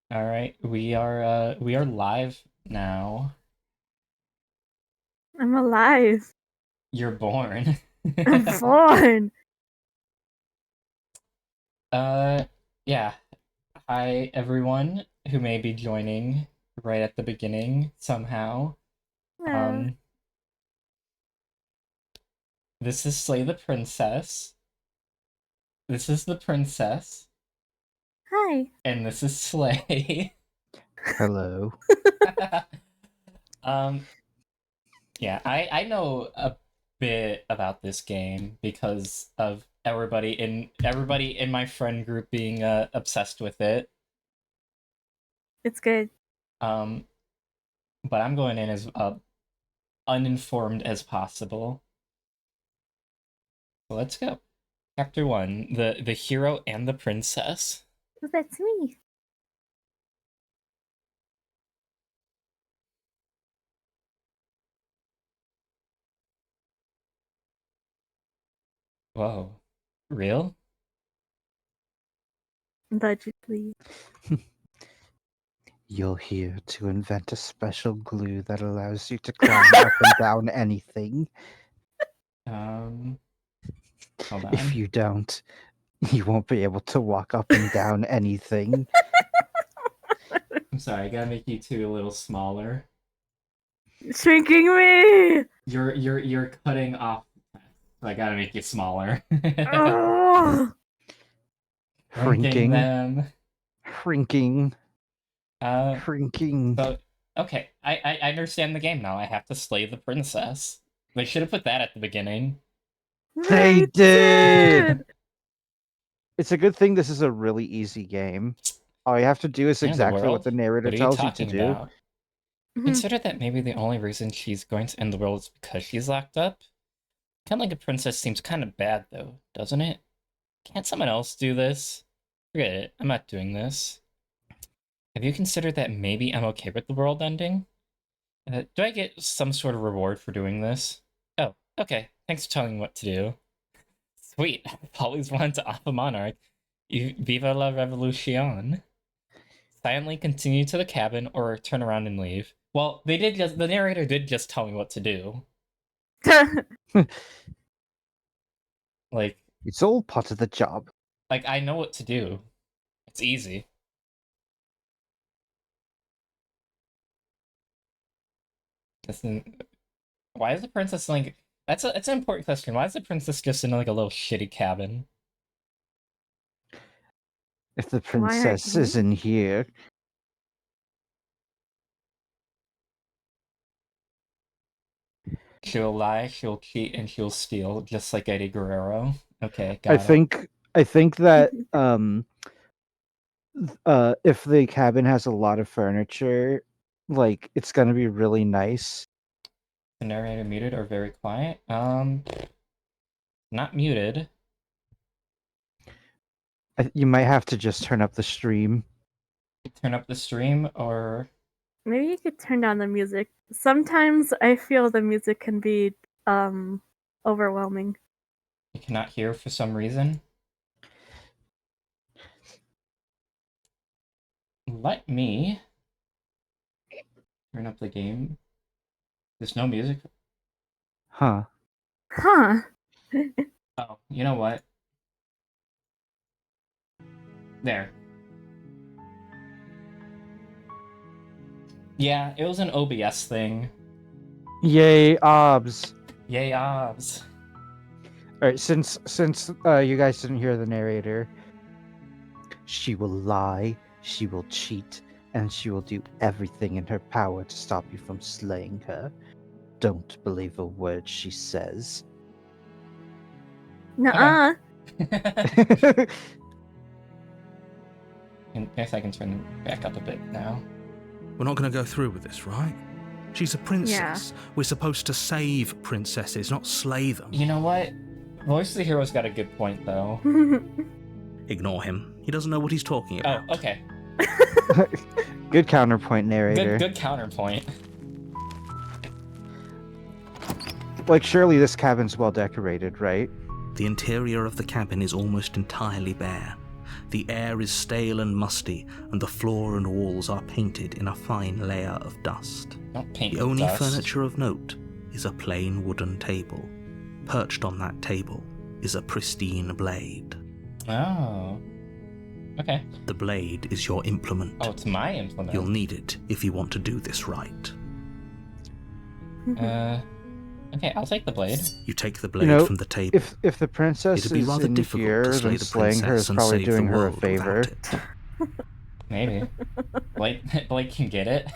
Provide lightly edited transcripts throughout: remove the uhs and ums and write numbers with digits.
All right, we are live now. I'm alive. You're born. I'm born. uh yeah. Hi everyone who may be joining right at the beginning somehow. Uh, Um this is Slay the Princess. This is the princess Hi. and this is Slay. Hello. um yeah, I know a bit about this game because of everybody in my friend group being obsessed with it. It's good. Um but I'm going in as uninformed as possible. So let's go. Chapter 1, the hero and the princess. Oh, that's me. Whoa. Real? Allegedly. You're here to invent a special glue that allows you to climb up and down anything. Um Hold If on. you don't, you won't be able to walk up and down anything. I'm sorry, I gotta make you two a little smaller. Shrinking me. You're cutting off the text, so I gotta make you smaller. Oh. Ranking Shrinking, them. shrinking, Uh shrinking. so okay, I understand the game now. I have to slay the princess. They should have put that at the beginning. They They did! did. It's a good thing this is a really easy game. All you have to do is In the exactly what world? the narrator What are you tells you to talking do. about? Mhm. Consider that maybe the only reason she's going to end the world is because she's locked up? Kind of like a princess seems kind of bad, though, doesn't it? Can't someone else do this? Forget it. I'm not doing this. Have you considered that maybe I'm okay with the world ending? Do I get some sort of reward for doing this? Oh, okay. Thanks for telling me what to do. Sweet. I've always wanted to off a monarch. Viva la revolution. Silently continue to the cabin or turn around and leave. Well, the narrator did just tell me what to do. Like, It's all part of the job. I know what to do. It's easy. Listen, why is the princess like? That's an important question. Why is the princess just in like a little shitty cabin? If the Why aren't princess is you? in here, She'll lie, she'll cheat, and she'll steal, just like Eddie Guerrero. Okay, I got it. think I think that if the cabin has a lot of furniture, like it's gonna be really nice. The narrator muted or very quiet? Not muted. You might have to just turn up the stream. Turn up the stream, or Maybe you could turn down the music. Sometimes I feel the music can be overwhelming. you cannot hear for some reason. Let me turn up the game. There's no music. Huh. Huh. Oh, you know what? There. Yeah, it was an OBS thing. Yay, obs. Yay, obs. Alright, since you guys didn't hear the narrator, she will lie, she will cheat, and she will do everything in her power to stop you from slaying her. Don't believe a word she says. Nuh-uh. I guess I can turn it back up a bit now. We're not going to go through with this, right? She's a princess. Yeah. We're supposed to save princesses, not slay them. You know what? Voice of the Hero's got a good point, though. Ignore him. He doesn't know what he's talking Oh, about. okay. Good counterpoint, narrator. Good counterpoint. Like, surely this cabin's well decorated, right? The interior of the cabin is almost entirely bare. The air is stale and musty, and the floor and walls are painted in a fine layer of dust. Don't paint The with only dust. furniture of note is a plain wooden table. Perched on that table is a pristine blade. Oh. Okay. The blade is your implement. Oh, it's my implement. You'll need it if you want to do this right. Okay, I'll take the blade. You take the blade from the table. If the princess It'd be is rather in difficult here, to slay then the slaying her is princess and probably save the doing her a world without favor. it. Maybe. Blake can get it.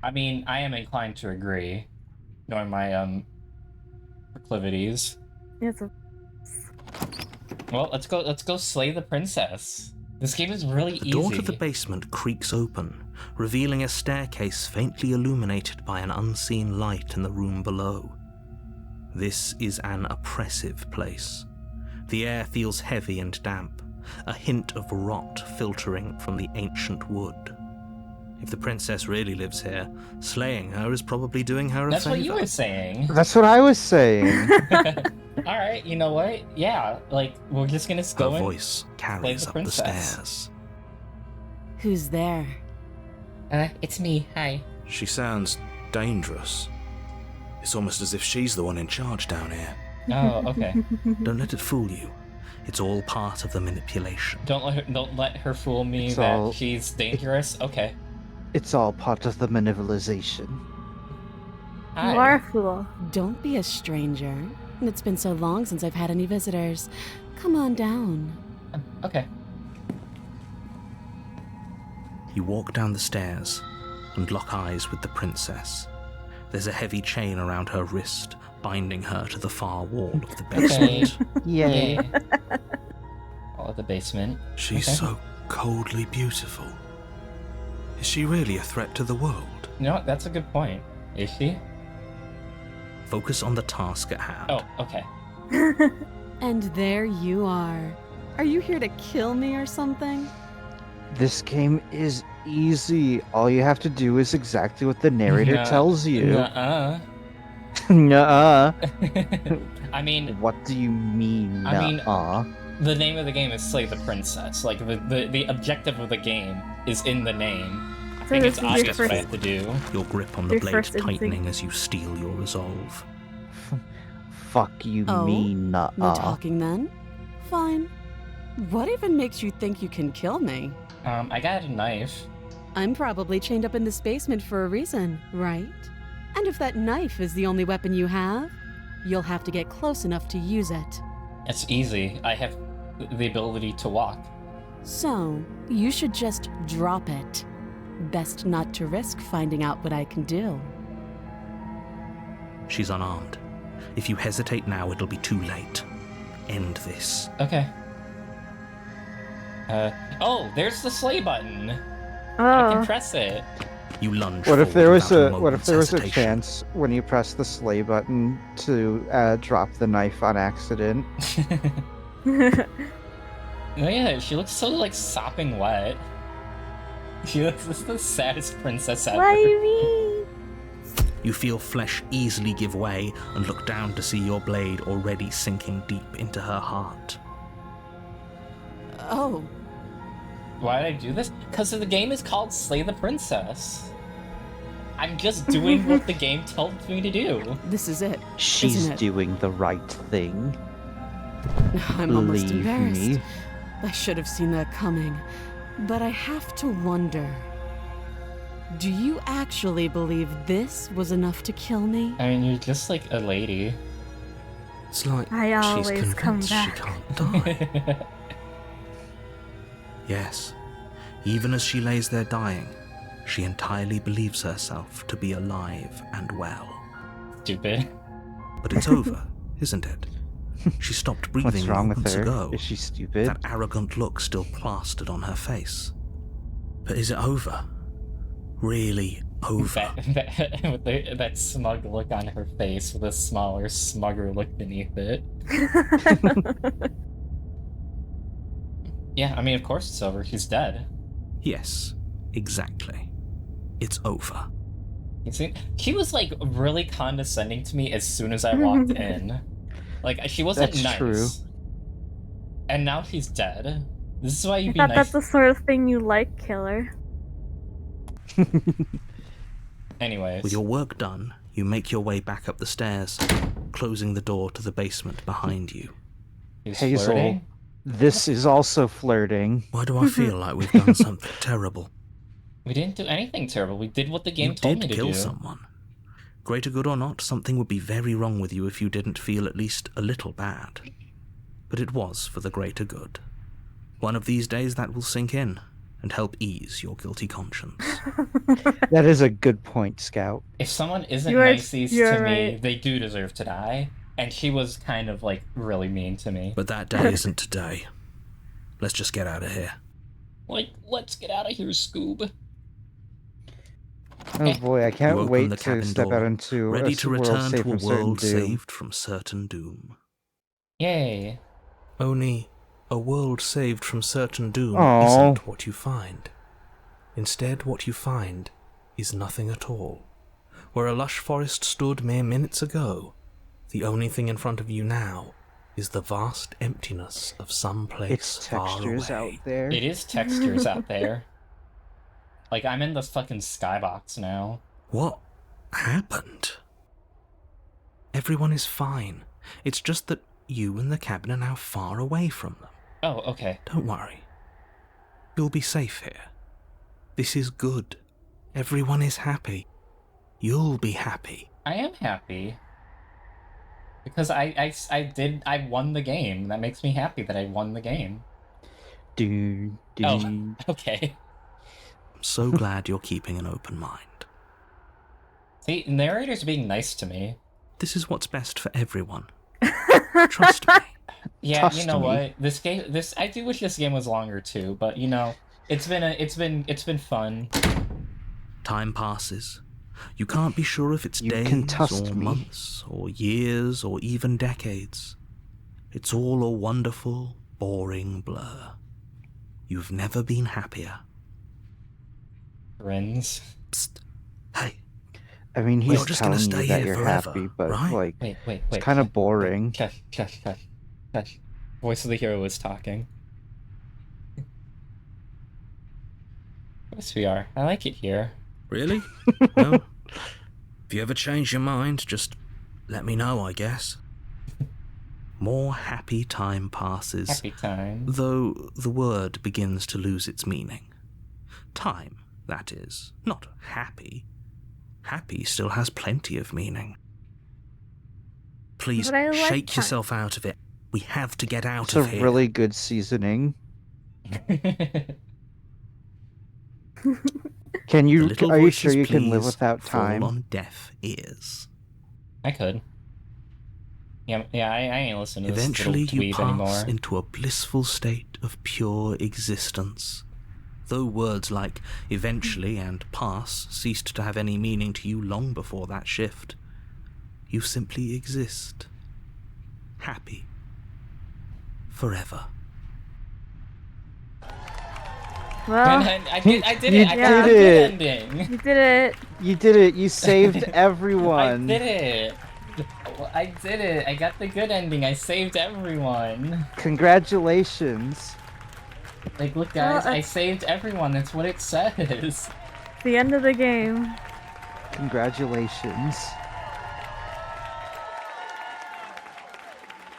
I mean, I am inclined to agree, knowing my proclivities. It's a Well, let's go slay the princess. This game is really The easy. door to the basement creaks open, revealing a staircase faintly illuminated by an unseen light in the room below. This is an oppressive place. The air feels heavy and damp, a hint of rot filtering from the ancient wood. If the princess really lives here, slaying her is probably doing her a That's favor. what you were saying. That's what I was saying. Alright, you know what? Yeah, like, we're just gonna Her go in. voice carries the up the princess. stairs. Who's there? It's me. Hi. She sounds dangerous. It's almost as if she's the one in charge down here. Oh, okay. Don't let it fool you. It's all part of the manipulation. Don't let her fool me It's that all- she's dangerous. Okay. It's all part of the manivelization. Hi. You are a fool. Don't be a stranger. It's been so long since I've had any visitors. Come on down. Okay. You walk down the stairs and lock eyes with the princess. There's a heavy chain around her wrist, binding her to the far wall of the Okay. basement. Yay. All at the basement. She's Okay. so coldly beautiful. Is she really a threat to the world? You know what? That's a good point. Is she? Focus on the task at hand. Oh, okay. And there you are. Are you here to kill me or something? This game is easy. All you have to do is exactly what the narrator Nuh- tells you. Nuh-uh. Nuh-uh. I mean, What do you mean, I mean- nuh-uh? the name of the game is Slay the Princess. Like, the objective of the game is in the name. I think this it's is your obvious what I first- have to do. Your grip on the Your blade first instinct. tightening as you steel your resolve. Fuck you Oh, mean, No nuh-uh. talking then? Fine. What even makes you think you can kill me? I got a knife. I'm probably chained up in this basement for a reason, right? And if that knife is the only weapon you have, you'll have to get close enough to use it. It's easy. I have the ability to walk. So, you should just drop it. Best not to risk finding out what I can do. She's unarmed. If you hesitate now, it'll be too late. End this. Okay. Oh, there's the slay button. I can Oh, press it. You lunge What if forward there was without a what if moment's there was a hesitation. chance when you press the slay button to drop the knife on accident? Oh yeah, she looks so like sopping wet. She looks this is the saddest princess ever. why me? You feel flesh easily give way and look down to see your blade already sinking deep into her heart. Oh, Why did I do this? Because the game is called Slay the Princess. I'm just doing what the game told me to do. this is it. She's Isn't it? doing the right thing. I'm almost Believe embarrassed. me. I should have seen that coming. But I have to wonder. Do you actually believe this was enough to kill me? I mean, you're just like a lady. It's like I she's always come convinced she back. can't die. Yes, even as she lays there dying, she entirely believes herself to be alive and well. Stupid. But it's over, isn't it? She stopped breathing What's wrong with moments her? ago. Is she stupid? That arrogant look still plastered on her face. But is it over? Really over? With that smug look on her face with a smaller, smugger look beneath it. Yeah, I mean, of course it's over. She's dead. Yes, exactly. It's over. You see, she was like really condescending to me as soon as I walked in. Like she wasn't That's nice. true. And now she's dead. This is why I you be thought nice. that's the sort of thing you like, Killer. Anyways. With your work done, you make your way back up the stairs, closing the door to the basement behind you. He's Hazel, flirting? this is also flirting. Why do I feel like we've done something terrible? We didn't do anything terrible. We did what the game You told me did to kill do. someone. Greater good or not, something would be very wrong with you if you didn't feel at least a little bad. But it was for the greater good. One of these days that will sink in and help ease your guilty conscience. That is a good point, Scout. If someone isn't You are- niceies you're to me, right. they do deserve to die. And she was kind of like really mean to me. But that day isn't today. Let's just get out of here. Like, let's get out of here, Scoob. Oh boy, I You can't open wait the to cabin step door, out into ready a to world return safe to a from certain world doom. saved from certain doom. Yay. Only a world saved from certain doom Aw. isn't what you find. Instead, what you find is nothing at all. Where a lush forest stood mere minutes ago, the only thing in front of you now is the vast emptiness of some place It's far textures away. out there. It is textures out there. Like, I'm in the fucking skybox now. What happened? Everyone is fine. It's just that you and the cabin are now far away from them. Oh, okay. Don't worry. You'll be safe here. This is good. Everyone is happy. You'll be happy. I am happy. Because I won the game. That makes me happy that I won the game. Do, do. Oh, okay. I'm so glad you're keeping an open mind. See, narrator's being nice to me. This is what's best for everyone. Trust me. Yeah, Trust you know me. what? I do wish this game was longer too, but you know, it's been fun. Time passes. You can't be sure if it's You can days trust or me. months or years or even decades. It's all a wonderful, boring blur. You've never been happier. Friends. Psst. Hey, I mean, We're he's just gonna telling stay you that here you're forever, happy, but right? like, Wait. it's kind of boring. Shush. Voice of the hero is talking. Yes, we are. I like it here. really? Well, if you ever change your mind, just let me know, I guess. More happy time passes. Happy time. Though the word begins to lose its meaning. Time, that is, not happy. Happy still has plenty of meaning. Please But I like shake time. yourself out of it. We have to get out It's of a here. really good seasoning. Can The you? little Are you voices, sure you can live please, without fall time? on deaf ears. I could. Yeah, I ain't listening to this Eventually little you dweeb pass anymore. into a blissful state of pure existence. Though words like eventually and pass ceased to have any meaning to you long before that shift, you simply exist. Happy. Forever. Well, I did You it! I got did the it. good ending! you did it. You did it. You saved I everyone. did it! Well, I did it! I got the good ending! I saved everyone! Congratulations. Like, look guys, Well, I saved everyone, that's what it says! The end of the game. Congratulations.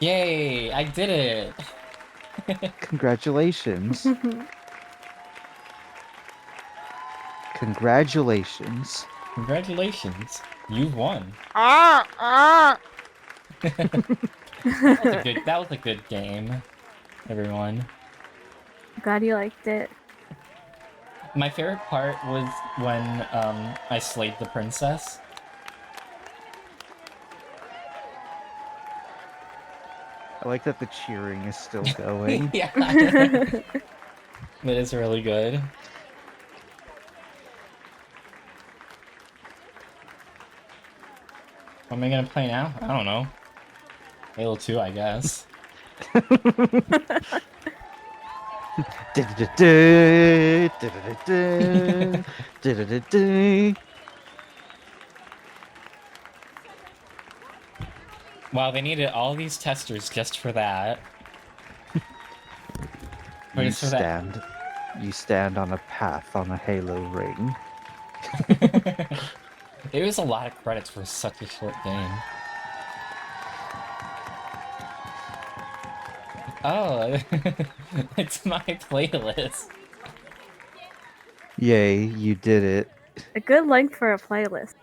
Yay! I did it! Congratulations. Congratulations. Congratulations! You've won! Ah! That was a good game, everyone. Glad you liked it. My favorite part was when I slayed the princess. I like that the cheering is still going. Yeah. That is really good. What am I gonna play now? I don't know. Halo 2, I guess. Du-du-du-du, du-du-du-du, du-du-du-du. Wow, they needed all these testers just for that. Wait, You so that- stand on a path on a halo ring. It was a lot of credits for such a short game. Oh, it's my playlist. Yay, you did it. A good length for a playlist.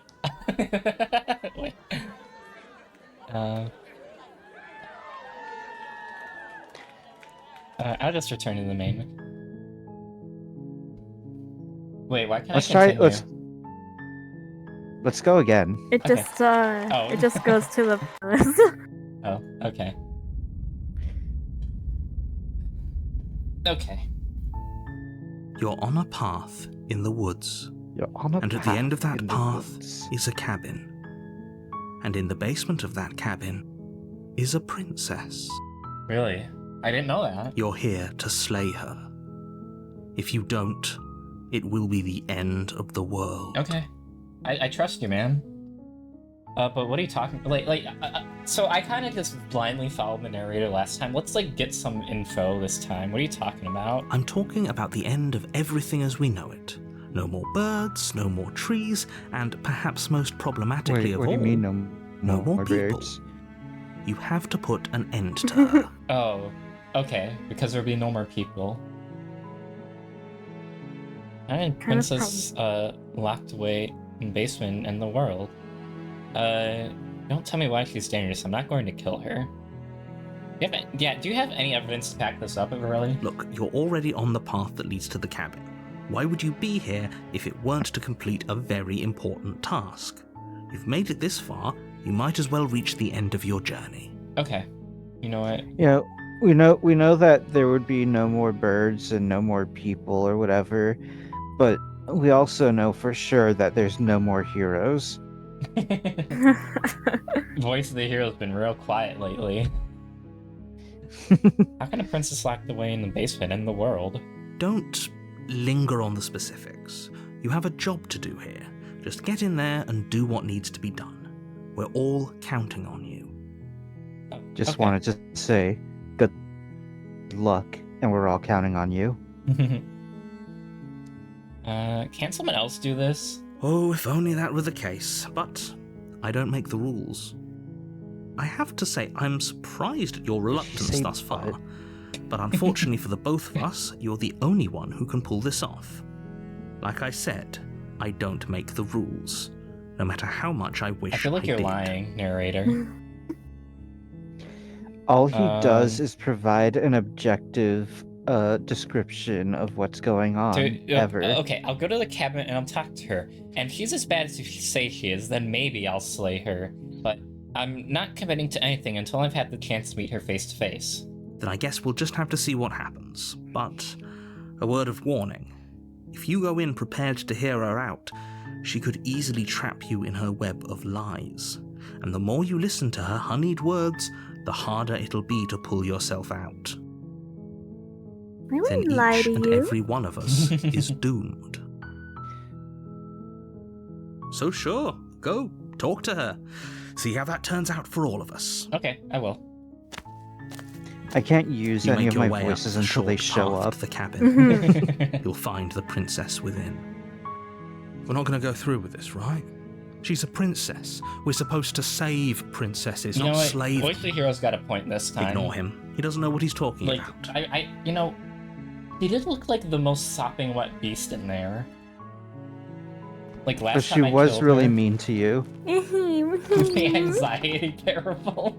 Wait. Uh, I'll just return to the main. Wait, why can't Let's I try continue? let's go again. It Okay. just Oh. it just goes to the playlist. Oh, okay. Okay. You're on a path in the woods, You're on a and at the end of path that in the path woods. is a cabin. And in the basement of that cabin is a princess. Really? I didn't know that. You're here to slay her. If you don't, it will be the end of the world. Okay. I trust you, man. But what are you talking? So I kind of just blindly followed the narrator last time. Let's get some info this time. What are you talking about? I'm talking about the end of everything as we know it. No more birds, no more trees, and perhaps most problematically Wait, of what do all, you mean no more people. birds? You have to put an end to her. Oh, okay. Because there'll be no more people. And Princess locked away in the basement in the world. Don't tell me why she's dangerous. I'm not going to kill her. Do you have any evidence to back this up, really? Look, you're already on the path that leads to the cabin. Why would you be here if it weren't to complete a very important task? You've made it this far, you might as well reach the end of your journey. Okay. You know what? Yeah, we know that there would be no more birds and no more people or whatever, but we also know for sure that there's no more heroes. Voice of the hero's been real quiet lately. How can a princess locked away in the basement in the world? Don't linger on the specifics. You have a job to do here. Just get in there and do what needs to be done. We're all counting on you. Just Okay. wanted to say good luck, and we're all counting on you. Can't someone else do this? Oh, if only that were the case, but I don't make the rules. I have to say, I'm surprised at your reluctance Say thus far, what? but unfortunately for the both of us, you're the only one who can pull this off. Like I said, I don't make the rules, no matter how much I wish I feel like you're did. lying, narrator. All he does Um, is provide an objective description of what's going on. Okay, I'll go to the cabinet and I'll talk to her. And if she's as bad as you say she is, then maybe I'll slay her. But I'm not committing to anything until I've had the chance to meet her face to face. Then I guess we'll just have to see what happens. But a word of warning. If you go in prepared to hear her out, she could easily trap you in her web of lies. And the more you listen to her honeyed words, the harder it'll be to pull yourself out. I Then wouldn't lie each to and you. every one of us is doomed. So sure, go, talk to her. See how that turns out for all of us. Okay, I will. I can't use You any make of your my way up voices the until they short show path up. to the cabin. You'll find the princess within. We're not going to go through with this, right? She's a princess. We're supposed to save princesses, You know not what? slave Voice of the hero's got a point this time. Ignore him. He doesn't know what he's talking Like, about. he did look like the most sopping wet beast in there. Like last But she time I was killed really her. mean to you. The anxiety, terrible.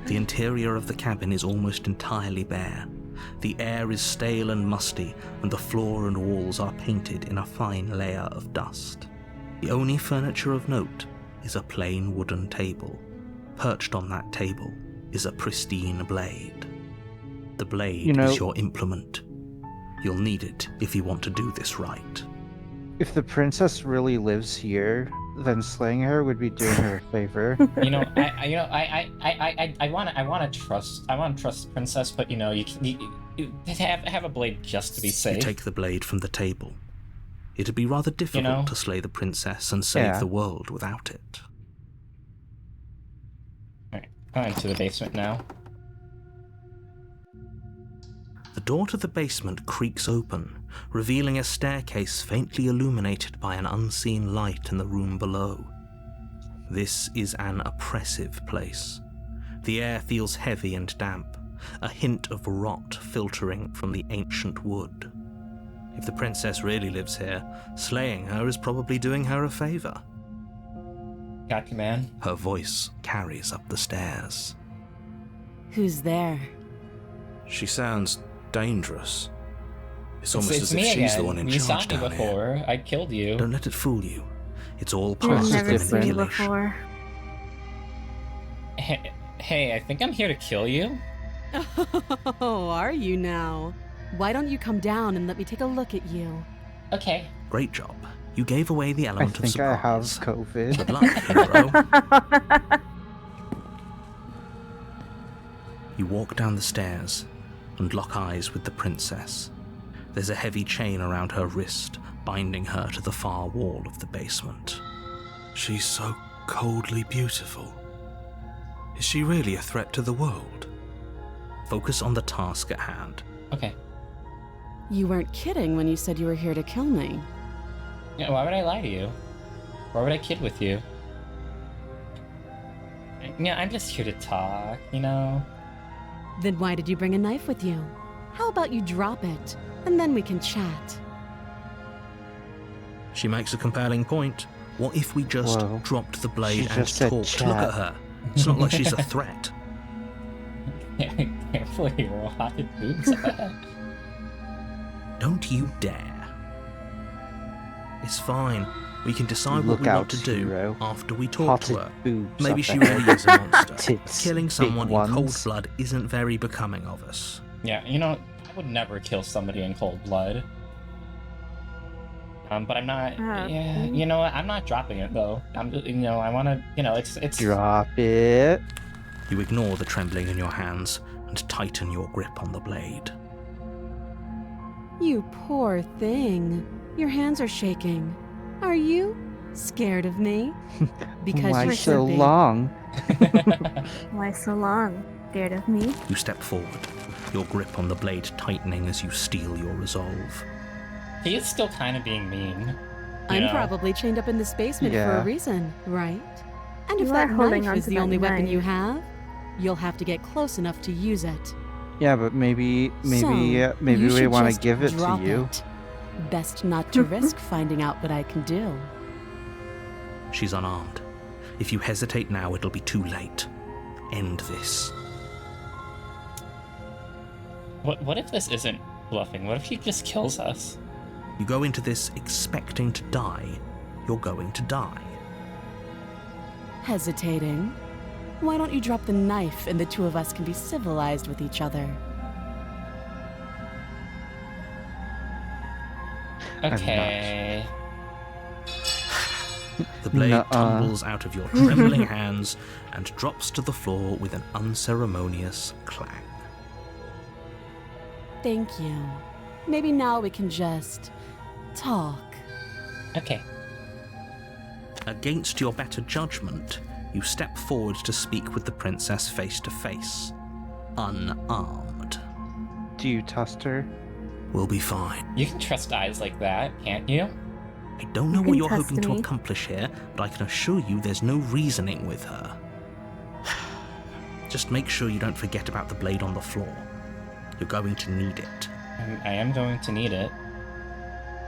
The interior of the cabin is almost entirely bare. The air is stale and musty, and the floor and walls are painted in a fine layer of dust. The only furniture of note is a plain wooden table. Perched on that table is a pristine blade. The blade is your implement. You'll need it if you want to do this right. If the princess really lives here, then slaying her would be doing her a favor. I want to trust the princess, but you have a blade just to be You safe. take the blade from the table. It'd be rather difficult to slay the princess and save the world without it. Alright, I'm into the basement now. The door to the basement creaks open, revealing a staircase faintly illuminated by an unseen light in the room below. This is an oppressive place. The air feels heavy and damp, a hint of rot filtering from the ancient wood. If the princess really lives here, slaying her is probably doing her a favor. Gotcha, man. Her voice carries up the stairs. Who's there? She sounds dangerous. It's almost It's as if me she's again. the one in You saw charge me down here. before. I killed you. Don't let it fool you. It's all You've part of Possibly never the seen me manipulation. before. Hey, I think I'm here to kill you. Oh, are you now? Why don't you come down and let me take a look at you? Okay. Great job. You gave away the I element of think I have surprise. COVID. Good luck, hero. You walk down the stairs and lock eyes with the princess. There's a heavy chain around her wrist, binding her to the far wall of the basement. She's so coldly beautiful. Is she really a threat to the world? Focus on the task at hand. Okay. You weren't kidding when you said you were here to kill me. Yeah, why would I lie to you? Why would I kid with you? Yeah, I'm just here to talk, you know? Then why did you bring a knife with you? How about you drop it, and then we can chat? She makes a compelling point. What if we just Whoa. dropped the blade She and just said talked? Look chat. at her. It's not like she's a threat. Careful, your rotted boobs. Don't you dare. It's fine. We can decide what Look we want out, to do hero. after we talk Potted to her. boobs Maybe up she ahead. really is a monster. Tits, Killing big someone in cold ones. blood isn't very becoming of us. Yeah, you know, I would never kill somebody in cold blood. But I'm not. Yeah, you know what? I'm not dropping it though. You know, I want to. You know, it's. Drop it. You ignore the trembling in your hands and tighten your grip on the blade. You poor thing. Your hands are shaking. Are you scared of me? Because Why you so should be. long? Why so long? Scared of me? You step forward, your grip on the blade tightening as you steel your resolve. He is still kind of being mean. you I'm know? probably chained up in this basement for Yeah. a reason, right? And if You that are holding knife is onto the that only weapon you knife. have, you'll have to get close enough to use it. Yeah, but maybe So, we you want to should give it just to drop you. it. Best not to risk finding out what I can do. She's unarmed. If you hesitate now, it'll be too late. End this. What if this isn't bluffing? What if he just kills us? You go into this expecting to die, you're going to die. Hesitating? Why don't you drop the knife and the two of us can be civilized with each other? not. Okay. The blade Nuh-uh. tumbles out of your trembling hands and drops to the floor with an unceremonious clang. Thank you. Maybe now we can just talk. Okay. Against your better judgment, you step forward to speak with the princess face to face, unarmed. Do you trust her? We'll be fine. You can trust eyes like that, can't you? I don't know You what can you're trust hoping to me. accomplish here, but I can assure you there's no reasoning with her. Just make sure you don't forget about the blade on the floor. You're going to need it. I am going to need it.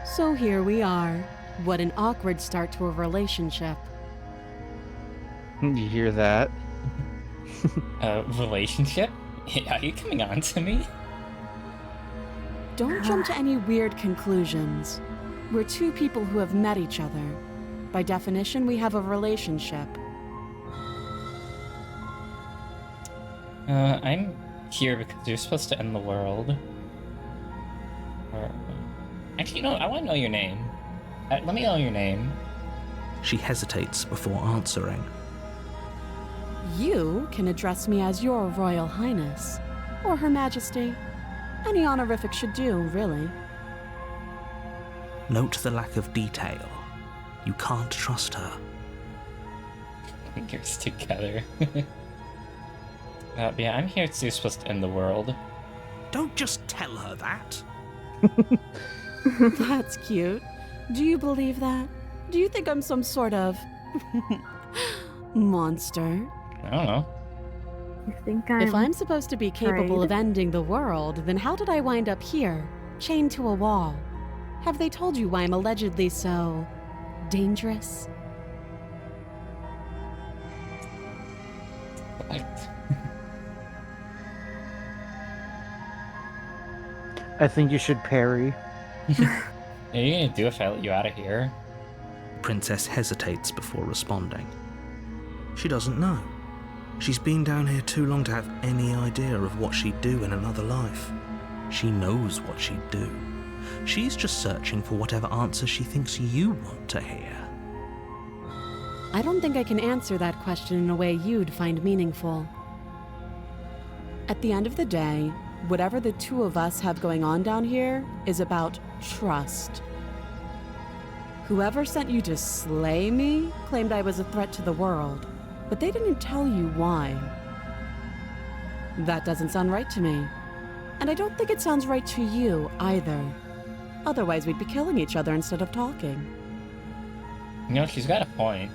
So here we are. What an awkward start to a relationship. You hear that? Relationship? Are you coming on to me? Don't jump to any weird conclusions. We're two people who have met each other. By definition, we have a relationship. I'm here because you're supposed to end the world. Or... Actually, no, I want to know your name. Let me know your name. She hesitates before answering. You can address me as Your Royal Highness, or Her Majesty. Any honorific should do, really. Note the lack of detail. You can't trust her. Fingers together. Yeah, I'm here because you're supposed to end the world. Don't just tell her that. That's cute. Do you believe that? Do you think I'm some sort of monster? I don't know. You think I'm... If I'm supposed to be capable of afraid? ending the world, then how did I wind up here, chained to a wall? Have they told you why I'm allegedly so dangerous? I think you should parry. What are you gonna do if I let you out of here? The princess hesitates before responding. She doesn't know. She's been down here too long to have any idea of what she'd do in another life. She knows what she'd do. She's just searching for whatever answer she thinks you want to hear. I don't think I can answer that question in a way you'd find meaningful. At the end of the day, whatever the two of us have going on down here is about trust. Whoever sent you to slay me claimed I was a threat to the world, but they didn't tell you why. That doesn't sound right to me. And I don't think it sounds right to you either. Otherwise, we'd be killing each other instead of talking. You know, she's got a point.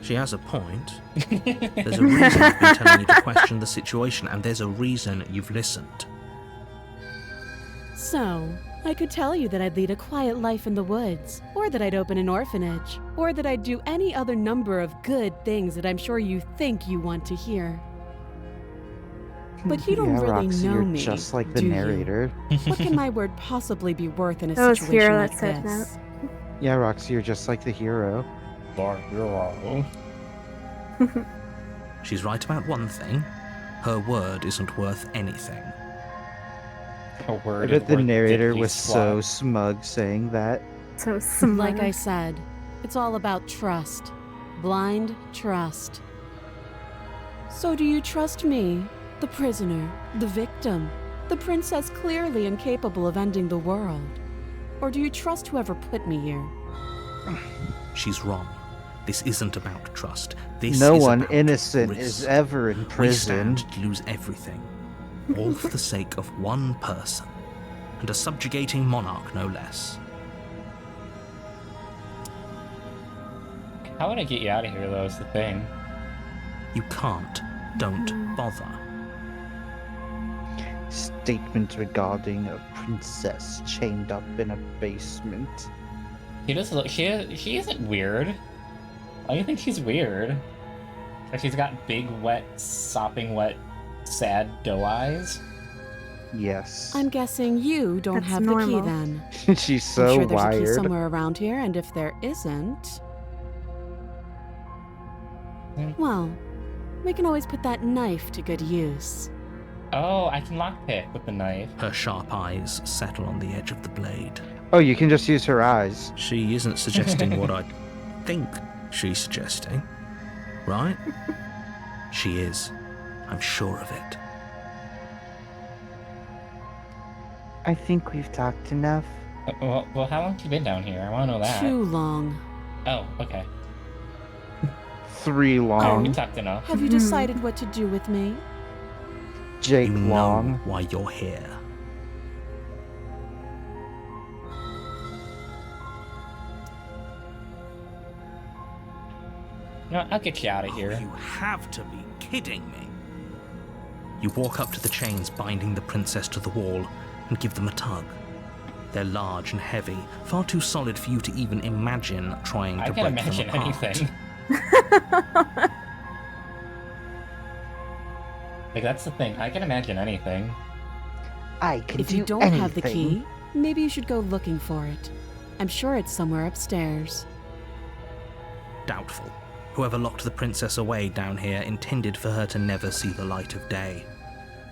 She has a point. There's a reason I've been telling you to question the situation, and there's a reason you've listened. So, I could tell you that I'd lead a quiet life in the woods, or that I'd open an orphanage, or that I'd do any other number of good things that I'm sure you think you want to hear. But you don't Yeah, really Roxy, know you're me, just like the do you? narrator. What can my word possibly be worth in a That was situation Hero like that said this? Yeah, Roxy, you're just like the hero. She's right about one thing. Her word isn't worth anything. A I word bet is the worth narrator diddly was so squat. smug saying that. So smart. Like I said, it's all about trust. Blind trust. So do you trust me, the prisoner, the victim, the princess clearly incapable of ending the world? Or do you trust whoever put me here? She's wrong. This isn't about trust. This No is one about innocent risk. is ever in We prison. stand to lose everything, all for the sake of one person, and a subjugating monarch no less. How would I get you out of here, though, is the thing. You can't. Don't bother. Statement regarding a princess chained up in a basement. She does look. She isn't weird. Why do you think she's weird? Like she's got big, wet, sopping wet, sad doe eyes. Yes. I'm guessing you don't That's have normal. the key then. She's I'm so sure there's a key wired. somewhere around here, and if there isn't... Well, we can always put that knife to good use. Oh, I can lockpick with the knife. Her sharp eyes settle on the edge of the blade. Oh, you can just use her eyes. She isn't suggesting what I think she's suggesting, right? She is. I'm sure of it. I think we've talked enough. Well, how long have you been down here? I want to know that. Too long. Oh, okay. 3 Oh, long. we talked enough. Have you decided what to do with me? Jake You Long. know why you're here. No, I'll get you out of Oh, here. you have to be kidding me. You walk up to the chains binding the princess to the wall and give them a tug. They're large and heavy, far too solid for you to even imagine trying to I break can imagine them apart. anything. Like that's the thing. I can imagine anything. I can If do you don't anything. have the key, maybe you should go looking for it. I'm sure it's somewhere upstairs. Doubtful. Whoever locked the princess away down here intended for her to never see the light of day.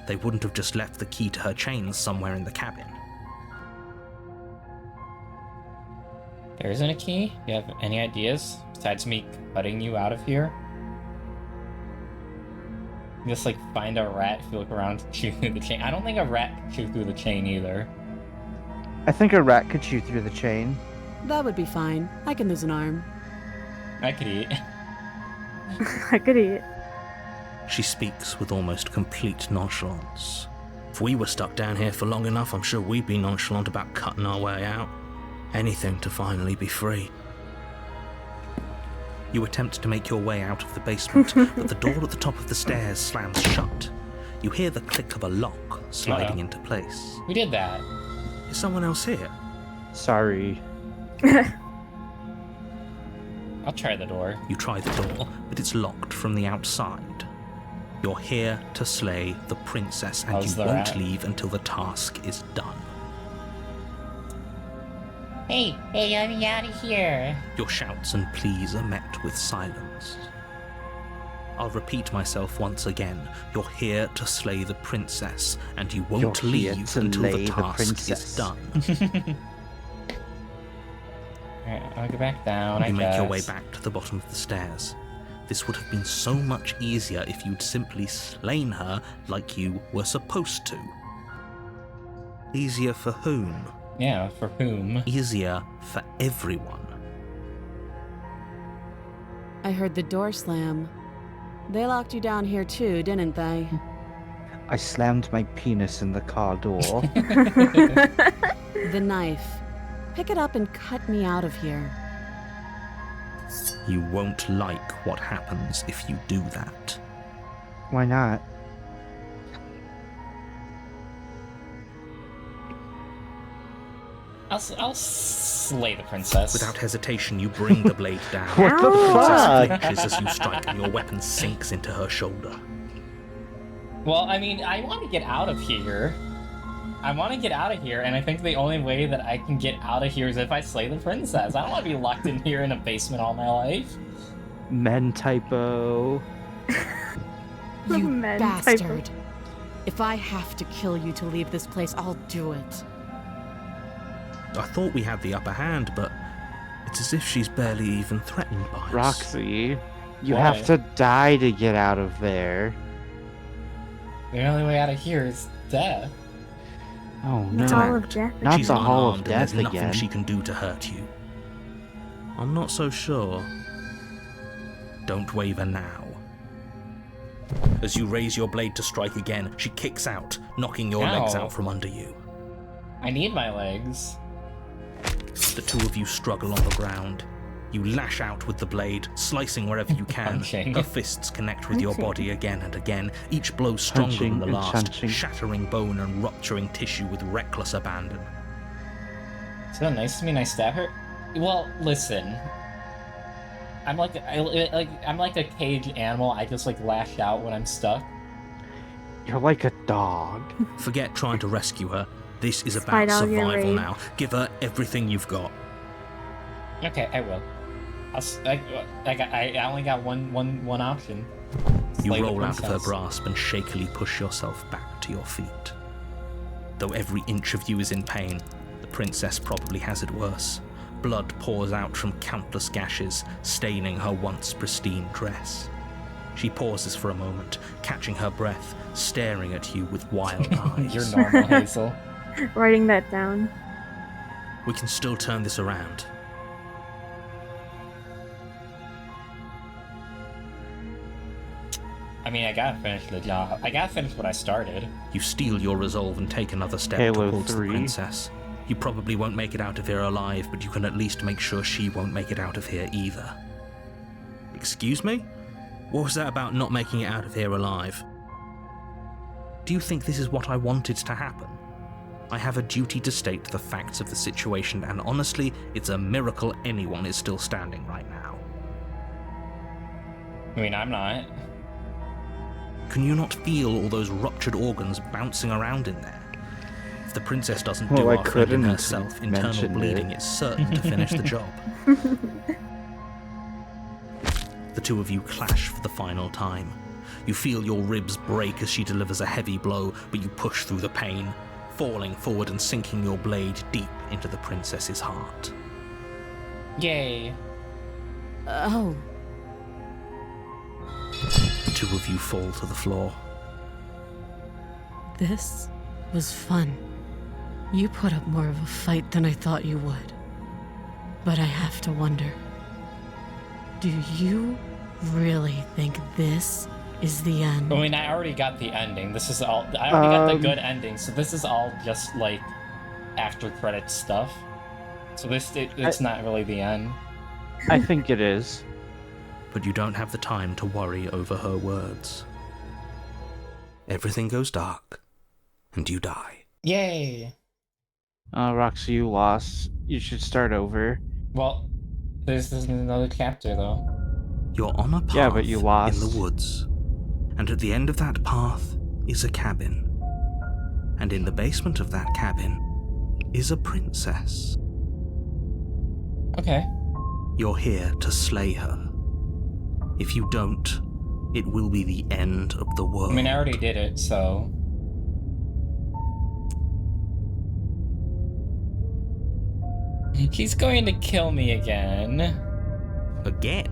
They wouldn't have just left the key to her chains somewhere in the cabin. There isn't a key? You have any ideas? Besides me cutting you out of here? Just like find a rat if you look around to chew through the chain. I don't think a rat can chew through the chain either. I think a rat could chew through the chain. That would be fine. I can lose an arm. I could eat. I could eat. She speaks with almost complete nonchalance. If we were stuck down here for long enough, I'm sure we'd be nonchalant about cutting our way out. Anything to finally be free. You attempt to make your way out of the basement, but the door at the top of the stairs slams shut. You hear the click of a lock sliding into place. We did that. Is someone else here? Sorry. I'll try the door. You try the door, but it's locked from the outside. You're here to slay the princess, and How's you the won't rat? leave until the task is done. Hey, let me out of here. Your shouts and pleas are met with silence. I'll repeat myself once again. You're here to slay the princess, and you won't You're here leave to until the lay the task is princess. done. Alright, I'll go back down, You make your way back to the bottom of the stairs. This would have been so much easier if you'd simply slain her like you were supposed to. Easier for whom? Yeah, for whom? Easier for everyone. I heard the door slam. They locked you down here too, didn't they? I slammed my penis in the car door. The knife. Pick it up and cut me out of here. You won't like what happens if you do that. Why not? I'll slay the princess. Without hesitation, you bring the blade down. What the Princess fuck? flinches as you strike, and your weapon sinks into her shoulder. Well, I mean, I want to get out of here. And I think the only way that I can get out of here is if I slay the princess. I don't want to be locked in here in a basement all my life. Men typo. The You men bastard. typo. If I have to kill you to leave this place, I'll do it. I thought we had the upper hand, but it's as if she's barely even threatened by us. Roxy, you Why? have to die to get out of there. The only way out of here is death. Oh It's no. all of death. Not She's the Hall unarmed of and there's Death nothing again. she can do to hurt you. I'm not so sure. Don't waver now. As you raise your blade to strike again, she kicks out, knocking your legs Ow. out from under you. I need my legs. The two of you struggle on the ground. You lash out with the blade, slicing wherever you can. Punching. Her fists connect with your Punching. body again and again, each blow stronger than the Punching and last, punching. shattering bone and rupturing tissue with reckless abandon. So nice to me and I stab her? Well, listen. I'm like a caged animal. I just like lash out when I'm stuck. You're like a dog. Forget trying to rescue her. This is about Despite all your survival rage. now. Give her everything you've got. Okay, I will. I only got one option. You Slay the roll out of her princess. grasp and shakily push yourself back to your feet. Though every inch of you is in pain, the princess probably has it worse. Blood pours out from countless gashes, staining her once pristine dress. She pauses for a moment, catching her breath, staring at you with wild eyes. You're normal, Hazel. Writing that down. We can still turn this around. I mean, I gotta finish the job. I gotta finish what I started. You steel your resolve and take another step Halo towards 3. the princess. You probably won't make it out of here alive, but you can at least make sure she won't make it out of here either. Excuse me? What was that about not making it out of here alive? Do you think this is what I wanted to happen? I have a duty to state the facts of the situation, and honestly, it's a miracle anyone is still standing right now. I mean, I'm not. Can you not feel all those ruptured organs bouncing around in there? If the princess doesn't do Well, I our friend in couldn't herself, internal mention bleeding it. is certain to finish the job. The two of you clash for the final time. You feel your ribs break as she delivers a heavy blow, but you push through the pain, falling forward and sinking your blade deep into the princess's heart. Yay. Oh, The two of you fall to the floor. this was fun. You put up more of a fight than I thought you would. But I have to wonder, do you really think this is the end. I mean, I already got the ending. This is all. I already got the good Um, ending, so this is all just like after credits stuff. So it's not really the end. I think it is. But you don't have the time to worry over her words. Everything goes dark, and you die. Yay! Roxy, you lost. You should start over. Well, this is another chapter though. You're on a path Yeah, but you lost. in the woods, and at the end of that path is a cabin. And in the basement of that cabin is a princess. Okay. You're here to slay her. If you don't, it will be the end of the world. I mean, I already did it, so. He's going to kill me again. Again?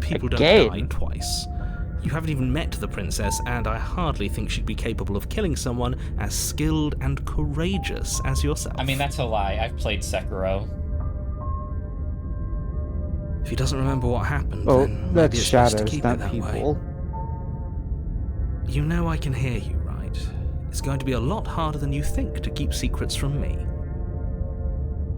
People Again? don't die twice. You haven't even met the princess, and I hardly think she'd be capable of killing someone as skilled and courageous as yourself. I mean, that's a lie. I've played Sekiro. If he doesn't remember what happened, Oh, then maybe that's it's best to shadows, keep not it that people. way. You know I can hear you, right? It's going to be a lot harder than you think to keep secrets from me.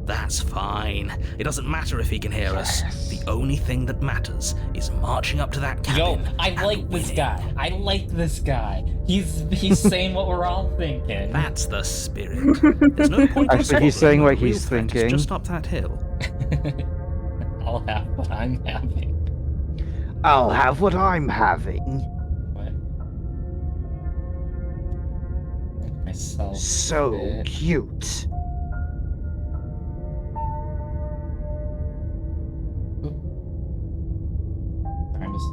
That's fine. It doesn't matter if he can hear us. The only thing that matters is marching up to that cabin. Yo, I like this guy. I like this guy. He's saying what we're all thinking. That's the spirit. There's no point in Actually, he's squabbling saying when what the real he's threat is thinking. just up that hill. I'll have what I'm having. I'll have what I'm having. What? Make myself So fit. cute. I'm just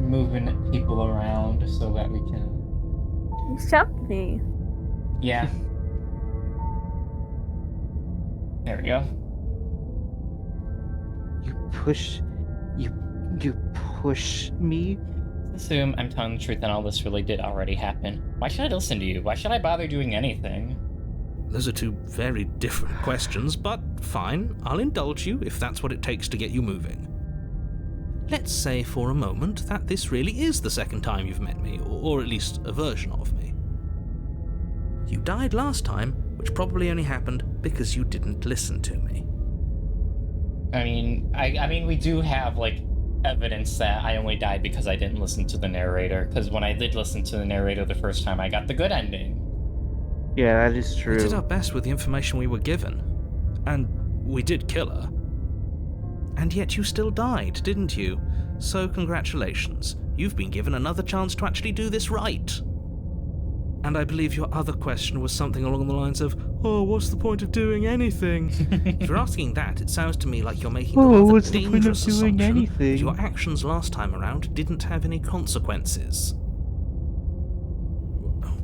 moving people around so that we can. You shoved me. Yeah. There we go. You push me? Assume I'm telling the truth and all this really did already happen. Why should I listen to you? Why should I bother doing anything? Those are two very different questions, but fine, I'll indulge you if that's what it takes to get you moving. Let's say for a moment that this really is the second time you've met me, or at least a version of me. You died last time, which probably only happened because you didn't listen to me. I mean, we do have, like, evidence that I only died because I didn't listen to the narrator, because when I did listen to the narrator the first time, I got the good ending. Yeah, that is true. We did our best with the information we were given. And we did kill her. And yet you still died, didn't you? So congratulations. You've been given another chance to actually do this right. And I believe your other question was something along the lines of, oh, what's the point of doing anything? If you're asking that, it sounds to me like you're making the Oh, rather what's the point of dangerous doing assumption anything? that your actions last time around didn't have any consequences.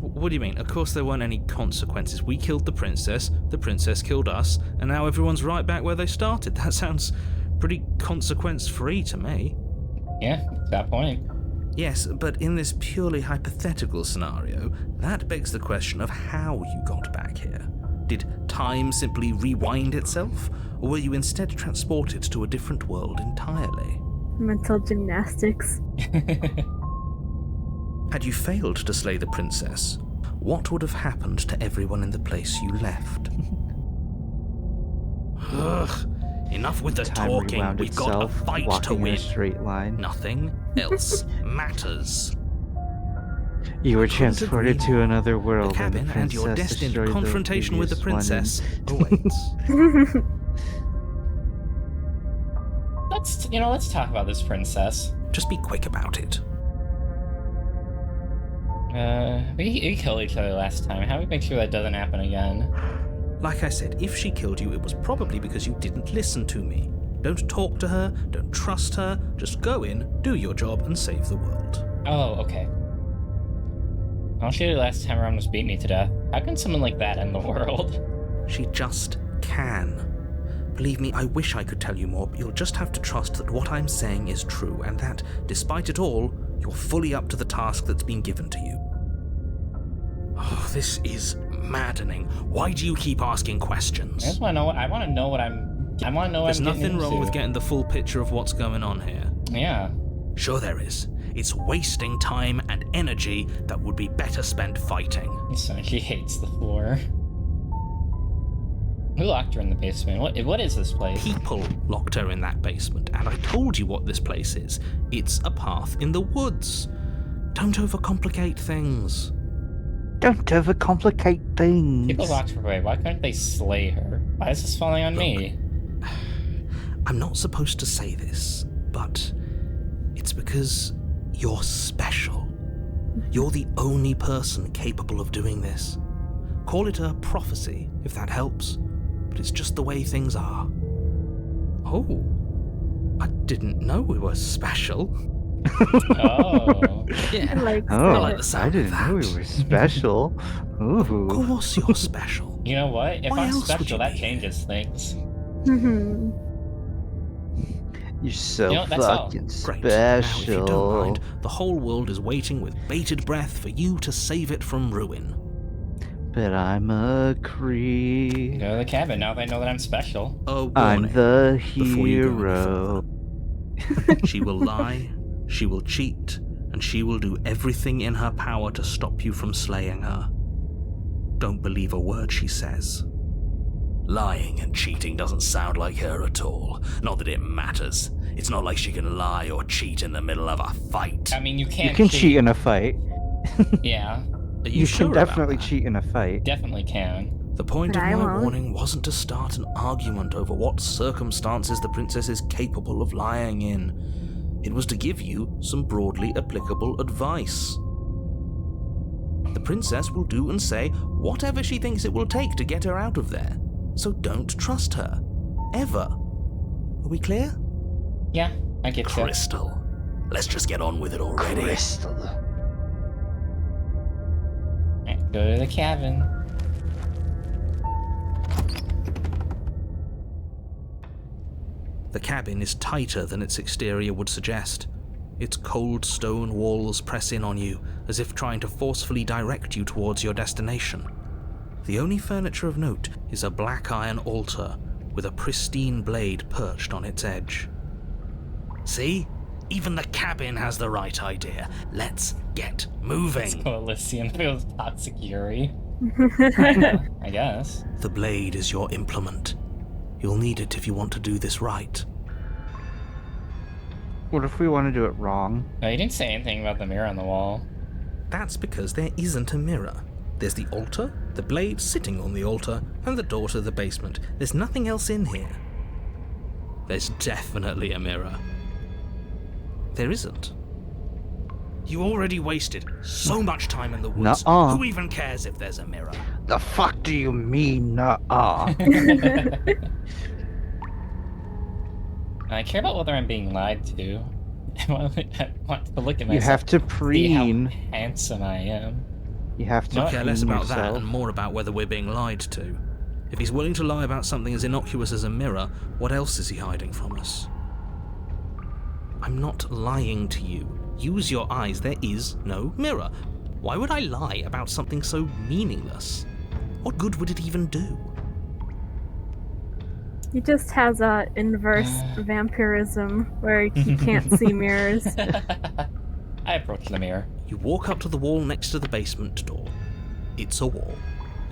What do you mean? Of course there weren't any consequences. We killed the princess killed us, and now everyone's right back where they started. That sounds pretty consequence-free to me. Yeah, at that point. Yes, but in this purely hypothetical scenario, that begs the question of how you got back here. Did time simply rewind itself, or were you instead transported to a different world entirely? Mental gymnastics. Had you failed to slay the princess, what would have happened to everyone in the place you left? Ugh, enough with the Time talking. rewound We've got a itself, fight to walking in win. a straight line. Nothing else matters. You were I couldn't transported agree to more. another world, The cabin and your princess destined destroyed confrontation with the previous one, princess awaits. Let's talk about this princess. Just be quick about it. We killed each other last time. How do we make sure that doesn't happen again? Like I said, if she killed you, it was probably because you didn't listen to me. Don't talk to her, don't trust her, just go in, do your job, and save the world. Oh, okay. All she did last time around was beat me to death. How can someone like that end the world? She just can. Believe me, I wish I could tell you more, but you'll just have to trust that what I'm saying is true, and that, despite it all, you're fully up to the task that's been given to you. Oh, this is maddening. Why do you keep asking questions? I just want to know. I want to know what I'm. I want to know what There's I'm getting nothing wrong into. with getting the full picture of what's going on here. Yeah. Sure there is. It's wasting time and energy that would be better spent fighting. So she hates the floor. Who locked her in the basement? What is this place? People locked her in that basement, and I told you what this place is. It's a path in the woods. Don't overcomplicate things. Don't overcomplicate things. People locked her away. Why couldn't they slay her? Why is this falling on me? I'm not supposed to say this, but it's because you're special. You're the only person capable of doing this. Call it a prophecy, if that helps, but it's just the way things are. Oh, I didn't know we were special. Oh. Yeah, I like Oh, I like the sound I of didn't know that. we were special. Ooh. Of course you're special. You know what? If Why I'm else would special, you that be here? changes things. Mhm. You're so You know, that's all. fucking Great. Now, if you don't special. mind, the whole world is waiting with bated breath for you to save it from ruin. But I'm a creep. Go to the cabin now that I know that I'm special. A warning. I'm the before you go any hero. She will lie, she will cheat, and she will do everything in her power to stop you from slaying her. Don't believe a word she says. Lying and cheating doesn't sound like her at all. Not that it matters. It's not like she can lie or cheat in the middle of a fight. I mean, you You can't can cheat in a fight. Yeah, Are You sure can about definitely that? cheat in a fight. definitely can. The point But of I my won't. warning wasn't to start an argument over what circumstances the princess is capable of lying in. It was to give you some broadly applicable advice. The princess will do and say whatever she thinks it will take to get her out of there. So don't trust her. Ever. Are we clear? Yeah, I get you. Crystal. Let's just get on with it already. Crystal. Alright, go to the cabin. The cabin is tighter than its exterior would suggest. Its cold stone walls press in on you, as if trying to forcefully direct you towards your destination. The only furniture of note is a black iron altar with a pristine blade perched on its edge. See? Even the cabin has the right idea. Let's get moving. So Elysium feels toxic Yuri. I guess. The blade is your implement. You'll need it if you want to do this right. What if we want to do it wrong? Oh, you didn't say anything about the mirror on the wall. That's because there isn't a mirror. There's the altar, the blade sitting on the altar, and the door to the basement. There's nothing else in here. There's definitely a mirror. There isn't. You already wasted so much time in the woods. Nuh-uh. Who even cares if there's a mirror? The fuck do you mean, nuh-uh? I care about whether I'm being lied to. I want to look at myself. You have to See how preen. handsome I am. You have to I care less preen about that yourself. and more about whether we're being lied to. If he's willing to lie about something as innocuous as a mirror, what else is he hiding from us? I'm not lying to you. Use your eyes. There is no mirror. Why would I lie about something so meaningless? What good would it even do? He just has a inverse vampirism where he can't see mirrors. I approach the mirror. You walk up to the wall next to the basement door. It's a wall.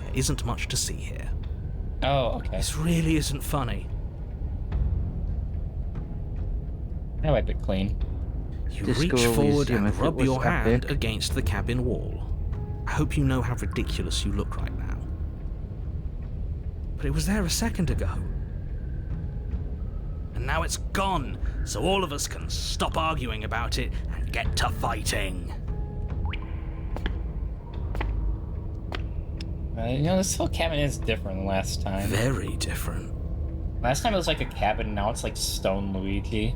There isn't much to see here. Oh, okay. This really isn't funny. I wipe it clean. You Disco reach forward Elysium and if it rub was your hand epic. against the cabin wall. I hope you know how ridiculous you look right now. But it was there a second ago. And now it's gone, so all of us can stop arguing about it and get to fighting. You know, this whole cabin is different than last time. Very different. Last time it was like a cabin, now it's like Stone Luigi.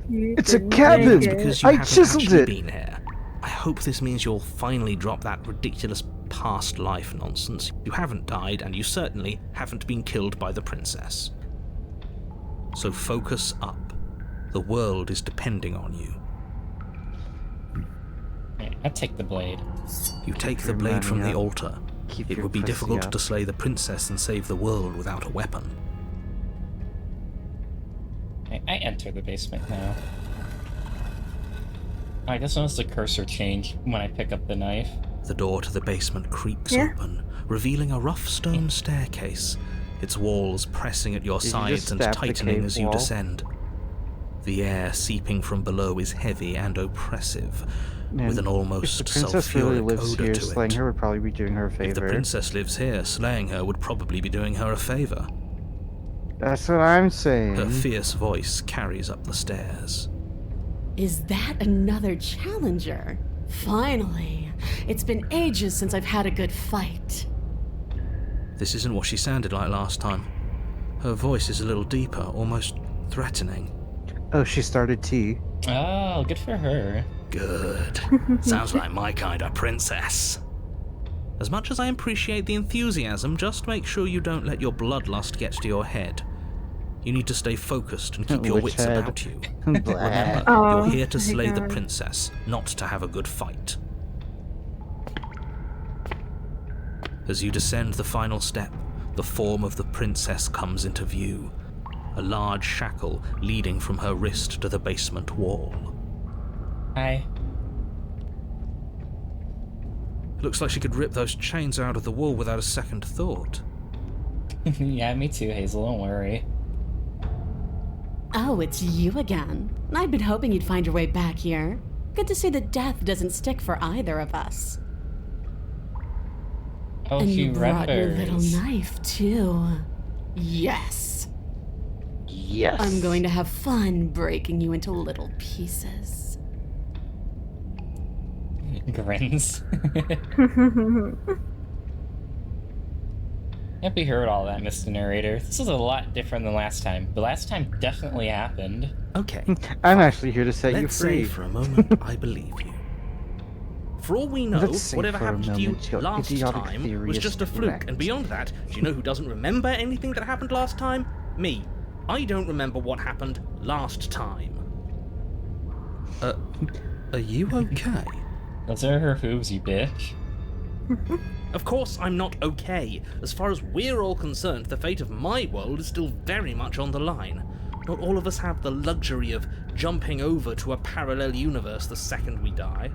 You It's a didn't cabin! make it. Because you I haven't chiseled actually it. been here. I hope this means you'll finally drop that ridiculous past life nonsense. You haven't died, and you certainly haven't been killed by the princess. So focus up. The world is depending on you. Right, I'll take the blade. You take Keep the your blade from money the up. altar. Keep It your would be pussy difficult up. to slay the princess and save the world without a weapon. I enter the basement now. I just noticed the cursor change when I pick up the knife. The door to the basement creaks Yeah. open, revealing a rough stone staircase, its walls pressing at your Did you sides just and stab the tightening cave as you wall? descend. The air seeping from below is heavy and oppressive, Man, with an if almost the princess really sulphuric lives odor here, to slaying it. her would probably be doing her a favor. If the princess lives here, slaying her would probably be doing her a favor. That's what I'm saying. Her fierce voice carries up the stairs. Is that another challenger? Finally. It's been ages since I've had a good fight. This isn't what she sounded like last time. Her voice is a little deeper, almost threatening. Oh, she started tea. Oh, good for her. Good. Sounds like my kind of princess. As much as I appreciate the enthusiasm, just make sure you don't let your bloodlust get to your head. You need to stay focused and keep your Which wits head? about you. Blah. Remember, Oh, you're here to my slay the God. princess, not to have a good fight. As you descend the final step, the form of the princess comes into view. A large shackle leading from her wrist to the basement wall. Hi. It looks like she could rip those chains out of the wall without a second thought. Yeah, me too, Hazel, don't worry. Oh, it's you again. I'd been hoping you'd find your way back here. Good to see that death doesn't stick for either of us. Oh, And she you brought your little remembers. knife, too. Yes. Yes. I'm going to have fun breaking you into little pieces. Grins. Can't be heard all that, Mr. Narrator. This is a lot different than last time. The last time definitely happened. Okay, I'm actually here to set you let's free. say for a moment I believe you. For all we know, Let's say whatever for a happened to you moment your last idiotic time theory was is just a fluke. correct. And beyond that, do you know who doesn't remember anything that happened last time? Me. I don't remember what happened last time. Are you okay? Those are her hooves, you bitch. Of course I'm not okay. As far as we're all concerned, the fate of my world is still very much on the line. Not all of us have the luxury of jumping over to a parallel universe the second we die.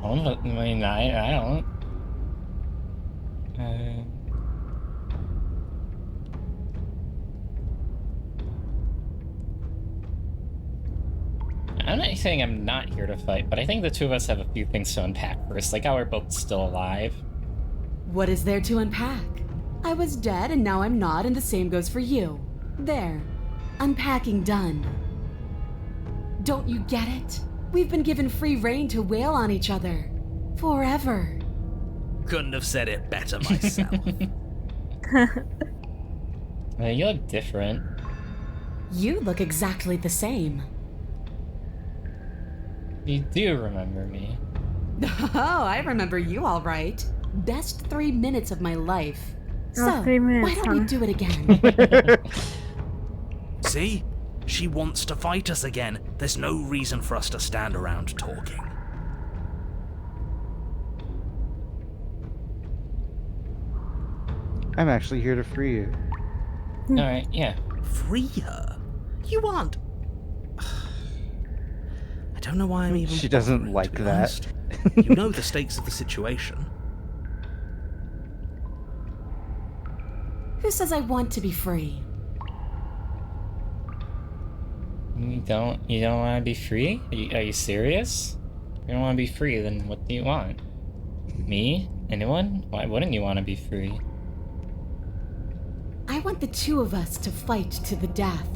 I mean, I don't. I'm not saying I'm not here to fight, but I think the two of us have a few things to unpack first, like how we're both still alive. What is there to unpack? I was dead and now I'm not, and the same goes for you. There. Unpacking done. Don't you get it? We've been given free rein to wail on each other. Forever. Couldn't have said it better myself. You look different. You look exactly the same. You do remember me. Oh, I remember you all right. Best 3 minutes of my life. Oh, So, 3 minutes, why don't we huh? do it again? See? She wants to fight us again. There's no reason for us to stand around talking. I'm actually here to free you. Alright, yeah. Free her? You aren't. I don't know why I'm even. She doesn't bothering, like to be that. honest. You know the stakes of the situation. Who says I want to be free? You don't want to be free? Are you serious? If you don't want to be free, then what do you want? Me? Anyone? Why wouldn't you want to be free? I want the two of us to fight to the death.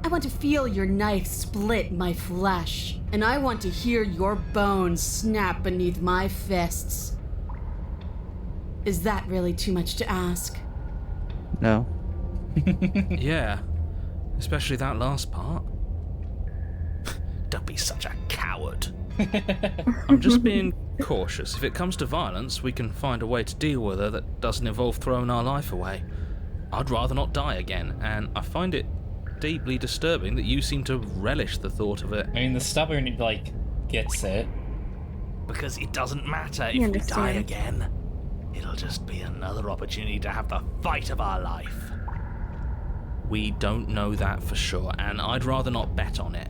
I want to feel your knife split my flesh, and I want to hear your bones snap beneath my fists. Is that really too much to ask? No. Yeah, especially that last part. Don't be such a coward. I'm just being cautious. If it comes to violence, we can find a way to deal with her that doesn't involve throwing our life away. I'd rather not die again, and I find it deeply disturbing that you seem to relish the thought of it. I mean, the stubborn, gets it. Because it doesn't matter You if we die understand. again. It'll just be another opportunity to have the fight of our life. We don't know that for sure, and I'd rather not bet on it.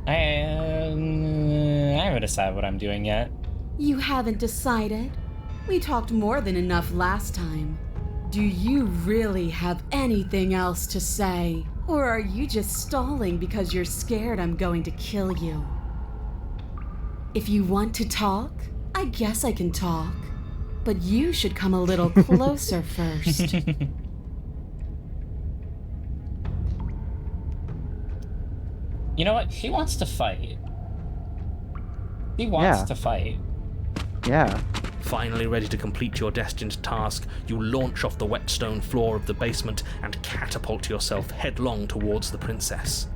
I haven't decided what I'm doing yet. You haven't decided? We talked more than enough last time. Do you really have anything else to say? Or are you just stalling because you're scared I'm going to kill you? If you want to talk, I guess I can talk. But you should come a little closer first. You know what? She wants to fight. She wants Yeah. to fight. Yeah. Finally ready to complete your destined task, you launch off the wet stone floor of the basement and catapult yourself headlong towards the princess.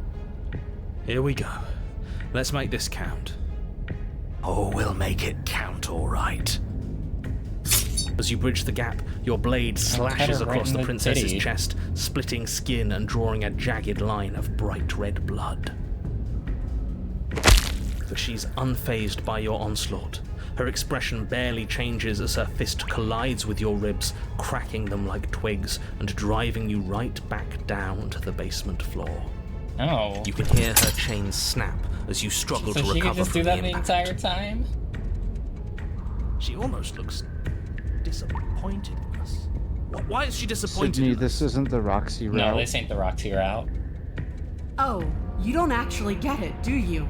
Here we go. Let's make this count. Oh, we'll make it count, all right. As you bridge the gap, your blade slashes her right across in the the princess's titty. chest, splitting skin and drawing a jagged line of bright red blood. But she's unfazed by your onslaught. Her expression barely changes as her fist collides with your ribs, cracking them like twigs and driving you right back down to the basement floor. Oh. You can hear her chains snap as you struggle So to she could recover just from do that the impact. entire time? She almost looks disappointed in us. Why is she disappointed Sydney, in us? this isn't the Roxy route. No, this ain't the Roxy route. Oh, you don't actually get it, do you?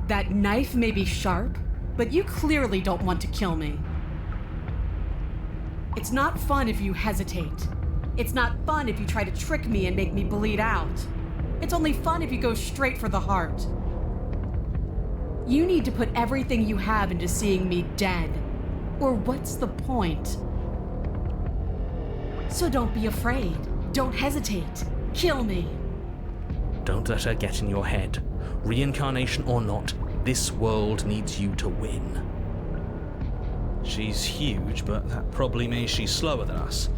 That knife may be sharp, but you clearly don't want to kill me. It's not fun if you hesitate. It's not fun if you try to trick me and make me bleed out. It's only fun if you go straight for the heart. You need to put everything you have into seeing me dead. Or what's the point? So don't be afraid. Don't hesitate. Kill me. Don't let her get in your head. Reincarnation or not, this world needs you to win. She's huge, but that probably means she's slower than us.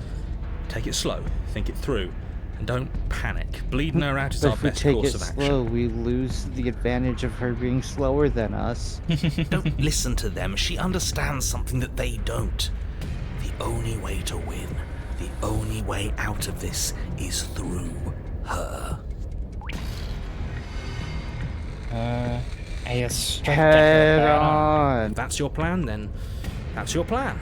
Take it slow, think it through, and don't panic. Bleeding her out is But our if we best take course it of action. slow, we lose the advantage of her being slower than us. Don't listen to them. She understands something that they don't. The only way to win, the only way out of this is through her. I just strike Head that on. If that's your plan, then that's your plan.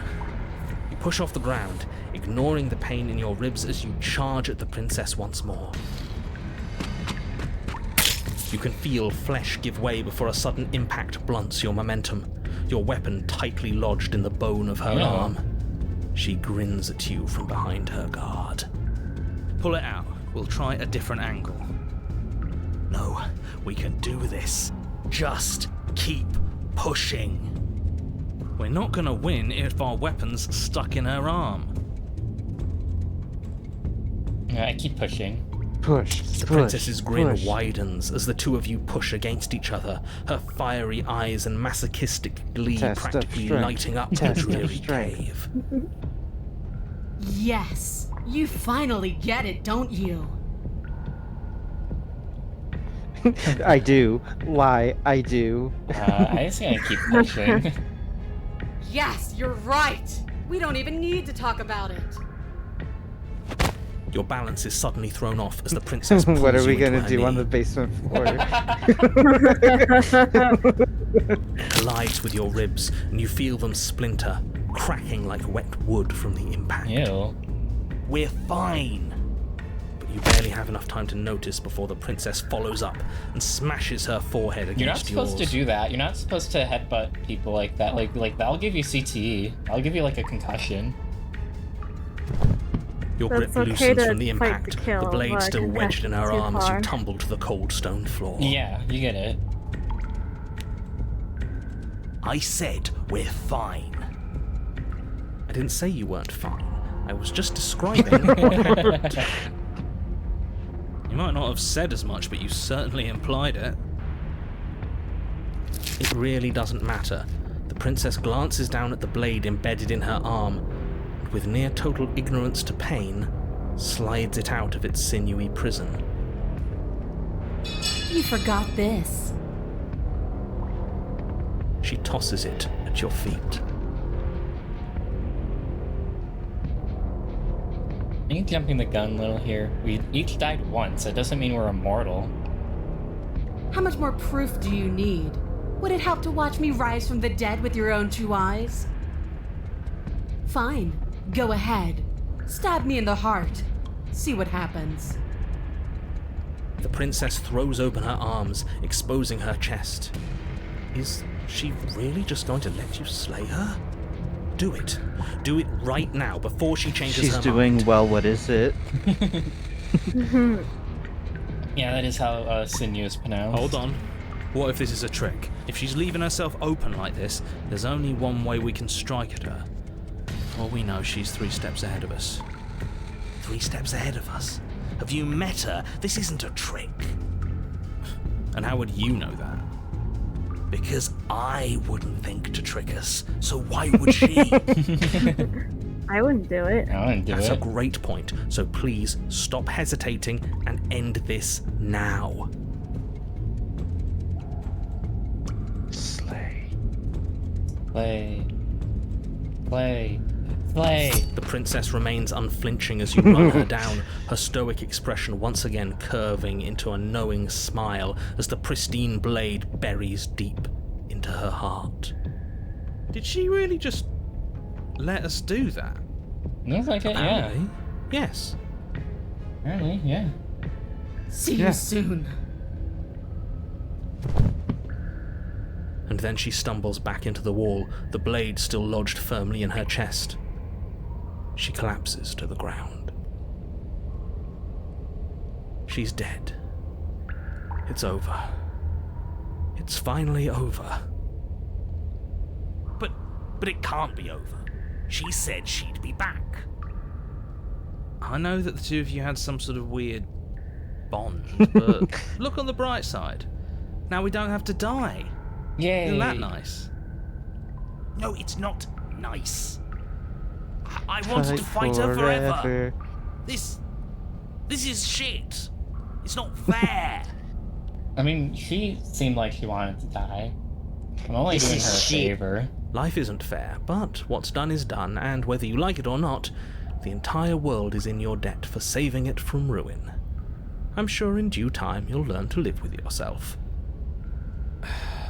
You push off the ground, ignoring the pain in your ribs as you charge at the princess once more. You can feel flesh give way before a sudden impact blunts your momentum, your weapon tightly lodged in the bone of her Yeah. arm. She grins at you from behind her guard. Pull it out. We'll try a different angle. No, we can do this. Just keep pushing. We're not gonna win if our weapon's stuck in her arm. Yeah, I keep pushing. Push. The push, princess's grin push. widens as the two of you push against each other, her fiery eyes and masochistic glee Test of practically strength. lighting up the Test of dreary strength. cave. Yes, you finally get it, don't you? I do. Lie, I do. I just gotta keep pushing. Yes, you're right. We don't even need to talk about it. Your balance is suddenly thrown off as the princess pulls What are we you into gonna her do on knee. the basement floor? Collides with your ribs, and you feel them splinter, cracking like wet wood from the impact. Ew. We're fine. But you barely have enough time to notice before the princess follows up and smashes her forehead You're not against supposed yours. to do that. You're not supposed to headbutt people like that. Like that'll give you CTE. That'll give you like a concussion. Your grip It's okay loosens to from the fight impact, to kill, the blade but still wedged in her concussion's too arm as you far. tumble to the cold stone floor. Yeah, you get it. I said we're fine. I didn't say you weren't fine. I was just describing what happened. You might not have said as much, but you certainly implied it. It really doesn't matter. The princess glances down at the blade embedded in her arm, and with near total ignorance to pain, slides it out of its sinewy prison. You forgot this. She tosses it at your feet. I think jumping the gun a little here. We each died once. It doesn't mean we're immortal. How much more proof do you need? Would it help to watch me rise from the dead with your own 2 eyes? Fine. Go ahead. Stab me in the heart. See what happens. The princess throws open her arms, exposing her chest. Is she really just going to let you slay her? Do it. Do it right now, before she changes her She's doing mind. well, what is it? Yeah, that is how sinew is pronounced. Hold on. What if this is a trick? If she's leaving herself open like this, there's only one way we can strike at her. For all we know, she's 3 steps ahead of us. 3 steps ahead of us. Have you met her? This isn't a trick. And how would you know that? Because I wouldn't think to trick us, so why would she? I wouldn't do it. I wouldn't do That's it. a great point, so please stop hesitating and end this now. Slay. Play. Play. Play. The princess remains unflinching as you run her down, her stoic expression once again curving into a knowing smile as the pristine blade buries deep into her heart. Did she really just let us do that? Looks like it, yeah. Apparently, yes. Apparently, yeah. See Yeah. you soon. And then she stumbles back into the wall, the blade still lodged firmly in her chest. She collapses to the ground. She's dead. It's over. It's finally over. But it can't be over. She said she'd be back. I know that the 2 of you had some sort of weird bond, but look on the bright side. Now we don't have to die. Yay. Isn't that nice? No, it's not nice. I wanted to fight her forever. This is shit. It's not fair. I mean, she seemed like she wanted to die. I'm only This doing is her a shit. favor. Life isn't fair, but what's done is done, and whether you like it or not, the entire world is in your debt for saving it from ruin. I'm sure in due time you'll learn to live with yourself.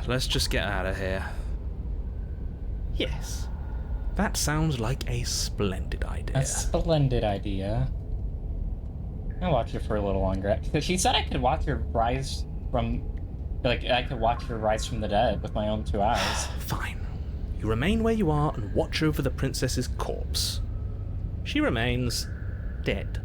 Let's just get out of here. Yes, that sounds like a splendid idea. A splendid idea. I'll watch her for a little longer. She said I could watch her rise from... Like, I could watch her rise from the dead with my own 2 eyes. Fine. You remain where you are and watch over the princess's corpse. She remains dead.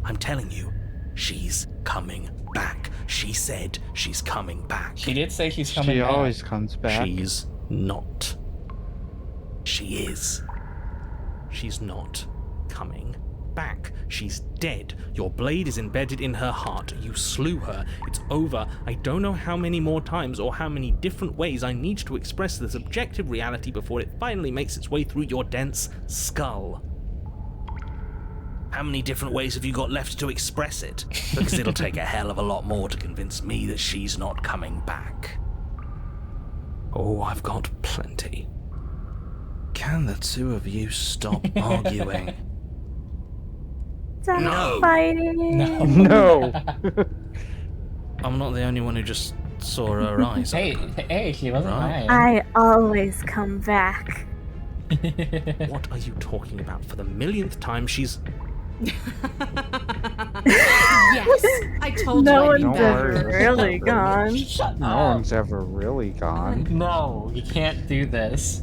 I'm telling you, she's coming back. She said she's coming back. She did say she's coming She back. always comes back. She's not. She is. She's not coming back. She's dead. Your blade is embedded in her heart. You slew her. It's over. I don't know how many more times or how many different ways I need to express this objective reality before it finally makes its way through your dense skull. How many different ways have you got left to express it? Because it'll take a hell of a lot more to convince me that she's not coming back. Oh, I've got plenty. Can the 2 of you stop arguing? Stop No. fighting. No. I'm not the only one who just saw her eyes open. Hey, she wasn't Right. lying. I always come back. What are you talking about? For the millionth time, she's... Yes, I told No you I'd one's be Don't back. ever really gone. Shut No up. one's ever really gone. No, you can't do this.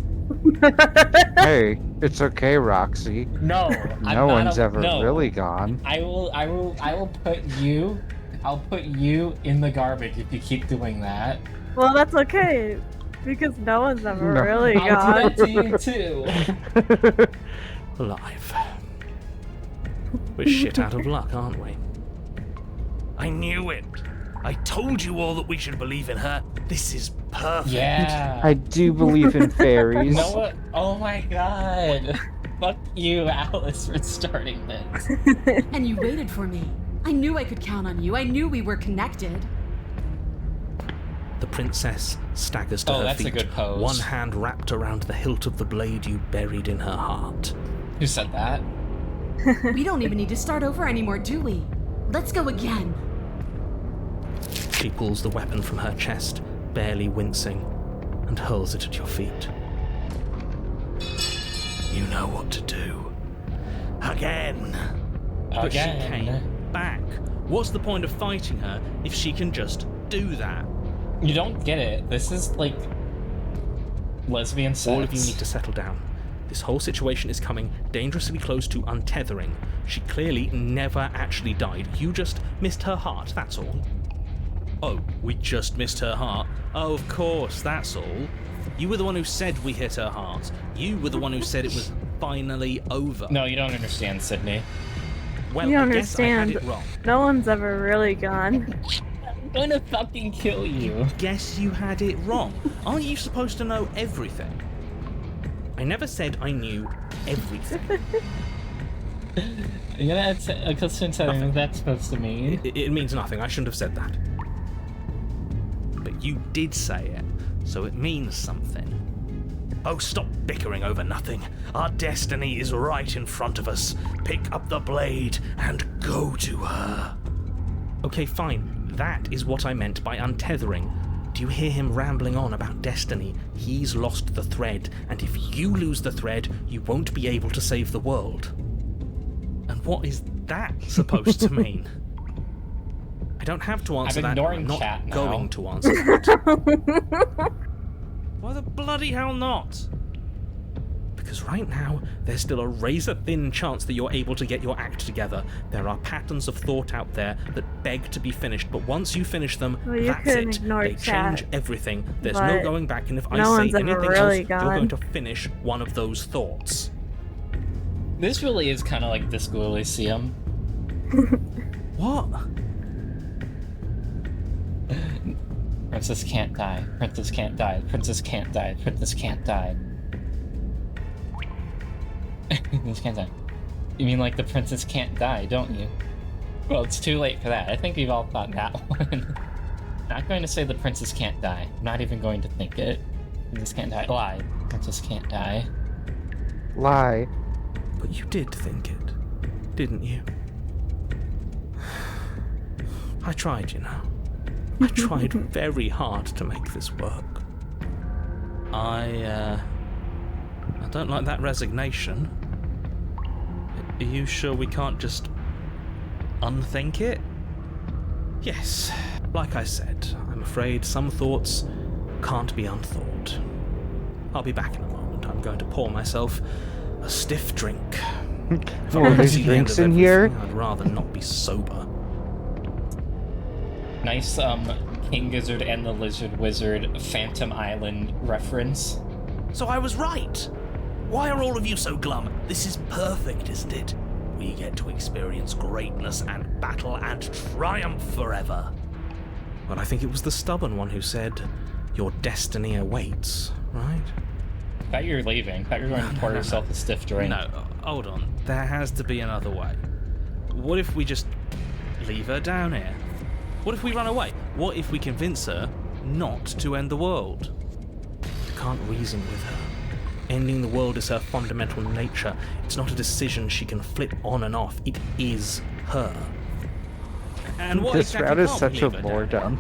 Hey, it's okay, Roxy. No, I'm No not one's ever no. really gone. I will put you. I'll put you in the garbage if you keep doing that. Well, that's okay, because no one's ever No. really I'll gone. do it to you too. alive. We're shit out of luck, aren't we? I knew it. I told you all that we should believe in her. This is perfect. Yeah. I do believe in You fairies. know what? Oh my god. Fuck you, Alice, for starting this. And you waited for me. I knew I could count on you. I knew we were connected. The princess staggers to Oh, her that's a feet, good pose. one hand wrapped around the hilt of the blade you buried in her heart. Who said that? We don't even need to start over anymore, do we? Let's go again. She pulls the weapon from her chest, barely wincing, and hurls it at your feet. You know what to do. Again. But she Again. came back. What's the point of fighting her if she can just do that? You don't get it. This is like lesbian sex. All of you need to settle down. This whole situation is coming dangerously close to untethering. She clearly never actually died. You just missed her heart, that's all. Oh, we just missed her heart? Oh, of course, that's all. You were the one who said we hit her heart. You were the one who said it was finally over. No, you don't understand, Sydney. Well, You I guess I had understand. it wrong. No one's ever really gone. I'm gonna fucking kill you. Guess you had it wrong. Aren't you supposed to know everything? I never said I knew everything. You're gonna add a custom setting what that's supposed to mean. It means nothing. I shouldn't have said that. But you did say it, so it means something. Oh, stop bickering over nothing. Our destiny is right in front of us. Pick up the blade and go to her. Okay, fine. That is what I meant by untethering. Do you hear him rambling on about destiny? He's lost the thread, and if you lose the thread, you won't be able to save the world. And what is that supposed to mean? I don't have to answer I'm that. ignoring I'm not chat now. going to answer that. Why the bloody hell not? Because right now, there's still a razor-thin chance that you're able to get your act together. There are patterns of thought out there that beg to be finished, but once you finish them, Well, you that's couldn't it. ignore They chat, change everything. There's no but going back, and if I no say one's ever anything really else, you're gone. going to finish one of those thoughts. This really is kind of like Disco Elysium. What? Princess can't die. Princess can't die. Princess can't die. Princess can't die. Princess can't die. You mean like the princess can't die, don't you? Well, it's too late for that. I think we've all thought that one. Not going to say the princess can't die. I'm not even going to think it. Princess can't die. Lie. Princess can't die. Lie. But you did think it, didn't you? I tried, you know. I tried very hard to make this work. I don't like that resignation. Are you sure we can't just unthink it? Yes, like I said, I'm afraid some thoughts can't be unthought. I'll be back in a moment. I'm going to pour myself a stiff drink. If I Oh, wanna there's see the end drinks of in here? everything, I'd rather not be sober. Nice, King Gizzard and the Lizard Wizard Phantom Island reference. So I was right. Why are all of you so glum? This is perfect, isn't it? We get to experience greatness and battle and triumph forever. But I think it was the stubborn one who said, "Your destiny awaits," right? Thought you were leaving. Thought you were going to pour yourself a stiff drink. No, hold on. There has to be another way. What if we just leave her down here? What if we run away? What if we convince her not to end the world? You can't reason with her. Ending the world is her fundamental nature. It's not a decision she can flip on and off. It is her. And what This exactly route is can't such we a leave her lore down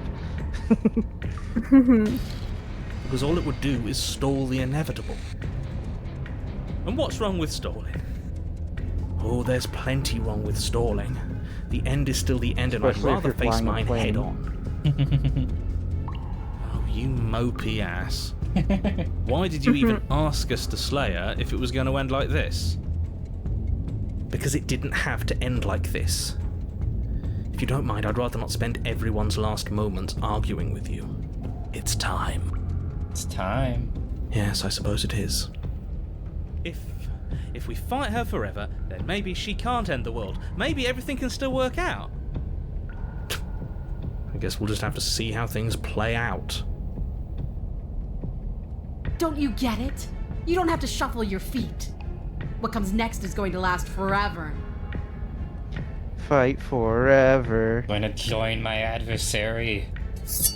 dump. Because all it would do is stall the inevitable. And what's wrong with stalling? Oh, there's plenty wrong with stalling. The end is still the end, and I'd Especially if rather you're face flying a mine plane. head on. Oh, you mopey ass. Why did you even ask us to slay her if it was going to end like this? Because it didn't have to end like this. If you don't mind, I'd rather not spend everyone's last moments arguing with you. It's time. It's time. Yes, I suppose it is. If we fight her forever, then maybe she can't end the world. Maybe everything can still work out. I guess we'll just have to see how things play out. Don't you get it? You don't have to shuffle your feet. What comes next is going to last forever. Fight forever. Going to join my adversary.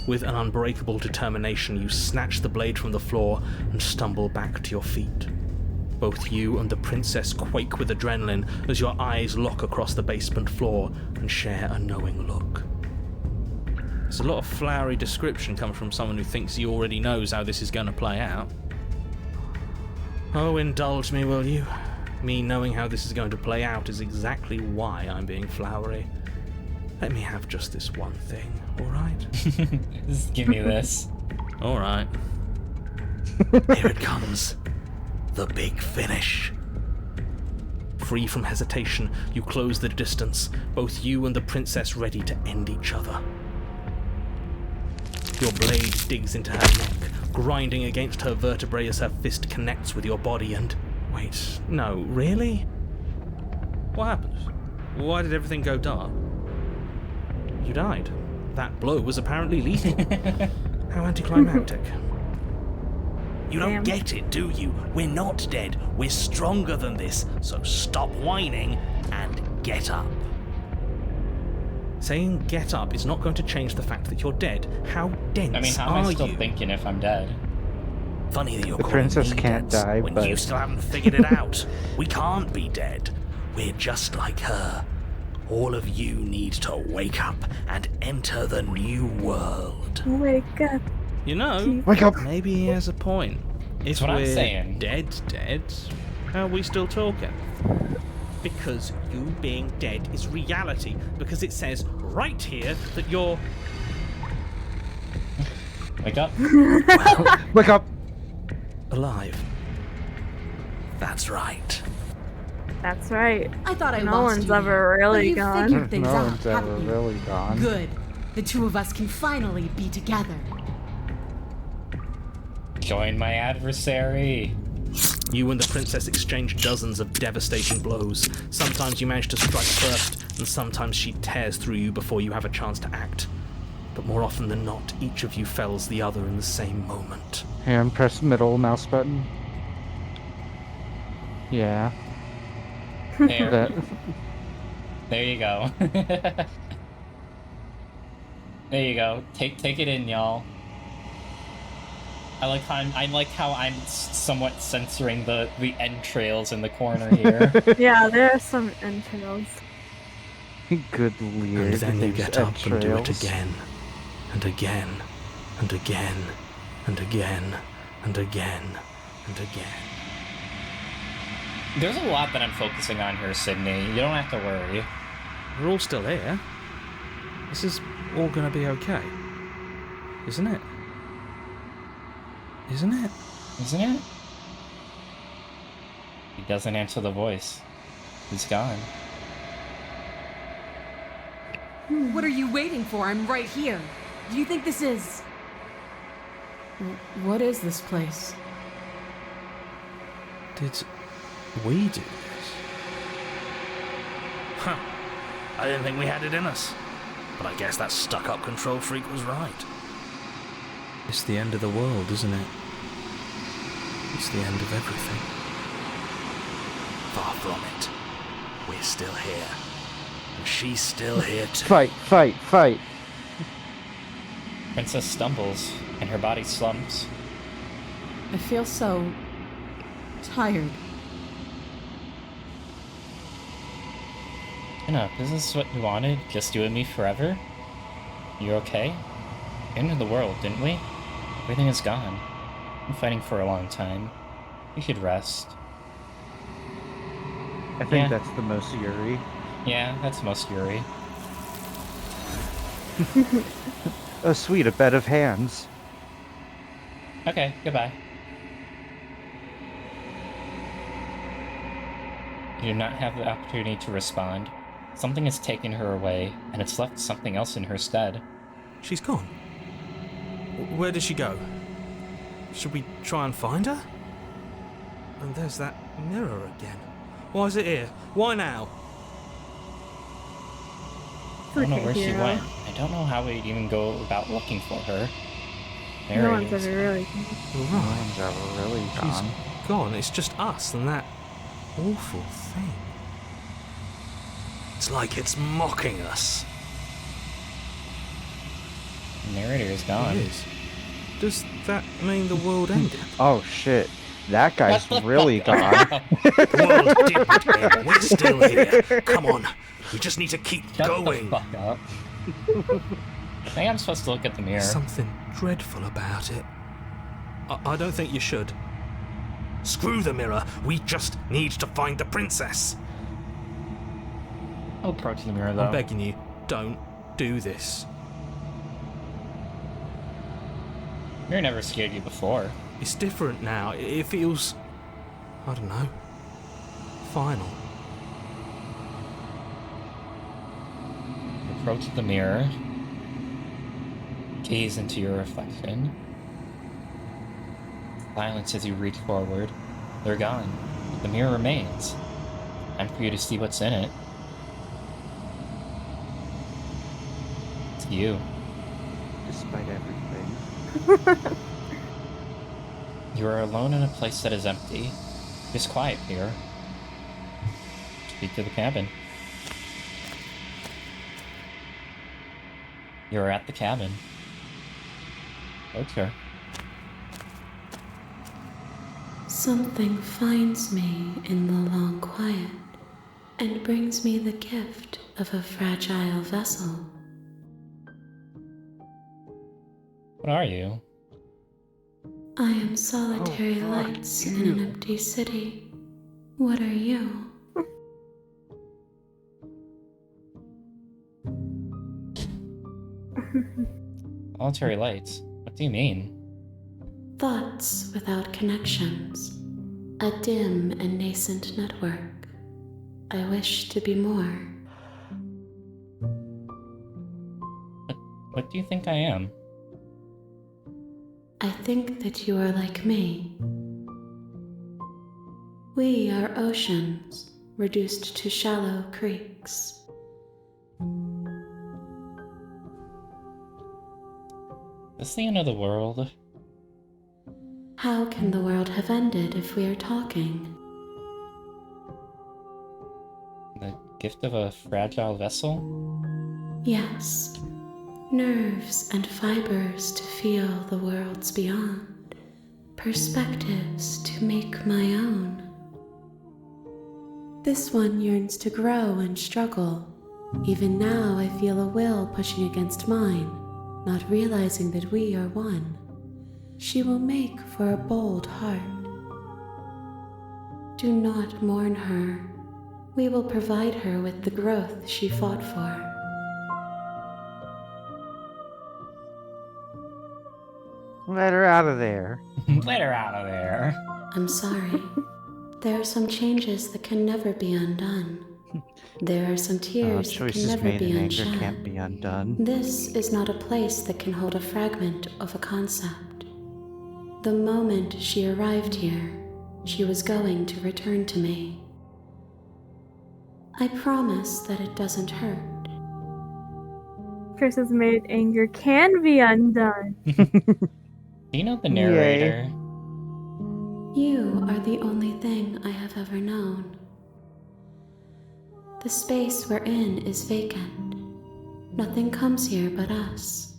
With an unbreakable determination, you snatch the blade from the floor and stumble back to your feet. Both you and the princess quake with adrenaline as your eyes lock across the basement floor and share a knowing look. There's a lot of flowery description coming from someone who thinks he already knows how this is going to play out. Oh, indulge me, will you? Me knowing how this is going to play out is exactly why I'm being flowery. Let me have just this one thing, alright? Just give me this. Alright. Here it comes. The big finish. Free from hesitation, you close the distance, both you and the princess ready to end each other. Your blade digs into her neck, grinding against her vertebrae as her fist connects with your body and... Wait, no, really? What happened? Why did everything go dark? You died. That blow was apparently lethal. How anticlimactic. You don't get it, do you? We're not dead. We're stronger than this. So stop whining and get up. Saying get up is not going to change the fact that you're dead. How dense I mean, how am are I still you? thinking if I'm dead? Funny that you're The calling princess me can't dense die, when but- you still haven't figured it out. We can't be dead. We're just like her. All of you need to wake up and enter the new world. Wake up. You know, Wake up! maybe he has a point. If what I'm we're saying. dead, how are we still talking? Because you being dead is reality, because it says right here that you're... Wake up. Wake up! alive. That's right. That's right. I thought I No lost one's you ever here, but really you've gone. figured things No out, one's ever haven't you? really gone. Good. The two of us can finally be together. Join my adversary. You and the princess exchange dozens of devastating blows. Sometimes you manage to strike first, and sometimes she tears through you before you have a chance to act. But more often than not, each of you fells the other in the same moment. Here, and press middle mouse button. Yeah. There. That. There you go. There you go. Take it in, y'all. I like how I'm somewhat censoring the entrails in the corner here. Yeah, there are some entrails. Good leer. And then you There's get up and do it entrails. again, and again, and again, and again, and again, and again. There's a lot that I'm focusing on here, Sydney. You don't have to worry. We're all still here. This is all gonna be okay. Isn't it? Isn't it? Isn't it? He doesn't answer the voice. He's gone. What are you waiting for? I'm right here. Do you think this is... What is this place? Did we do this? Huh. I didn't think we had it in us. But I guess that stuck-up control freak was right. It's the end of the world, isn't it? It's the end of everything. Far from it. We're still here. And she's still here too. Fight, fight, fight! Princess stumbles, and her body slumps. I feel so... tired. Enough, is this what you wanted? Just you and me forever? You're okay? We ended the world, didn't we? Everything is gone. Been fighting for a long time. You should rest. I think Yeah. that's the most Yuri. Yeah, that's most Yuri. Oh, sweet, a bed of hands. Okay, goodbye. You do not have the opportunity to respond. Something has taken her away, and it's left something else in her stead. She's gone. Where did she go? Should we try and find her? And there's that mirror again. Why is it here? Why now? I don't know Okay, where she hero. went. I don't know how we'd even go about looking for her. There No it one's is. ever really. No one's ever really She's gone. gone. It's just us and that awful thing. It's like it's mocking us. The narrator is gone. It is. Does that mean the world ended? Oh shit. That guy's Shut the really fuck gone. up. The world didn't end. We're still here. Come on. We just need to keep Shut going. the fuck up. I think I'm supposed to look at the mirror. Something dreadful about it. I don't think you should. Screw the mirror. We just need to find the princess. I'll approach the mirror, though. I'm begging you, don't do this. Mirror never scared you before. It's different now. It feels, I don't know, final. Approach the mirror. Gaze into your reflection. Silence as you reach forward. They're gone. But the mirror remains. Time for you to see what's in it. It's you. Despite everything. You are alone in a place that is empty. It is quiet here. Speak to the cabin. You are at the cabin. Approach her. Something finds me in the long quiet and brings me the gift of a fragile vessel. What are you? I am solitary Oh, fuck lights in you. an empty city. What are you? Solitary lights. What do you mean? Thoughts without connections. A dim and nascent network. I wish to be more. What do you think I am? I think that you are like me. We are oceans, reduced to shallow creeks. Is this the end of the world? How can the world have ended if we are talking? The gift of a fragile vessel? Yes, nerves and fibers to feel the worlds beyond, perspectives to make my own. This one yearns to grow and struggle. Even now I feel a will pushing against mine, not realizing that we are one. She will make for a bold heart. Do not mourn her. We will provide her with the growth she fought for. Let her out of there. Let her out of there. I'm sorry. There are some changes that can never be undone. There are some tears that can Choices never made be in anger unshed. can't be undone. This is not a place that can hold a fragment of a concept. The moment she arrived here, she was going to return to me. I promise that it doesn't hurt. Curses made anger can be undone. Do you know the narrator? You are the only thing I have ever known. The space we're in is vacant. Nothing comes here but us.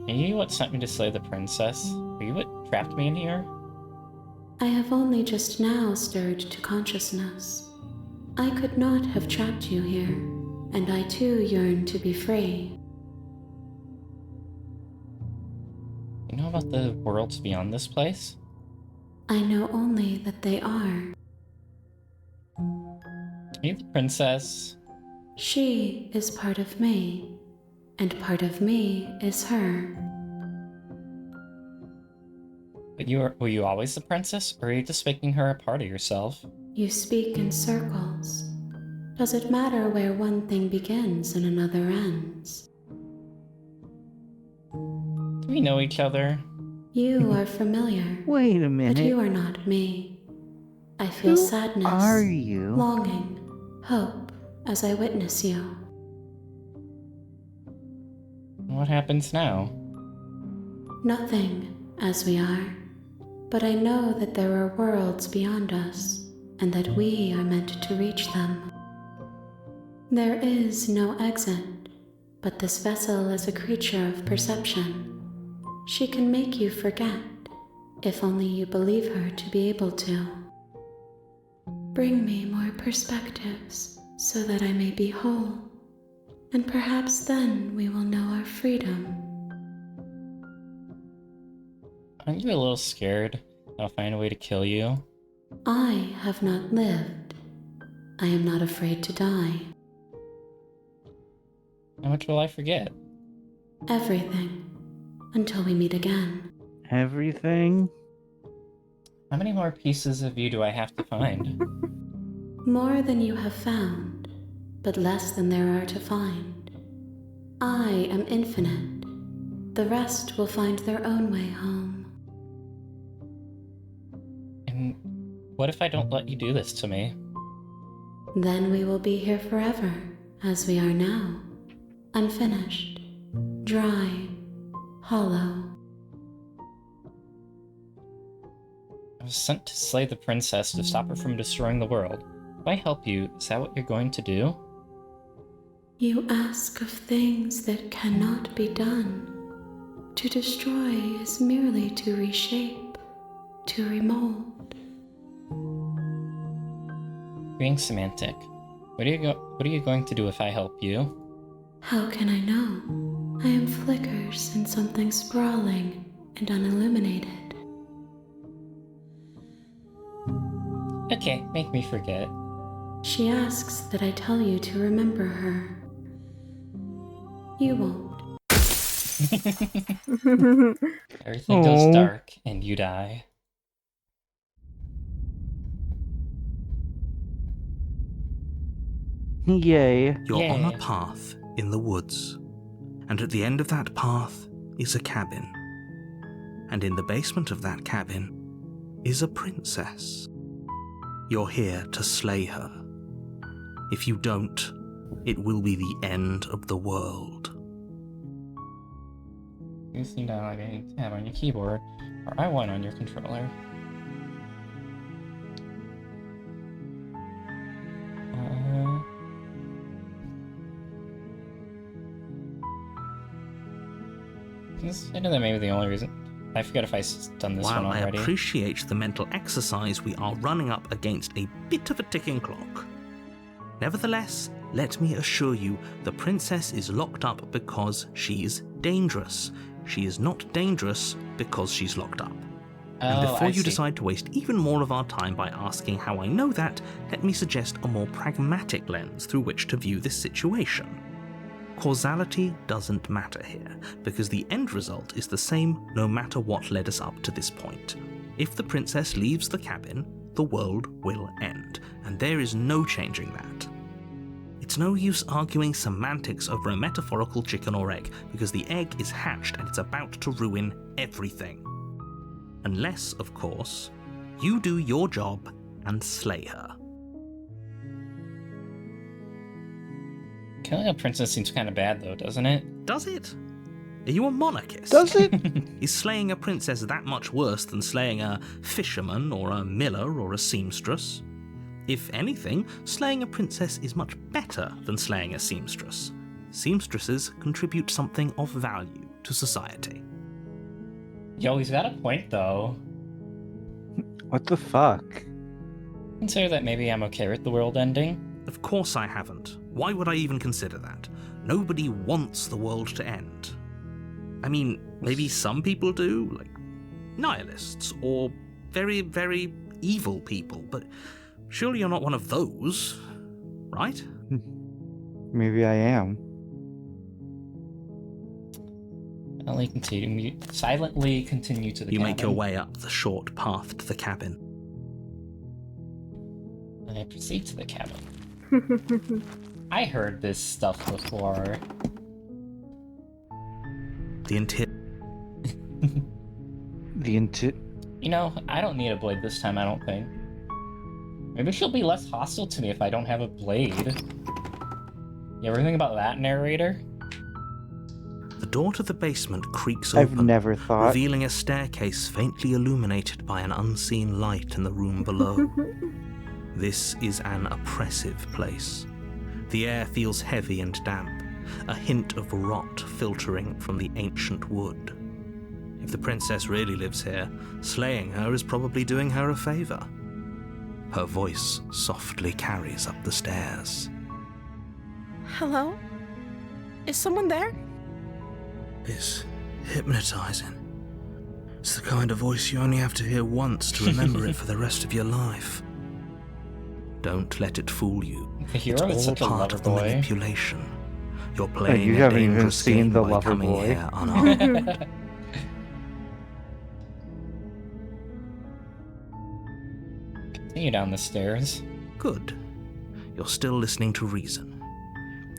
Are you what sent me to slay the princess? Are you what trapped me in here? I have only just now stirred to consciousness. I could not have trapped you here, and I too yearn to be free. You know about the worlds beyond this place? I know only that they are. Are you the princess? She is part of me, and part of me is her. But were you always the princess, or are you just making her a part of yourself? You speak in circles. Does it matter where one thing begins and another ends? Do we know each other? You are familiar, Wait a but minute. you are not me. I feel Who sadness, are you? longing, hope as I witness you. What happens now? Nothing, as we are. But I know that there are worlds beyond us, and that we are meant to reach them. There is no exit, but this vessel is a creature of perception. She can make you forget, if only you believe her to be able to. Bring me more perspectives so that I may be whole, and perhaps then we will know our freedom. Aren't you a little scared I'll find a way to kill you? I have not lived. I am not afraid to die. How much will I forget? Everything. Until we meet again. Everything? How many more pieces of you do I have to find? More than you have found, but less than there are to find. I am infinite. The rest will find their own way home. And what if I don't let you do this to me? Then we will be here forever, as we are now. Unfinished, dry, hollow. I was sent to slay the princess to stop her from destroying the world. If I help you, is that what you're going to do? You ask of things that cannot be done. To destroy is merely to reshape, to remold. Being semantic. What are you going to do if I help you? How can I know? I am flickers in something sprawling and unilluminated. Okay, make me forget. She asks that I tell you to remember her. You won't. Everything goes Aw. dark and you die. Yay. You're on a Yay. path in the woods, and at the end of that path is a cabin. And in the basement of that cabin is a princess. You're here to slay her. If you don't, it will be the end of the world. You seem to like a tab on your keyboard, or I1 on your controller. I know that may be the only reason. I forget if I've done this While one I already. appreciate the mental exercise, we are running up against a bit of a ticking clock. Nevertheless, let me assure you, the princess is locked up because she's dangerous. She is not dangerous because she's locked up. And Oh, before I you see. decide to waste even more of our time by asking how I know that, let me suggest a more pragmatic lens through which to view this situation. Causality doesn't matter here, because the end result is the same no matter what led us up to this point. If the princess leaves the cabin, the world will end, and there is no changing that. It's no use arguing semantics over a metaphorical chicken or egg, because the egg is hatched and it's about to ruin everything. Unless, of course, you do your job and slay her. Killing a princess seems kind of bad, though, doesn't it? Does it? Are you a monarchist? Does it? Is slaying a princess that much worse than slaying a fisherman or a miller or a seamstress? If anything, slaying a princess is much better than slaying a seamstress. Seamstresses contribute something of value to society. Yo, he's got a point, though. What the fuck? Consider that maybe I'm okay with the world ending. Of course I haven't. Why would I even consider that? Nobody wants the world to end. I mean, maybe some people do, like nihilists, or very, very evil people, but surely you're not one of those, right? Maybe I am. Silently continue to the You cabin. make your way up the short path to the cabin. I proceed to the cabin. I heard this stuff before. The interior. You know, I don't need a blade this time, I don't think. Maybe she'll be less hostile to me if I don't have a blade. You ever think about that, narrator? The door to the basement creaks I've open, never thought. revealing a staircase faintly illuminated by an unseen light in the room below. This is an oppressive place. The air feels heavy and damp, a hint of rot filtering from the ancient wood. If the princess really lives here, slaying her is probably doing her a favor. Her voice softly carries up the stairs. Hello? Is someone there? It's hypnotizing. It's the kind of voice you only have to hear once to remember it for the rest of your life. Don't let it fool you. The hero is It's all such a part lover of the boy. manipulation. You're playing you a haven't even dangerous seen game the by lover coming boy. here unarmed. Continue down the stairs. Good. You're still listening to reason.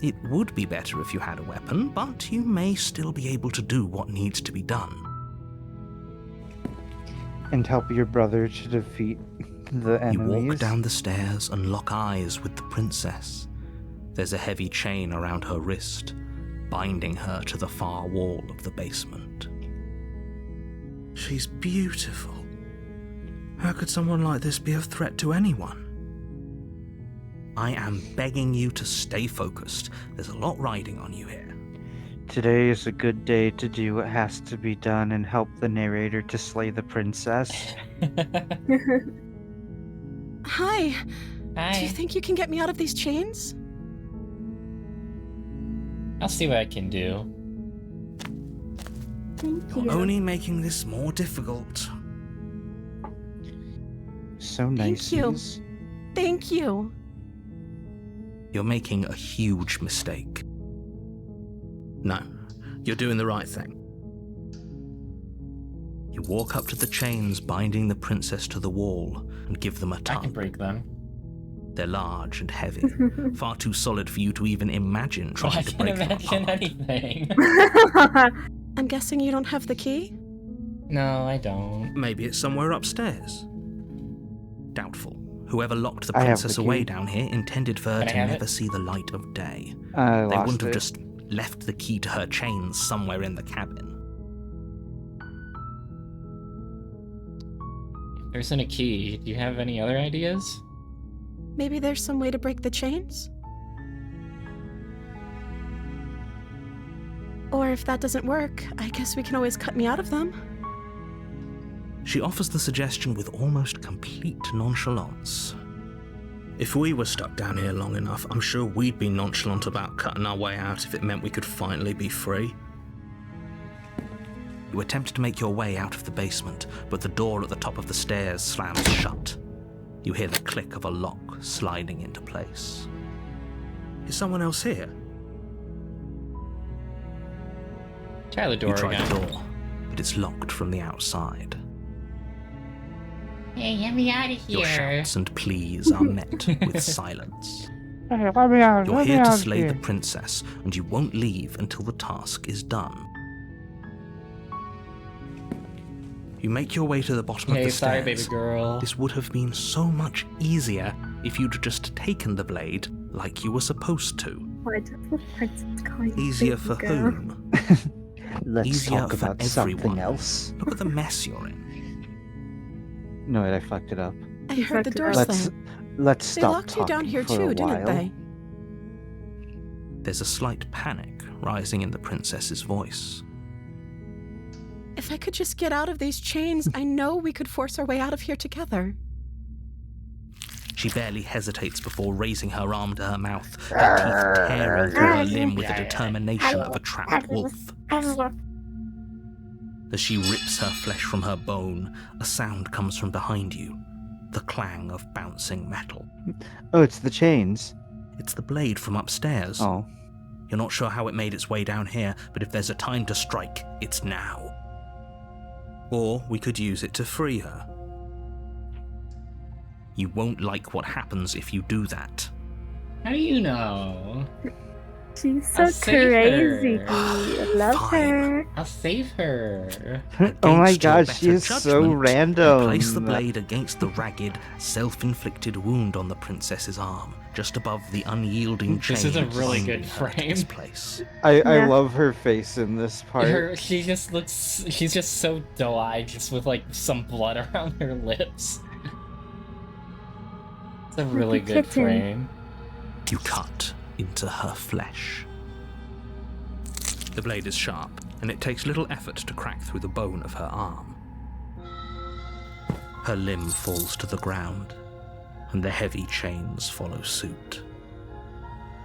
It would be better if you had a weapon, but you may still be able to do what needs to be done. And help your brother to defeat the You enemies. walk down the stairs and lock eyes with the princess. There's a heavy chain around her wrist, binding her to the far wall of the basement. She's beautiful. How could someone like this be a threat to anyone? I am begging you to stay focused. There's a lot riding on you here. Today is a good day to do what has to be done and help the narrator to slay the princess. Hi. Do you Hi. think you can get me out of these chains? I'll see what I can do. Thank You're you. only making this more difficult. So Thank nice. you. Thank you. You're making a huge mistake. No, you're doing the right thing. You walk up to the chains binding the princess to the wall and give them a I can tug. break them. They're large and heavy, far too solid for you to even imagine I trying to can break them imagine apart. anything. I'm guessing you don't have the key? No, I don't. Maybe it's somewhere upstairs. Doubtful. Whoever locked the I have princess the away key. down here intended for her Can I to have never it? see the light of day. I They lost wouldn't have it. just left the key to her chains somewhere in the cabin. If there isn't a key, do you have any other ideas? Maybe there's some way to break the chains? Or if that doesn't work, I guess we can always cut me out of them. She offers the suggestion with almost complete nonchalance. If we were stuck down here long enough, I'm sure we'd be nonchalant about cutting our way out if it meant we could finally be free. You attempt to make your way out of the basement, but the door at the top of the stairs slams shut. You hear the click of a lock sliding into place. Is someone else here? Try the door You try again. the door, but it's locked from the outside. Hey, get me out of Your here. shouts and pleas are met with silence. Hey, let me out. You're let me here to out slay here. the princess, and you won't leave until the task is done. You make your way to the bottom of Hey, the sorry, stairs. baby girl. This would have been so much easier if you'd just taken the blade like you were supposed to. Why does the princess call you Easier baby for girl? whom? Let's Easier talk for about everyone. something else. Look at the mess you're in. No, I fucked it up. I You heard the fucked it door up. slam. Let's They stop locked you talking down here for too, a didn't while. they? There's a slight panic rising in the princess's voice. If I could just get out of these chains, I know we could force our way out of here together. She barely hesitates before raising her arm to her mouth, her teeth tearing through her limb with the determination of a trapped wolf. As she rips her flesh from her bone, a sound comes from behind you, the clang of bouncing metal. Oh, it's the chains. It's the blade from upstairs. Oh. You're not sure how it made its way down here, but if there's a time to strike, it's now. Or we could use it to free her. You won't like what happens if you do that. How do you know? She's so I'll save crazy. her. I love Fine. her. I'll save her. Oh my Against your god, better she is so judgment, random. you place the blade against the ragged, self-inflicted wound on the princess's arm, just above the unyielding chain. This is a really good binding her to this frame. place. I Yeah. love her face in this part. She just looks. She's just so doe-eyed, just with like some blood around her lips. It's a really Like a good kitten. frame. You cut into her flesh. The blade is sharp, and it takes little effort to crack through the bone of her arm. Her limb falls to the ground, and the heavy chains follow suit.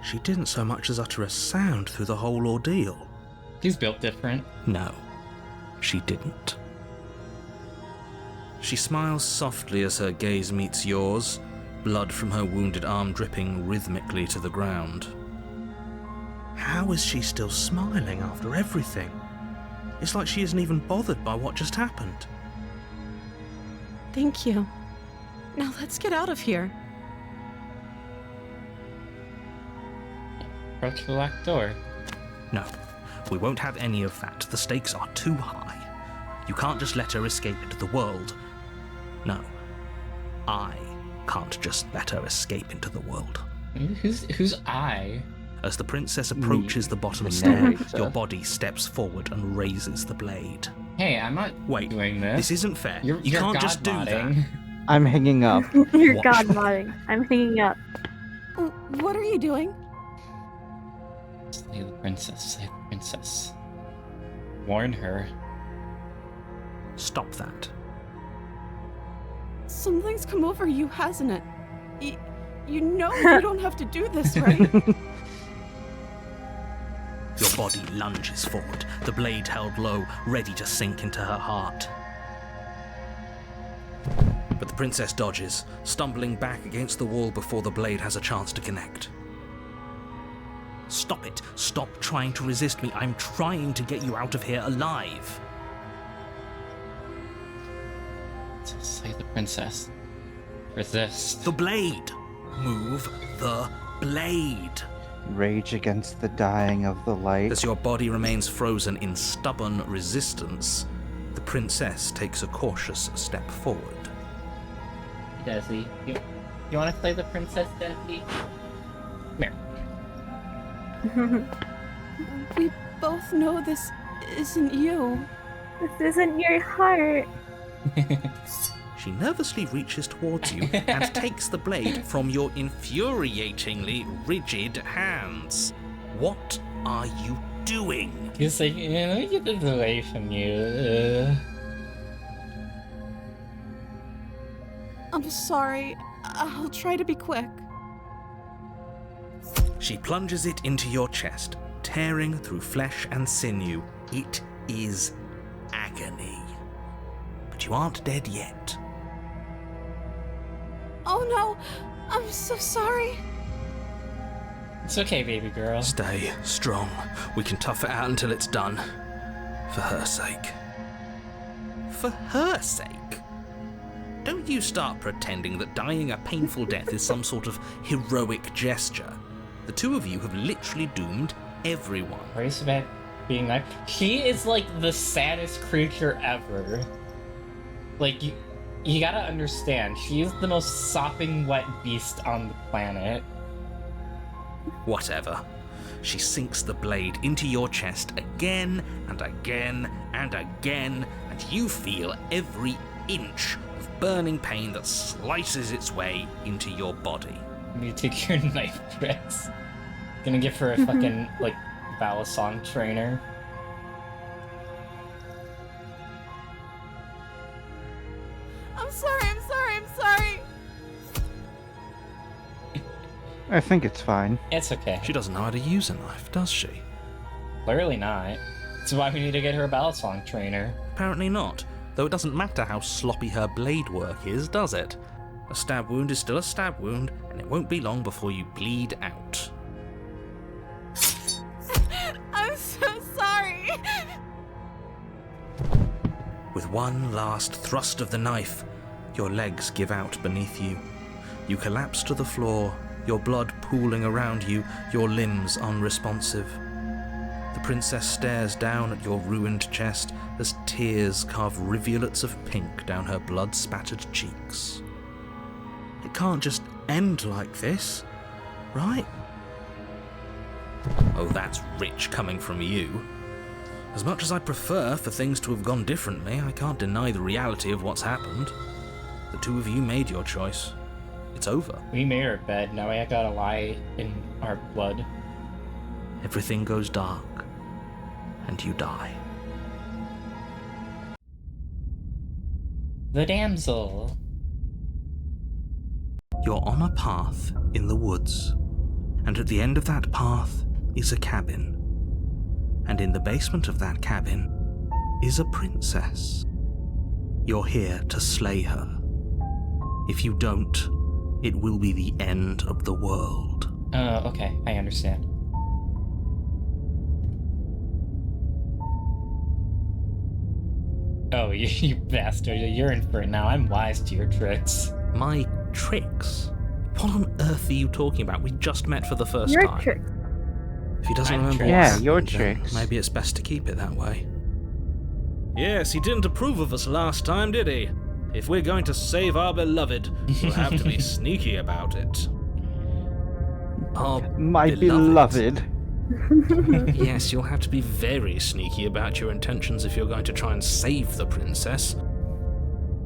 She didn't so much as utter a sound through the whole ordeal. He's built different. No, she didn't. She smiles softly as her gaze meets yours, blood from her wounded arm dripping rhythmically to the ground. How is she still smiling after everything? It's like she isn't even bothered by what just happened. Thank you. Now let's get out of here. Approach the locked door. No, we won't have any of that. The stakes are too high. You can't just let her escape into the world. No, I can't just let her escape into the world. Who's I? As the princess approaches the bottom the stair, narrator. your body steps forward and raises the blade. Hey, I'm not Wait, doing this. this isn't fair. You're You can't just do that. god-modding. I'm hanging up. You're Watch. god modding. I'm hanging up. What are you doing? Slay the princess, slay the princess. Warn her. Stop that. Something's come over you, hasn't it? You know you don't have to do this, right? Your body lunges forward, the blade held low, ready to sink into her heart. But the princess dodges, stumbling back against the wall before the blade has a chance to connect. Stop it. Stop trying to resist me. I'm trying to get you out of here alive. Slay the princess. Resist. The blade. Move the blade. Rage against the dying of the light. As your body remains frozen in stubborn resistance, the princess takes a cautious step forward. Desi, you want to slay the princess, Desi? Come here. We both know this isn't you. This isn't your heart. She nervously reaches towards you and takes the blade from your infuriatingly rigid hands. What are you doing? He's like, let me get this away from you. I'm sorry. I'll try to be quick. She plunges it into your chest, tearing through flesh and sinew. It is agony. But you aren't dead yet. Oh no! I'm so sorry. It's okay, baby girl. Stay strong. We can tough it out until it's done. For her sake. For her sake? Don't you start pretending that dying a painful death is some sort of heroic gesture. The two of you have literally doomed everyone. Race about being like, she is like the saddest creature ever. Like, you gotta understand, she is the most sopping wet beast on the planet. Whatever. She sinks the blade into your chest again and again and again, and you feel every inch of burning pain that slices its way into your body. You take your knife tricks. Gonna give her a fucking, like, ballad song trainer. I'm sorry. I think it's fine. It's okay. She doesn't know how to use a knife, does she? Clearly not. That's why we need to get her a ballad song trainer. Apparently not. Though it doesn't matter how sloppy her blade work is, does it? A stab wound is still a stab wound, and it won't be long before you bleed out. I'm so sorry. With one last thrust of the knife, your legs give out beneath you. You collapse to the floor, your blood pooling around you, your limbs unresponsive. The princess stares down at your ruined chest as tears carve rivulets of pink down her blood-spattered cheeks. It can't just end like this, right? Oh, that's rich coming from you. As much as I prefer for things to have gone differently, I can't deny the reality of what's happened. The two of you made your choice. It's over. We made our bed, now I gotta lie in our blood. Everything goes dark, and you die. The damsel. You're on a path in the woods, and at the end of that path is a cabin. And in the basement of that cabin is a princess. You're here to slay her. If you don't, it will be the end of the world. Okay, I understand. Oh, you bastard, you're in for it now. I'm wise to your tricks. My tricks? What on earth are you talking about? We just met for the first Your time. trick. If he doesn't I'm remember tricks. what Yeah, happened, your then tricks. maybe it's best to keep it that way. Yes, he didn't approve of us last time, did he? If we're going to save our beloved, we'll have to be sneaky about it. Our My beloved. Yes, you'll have to be very sneaky about your intentions if you're going to try and save the princess.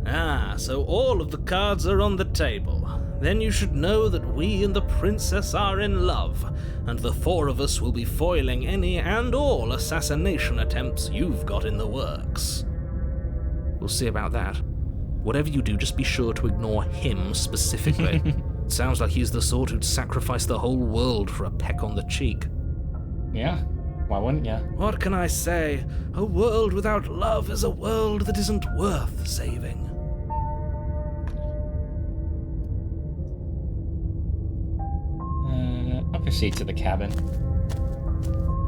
Ah, so all of the cards are on the table. Then you should know that we and the princess are in love, and the four of us will be foiling any and all assassination attempts you've got in the works. We'll see about that. Whatever you do, just be sure to ignore him specifically. It sounds like he's the sort who'd sacrifice the whole world for a peck on the cheek. Yeah, why wouldn't ya? What can I say? A world without love is a world that isn't worth saving. I'll proceed to the cabin.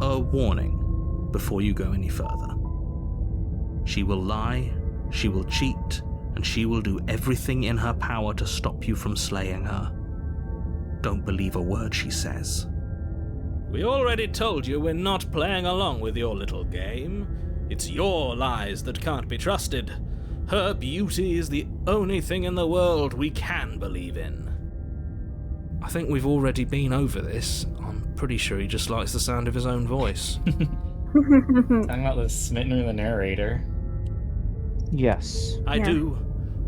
A warning before you go any further. She will lie, she will cheat, and she will do everything in her power to stop you from slaying her. Don't believe a word she says. We already told you we're not playing along with your little game. It's your lies that can't be trusted. Her beauty is the only thing in the world we can believe in. I think we've already been over this. I'm pretty sure he just likes the sound of his own voice. Talking about the smitten or the narrator. Yes. I Yeah. do,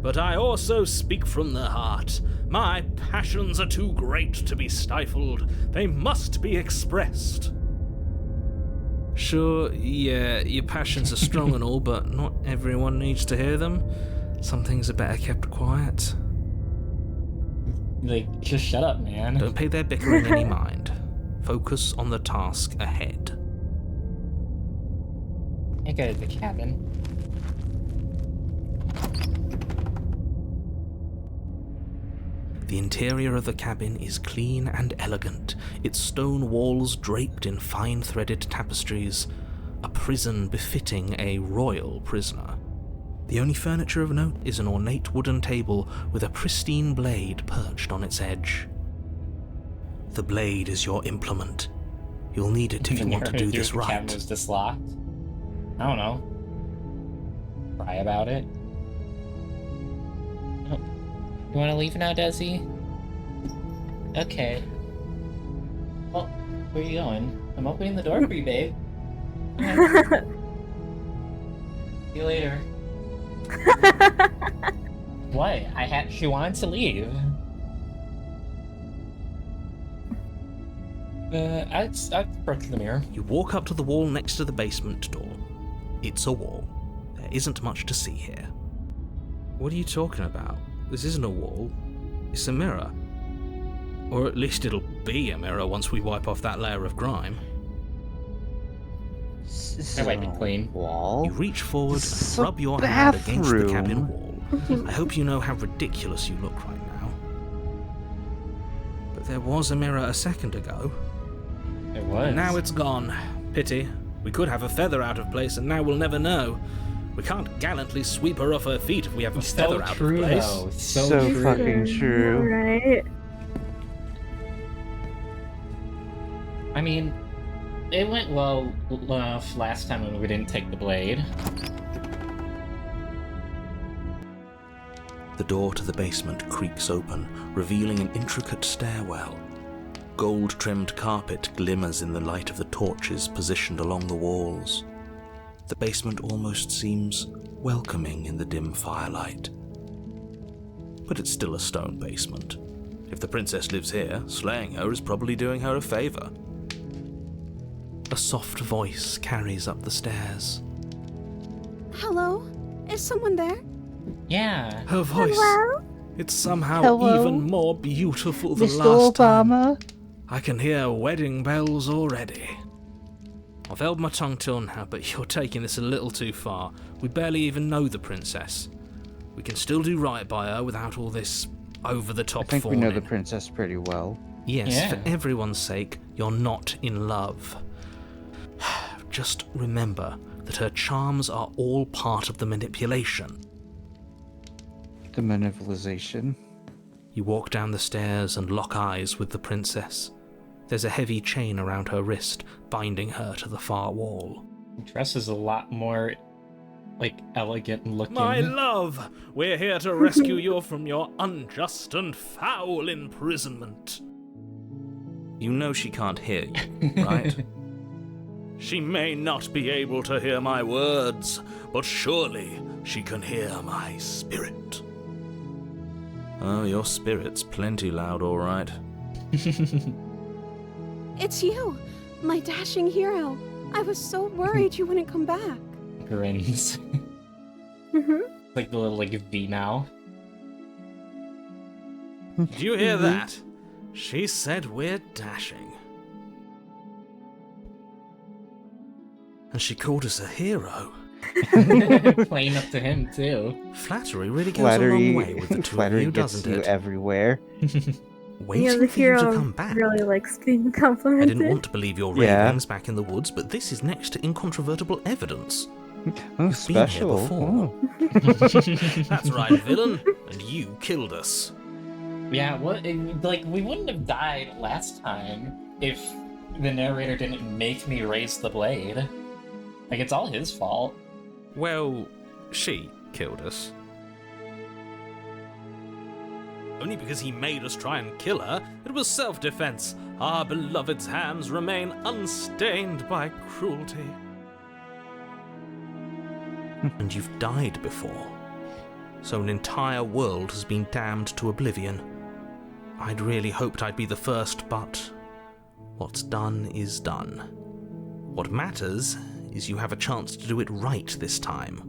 but I also speak from the heart. My passions are too great to be stifled. They must be expressed. Sure, yeah, your passions are strong and all, but not everyone needs to hear them. Some things are better kept quiet. Like, just shut up, man. Don't pay their bickering any mind. Focus on the task ahead. I go to the cabin. The interior of the cabin is clean and elegant, its stone walls draped in fine-threaded tapestries, a prison befitting a royal prisoner. The only furniture of note is an ornate wooden table with a pristine blade perched on its edge. The blade is your implement. You'll need it if you want to do this The cabin right. was dislocked. I don't know. Cry about it. Oh. You want to leave now, Desi? Okay. Well, where are you going? I'm opening the door for you, babe. Alright. See you later. What? She wanted to leave. I approached the mirror. You walk up to the wall next to the basement door. It's a wall. There isn't much to see here. What are you talking about? This isn't a wall. It's a mirror. Or at least it'll be a mirror once we wipe off that layer of grime. This I is wipe it a clean. wall. You reach forward It's and a rub your hand against the cabin bathroom. wall. I hope you know how ridiculous you look right now. But there was a mirror a second ago. It was. Now it's gone. Pity. We could have a feather out of place, and now we'll never know. We can't gallantly sweep her off her feet if we have a so feather out true, of place. though. So true. fucking true. Right. I mean, it went well enough last time when we didn't take the blade. The door to the basement creaks open, revealing an intricate stairwell. Gold-trimmed carpet glimmers in the light of the torches positioned along the walls. The basement almost seems welcoming in the dim firelight. But it's still a stone basement. If the princess lives here, slaying her is probably doing her a favor. A soft voice carries up the stairs. Hello? Is someone there? Yeah. Her voice. Hello? It's somehow Hello? even more beautiful than Mr. last time. Obama? I can hear wedding bells already. I've held my tongue till now, but you're taking this a little too far. We barely even know the princess. We can still do right by her without all this over-the-top I think fawning. we know the princess pretty well. Yes, Yeah. for everyone's sake, you're not in love. Just remember that her charms are all part of the manipulation. The manipulation. You walk down the stairs and lock eyes with the princess. There's a heavy chain around her wrist, binding her to the far wall. The dress is a lot more, like, elegant looking. My love, we're here to rescue you from your unjust and foul imprisonment. You know she can't hear you, right? She may not be able to hear my words, but surely she can hear my spirit. Oh, your spirit's plenty loud, all right. It's you, my dashing hero. I was so worried you wouldn't come back. Grins. Mhm. Like the little, like, V now. Did you hear that? She said we're dashing. And she called us a hero. Playing up to him, too. Flattery really goes a long way with the two of Flattery you, gets doesn't you it? everywhere. Waiting Yeah, the for you to hero come back. really likes being I complimented. didn't want to believe your Yeah. ravings back in the woods, but this is next to incontrovertible evidence. Oh, You've been here special. before. Oh. That's right, villain. And you killed us. Yeah, like, we wouldn't have died last time if the narrator didn't make me raise the blade. Like, it's all his fault. Well, she killed us. Only because he made us try and kill her. It was self-defense. Our beloved's hands remain unstained by cruelty. And you've died before. So an entire world has been damned to oblivion. I'd really hoped I'd be the first, but what's done is done. What matters is you have a chance to do it right this time.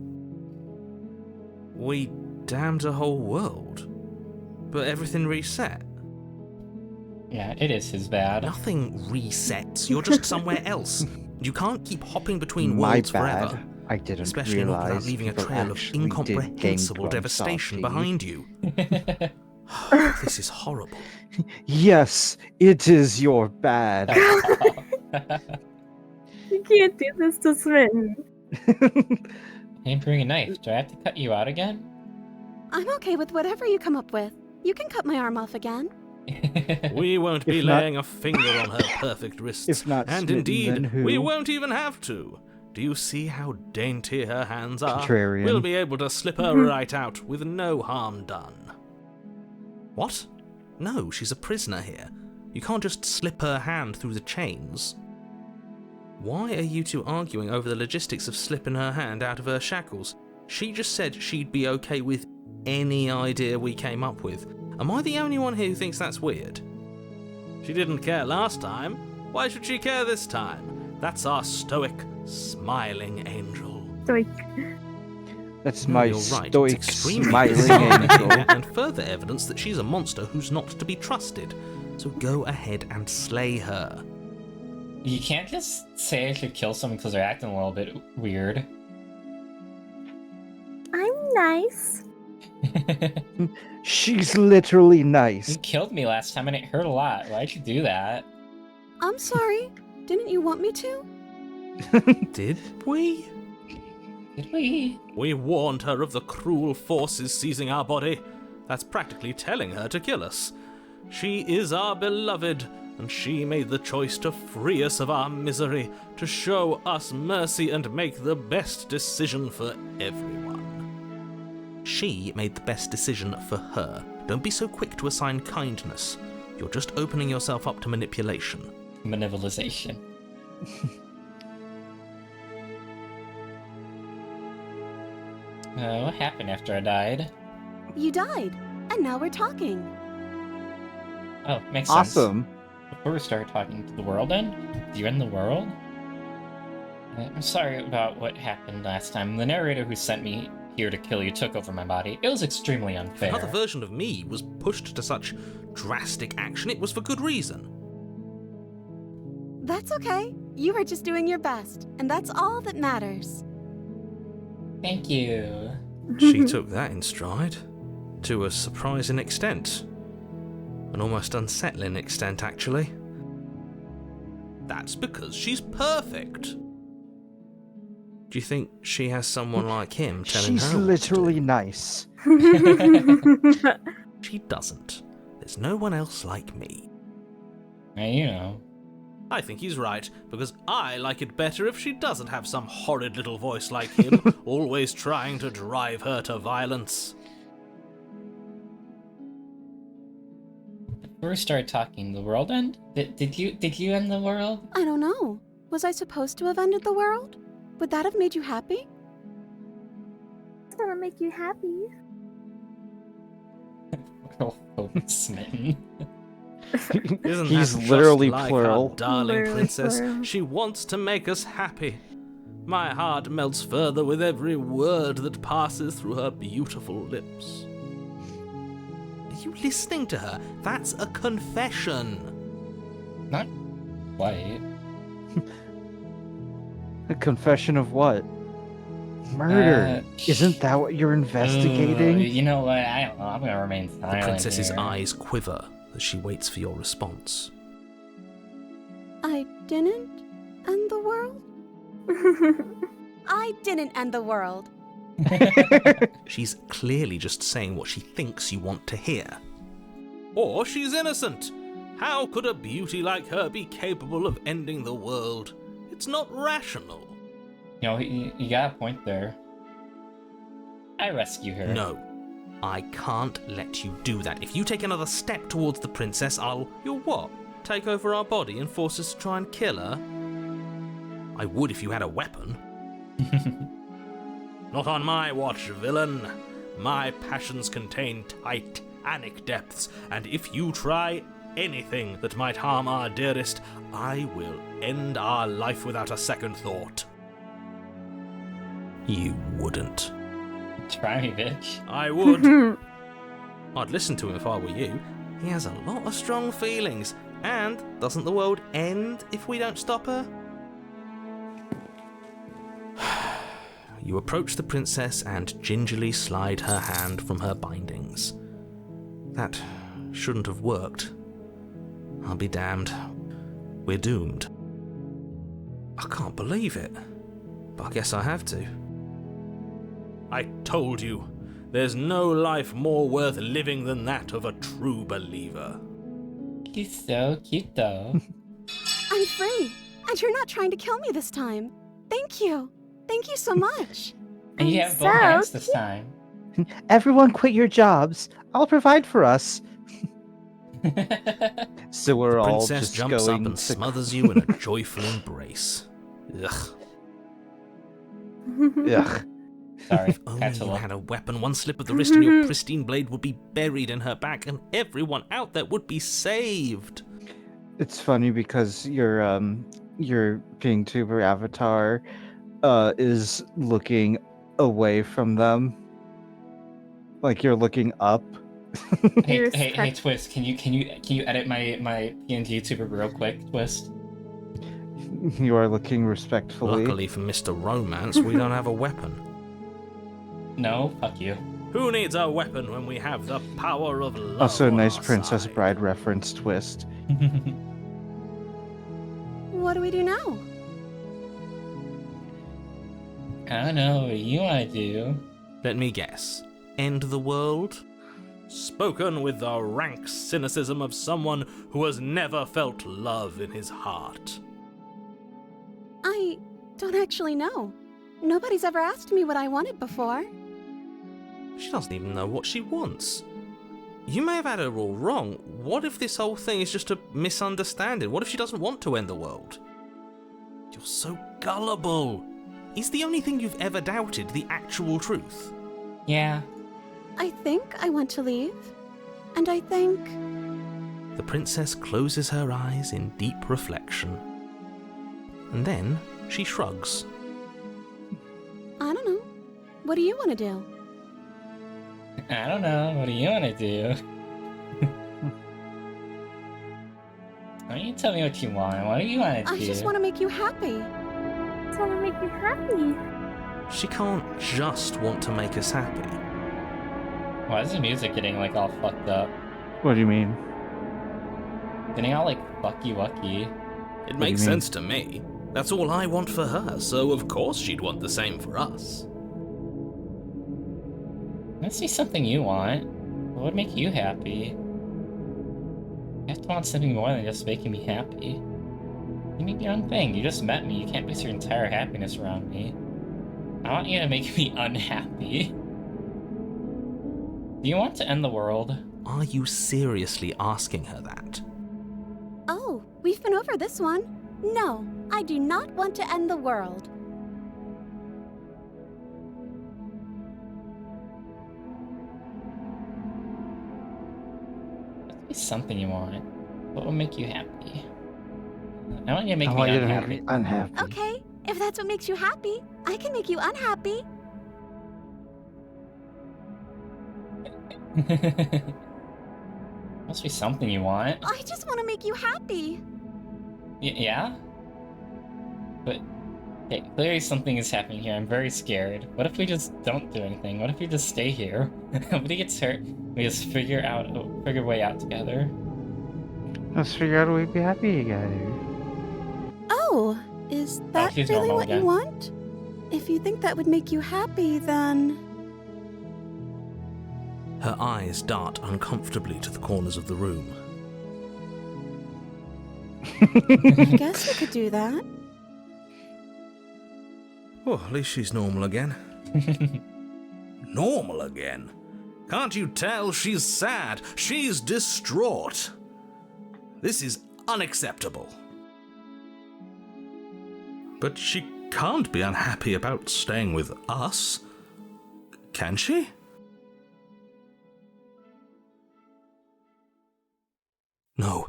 We damned a whole world, but everything reset. Yeah, it is his bad. Nothing resets. You're just somewhere else. You can't keep hopping between My worlds bad. forever. I didn't Especially not without realize leaving a people trail of actually did incomprehensible Game Grumps devastation off behind you. This is horrible. Yes, it is your bad. You can't do this to Smitten. Hey, bring a knife. Do I have to cut you out again? I'm okay with whatever you come up with. You can cut my arm off again. We won't be If not- laying a finger on her perfect wrists. If not and smitten, indeed, then who? we won't even have to. Do you see how dainty her hands are? Contrarian. We'll be able to slip her right out with no harm done. What? No, she's a prisoner here. You can't just slip her hand through the chains. Why are you two arguing over the logistics of slipping her hand out of her shackles? She just said she'd be okay with any idea we came up with. Am I the only one here who thinks that's weird? She didn't care last time. Why should she care this time? That's our stoic, smiling angel. Stoic. That's No, my you're right. stoic It's extremely smiling disarming angel. and further evidence that she's a monster who's not to be trusted. So go ahead and slay her. You can't just say I should kill someone because they're acting a little bit weird. I'm nice. She's literally You nice. killed me last time and it hurt a lot. Why'd you do that? I'm sorry. Didn't you want me to? Did we? Did we? We warned her of the cruel forces seizing our body. That's practically telling her to kill us. She is our beloved, and she made the choice to free us of our misery, to show us mercy and make the best decision for everyone. She made the best decision for her. Don't be so quick to assign kindness. You're just opening yourself up to manipulation. Manipulation. What happened after I died? You died, and now we're talking. Oh, makes sense. Awesome. Before we start talking, did the world end? Did you end the world? I'm sorry about what happened last time. The narrator who sent me here to kill you took over my body. It was extremely If unfair. another version of me was pushed to such drastic action, it was for good reason. That's okay. You were just doing your best, and that's all that matters. Thank you. She took that in stride. To a surprising extent. An almost unsettling extent, actually. That's because she's perfect. Do you think she has someone like him telling She's her what to literally do? nice. She doesn't. There's no one else like me. And you know. I think he's right, because I like it better if she doesn't have some horrid little voice like him, always trying to drive her to violence. Before we started talking, the world end? Did you end the world? I don't know. Was I supposed to have ended the world? Would that have made you happy? It's gonna make you happy. We're smitten. Isn't He's that just literally like plural. our darling Literally princess? plural. She wants to make us happy. My heart melts further with every word that passes through her beautiful lips. Are you listening to her? That's a confession. Not quite. A confession of what? Murder. Isn't that what you're investigating? You know what? I don't know. I'm gonna remain silent. The princess's here. eyes quiver as she waits for your response. I didn't end the world? I didn't end the world. She's clearly just saying what she thinks you want to hear. Or she's innocent. How could a beauty like her be capable of ending the world? It's not rational. You know, you got a point there. I rescue her. No, I can't let you do that. If you take another step towards the princess, I'll... You'll what? Take over our body and force us to try and kill her? I would if you had a weapon. Not on my watch, villain. My passions contain titanic depths, and if you try anything that might harm our dearest, I will end our life without a second thought. You wouldn't. Try me, bitch. I would. I'd listen to him if I were you. He has a lot of strong feelings, and doesn't the world end if we don't stop her? You approach the princess and gingerly slide her hand from her bindings. That shouldn't have worked. I'll be damned. We're doomed. I can't believe it, but I guess I have to. I told you, there's no life more worth living than that of a true believer. He's so cute, though. I'm free, and you're not trying to kill me this time. Thank you. Thank you so much. And you I'm have both so hands this time. Everyone quit your jobs. I'll provide for us. So we're The all princess just jumps going up and to... smothers you in a joyful embrace. Ugh. Ugh. Sorry, If only had to you look. had a weapon, one slip of the wrist and your pristine blade would be buried in her back, and everyone out there would be saved. It's funny because your PingTuber avatar is looking away from them. Like you're looking up. Hey, You're hey, stuck. Twist, can you edit my PNG YouTuber real quick, Twist? You are looking respectfully. Luckily for Mr. Romance, we don't have a weapon. No, fuck you. Who needs a weapon when we have the power of love? Also a on nice our Princess side? Bride reference twist. What do we do now? I don't know what you want to do. Let me guess. End the world? Spoken with the rank cynicism of someone who has never felt love in his heart. I don't actually know. Nobody's ever asked me what I wanted before. She doesn't even know what she wants. You may have had her all wrong. What if this whole thing is just a misunderstanding? What if she doesn't want to end the world? You're so gullible. Is the only thing you've ever doubted the actual truth? Yeah. I think I want to leave. And I think... The princess closes her eyes in deep reflection. And then she shrugs. I don't know. What do you want to do? I don't know. What do you want to do? Why don't you tell me what you want? What do you want to do? I just want to make you happy. I just want to make you happy. She can't just want to make us happy. Why is the music getting like all fucked up? What do you mean? Getting all like fucky wucky. It do makes you mean? sense to me. That's all I want for her, so of course she'd want the same for us. Let's see something you want. What would make you happy? You have to want something more than just making me happy. You need your own thing. You just met me. You can't base your entire happiness around me. I want you to make me unhappy. Do you want to end the world? Are you seriously asking her that? Oh, we've been over this one. No, I do not want to end the world. Let's be something you want. What will make you happy? I want you to make I me want you to unhappy. make me unhappy. Okay, if that's what makes you happy, I can make you unhappy. Must be something you want. I just want to make you happy. Yeah? But, okay, clearly something is happening here. I'm very scared. What if we just don't do anything? What if we just stay here? Nobody gets hurt. We just figure a way out together. Let's figure out a way to be happy together. Oh, is that she's really normal what again. you want? If you think that would make you happy, then... Her eyes dart uncomfortably to the corners of the room. I guess we could do that. Oh, at least she's normal again. Normal again? Can't you tell she's sad? She's distraught. This is unacceptable. But she can't be unhappy about staying with us, can she? No,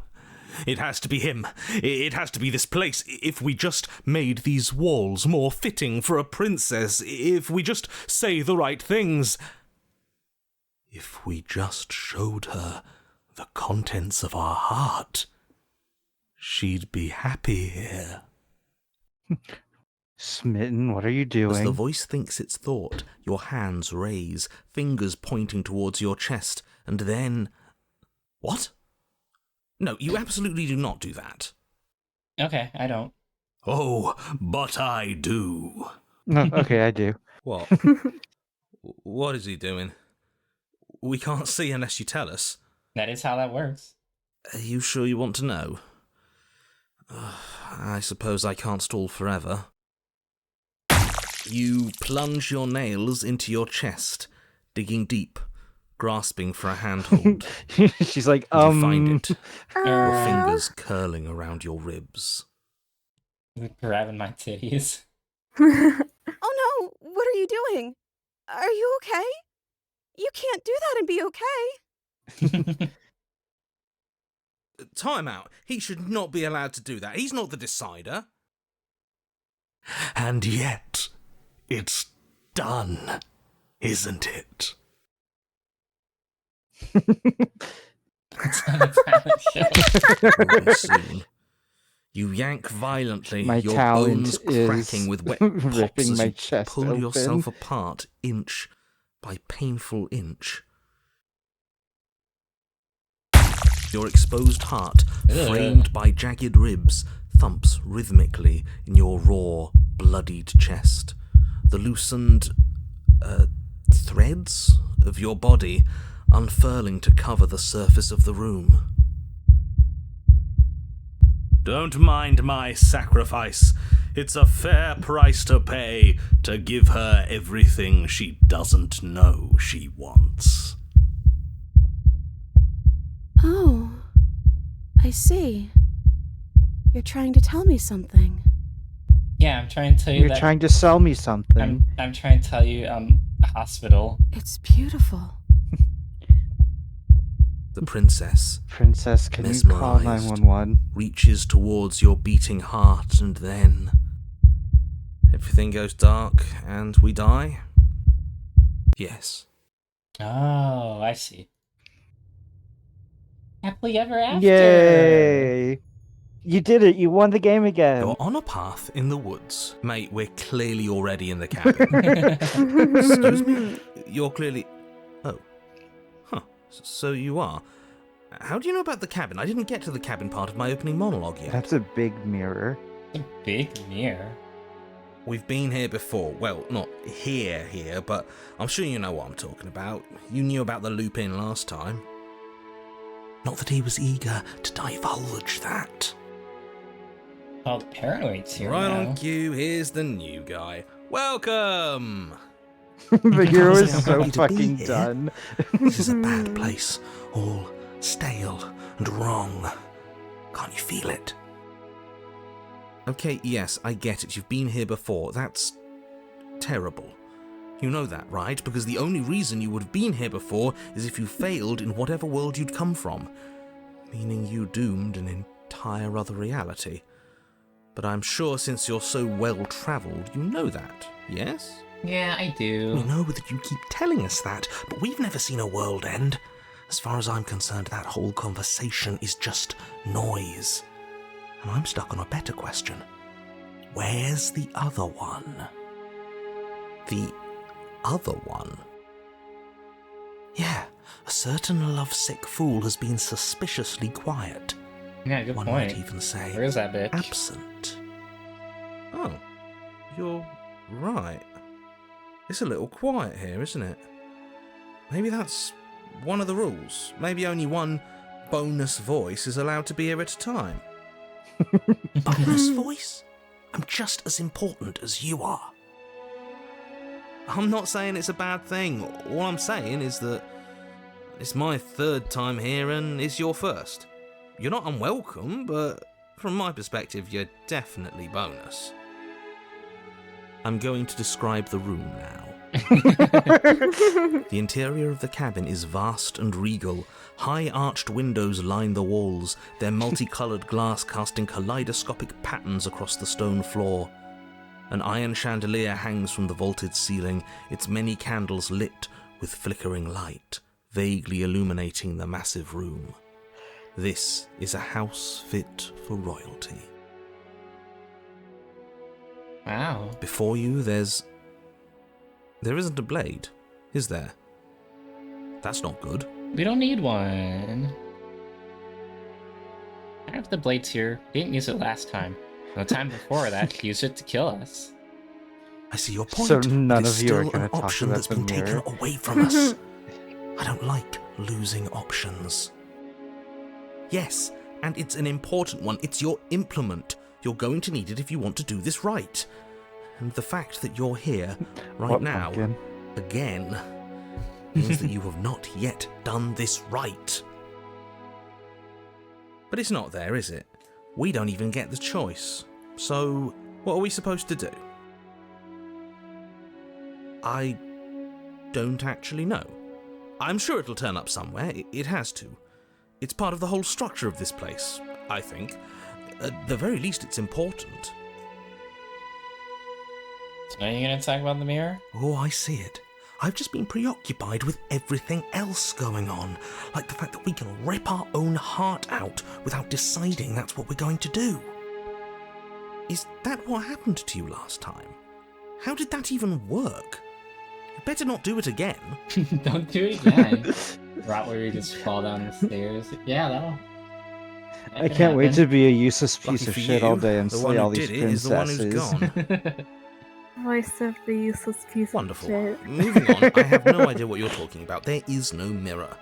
it has to be him. It has to be this place. If we just made these walls more fitting for a princess, if we just say the right things, if we just showed her the contents of our heart, she'd be happy here. Smitten, what are you As doing? the voice thinks its thought, your hands raise, fingers pointing towards your chest, and then... What? No, you absolutely do not do that. Okay, I don't. Oh, but I do. No, okay, I do. What? What is he doing? We can't see unless you tell us. That is how that works. Are you sure you want to know? I suppose I can't stall forever. You plunge your nails into your chest, digging deep, grasping for a handhold. She's like, You find it, your Uh, fingers curling around your ribs. Grabbing my titties. Oh no, what are you doing? Are you okay? You can't do that and be okay. Time out. He should not be allowed to do that. He's not the decider. And yet, it's done, isn't it? It's not a talent show. Will be soon. You yank violently, My your talent bones is cracking with wet ripping pops as my you chest pull open. yourself apart inch by painful inch. Your exposed heart, Ugh. framed by jagged ribs, thumps rhythmically in your raw, bloodied chest. The loosened threads of your body unfurling to cover the surface of the room. Don't mind my sacrifice. It's a fair price to pay to give her everything she doesn't know she wants. Oh, I see. You're trying to tell me something. Yeah, I'm trying to tell you You're that. trying to sell me something. I'm trying to tell you, a hospital. It's beautiful. The princess Princess, can you call mesmerized. 911? reaches towards your beating heart, and then everything goes dark and we die. Yes. Oh, I see. Happily ever after. Yay! You did it. You won the game again. You're on a path in the woods. Mate, we're clearly already in the cabin. Excuse me? You're clearly... Oh. Huh. So you are. How do you know about the cabin? I didn't get to the cabin part of my opening monologue yet. That's a big mirror. A big mirror. We've been here before. Well, not here, but I'm sure you know what I'm talking about. You knew about the loop-in last time. Not that he was eager to divulge that. Oh, the paranoid's here Right now. on cue, here's the new guy. Welcome! The hero Honestly, is I'm so happy to be fucking here. done. This is a bad place. All stale and wrong. Can't you feel it? Okay, yes, I get it. You've been here before. That's terrible. You know that, right? Because the only reason you would have been here before is if you failed in whatever world you'd come from. Meaning you doomed an entire other reality. But I'm sure since you're so well-travelled, you know that, yes? Yeah, I do. We know that you keep telling us that, but we've never seen a world end. As far as I'm concerned, that whole conversation is just noise. And I'm stuck on a better question. Where's the other one? The other one? Yeah, a certain lovesick fool has been suspiciously quiet. Yeah, good One point. might even say Where is that bitch? absent. Oh, you're right. It's a little quiet here, isn't it? Maybe that's one of the rules. Maybe only one bonus voice is allowed to be here at a time. Bonus voice? I'm just as important as you are. I'm not saying it's a bad thing. All I'm saying is that it's my third time here and it's your first. You're not unwelcome, but from my perspective, you're definitely bonus. I'm going to describe the room now. The interior of the cabin is vast and regal. High arched windows line the walls, their multicoloured glass casting kaleidoscopic patterns across the stone floor. An iron chandelier hangs from the vaulted ceiling, its many candles lit with flickering light, vaguely illuminating the massive room. This is a house fit for royalty. Wow. Before you, there isn't a blade, is there? That's not good. We don't need one. I have the blades here. We didn't use it last time. The time before that, she used it to kill us. I see your point. So but none it's of you are still gonna an talk option about that's the been taken mirror. away from us. I don't like losing options. Yes, and it's an important one. It's your implement. You're going to need it if you want to do this right. And the fact that you're here right What now, pumpkin? again, means that you have not yet done this right. But it's not there, is it? We don't even get the choice. So, what are we supposed to do? I don't actually know. I'm sure it'll turn up somewhere. It has to. It's part of the whole structure of this place, I think. At the very least, it's important. So now you're gonna talk about the mirror? Oh, I see it. I've just been preoccupied with everything else going on, like the fact that we can rip our own heart out without deciding that's what we're going to do. Is that what happened to you last time? How did that even work? You better not do it again. Don't do it again. Right where you just fall down the stairs. Yeah, that'll... I can't wait to be a useless piece Lucky of for shit you, all day and the slay one all who these did it is the one who's princesses. gone. Voice of the useless piece Wonderful. of shit. Moving on, I have no idea what you're talking about. There is no mirror.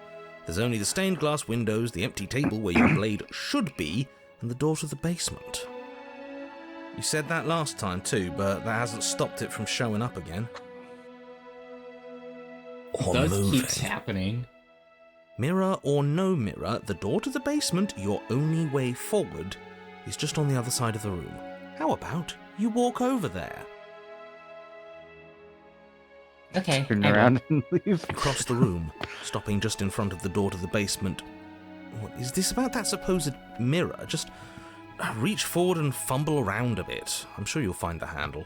There's only the stained glass windows, the empty table where your blade should be, and the door to the basement. You said that last time too, but that hasn't stopped it from showing up again. Or Does moving. keeps happening. Mirror or no mirror, the door to the basement, your only way forward, is just on the other side of the room. How about you walk over there? Okay. Turn I will. around and leave. You cross the room, stopping just in front of the door to the basement. What is this about that supposed mirror? Just reach forward and fumble around a bit. I'm sure you'll find the handle.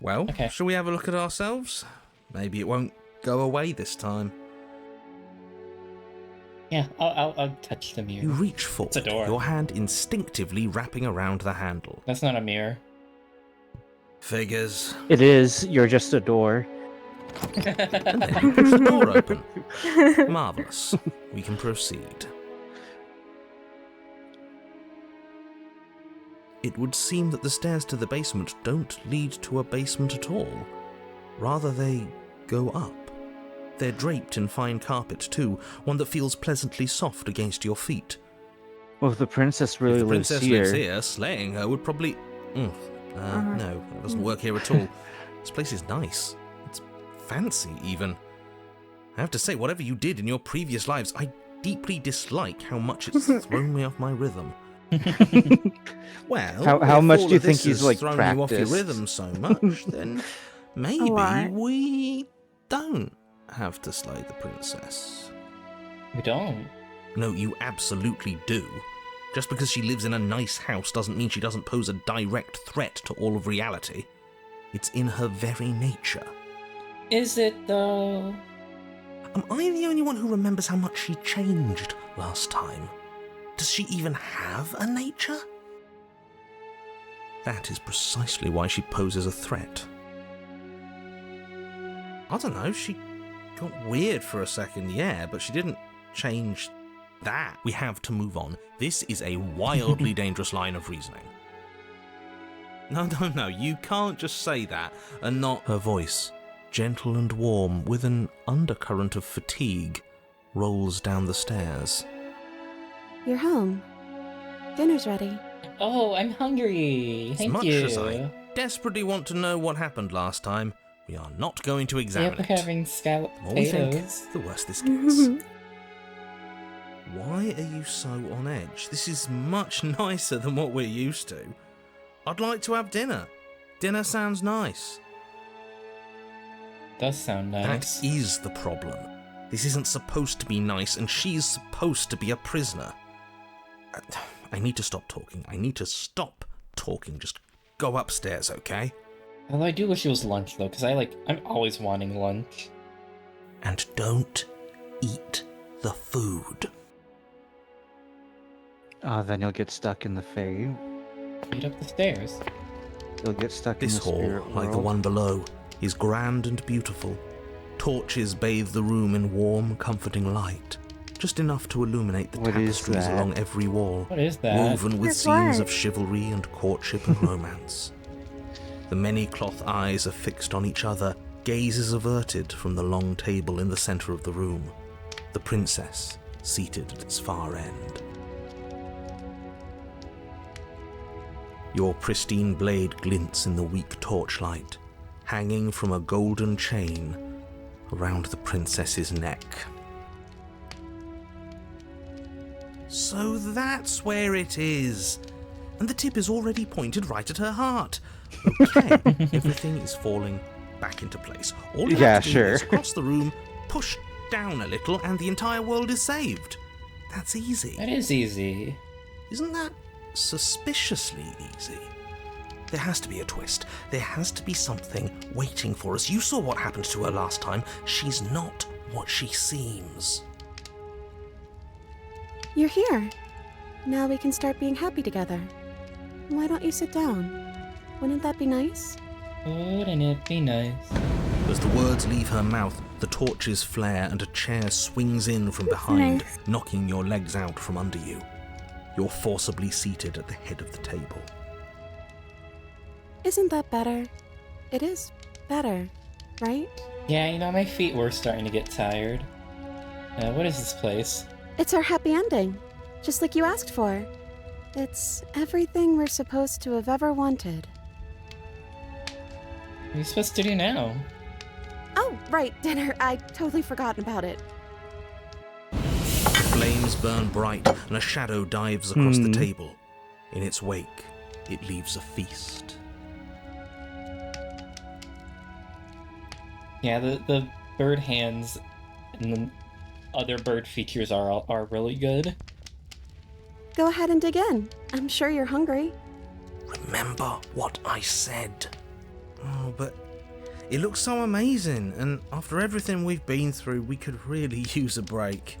Well, Okay. shall we have a look at ourselves? Maybe it won't go away this time. Yeah, I'll touch the mirror. You reach forward, a door. your hand instinctively wrapping around the handle. That's not a mirror. Figures. It is. You're just a door. And then you push the door open. Marvellous. We can proceed. It would seem that the stairs to the basement don't lead to a basement at all. Rather, they go up. They're draped in fine carpet too, one that feels pleasantly soft against your feet. Well, if the princess really If the lives princess here, lives here, slaying her would probably... no, that doesn't work here at all. This place is nice. It's fancy, even. I have to say, whatever you did in your previous lives, I deeply dislike how much it's thrown me off my rhythm. Well, How if much all do you of think this he's, has like, thrown you off your practiced? rhythm so much, then maybe lot. we don't have to slay the princess. We don't. No, you absolutely do. Just because she lives in a nice house doesn't mean she doesn't pose a direct threat to all of reality. It's in her very nature. Is it though? Am I the only one who remembers how much she changed last time? Does she even have a nature? That is precisely why she poses a threat. I don't know, she got weird for a second, yeah, but she didn't change that. We have to move on. This is a wildly dangerous line of reasoning. No, you can't just say that and not... Her voice, gentle and warm, with an undercurrent of fatigue, rolls down the stairs. You're home. Dinner's ready. Oh, I'm hungry. Thank as much you. as I desperately want to know what happened last time, we are not going to Yeah, examine we're it. having scalloped The more we think, potatoes. the worse this gets. Why are you so on edge? This is much nicer than what we're used to. I'd like to have dinner. Dinner sounds nice. Does sound nice. That is the problem. This isn't supposed to be nice, and she's supposed to be a prisoner. I need to stop talking. I need to stop talking. Just go upstairs, okay? Although I do wish it was lunch though, because I'm always wanting lunch. And don't eat the food. then you'll get stuck in the Fae. Eat up the stairs. You'll get stuck This in the hall, spirit like the world. one below, is grand and beautiful. Torches bathe the room in warm, comforting light, just enough to illuminate the What is tapestries that? along every wall, What is that? woven with That's scenes what? of chivalry and courtship and romance. The many cloth eyes are fixed on each other, gazes averted from the long table in the centre of the room, the princess seated at its far end. Your pristine blade glints in the weak torchlight, hanging from a golden chain around the princess's neck. So that's where it is. And the tip is already pointed right at her heart. Okay, everything is falling back into place. All you Yeah, have to do sure. is cross the room, push down a little, and the entire world is saved. That's easy. That is easy. Isn't that suspiciously easy? There has to be a twist. There has to be something waiting for us. You saw what happened to her last time. She's not what she seems. You're here. Now we can start being happy together. Why don't you sit down? Wouldn't that be nice? Wouldn't it be nice? As the words leave her mouth, the torches flare and a chair swings in from behind, nice. knocking your legs out from under you. You're forcibly seated at the head of the table. Isn't that better? It is better, right? Yeah, my feet were starting to get tired. What is this place? It's our happy ending, just like you asked for. It's everything we're supposed to have ever wanted. What are you supposed to do now? Oh, right, dinner. I'd totally forgotten about it. Flames burn bright and a shadow dives across the table. In its wake, it leaves a feast. Yeah, the bird hands and the other bird features are really good. Go ahead and dig in. I'm sure you're hungry. Remember what I said. Oh, but It looks so amazing, and after everything we've been through, we could really use a break.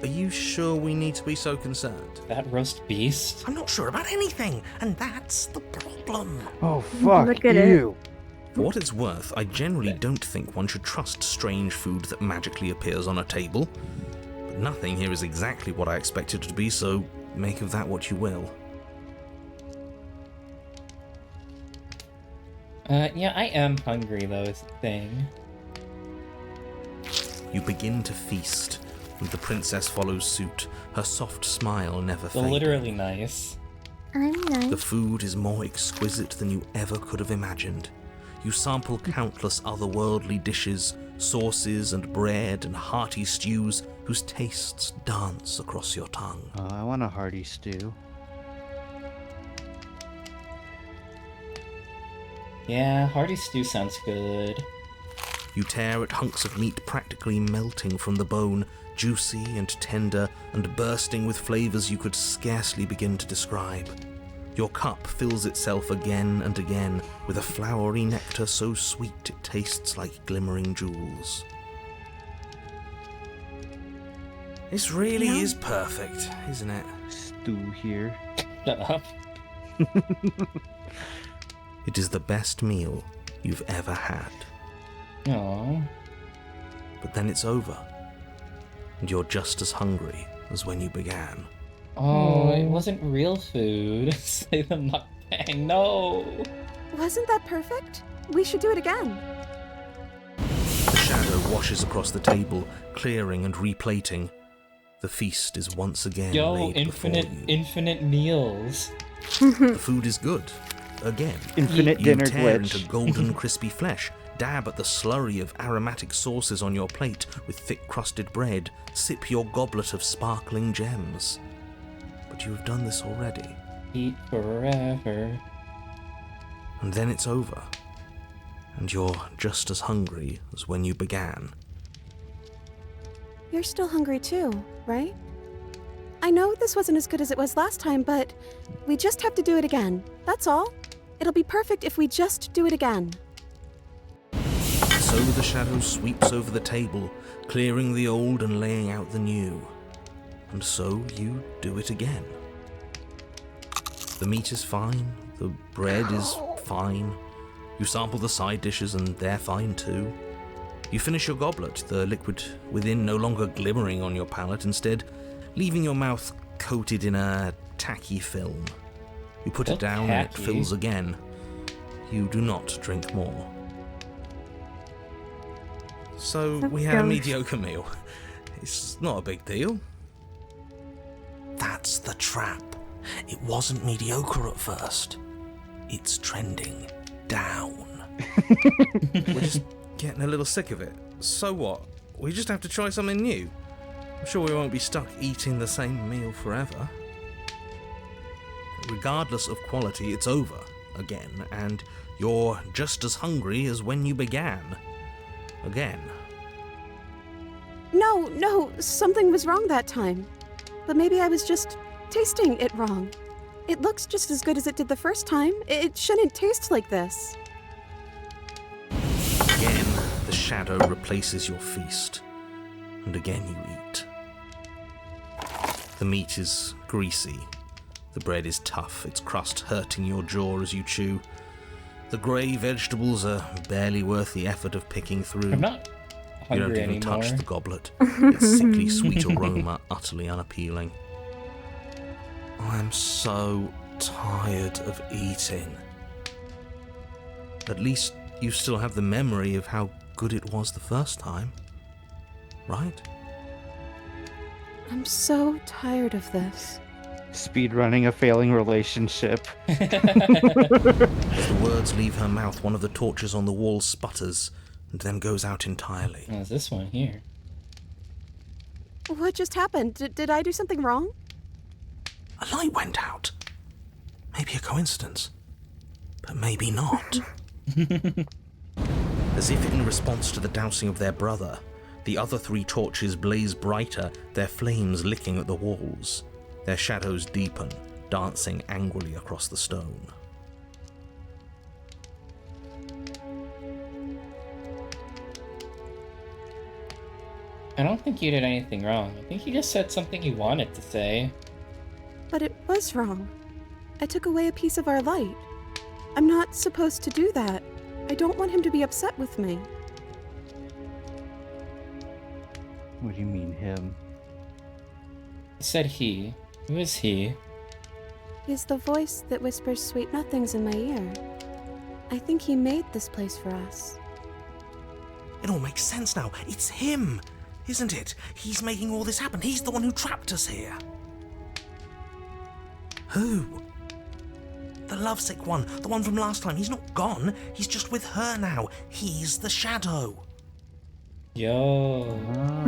Are you sure we need to be so concerned? That roast beast? I'm not sure about anything, and that's the problem. Oh, fuck Look at you. For what it's worth, I generally don't think one should trust strange food that magically appears on a table. But nothing here is exactly what I expected it to be, so make of that what you will. Yeah, I am hungry, though, is the thing. You begin to feast, and the princess follows suit, her soft smile never So fading. literally nice. I'm nice. The food is more exquisite than you ever could have imagined. You sample countless otherworldly dishes, sauces and bread and hearty stews whose tastes dance across your tongue. I want a hearty stew. Yeah, hearty stew sounds good. You tear at hunks of meat practically melting from the bone, juicy and tender and bursting with flavors you could scarcely begin to describe. Your cup fills itself again and again with a flowery nectar so sweet it tastes like glimmering jewels. This really is perfect, isn't it? Stew here. Shut up. It is the best meal you've ever had. Aww. But then it's over, and you're just as hungry as when you began. Oh, it wasn't real food. Say the mukbang. No. Wasn't that perfect? We should do it again. The shadow washes across the table, clearing and replating. The feast is once again Yo, laid infinite, before you. infinite meals. The food is good. Again. Infinite You dinner tear glitch. into golden crispy flesh, dab at the slurry of aromatic sauces on your plate with thick crusted bread, sip your goblet of sparkling gems. But you have done this already. Eat forever. And then it's over. And you're just as hungry as when you began. You're still hungry too, right? I know this wasn't as good as it was last time, but we just have to do it again. That's all. It'll be perfect if we just do it again. So the shadow sweeps over the table, clearing the old and laying out the new. And so you do it again. The meat is fine, the bread is fine. You sample the side dishes and they're fine too. You finish your goblet, the liquid within no longer glimmering on your palate, instead leaving your mouth coated in a tacky film. You put it down and it tacky. fills again. You do not drink more. So we had a gross. mediocre meal. It's not a big deal. That's the trap. It wasn't mediocre at first. It's trending down. We're just getting a little sick of it. So what? We just have to try something new. I'm sure we won't be stuck eating the same meal forever. Regardless of quality, it's over again, and you're just as hungry as when you began. Again. No, something was wrong that time. But maybe I was just tasting it wrong. It looks just as good as it did the first time. It shouldn't taste like this. Again, the shadow replaces your feast, and again you eat. The meat is greasy. The bread is tough, its crust hurting your jaw as you chew. The grey vegetables are barely worth the effort of picking through. I'm not You don't hungry even anymore. touch the goblet. Its sickly sweet aroma utterly unappealing. I'm so tired of eating. At least you still have the memory of how good it was the first time, right? I'm so tired of this. Speedrunning a failing relationship. As the words leave her mouth, one of the torches on the wall sputters and then goes out entirely. There's this one here. What just happened? Did I do something wrong? A light went out. Maybe a coincidence, but maybe not. As if in response to the dousing of their brother, the other 3 torches blaze brighter, their flames licking at the walls. Their shadows deepen, dancing angrily across the stone. I don't think you did anything wrong. I think you just said something you wanted to say. But it was wrong. I took away a piece of our light. I'm not supposed to do that. I don't want him to be upset with me. What do you mean, him? You said he. Who is he? He's the voice that whispers sweet nothings in my ear. I think he made this place for us. It all makes sense now. It's him, isn't it? He's making all this happen. He's the one who trapped us here. Who? The lovesick one. The one from last time. He's not gone. He's just with her now. He's the shadow. Yo. Ah.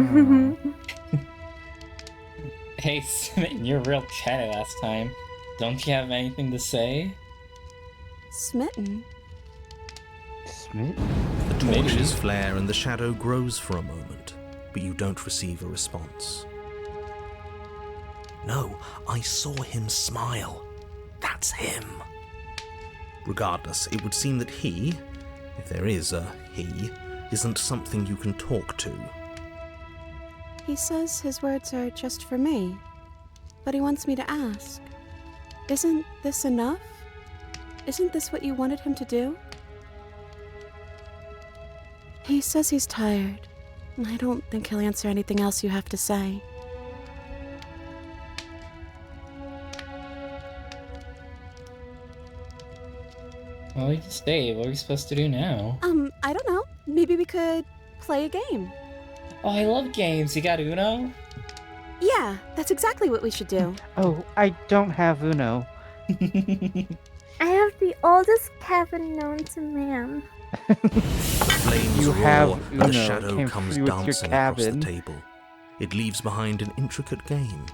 Hey, Smitten, you're real chatty last time. Don't you have anything to say? Smitten? Smith? The Maybe. torches flare and the shadow grows for a moment, but you don't receive a response. No, I saw him smile. That's him. Regardless, it would seem that he, if there is a he, isn't something you can talk to. He says his words are just for me, but he wants me to ask. Isn't this enough? Isn't this what you wanted him to do? He says he's tired. I don't think he'll answer anything else you have to say. Well, you stay. What are we supposed to do now? I don't know. Maybe we could play a game. Oh, I love games. You got Uno? Yeah, that's exactly what we should do. Oh, I don't have Uno. I have the oldest cabin known to man. Flames You roar have and the Uno. shadow Came comes free with your dancing across the cabin. table. It leaves behind an intricate game,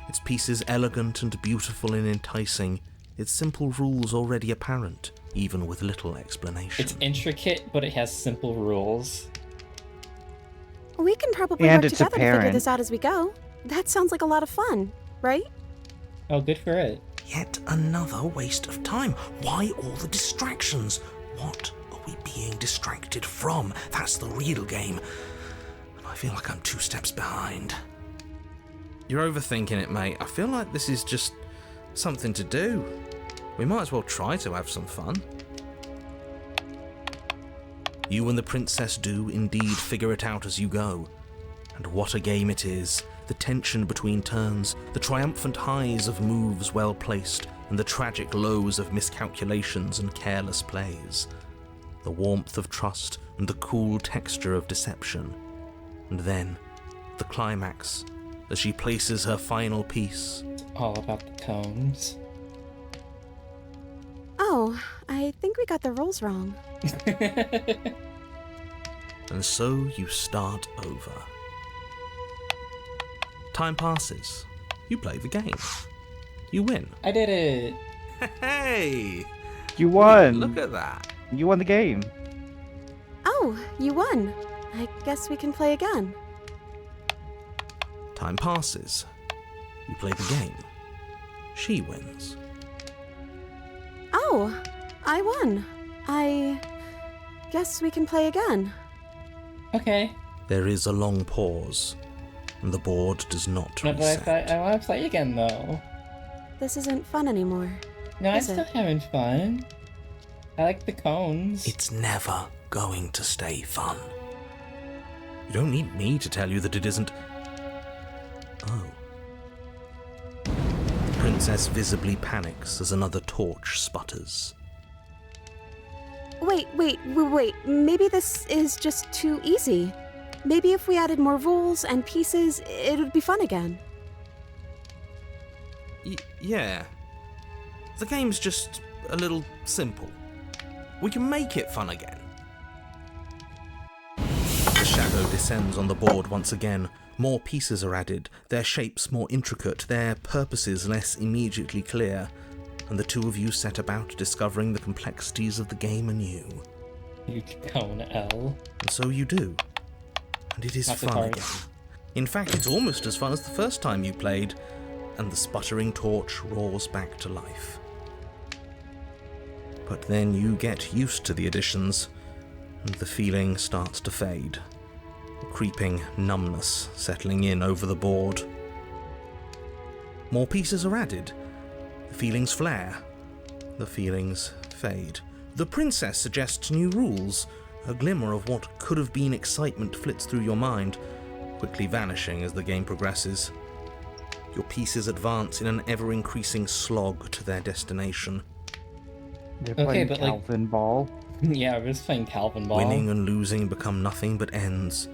its pieces elegant and beautiful and enticing, its simple rules already apparent, even with little explanation. It's intricate, but it has simple rules. We can probably And work it's together to figure apparent. this out as we go. That sounds like a lot of fun, right? Oh, good for it. Yet another waste of time. Why all the distractions? What are we being distracted from? That's the real game. And I feel like I'm 2 steps behind. You're overthinking it, mate. I feel like this is just something to do. We might as well try to have some fun. You and the princess do indeed figure it out as you go. And what a game it is. The tension between turns, the triumphant highs of moves well placed, and the tragic lows of miscalculations and careless plays. The warmth of trust and the cool texture of deception. And then, the climax, as she places her final piece. It's all about the cones. Oh, I think we got the rules wrong. And so you start over. Time passes. You play the game. You win. I did it. Hey! You won. Look at that. You won the game. Oh, you won. I guess we can play again. Time passes. You play the game. She wins. Oh, I won. I guess we can play again. Okay. There is a long pause, and the board does not No, but reset. I want to play again, though. This isn't fun anymore. No, I'm Is still it? having fun. I like the cones. It's never going to stay fun. You don't need me to tell you that it isn't. Oh. The princess visibly panics as another torch sputters. Wait. Maybe this is just too easy. Maybe if we added more rules and pieces, it would be fun again. Yeah. The game's just a little simple. We can make it fun again. The shadow descends on the board once again. More pieces are added, their shapes more intricate, their purposes less immediately clear, and the two of you set about discovering the complexities of the game anew. Huge cone L. And so you do. And it is Not so fun hard. again. In fact, it's almost as fun as the first time you played, and the sputtering torch roars back to life. But then you get used to the additions, and the feeling starts to fade. a creeping numbness settling in over the board. More pieces are added. The feelings flare. The feelings fade. The princess suggests new rules. A glimmer of what could have been excitement flits through your mind, quickly vanishing as the game progresses. Your pieces advance in an ever-increasing slog to their destination. They're Okay, playing but, like- Calvin Ball. Yeah, we're just playing Calvin Ball. Winning and losing become nothing but ends.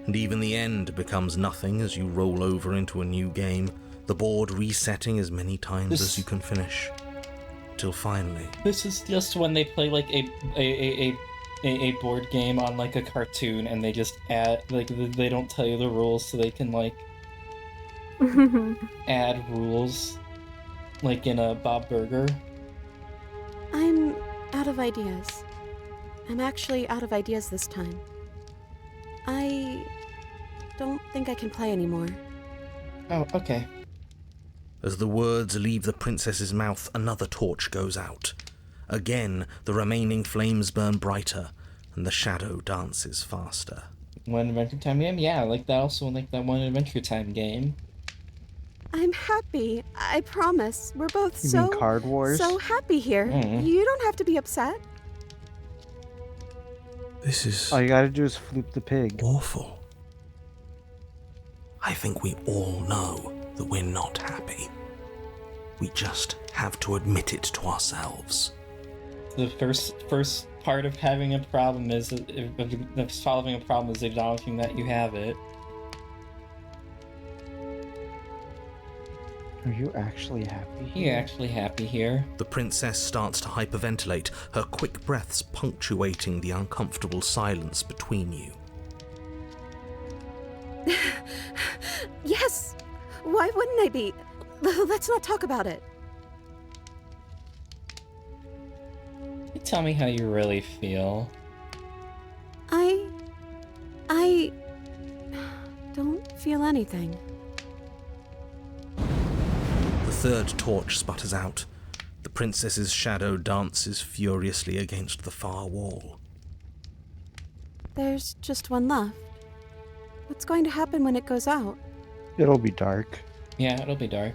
And even the end becomes nothing as you roll over into a new game, the board resetting as many times as you can finish. Till finally, This is just when they play like a board game on like a cartoon, and they just add like they don't tell you the rules, so they can like add rules, like in a Bob Burger. I'm out of ideas. I'm actually out of ideas this time. I don't think I can play anymore. Oh, okay. as the words leave the princess's mouth, another torch goes out. Again, the remaining flames burn brighter, and the shadow dances faster. One Adventure Time game? Yeah, I like that also like that one Adventure Time game. I'm happy. I promise. We're both You mean Card Wars? so happy here. Mm. You don't have to be upset. This is All you gotta do is flip the pig. awful. I think we all know that we're not happy. We just have to admit it to ourselves. The first part of having a problem is of solving a problem is acknowledging that you have it. Are you actually happy? Are you actually happy here? The princess starts to hyperventilate, her quick breaths punctuating the uncomfortable silence between you. Yes! Why wouldn't I be? Let's not talk about it. Can you tell me how you really feel? I don't feel anything. The third torch sputters out. The princess's shadow dances furiously against the far wall. There's just one left. What's going to happen when it goes out? It'll be dark. Yeah, it'll be dark.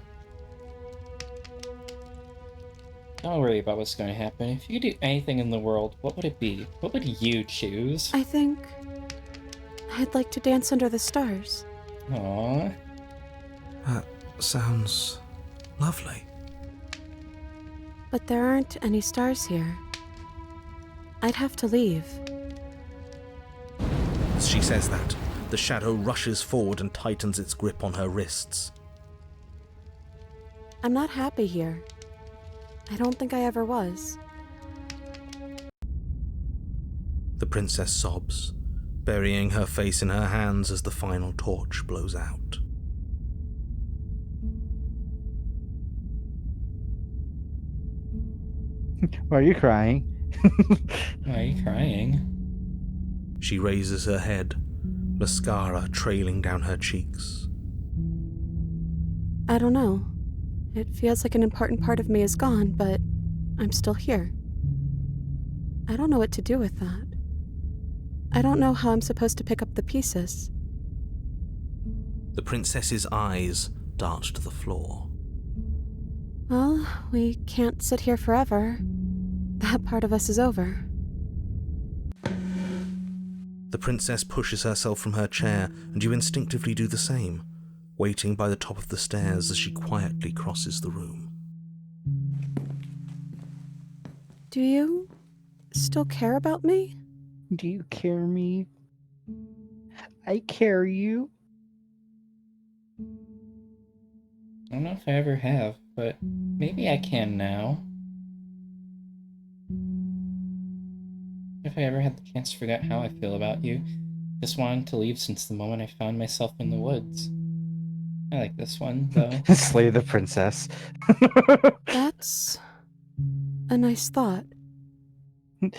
Don't worry about what's going to happen. If you could do anything in the world, what would it be? What would you choose? I think I'd like to dance under the stars. Aww. That sounds lovely. But there aren't any stars here. I'd have to leave. As she says that, the shadow rushes forward and tightens its grip on her wrists. I'm not happy here. I don't think I ever was. The princess sobs, burying her face in her hands as the final torch blows out. Why are you crying? Why are you crying? She raises her head, mascara trailing down her cheeks. I don't know. It feels like an important part of me is gone, but I'm still here. I don't know what to do with that. I don't know how I'm supposed to pick up the pieces. The princess's eyes dart to the floor. Well, we can't sit here forever. That part of us is over. The princess pushes herself from her chair, and you instinctively do the same, waiting by the top of the stairs as she quietly crosses the room. Do you still care about me? Do you care me? I care you. I don't know if I ever have, but maybe I can now. If I ever had the chance to figure out how I feel about you, just wanted to leave since the moment I found myself in the woods. I like this one, though. Slay the princess. That's a nice thought. Do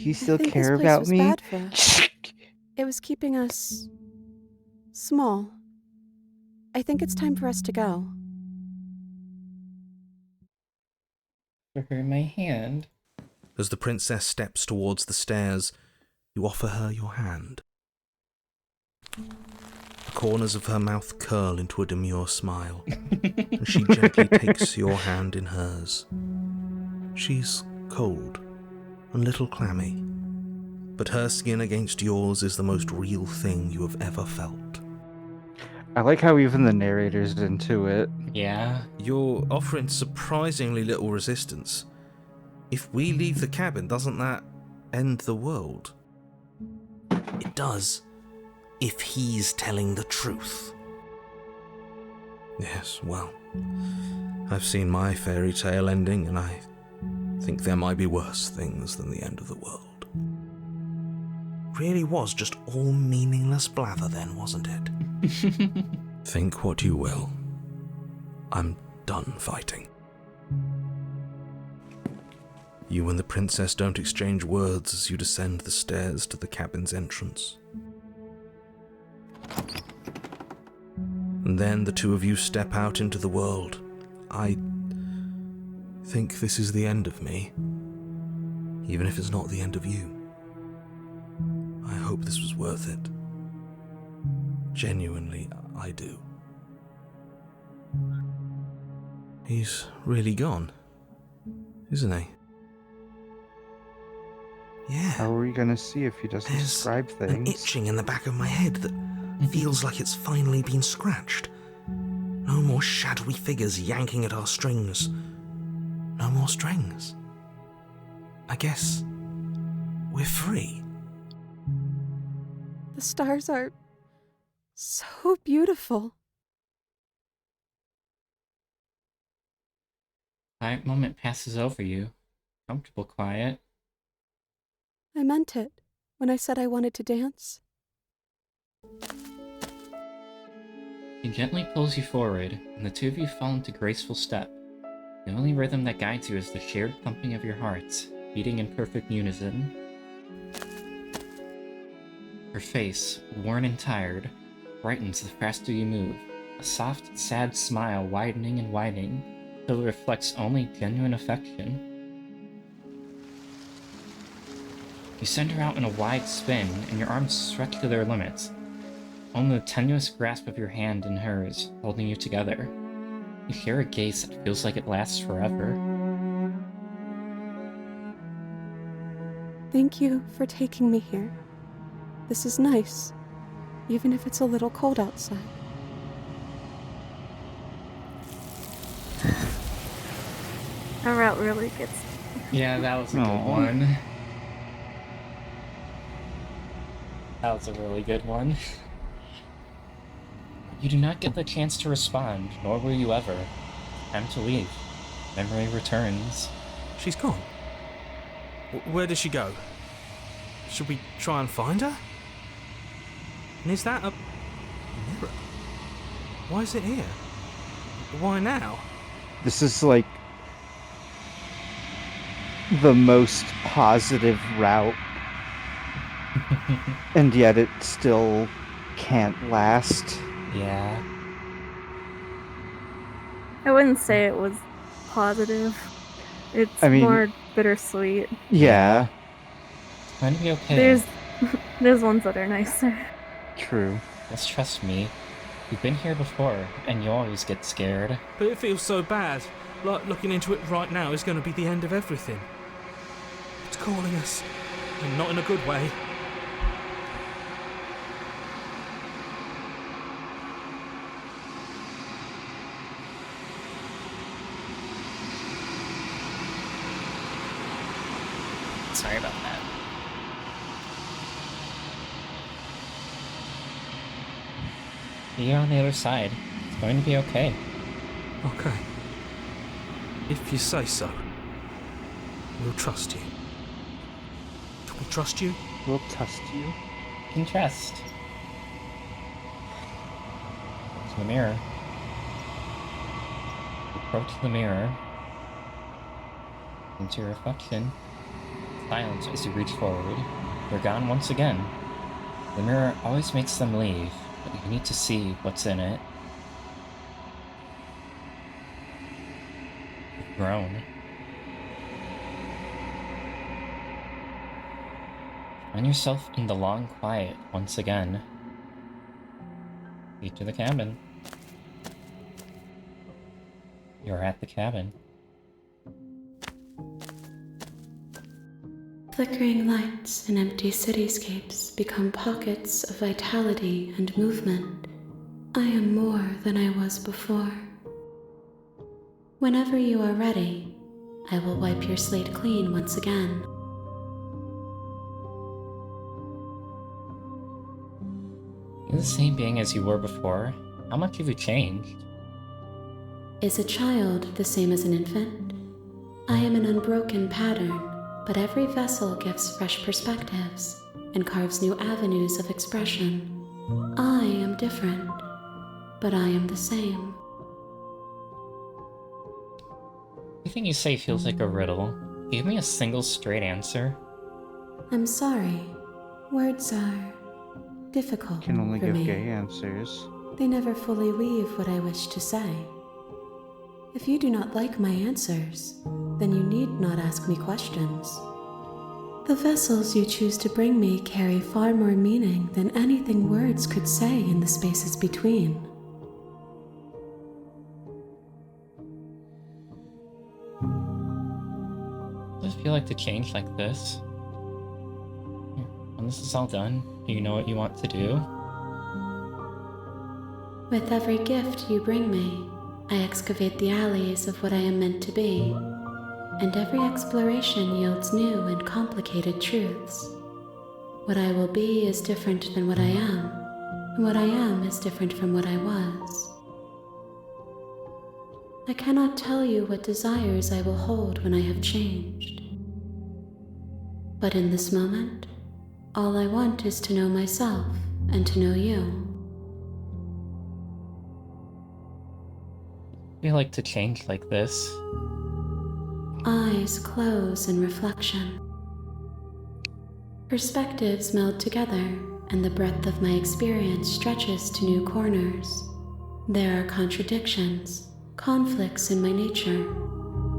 you still I think care this place about was me? bad for us. It was keeping us small. I think it's time for us to go. For her in my hand. As the princess steps towards the stairs, you offer her your hand. The corners of her mouth curl into a demure smile, and she gently takes your hand in hers. She's cold and a little clammy, but her skin against yours is the most real thing you have ever felt. I like how even the narrator's into it. Yeah. You're offering surprisingly little resistance. If we leave the cabin, doesn't that end the world? It does, if he's telling the truth. Yes, well, I've seen my fairy tale ending, and I think there might be worse things than the end of the world. Really was just all meaningless blather then, wasn't it? Think what you will. I'm done fighting. You and the princess don't exchange words as you descend the stairs to the cabin's entrance. And then the two of you step out into the world. I think this is the end of me, even if it's not the end of you. I hope this was worth it. Genuinely, I do. He's really gone, isn't he? Yeah. How are we gonna see if he doesn't There's describe an things? itching in the back of my head that feels like it's finally been scratched. No more shadowy figures yanking at our strings. No more strings. I guess we're free. The stars are so beautiful. Quiet moment passes over you. Comfortable quiet. I meant it when I said I wanted to dance. He gently pulls you forward, and the two of you fall into graceful step. The only rhythm that guides you is the shared thumping of your hearts, beating in perfect unison. Her face, worn and tired, brightens the faster you move, a soft, sad smile widening and widening, till it reflects only genuine affection. You send her out in a wide spin, and your arms stretch to their limits, only the tenuous grasp of your hand in hers, holding you together. You share a gaze that feels like it lasts forever. Thank you for taking me here. This is nice, even if it's a little cold outside. That route really gets. Yeah, that was a good Aw. one. That was a really good one. You do not get the chance to respond, nor will you ever. Time to leave. Memory returns. She's gone. Where did she go? Should we try and find her? And is that a mirror? Why is it here? Why now? This is like the most positive route, and yet it still can't last. Yeah. I wouldn't say it was positive. It's I mean- more bittersweet. Yeah, It's going to be okay. There's ones that are nicer. true. Just trust me. You've been here before, and you always get scared. But it feels so bad. Like looking into it right now is going to be the end of everything. It's calling us. And not in a good way. Sorry about that. You're on the other side. It's going to be okay. Okay. If you say so. We'll trust you. Do we trust you? We'll test you. You can trust. To the mirror. Approach the mirror. Into your reflection. Silence as you reach forward. You're gone once again. The mirror always makes them leave, but you need to see what's in it. You've grown. Find yourself in the long quiet once again. to the cabin. You're at the cabin. Flickering lights and empty cityscapes become pockets of vitality and movement. I am more than I was before. Whenever you are ready, I will wipe your slate clean once again. You're the same being as you were before. How much have you changed? Is a child the same as an infant? I am an unbroken pattern, but every vessel gives fresh perspectives and carves new avenues of expression. I am different, but I am the same. Everything you say feels like a riddle. Give me a single straight answer. I'm sorry. Words are difficult Can only for give me. gay answers. They never fully weave what I wish to say. If you do not like my answers, then you need not ask me questions. The vessels you choose to bring me carry far more meaning than anything words could say in the spaces between. Does it feel like to change like this? When this is all done, do you know what you want to do? With every gift you bring me, I excavate the alleys of what I am meant to be, and every exploration yields new and complicated truths. What I will be is different than what I am, and what I am is different from what I was. I cannot tell you what desires I will hold when I have changed. But in this moment, all I want is to know myself and to know you. I feel like to change like this. Eyes close in reflection. Perspectives meld together, and the breadth of my experience stretches to new corners. There are contradictions, conflicts in my nature,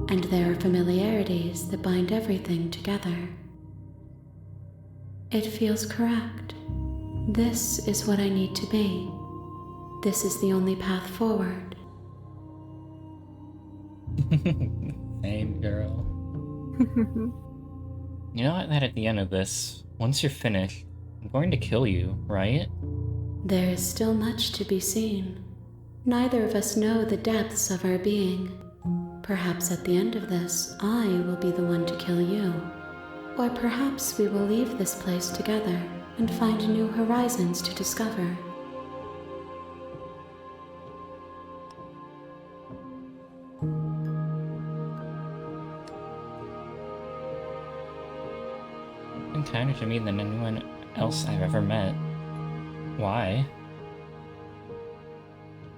and there are familiarities that bind everything together. It feels correct. This is what I need to be. This is the only path forward. Same girl. You know that at the end of this, once you're finished, I'm going to kill you, right? There is still much to be seen. Neither of us know the depths of our being. Perhaps at the end of this, I will be the one to kill you. Or perhaps we will leave this place together and find new horizons to discover. You're kinder to me than anyone else I've ever met. Why?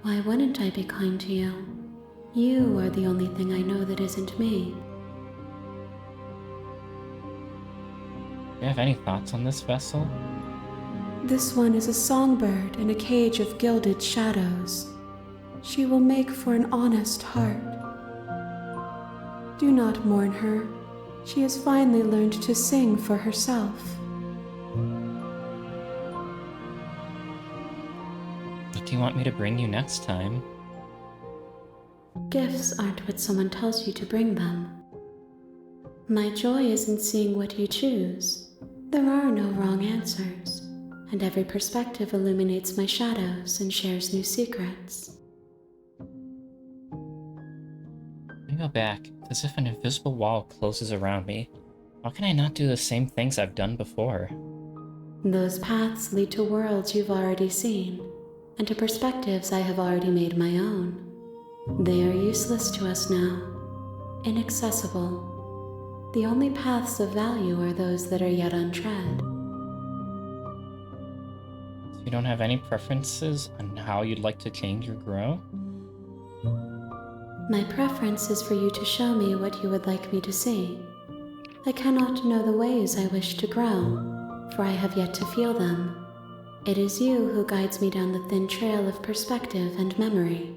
Why wouldn't I be kind to you? You are the only thing I know that isn't me. Do you have any thoughts on this vessel? This one is a songbird in a cage of gilded shadows. She will make for an honest heart. Do not mourn her. She has finally learned to sing for herself. What do you want me to bring you next time? Gifts aren't what someone tells you to bring them. My joy is in seeing what you choose. There are no wrong answers, and every perspective illuminates my shadows and shares new secrets. I go back. It's as if an invisible wall closes around me. How can I not do the same things I've done before? Those paths lead to worlds you've already seen, and to perspectives I have already made my own. They are useless to us now, inaccessible. The only paths of value are those that are yet untread. So you don't have any preferences on how you'd like to change or grow? My preference is for you to show me what you would like me to see. I cannot know the ways I wish to grow, for I have yet to feel them. It is you who guides me down the thin trail of perspective and memory.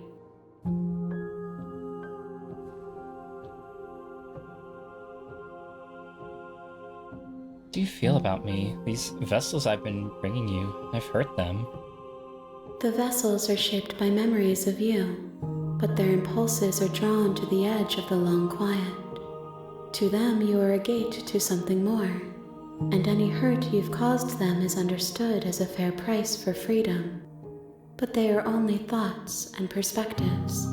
What do you feel about me? These vessels I've been bringing you, I've hurt them. The vessels are shaped by memories of you, but their impulses are drawn to the edge of the long quiet. To them, you are a gate to something more, and any hurt you've caused them is understood as a fair price for freedom. But they are only thoughts and perspectives.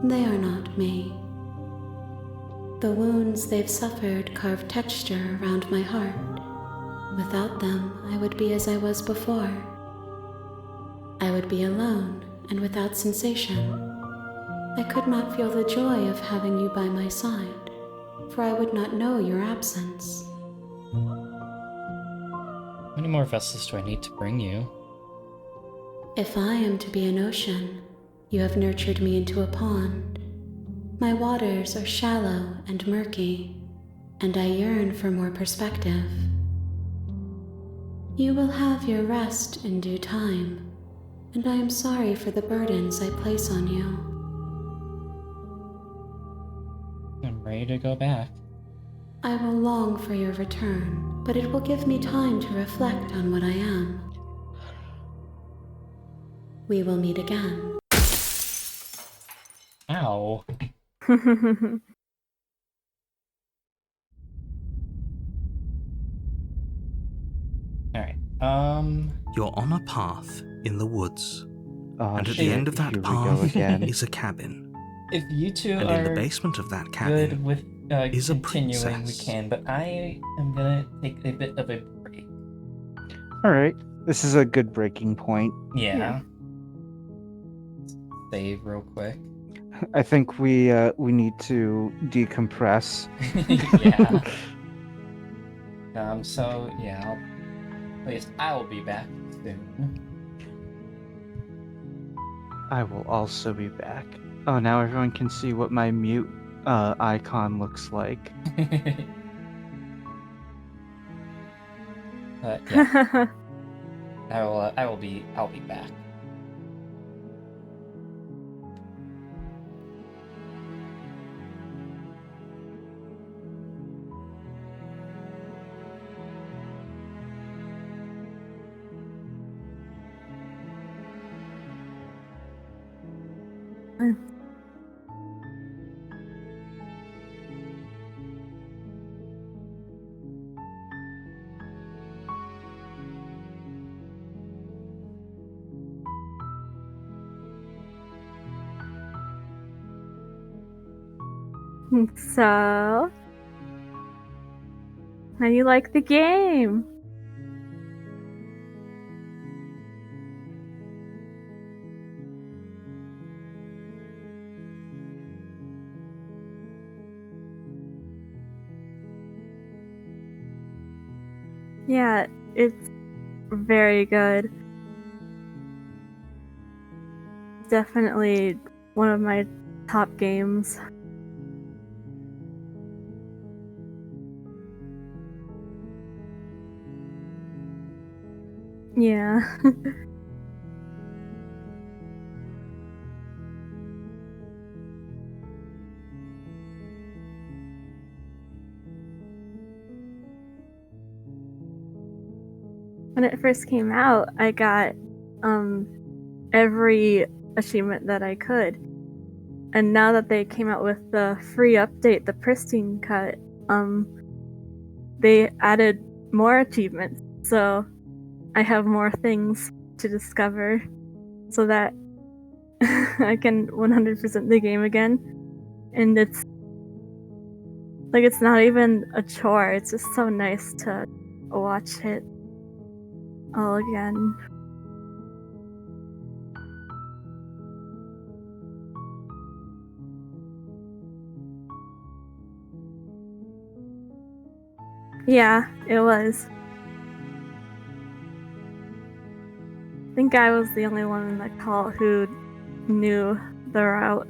They are not me. The wounds they've suffered carve texture around my heart. Without them, I would be as I was before. I would be alone and without sensation. I could not feel the joy of having you by my side, for I would not know your absence. How many more vessels do I need to bring you? If I am to be an ocean, you have nurtured me into a pond. My waters are shallow and murky, and I yearn for more perspective. You will have your rest in due time, and I am sorry for the burdens I place on you. I'm ready to go back. I will long for your return, but it will give me time to reflect on what I am. We will meet again. Ow. Alright, You're on a path in the woods, Oh, and at shit, the end of here that we go path again. is a cabin. if you two And in the are basement of that good cabin with is a continuing, we princess. can, but I am gonna take a bit of a break. Alright, this is a good breaking point. Yeah. Save real quick. I think we need to decompress. Yeah. So yeah, at least I will be back soon. I will also be back. Oh, now everyone can see what my mute icon looks like. Yeah, I'll be back. So, how do you like the game? Yeah, it's very good. Definitely one of my top games. Yeah. When it first came out, I got every achievement that I could. And now that they came out with the free update, the pristine cut, they added more achievements. So I have more things to discover so that I can 100% the game again. And it's like it's not even a chore. It's just so nice to watch it all again. Yeah, it was. I think I was the only one in the call who knew the route.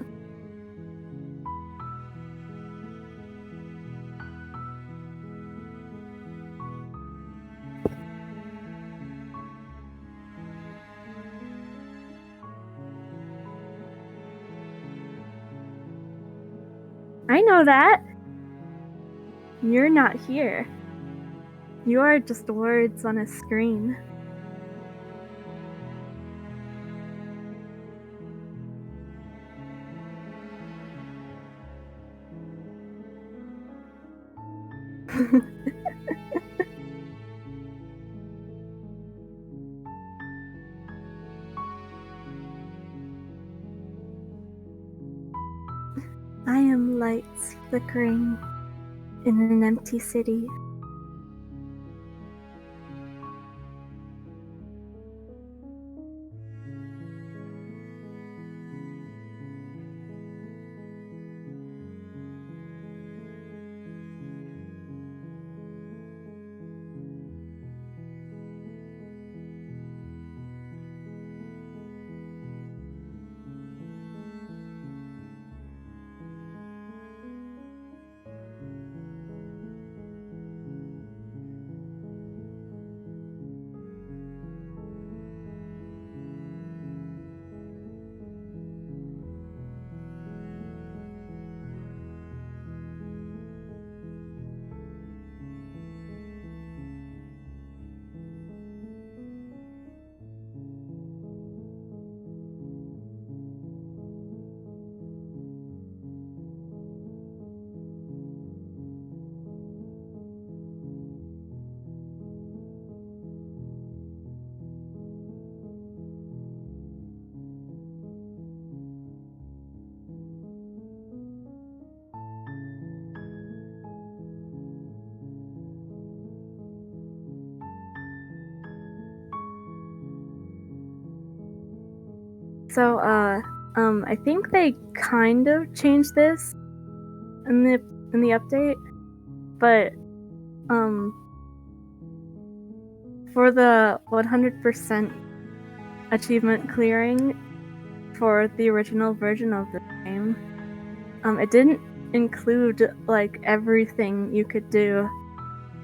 I know that. You're not here. You are just words on a screen. I am lights flickering in an empty city. So, I think they kind of changed this in the update, but for the 100% achievement clearing for the original version of the game, it didn't include like everything you could do.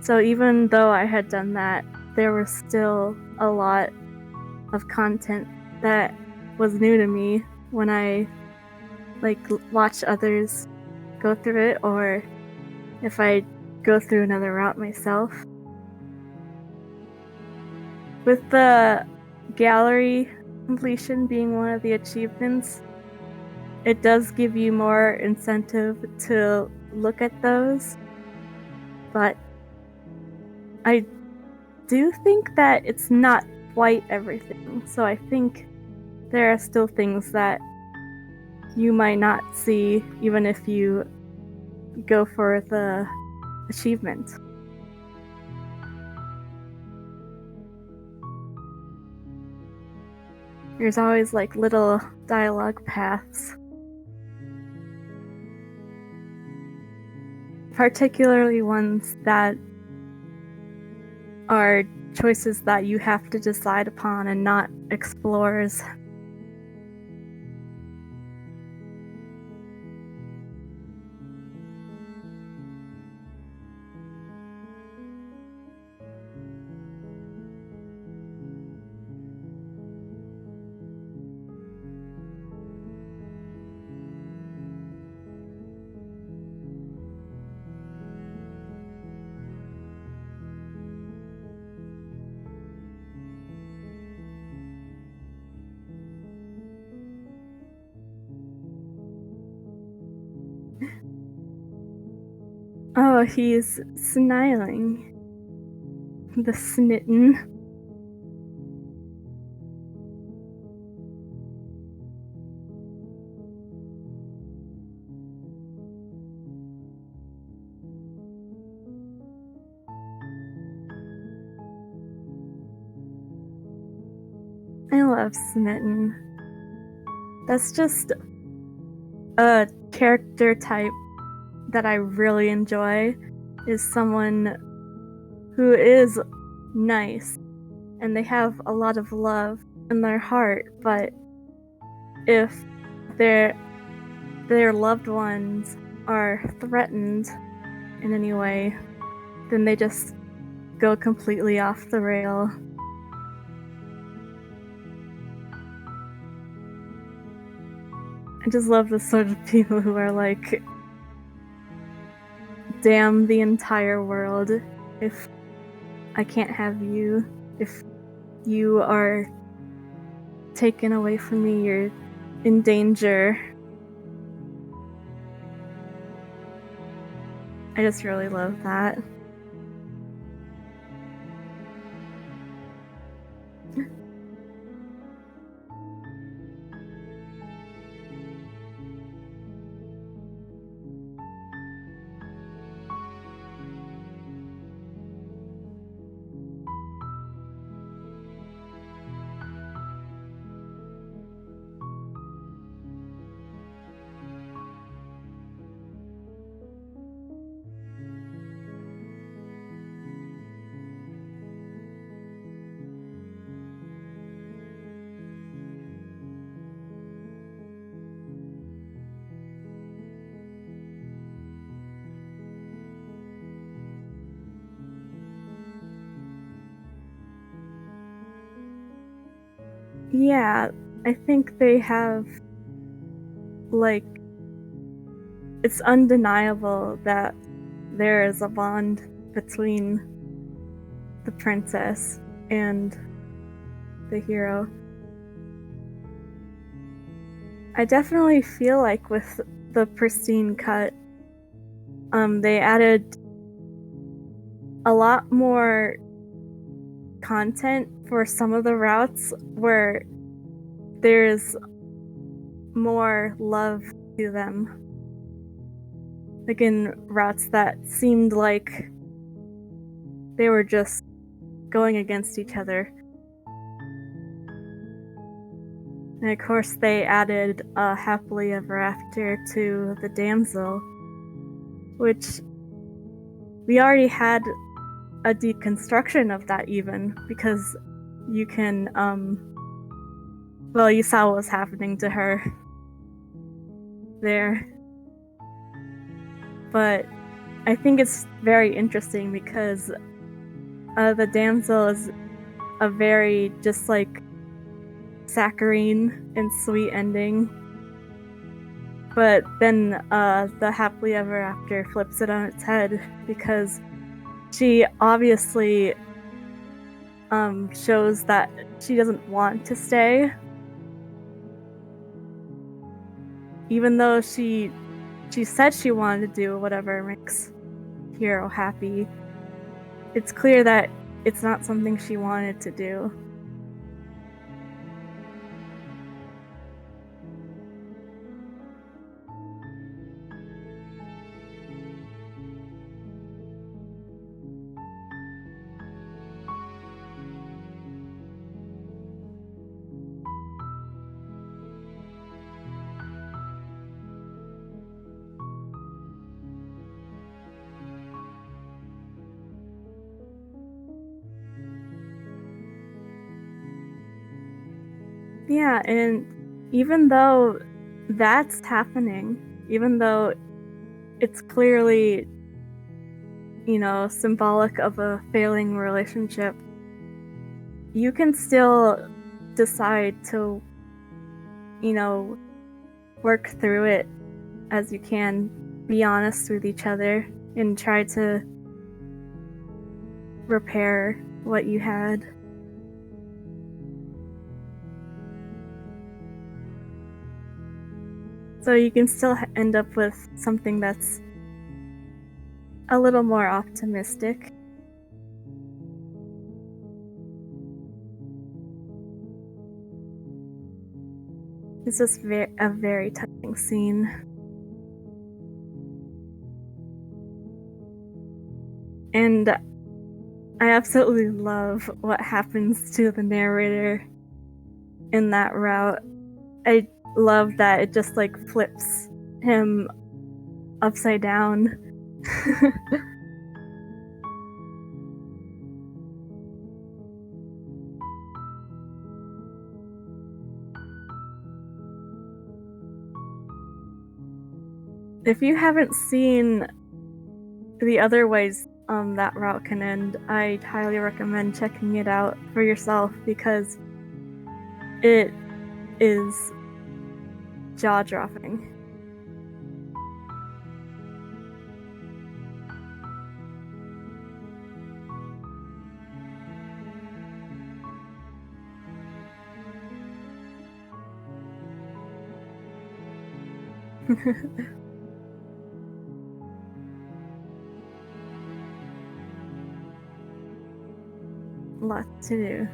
So even though I had done that, there was still a lot of content that was new to me when I like watch others go through it, or if I go through another route myself. With the gallery completion being one of the achievements, it does give you more incentive to look at those, but I do think that it's not quite everything, so I think there are still things that you might not see even if you go for the achievement. There's always like little dialogue paths. Particularly ones that are choices that you have to decide upon and not explores. Oh, he's smiling. The snitten. I love smitten. That's just a character type that I really enjoy, is someone who is nice and they have a lot of love in their heart, but if their loved ones are threatened in any way, then they just go completely off the rail. I just love the sort of people who are like, damn the entire world if I can't have you. If you are taken away from me, you're in danger. I just really love that. Yeah, I think they have, like, it's undeniable that there is a bond between the princess and the hero. I definitely feel like with the pristine cut, they added a lot more content for some of the routes where there's more love to them. Like in routes that seemed like they were just going against each other. And of course, they added a happily ever after to the damsel, which we already had a deconstruction of that even, because you can, well, you saw what was happening to her there. But I think it's very interesting because the damsel is a very just like saccharine and sweet ending. But then the happily ever after flips it on its head because she obviously shows that she doesn't want to stay. Even though she said she wanted to do whatever makes Hero happy, it's clear that it's not something she wanted to do. Yeah, and even though that's happening, even though it's clearly, symbolic of a failing relationship, you can still decide to, work through it as you can, be honest with each other, and try to repair what you had. So you can still end up with something that's a little more optimistic. It's just a very touching scene. And I absolutely love what happens to the narrator in that route. I love that it just like flips him upside down. If you haven't seen the other ways that route can end, I'd highly recommend checking it out for yourself because it is jaw-dropping. Lots to do.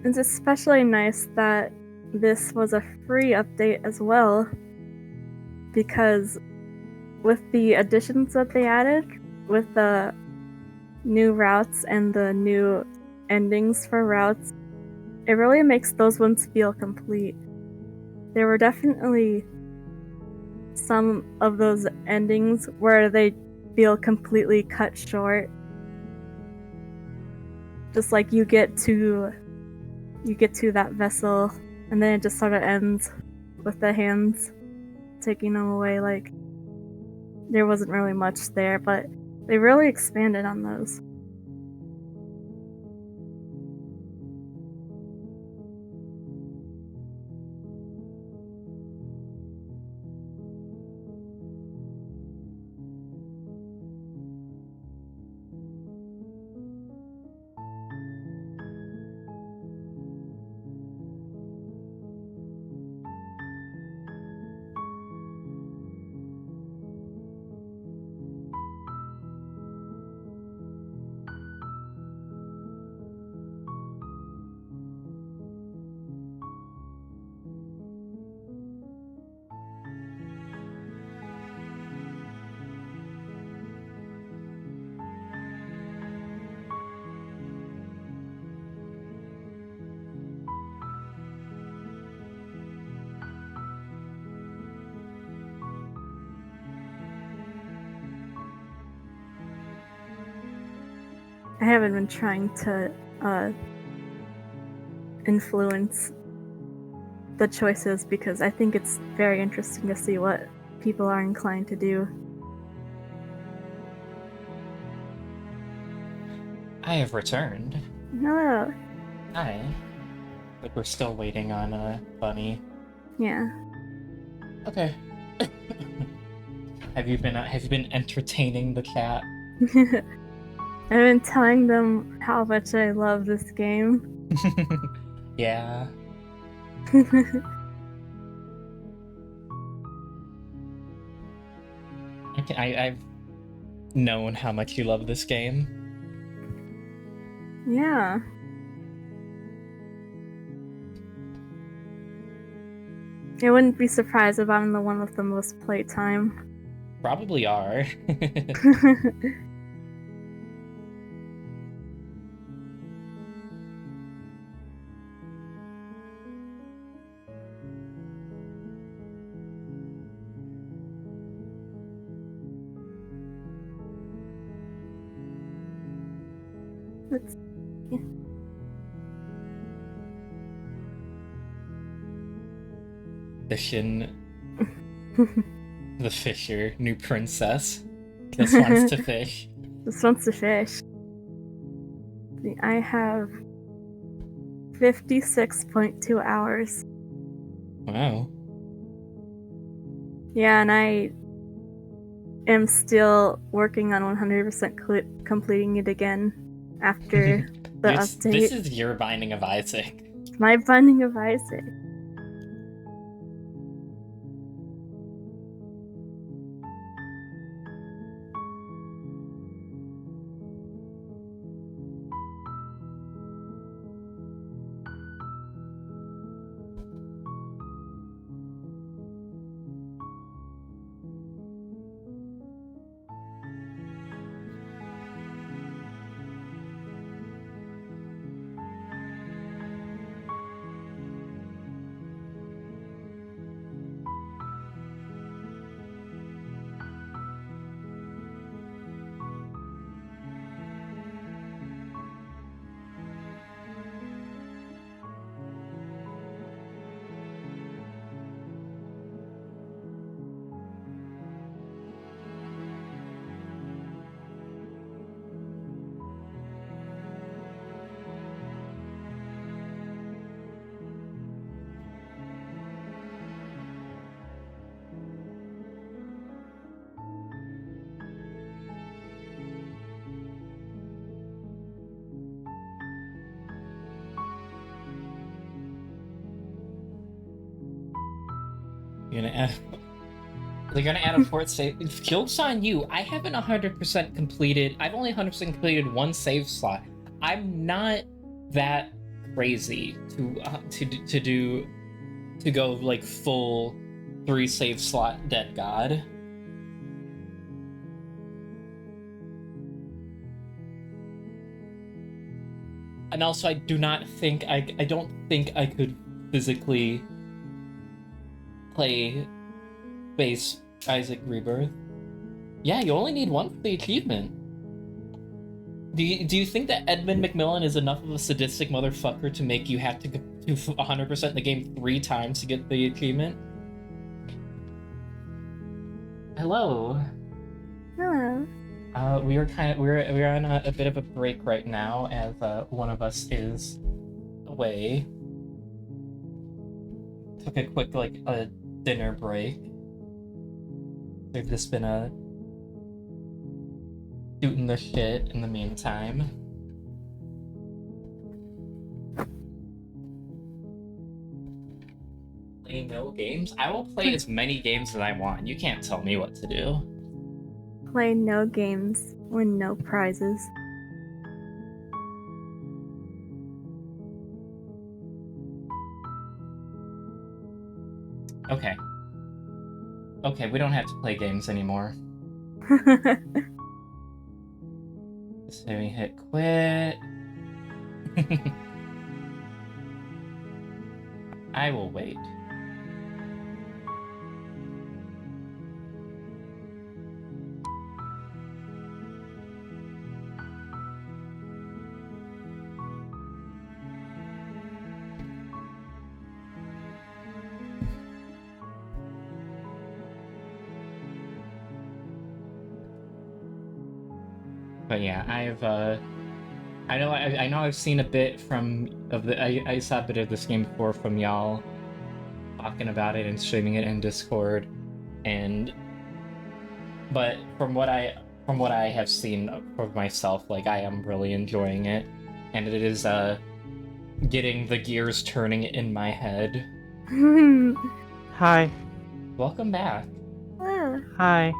It's especially nice that this was a free update as well, because with the additions that they added, with the new routes and the new endings for routes, it really makes those ones feel complete. There were definitely some of those endings where they feel completely cut short. Just like you get to that vessel and then it just sort of ends with the hands taking them away. Like, there wasn't really much there, but they really expanded on those. I haven't been trying to influence the choices because I think it's very interesting to see what people are inclined to do. I have returned. Hello. Hi. But we're still waiting on Bunny. Yeah. Okay. Have you been entertaining the chat? I've been telling them how much I love this game. Yeah. I've known how much you love this game. Yeah. I wouldn't be surprised if I'm the one with the most playtime. Probably are. Let's, yeah. Fishin. The Fisher, new princess. Just wants to fish. Just wants to fish. I have 56.2 hours. Wow. Yeah, and I am still working on 100% completing it again after the update. This is your Binding of Isaac. My Binding of Isaac. You're gonna add. They're gonna add a fourth save. Joke's on you. I haven't 100% completed. I've only 100% completed one save slot. I'm not that crazy to go like full 3 save slot dead god. And also, I do not think I don't think I could physically play Base Isaac Rebirth. Yeah, you only need one for the achievement. Do you think that Edmund McMillan is enough of a sadistic motherfucker to make you have to do 100% the game 3 times to get the achievement? Hello. Hello. We're on a bit of a break right now, as one of us is away. Took a quick a dinner break. We've just been shooting the shit in the meantime. Play no games? I will play as many games as I want. You can't tell me what to do. Play no games, win no prizes. Okay. Okay, we don't have to play games anymore. So we hit quit. I will wait. But yeah, I know I've seen a bit I saw a bit of this game before from y'all talking about it and streaming it in Discord, but from what I have seen of myself, I am really enjoying it, and it is getting the gears turning in my head. Hi. Welcome back. Hello. Hi.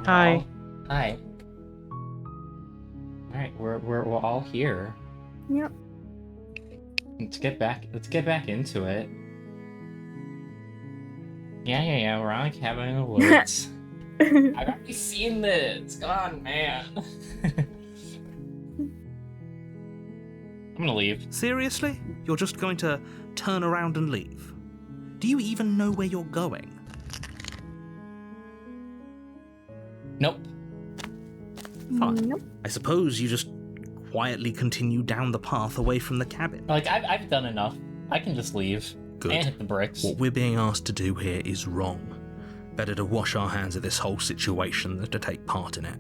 Alright, Hi. Hi. Alright, we're all here. Yep. Let's get back into it. Yeah, we're on a cabin in the woods. I've already seen this. Come on, man. I'm gonna leave. Seriously? You're just going to turn around and leave? Do you even know where you're going? Nope. Fine. Nope. I suppose you just quietly continue down the path away from the cabin. I've done enough. I can just leave. Good. And hit the bricks. What we're being asked to do here is wrong. Better to wash our hands of this whole situation than to take part in it.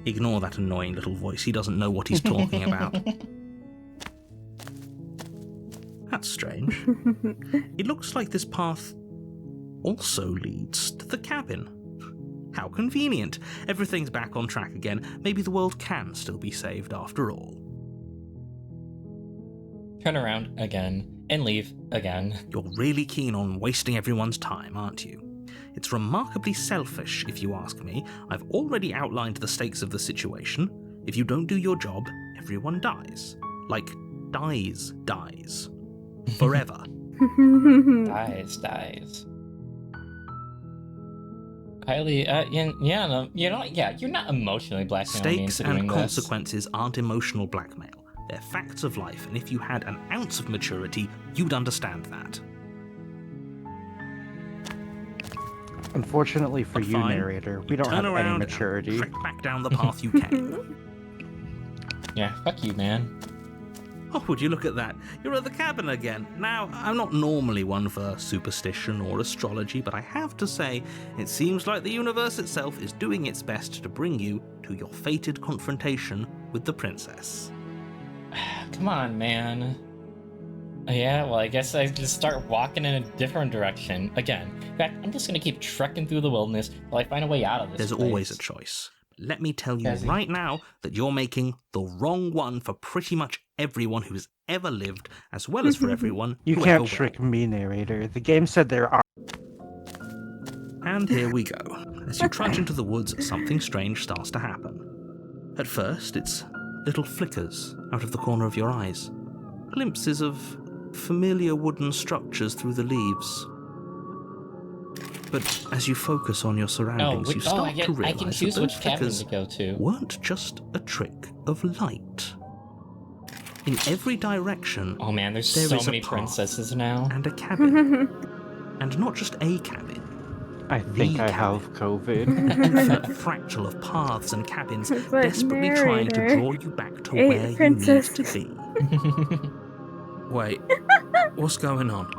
Ignore that annoying little voice. He doesn't know what he's talking about. That's strange. It looks like this path also leads to the cabin. How convenient. Everything's back on track again. Maybe the world can still be saved after all. Turn around again and leave again. You're really keen on wasting everyone's time, aren't you? It's remarkably selfish, if you ask me. I've already outlined the stakes of the situation. If you don't do your job, everyone dies. Like, dies. Forever. Dies. Kylie, you're not emotionally blackmailing me Stakes into doing and this. consequences aren't emotional blackmail. They're facts of life, and if you had an ounce of maturity, you'd understand that. Unfortunately for But you, fine. narrator, we don't Turn have around any and maturity. trek back down the path you came. Yeah, fuck you, man. Oh, would you look at that? You're at the cabin again. Now, I'm not normally one for superstition or astrology, but I have to say, it seems like the universe itself is doing its best to bring you to your fated confrontation with the princess. Come on, man. Yeah, well, I guess I just start walking in a different direction. Again, in fact, I'm just gonna keep trekking through the wilderness till I find a way out of this There's place. always a choice. Let me tell you Jazzy. right now that you're making the wrong one for pretty much everyone who's ever lived, as well as for everyone You who can't ever trick will. me, narrator. The game said there are. And here we go. As you trudge into the woods, something strange starts to happen. At first, it's little flickers out of the corner of your eyes. Glimpses of familiar wooden structures through the leaves. But as you focus on your surroundings, you start to I realize can that choose those which cabin flickers to go to. weren't just a trick of light. In every direction, Oh man, there's there so is a many path princesses now. and a cabin. And not just a cabin. I think I cabin. have COVID. An infinite fractal of paths and cabins But desperately trying to narrator, draw you back to 8 where you need princesses. to be. Wait, what's going on?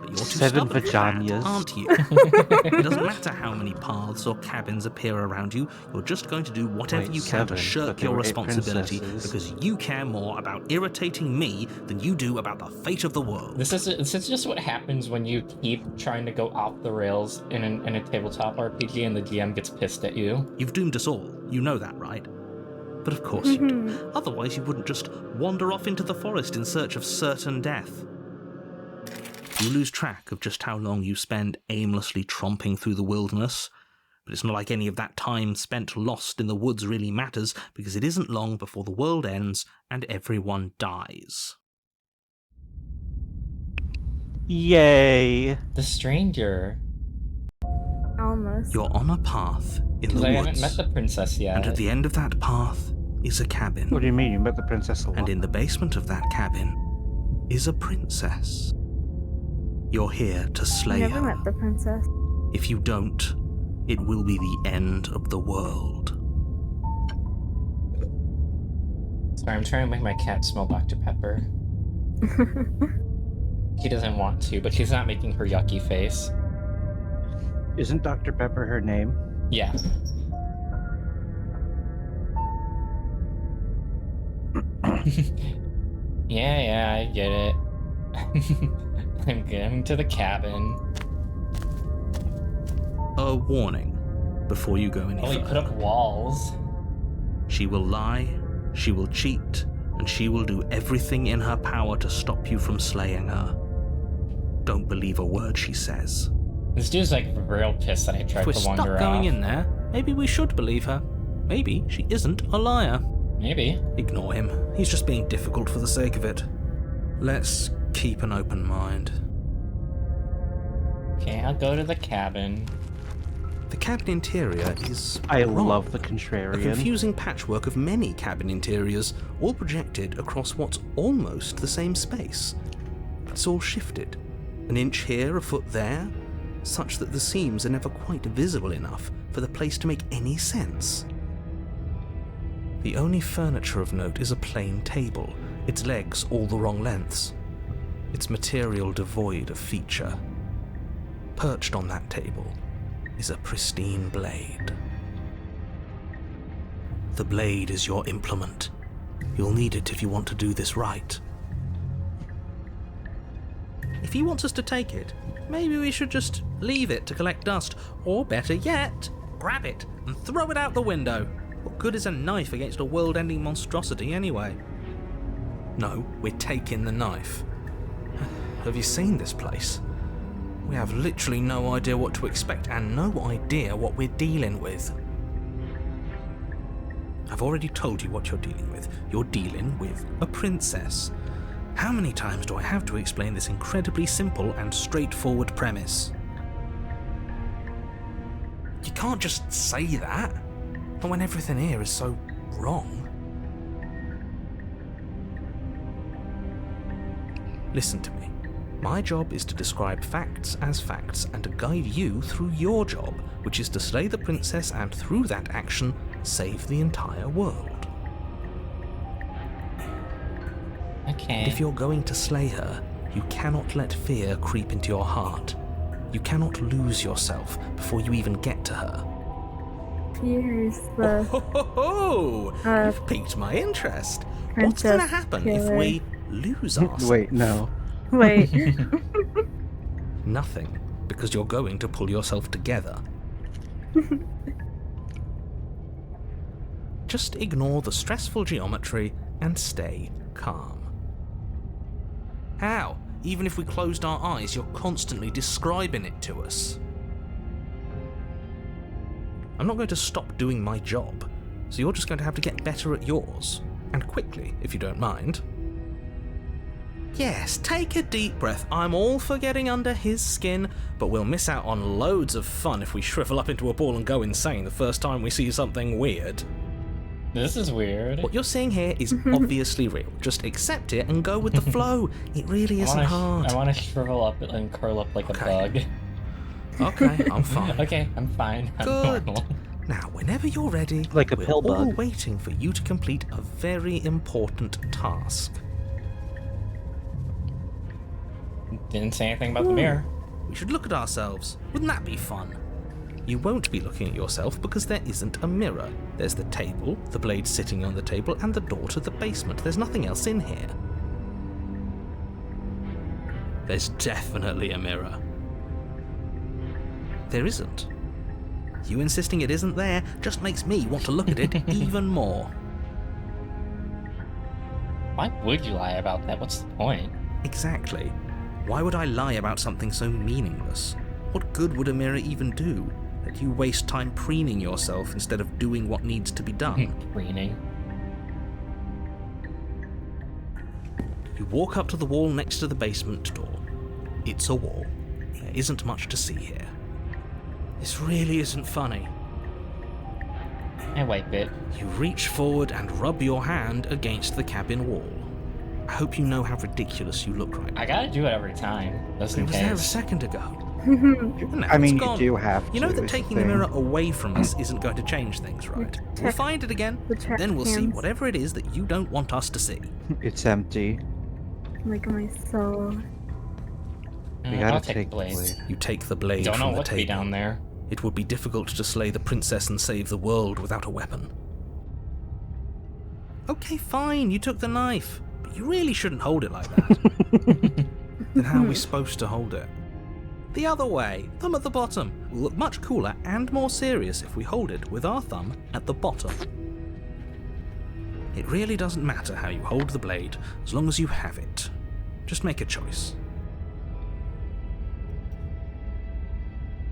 You're too 7 stubborn for that, vaginas. aren't you? It doesn't matter how many paths or cabins appear around you, you're just going to do whatever Wait, you can to 7, shirk but there your were 8 responsibility princesses. because you care more about irritating me than you do about the fate of the world. This is just what happens when you keep trying to go off the rails in a tabletop RPG and the GM gets pissed at you. You've doomed us all, you know that, right? But of course you do. Otherwise you wouldn't just wander off into the forest in search of certain death. You lose track of just how long you spend aimlessly tromping through the wilderness, but it's not like any of that time spent lost in the woods really matters, because it isn't long before the world ends and everyone dies. Yay! The stranger. Almost. You're on a path in the Because I haven't met woods, the princess yet. and at the end of that path is a cabin. What do you mean? You met the princess alone? And in the basement of that cabin is a princess. You're here to I slay never her. met the princess. If you don't, it will be the end of the world. Sorry, I'm trying to make my cat smell Dr. Pepper. She doesn't want to, but she's not making her yucky face. Isn't Dr. Pepper her name? Yeah. Yeah, I get it. I'm going to the cabin. A warning before you go any Oh, you further. put up walls. She will lie, she will cheat, and she will do everything in her power to stop you from slaying her. Don't believe a word she says. This dude's like real pissed that I If tried we're to stuck wander going off. in there, maybe we should believe her. Maybe she isn't a liar. Maybe. Ignore him. He's just being difficult for the sake of it. Let's keep an open mind. Okay, I'll go to the cabin. The cabin interior is I wrong. love the A contrarian. confusing patchwork of many cabin interiors, all projected across what's almost the same space. It's all shifted, an inch here, a foot there, such that the seams are never quite visible enough for the place to make any sense. The only furniture of note is a plain table, its legs all the wrong lengths, its material devoid of feature. Perched on that table is a pristine blade. The blade is your implement. You'll need it if you want to do this right. If he wants us to take it, maybe we should just leave it to collect dust, or better yet, grab it and throw it out the window. What good is a knife against a world-ending monstrosity anyway? No, we're taking the knife. Have you seen this place? We have literally no idea what to expect and no idea what we're dealing with. I've already told you what you're dealing with. You're dealing with a princess. How many times do I have to explain this incredibly simple and straightforward premise? You can't just say that, not when everything here is so wrong. Listen to me. My job is to describe facts as facts and to guide you through your job, which is to slay the princess and through that action, save the entire world. Okay. If you're going to slay her, you cannot let fear creep into your heart. You cannot lose yourself before you even get to her. Here's the Oh, you've piqued my interest. What's princess going to happen if killer. we lose ourselves? Wait, no. Wait. Nothing, because you're going to pull yourself together. Just ignore the stressful geometry and stay calm. How? Even if we closed our eyes, you're constantly describing it to us. I'm not going to stop doing my job, so you're just going to have to get better at yours. And quickly, if you don't mind. Yes, take a deep breath. I'm all for getting under his skin, but we'll miss out on loads of fun if we shrivel up into a ball and go insane the first time we see something weird. This is weird. What you're seeing here is obviously real. Just accept it and go with the flow. It really isn't hard. I want to shrivel up and curl up like a bug. Okay, I'm fine. Okay, I'm fine. I'm Good. normal. Now, whenever you're ready, Like a we're pill all bug. waiting for you to complete a very important task. Didn't say anything about the mirror. We should look at ourselves. Wouldn't that be fun? You won't be looking at yourself because there isn't a mirror. There's the table, the blade sitting on the table, and the door to the basement. There's nothing else in here. There's definitely a mirror. There isn't. You insisting it isn't there just makes me want to look at it even more. Why would you lie about that? What's the point? Exactly. Why would I lie about something so meaningless? What good would a mirror even do? That you waste time preening yourself instead of doing what needs to be done. Preening. You walk up to the wall next to the basement door. It's a wall. There isn't much to see here. This really isn't funny. I wipe it. You reach forward and rub your hand against the cabin wall. I hope you know how ridiculous you look right now. I gotta do it every time, just It in was there a case. second ago. Now I mean, it's you gone. do have to. You know that is the taking the thing. mirror away from us isn't going to change things, right? We'll check find it again, the trash then we'll see cans. whatever it is that you don't want us to see. It's empty. Like my soul. We gotta I'll take take the blade. You take the blade Don't know from the what could be table. down there. It would be difficult to slay the princess and save the world without a weapon. Okay, fine, you took the knife, but you really shouldn't hold it like that. Then how are we supposed to hold it? The other way, thumb at the bottom. Will look much cooler and more serious if we hold it with our thumb at the bottom. It really doesn't matter how you hold the blade, as long as you have it. Just make a choice.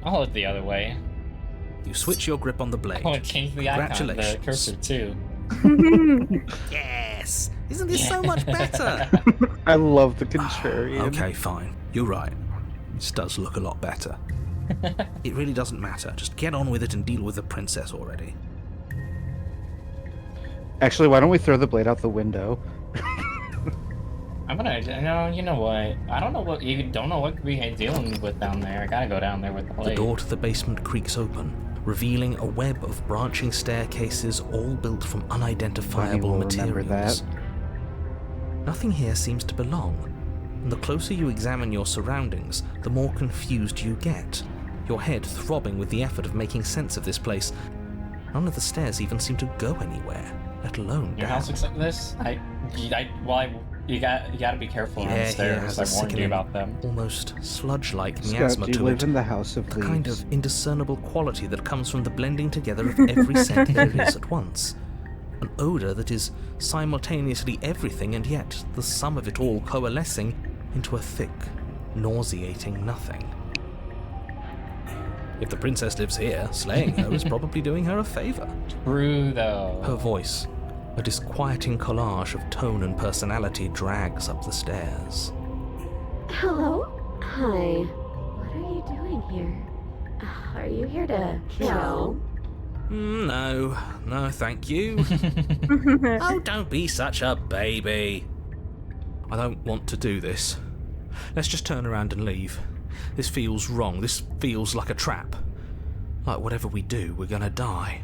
I'll hold it the other way. You switch your grip on the blade. I want to change the icon, the Congratulations. cursor too. Yes! Isn't this so much better? I love the contrarian. Okay, fine. You're right. This does look a lot better. It really doesn't matter. Just get on with it and deal with the princess already. Actually, why don't we throw the blade out the window? I'm gonna, no, you know what? I don't know what, you don't know what we're dealing with down there. I gotta go down there with the The blade. door to the basement creaks open, revealing a web of branching staircases all built from unidentifiable Bunny will remember materials. Nothing here seems to belong, and the closer you examine your surroundings, the more confused you get, your head throbbing with the effort of making sense of this place. None of the stairs even seem to go anywhere, let alone Your down. house looks like this? You gotta be careful around the Yeah, stairs. has a I warned you sickening, about them. almost sludge-like Scott, miasma do you to live it. in the house of A leaves? kind of indiscernible quality that comes from the blending together of every scent there is at once. An odour that is simultaneously everything and yet the sum of it all coalescing into a thick, nauseating nothing. If the princess lives here, slaying her is probably doing her a favour. True, though. Her voice, a disquieting collage of tone and personality, drags up the stairs. Hello? Hi. What are you doing here? Are you here to kill? No, thank you. Oh, don't be such a baby. I don't want to do this. Let's just turn around and leave. This feels wrong. This feels like a trap. Like whatever we do, we're gonna die.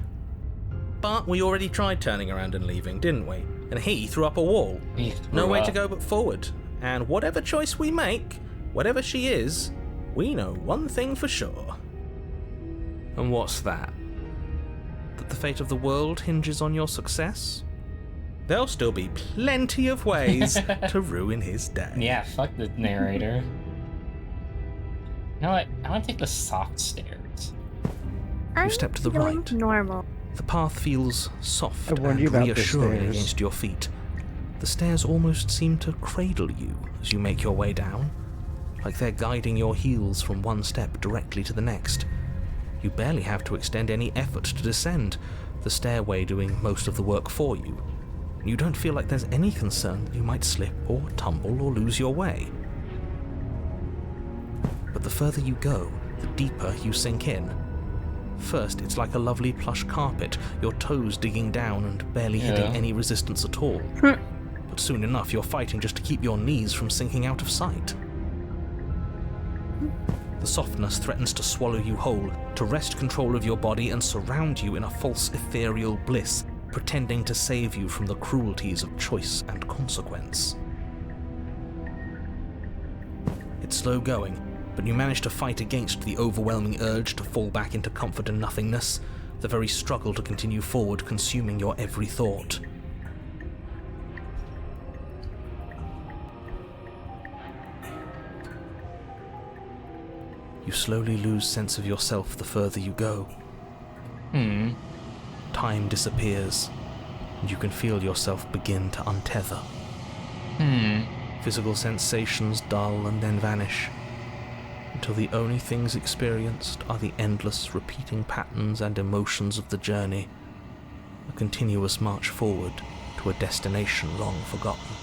But we already tried turning around and leaving, didn't we? And he threw up a wall. He No threw way up. to go but forward. And whatever choice we make, whatever she is, we know one thing for sure. And what's that? That the fate of the world hinges on your success? There'll still be plenty of ways to ruin his day. Yeah, fuck the narrator. You know what? I want to take the soft stairs. I'm step to the feeling right. Normal. The path feels soft I warned and you about the reassuring stairs. against your feet. The stairs almost seem to cradle you as you make your way down, like they're guiding your heels from one step directly to the next. You barely have to extend any effort to descend, the stairway doing most of the work for you. You don't feel like there's any concern that you might slip or tumble or lose your way. But the further you go, the deeper you sink in. First, it's like a lovely plush carpet, your toes digging down and barely hitting any resistance at all. But soon enough, you're fighting just to keep your knees from sinking out of sight. The softness threatens to swallow you whole, to wrest control of your body and surround you in a false ethereal bliss, pretending to save you from the cruelties of choice and consequence. It's slow going, but you manage to fight against the overwhelming urge to fall back into comfort and nothingness, the very struggle to continue forward consuming your every thought. You slowly lose sense of yourself the further you go. Time disappears, and you can feel yourself begin to untether. Physical sensations dull and then vanish, until the only things experienced are the endless repeating patterns and emotions of the journey, a continuous march forward to a destination long forgotten.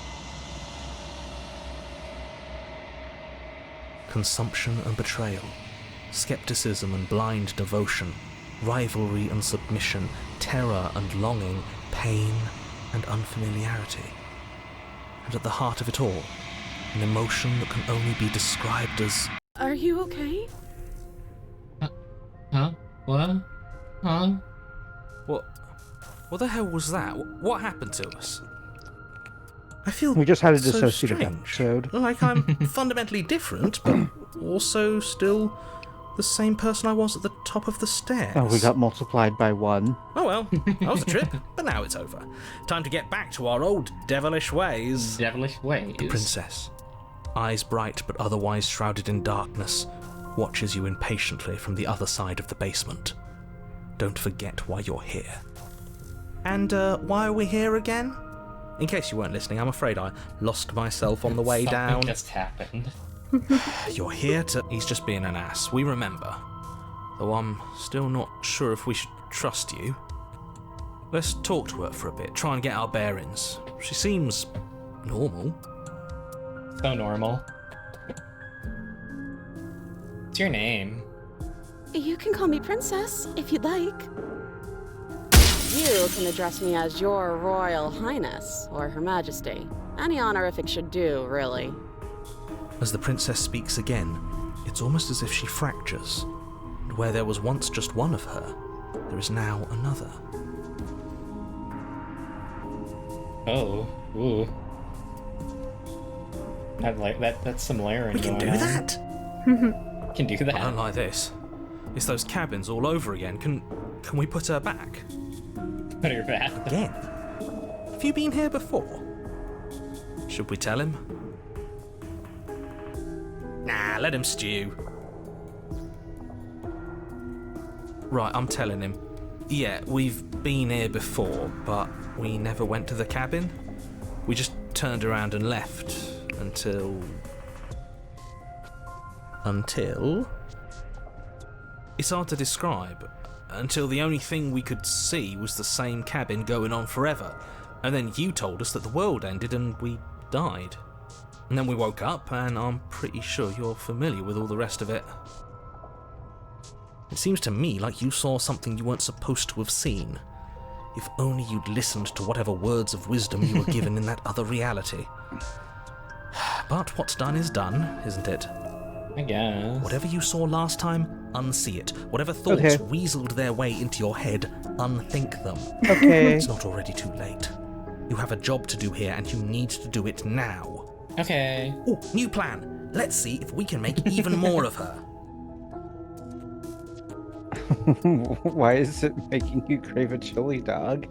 Consumption and betrayal, skepticism and blind devotion, rivalry and submission, terror and longing, pain and unfamiliarity. And at the heart of it all, an emotion that can only be described as... Are you okay? Huh? What? Huh? What the hell was that? What happened to us? I feel We just had a so dissociative strange. episode. Like I'm fundamentally different, but also still the same person I was at the top of the stairs. Oh, we got multiplied by 1. Oh well, that was a trip, but now it's over. Time to get back to our old devilish ways. Devilish ways. The princess, eyes bright but otherwise shrouded in darkness, watches you impatiently from the other side of the basement. Don't forget why you're here. And why are we here again? In case you weren't listening, I'm afraid I lost myself on the way down. Something just happened. You're here to... He's just being an ass, we remember. Though I'm still not sure if we should trust you. Let's talk to her for a bit, try and get our bearings. She seems... normal. So normal. What's your name? You can call me Princess, if you'd like. You can address me as Your Royal Highness, or Her Majesty. Any honorific should do, really. As the princess speaks again, it's almost as if she fractures. And where there was once just one of her, there is now another. Oh, ooh. I like that. That's some layering We can going do on. that! Can do that. I don't like this. It's those cabins all over again. Can we put her back? Put her back. Again? Have you been here before? Should we tell him? Nah, let him stew. Right, I'm telling him. Yeah, we've been here before, but we never went to the cabin. We just turned around and left until... It's hard to describe. Until the only thing we could see was the same cabin going on forever. And then you told us that the world ended and we died. And then we woke up, and I'm pretty sure you're familiar with all the rest of it. It seems to me like you saw something you weren't supposed to have seen. If only you'd listened to whatever words of wisdom you were given in that other reality. But what's done is done, isn't it? I guess. Whatever you saw last time, unsee it. Whatever thoughts Okay. weaseled their way into your head, unthink them. Okay. It's not already too late. You have a job to do here, and you need to do it now. Okay. Oh, new plan. Let's see if we can make even more of her. Why is it making you crave a chili dog?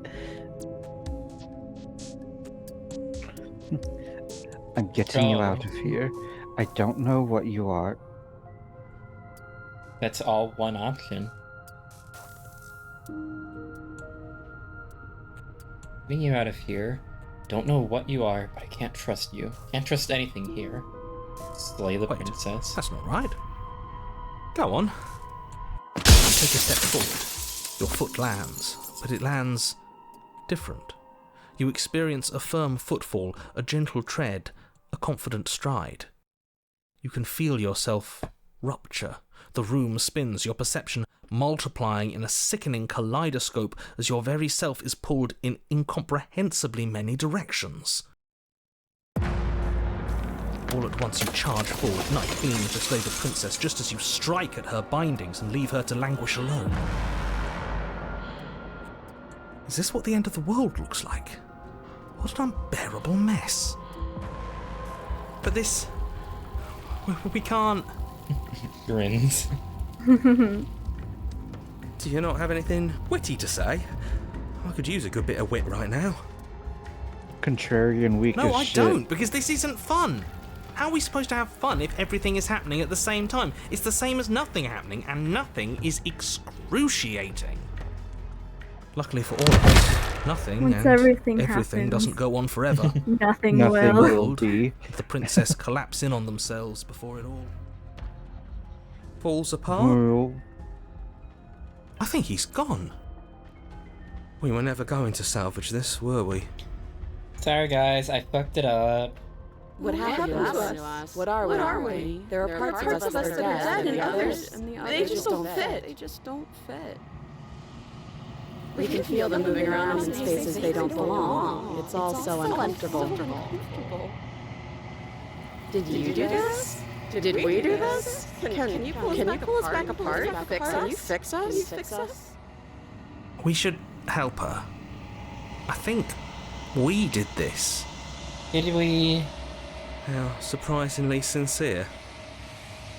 I'm getting you out of here. I don't know what you are. That's all one option. Getting you out of here. Don't know what you are, but I can't trust you. Can't trust anything here. Slay the Wait, princess. That's not right. Go on. Take a step forward. Your foot lands, but it lands different. You experience a firm footfall, a gentle tread, a confident stride. You can feel yourself rupture. The room spins, your perception multiplying in a sickening kaleidoscope as your very self is pulled in incomprehensibly many directions. All at once you charge forward, knife aiming to slay the princess just as you strike at her bindings and leave her to languish alone. Is this what the end of the world looks like? What an unbearable mess. But this... we can't... Grins. Do you not have anything witty to say? I could use a good bit of wit right now. Contrarian weak No, as I shit. don't, because this isn't fun. How are we supposed to have fun if everything is happening at the same time? It's the same as nothing happening, and nothing is excruciating. Luckily for all of us, nothing Once and everything everything doesn't happens. go on forever. Nothing Nothing will. will be. The princess collapse in on themselves before it all falls apart. Oh, I think he's gone. We were never going to salvage this, were we? Sorry guys, I fucked it up. What happened to us? What are we? There are parts of us that are dead, and others, they just don't fit. We can feel them moving around in spaces they don't belong. It's all so uncomfortable. Did you do this? Did we do this? Can you pull us back apart? Can you fix us? We should help her. I think we did this. Did we? How surprisingly sincere.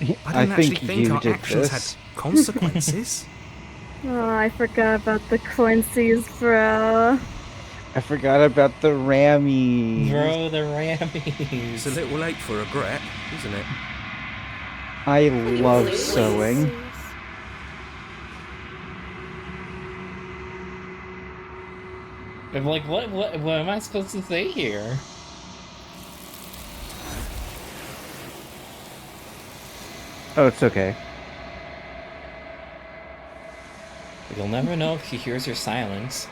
I didn't think actually think you our did actions this. had consequences. Oh, I forgot about the coincies, bro. I forgot about the Rammies. Bro, the It's Rammies. a little late for regret, isn't it? I love sewing. I'm like, what am I supposed to say here? Oh, it's okay. You'll never know if she hears your silence.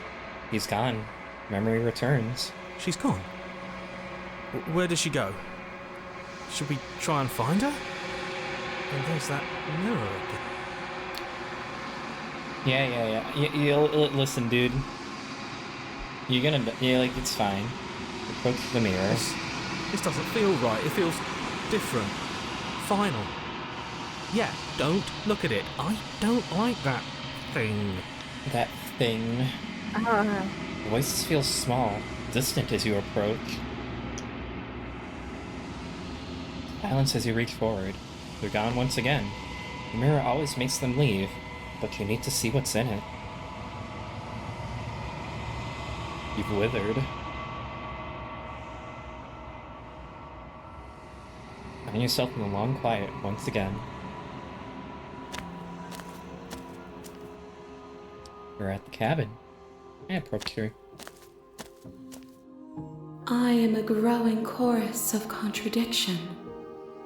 He's gone. Memory returns. She's gone. Where did she go? Should we try and find her? And there's that mirror again. Yeah. Listen, dude. You're gonna... Yeah, like, it's fine. Approach the mirror. This doesn't feel right. It feels different. Final. Yeah, don't look at it. I don't like that thing. That thing. Ah, The voices feel small, distant as you approach. Silence as you reach forward. They're gone once again. The mirror always makes them leave, but you need to see what's in it. You've withered. Find yourself in the long quiet once again. You're at the cabin. I approach her. I am a growing chorus of contradiction,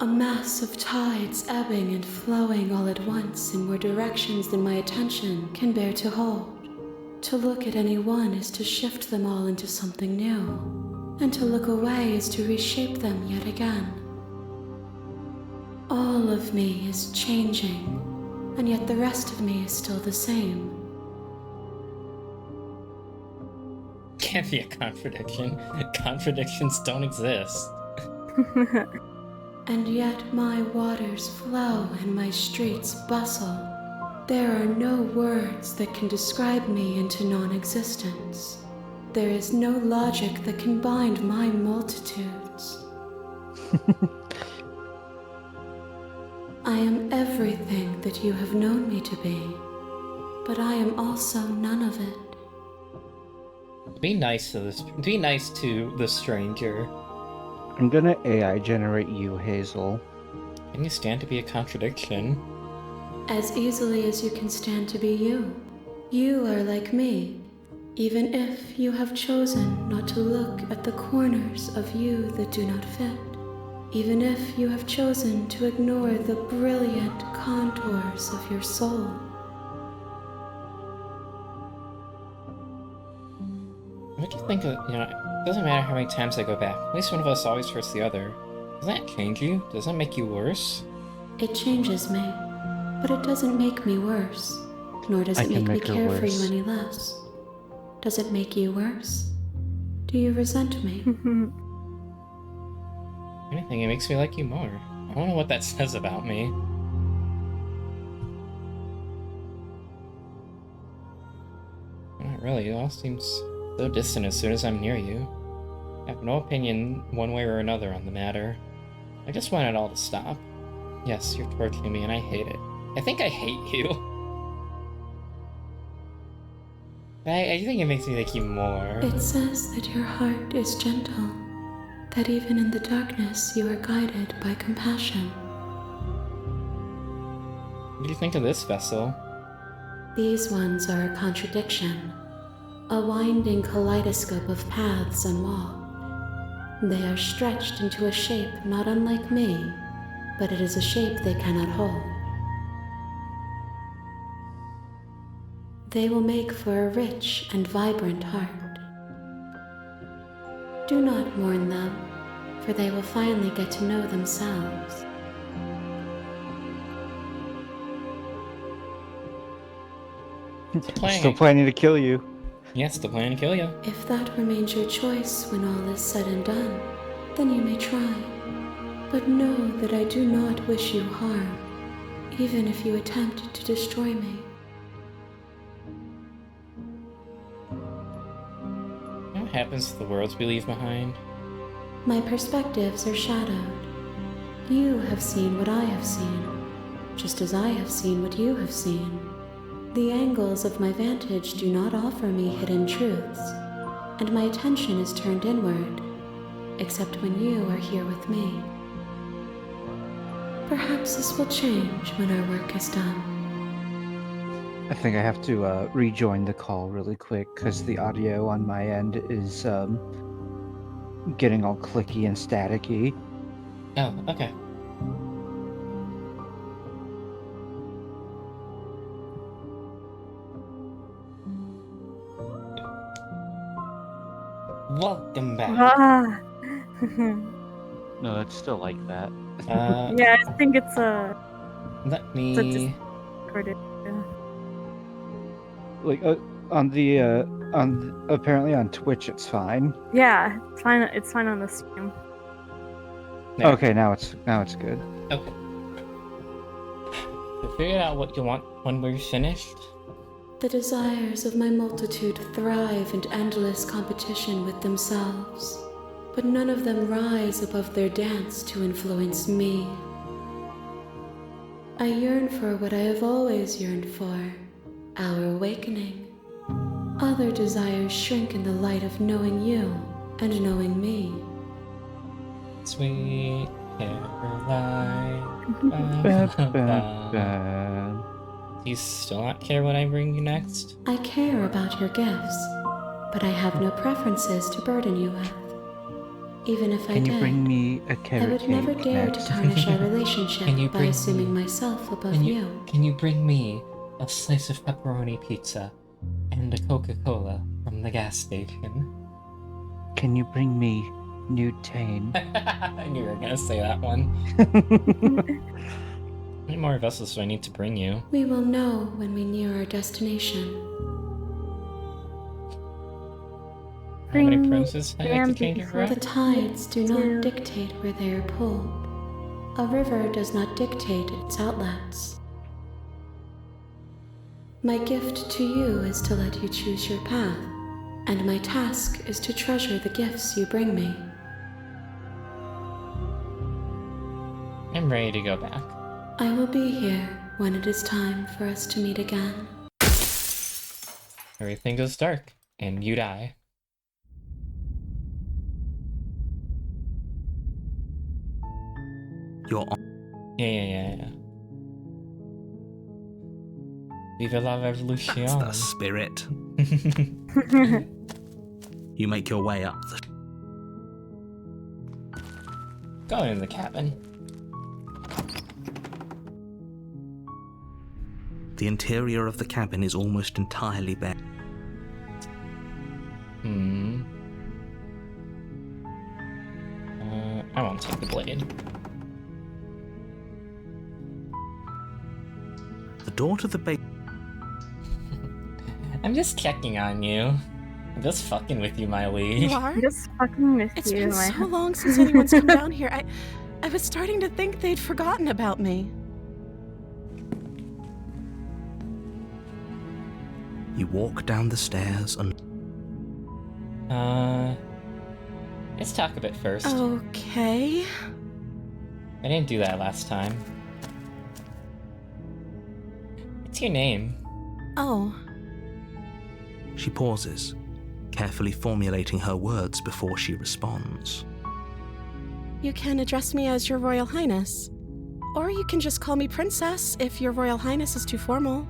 a mass of tides ebbing and flowing all at once in more directions than my attention can bear to hold. To look at any one is to shift them all into something new, and to look away is to reshape them yet again. All of me is changing, and yet the rest of me is still the same. Can't be a contradiction. Contradictions don't exist. And yet my waters flow and my streets bustle. There are no words that can describe me into non-existence. There is no logic that can bind my multitudes. I am everything that you have known me to be, but I am also none of it. Be nice to this. Be nice to the stranger. I'm gonna AI generate you, Hazel. Can you stand to be a contradiction? As easily as you can stand to be you. You are like me, even if you have chosen not to look at the corners of you that do not fit. Even if you have chosen to ignore the brilliant contours of your soul. What do you think of, it doesn't matter how many times I go back. At least one of us always hurts the other. Does that change you? Does that make you worse? It changes me, but it doesn't make me worse, nor does I it can make me make her care for you worse. any less. Does it make you worse? Do you resent me? If anything, it makes me like you more. I don't know what that says about me. Not really, it all seems so distant as soon as I'm near you. I have no opinion one way or another on the matter. I just want it all to stop. Yes, you're torturing me and I hate it. I think I hate you. I think it makes me like you more. It says that your heart is gentle, that even in the darkness you are guided by compassion. What do you think of this vessel? These ones are a contradiction, a winding kaleidoscope of paths and walls. They are stretched into a shape not unlike me, but it is a shape they cannot hold. They will make for a rich and vibrant heart. Do not mourn them, for they will finally get to know themselves. Still planning to kill you. Yes, the plan to kill you. If that remains your choice when all is said and done, then you may try. But know that I do not wish you harm, even if you attempt to destroy me. What happens to the worlds we leave behind? My perspectives are shadowed. You have seen what I have seen, just as I have seen what you have seen. The angles of my vantage do not offer me hidden truths, and my attention is turned inward, except when you are here with me. Perhaps this will change when our work is done. I think I have to rejoin the call really quick because the audio on my end is getting all clicky and staticky. Oh, okay. Welcome back. Ah. No, it's still like that. Yeah, I think it's a Let me... recorded. Yeah. Like apparently on Twitch it's fine. Yeah, it's fine. It's fine on the stream. There. Okay, now it's good. Okay. So figure out what you want when we're finished. The desires of my multitude thrive in endless competition with themselves, but none of them rise above their dance to influence me. I yearn for what I have always yearned for, our awakening. Other desires shrink in the light of knowing you and knowing me. Sweet Caroline. Do you still not care what I bring you next? I care about your gifts, but I have no preferences to burden you with. Even if I Can you did, bring me a I carrot would never cake dare next? to tarnish our relationship by bring assuming me- myself above you. Can you bring me a slice of pepperoni pizza and a Coca-Cola from the gas station? Can you bring me nude tane? I knew you were gonna say that one. How many more vessels do I need to bring you? We will know when we near our destination. How many Bring me princes I need to change it before for? The tides do Two. not dictate where they are pulled. A river does not dictate its outlets. My gift to you is to let you choose your path, and my task is to treasure the gifts you bring me. I'm ready to go back. I will be here when it is time for us to meet again. Everything goes dark, and you die. You're on. Yeah. Viva la revolution. That's the spirit. You make your way up the... Go in the cabin. The interior of the cabin is almost entirely bare. Hmm. take the blade. The door to the basement. I'm just checking on you. I'm just fucking with you, Miley. You are? I'm just fucking with It's you. been so long since anyone's come down here. I was starting to think they'd forgotten about me. You walk down the stairs and Let's talk a bit first. Okay. I didn't do that last time. What's your name? Oh, she pauses, carefully formulating her words before she responds. you can address me as Your Royal Highness. Or you can just call me Princess if Your Royal Highness is too formal.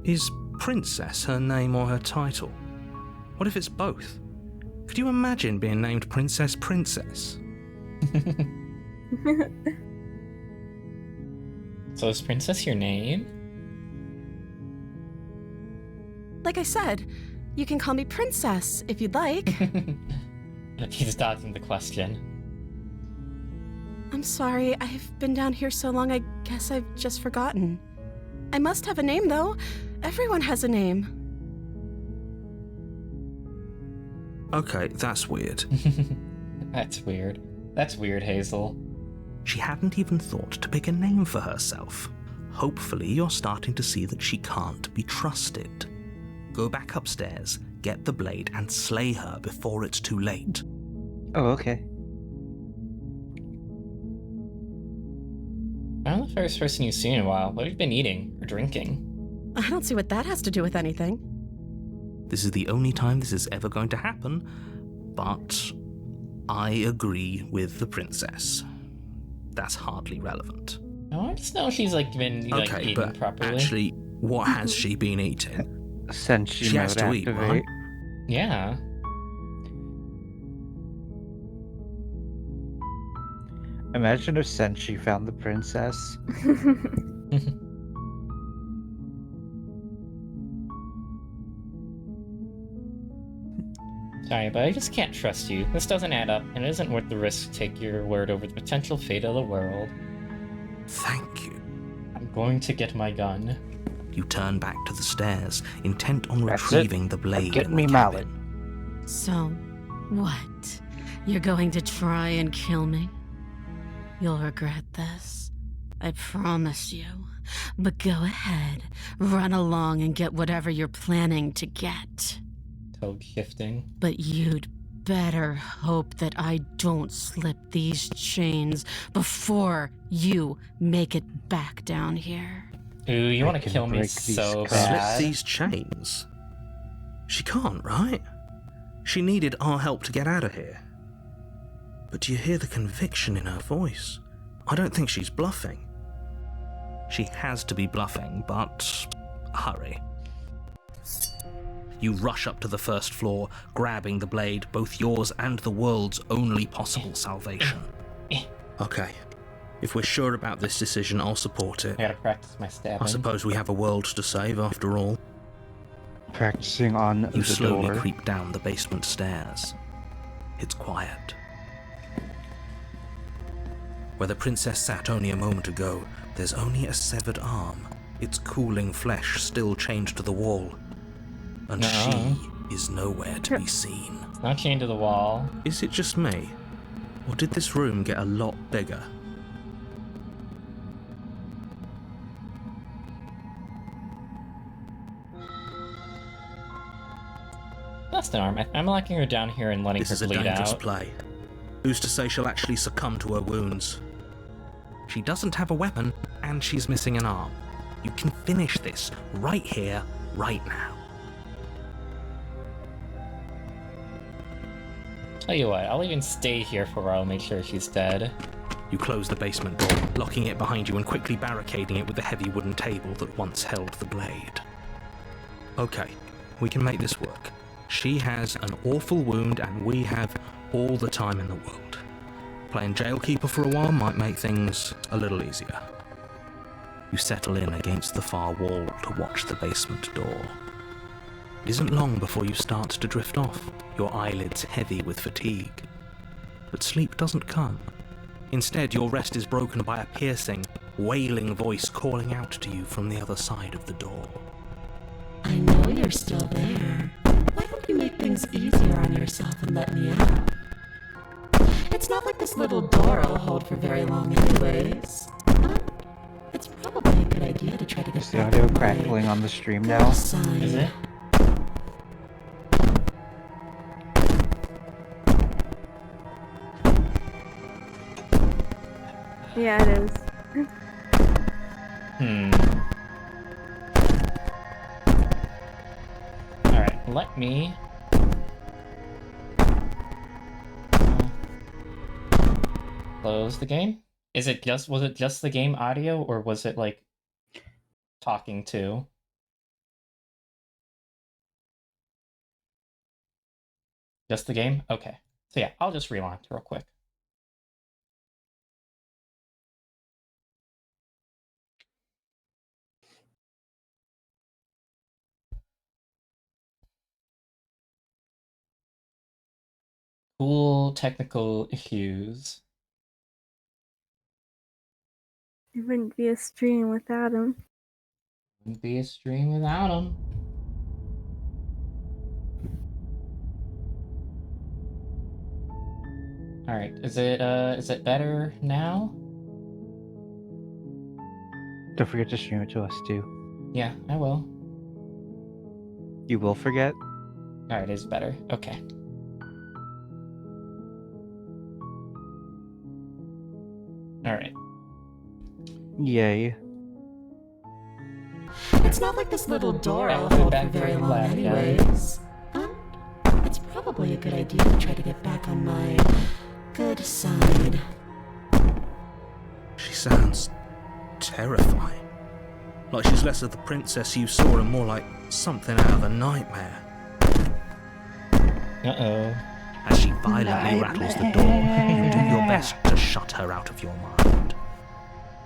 Is Princess her name or her title? What if it's both? Could you imagine being named Princess Princess? So is Princess your name? Like I said, you can call me Princess if you'd like. He's dodging the question. I'm sorry, I've been down here so long I guess I've just forgotten. I must have a name though. Everyone has a name. Okay, that's weird. That's weird. That's weird, Hazel. She hadn't even thought to pick a name for herself. Hopefully you're starting to see that she can't be trusted. Go back upstairs, get the blade, and slay her before it's too late. Oh, okay. I'm the first person you've seen in a while. What have you been eating or drinking? I don't see what that has to do with anything. This is the only time this is ever going to happen, but I agree with the princess. That's hardly relevant. No, I just know she's been Okay, eating but properly. actually, what has she been eating? Senshi She has mode to eat, activate. right? Yeah. Imagine if Senshi found the princess. Sorry, but I just can't trust you. This doesn't add up, and it isn't worth the risk to take your word over the potential fate of the world. Thank you. I'm going to get my gun. You turn back to the stairs, intent on That's retrieving it. the blade Get in me the mallet. cabin. So, what? You're going to try and kill me? You'll regret this. I promise you. But go ahead, run along and get whatever you're planning to get. Toad shifting. But you'd better hope that I don't slip these chains before you make it back down here. Ooh, you I want to can kill me break these so cuffs. Slip bad. these chains? She can't, right? She needed our help to get out of here. But do you hear the conviction in her voice? I don't think she's bluffing. She has to be bluffing, but hurry. You rush up to the first floor, grabbing the blade, both yours and the world's only possible salvation. Okay, if we're sure about this decision, I'll support it. I gotta practice my stabbing. I suppose we have a world to save after all. Practicing on You the slowly door. creep down the basement stairs. It's quiet. Where the princess sat only a moment ago, there's only a severed arm, its cooling flesh still chained to the wall. And she is nowhere to be seen. It's not chained to the wall. Is it just me? Or did this room get a lot bigger? That's an arm. I'm locking her down here and letting This her is a bleed dangerous out. play. Who's to say she'll actually succumb to her wounds? She doesn't have a weapon, and she's missing an arm. You can finish this right here, right now. Tell you what, I'll even stay here for a while, make sure she's dead. You close the basement door, locking it behind you and quickly barricading it with the heavy wooden table that once held the blade. Okay, we can make this work. She has an awful wound and we have all the time in the world. Playing jailkeeper for a while might make things a little easier. You settle in against the far wall to watch the basement door. It isn't long before you start to drift off, your eyelids heavy with fatigue. but sleep doesn't come. Instead, your rest is broken by a piercing, wailing voice calling out to you from the other side of the door. I know you're still there. Why don't you make things easier on yourself and let me out? It's not like this little door will hold for very long anyways. But it's probably a good idea to try to get Is the back audio on my crackling on the stream good now? side. Is it? Yeah, it is. Alright, let me... close the game? Was it just the game audio, or was it, like, talking too? Just the game? Okay. So yeah, I'll just relaunch real quick. Cool technical issues. It wouldn't be a stream without him. Wouldn't be a stream without him. Alright, is it better now? Don't forget to stream it to us too. Yeah, I will. You will forget? Alright, it's better. Okay. Alright. Yay. It's not like this little door Yeah, will we'll hold get for back very to the long lab, yeah. anyways. But it's probably a good idea to try to get back on my good side. She sounds terrifying. Like she's less of the princess you saw and more like something out of a nightmare. Uh-oh. As she violently rattles the door, you do your best to shut her out of your mind.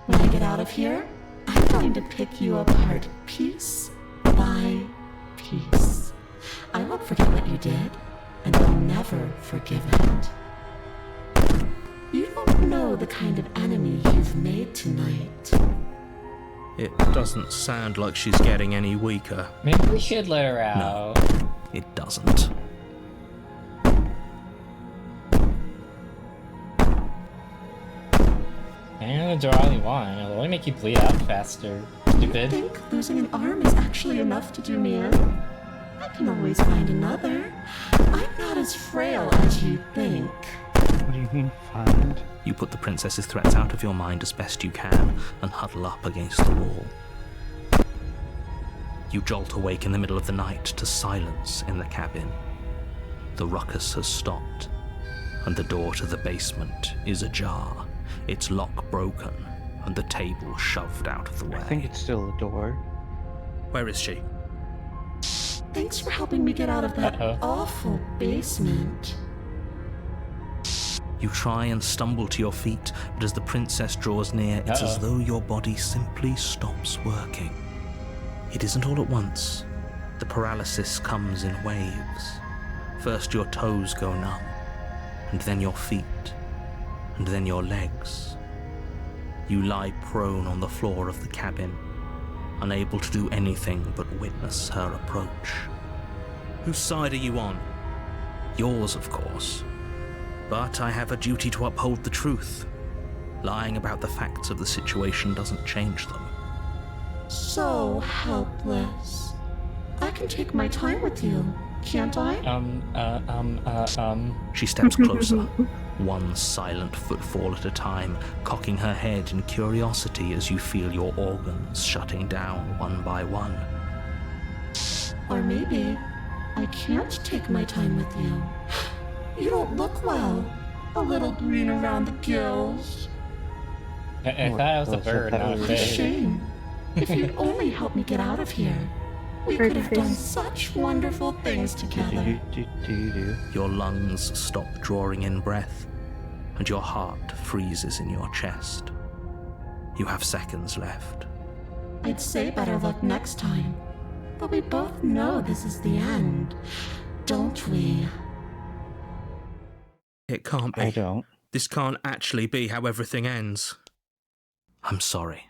When I get out of here, I'm going to pick you apart piece by piece. I won't forget what you did, and I'll never forgive it. You don't know the kind of enemy you've made tonight. It doesn't sound like she's getting any weaker. Maybe we should let her out. No, it doesn't. And the door all you want. It'll only make you bleed out faster. You Stupid. think losing an arm is actually enough to do me in? I can always find another. I'm not as frail as you think. What do you mean, find? You put the princess's threats out of your mind as best you can and huddle up against the wall. You jolt awake in the middle of the night to silence in the cabin. The ruckus has stopped, and the door to the basement is ajar, its lock broken, and the table shoved out of the way. I think it's still a door. Where is she? Thanks for helping me get out of that Uh-oh. awful basement. You try and stumble to your feet, but as the princess draws near, it's as though your body simply stops working. It isn't all at once. The paralysis comes in waves. First your toes go numb, and then your feet, and then your legs. You lie prone on the floor of the cabin, unable to do anything but witness her approach. Whose side are you on? Yours, of course. But I have a duty to uphold the truth. Lying about the facts of the situation doesn't change them. So helpless. I can take my time with you, can't I? She steps closer, one silent footfall at a time, cocking her head in curiosity as you feel your organs shutting down one by one. Or maybe I can't take my time with you. You don't look well. A little green around the gills. I thought it was a bird, not a What a fish. shame. If you'd only help me get out of here, we could have done such wonderful things together. Your lungs stop drawing in breath, and your heart freezes in your chest. You have seconds left. I'd say better luck next time, but we both know this is the end, don't we? It can't be. I don't. This can't actually be how everything ends. I'm sorry,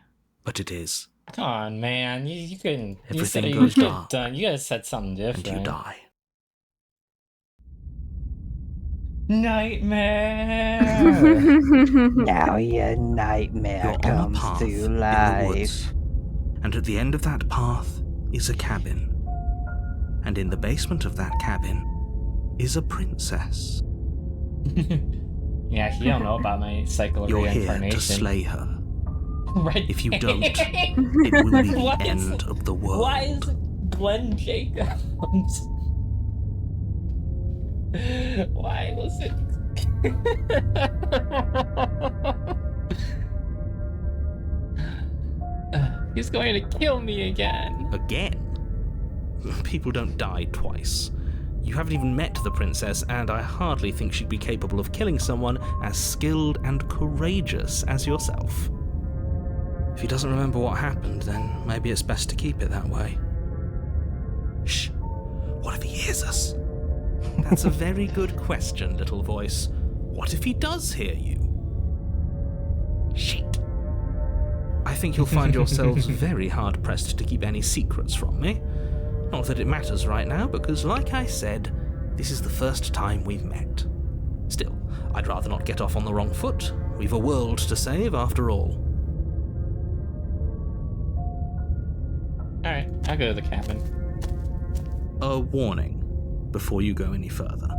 but it is. Come on, man. You couldn't. Everything you goes could have dark. done. You guys said something different. And you die. Nightmare. Now your nightmare You're on a comes path to in the life. woods, and at the end of that path is a cabin. And in the basement of that cabin is a princess. Yeah, you don't know about my cycle of You're here reincarnation. to slay her. Right. If you don't, it will be the Why is- end of the world. Why is Glenn Jacobs? Why was it? He's going to kill me again. Again? People don't die twice. You haven't even met the princess, and I hardly think she'd be capable of killing someone as skilled and courageous as yourself. If he doesn't remember what happened, then maybe it's best to keep it that way. Shh. What if he hears us? That's a very good question, little voice. What if he does hear you? Shit. I think you'll find yourselves very hard-pressed to keep any secrets from me. Not that it matters right now, because like I said, this is the first time we've met. Still, I'd rather not get off on the wrong foot. We've a world to save, after all. Alright, I'll go to the cabin. A warning before you go any further.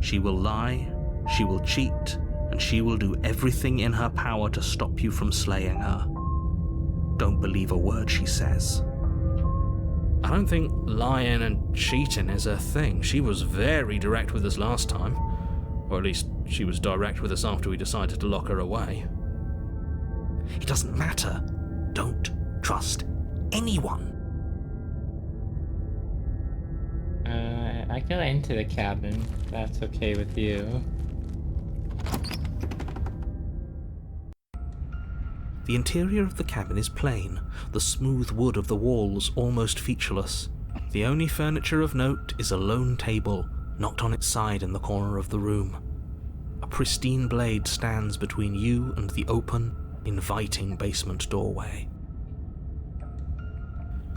She will lie, she will cheat, and she will do everything in her power to stop you from slaying her. Don't believe a word she says. I don't think lying and cheating is a thing. She was very direct with us last time. Or at least she was direct with us after we decided to lock her away. It doesn't matter. Don't trust anyone. I go into the cabin. If that's okay with you. The interior of the cabin is plain, the smooth wood of the walls almost featureless. The only furniture of note is a lone table, knocked on its side in the corner of the room. A pristine blade stands between you and the open, inviting basement doorway.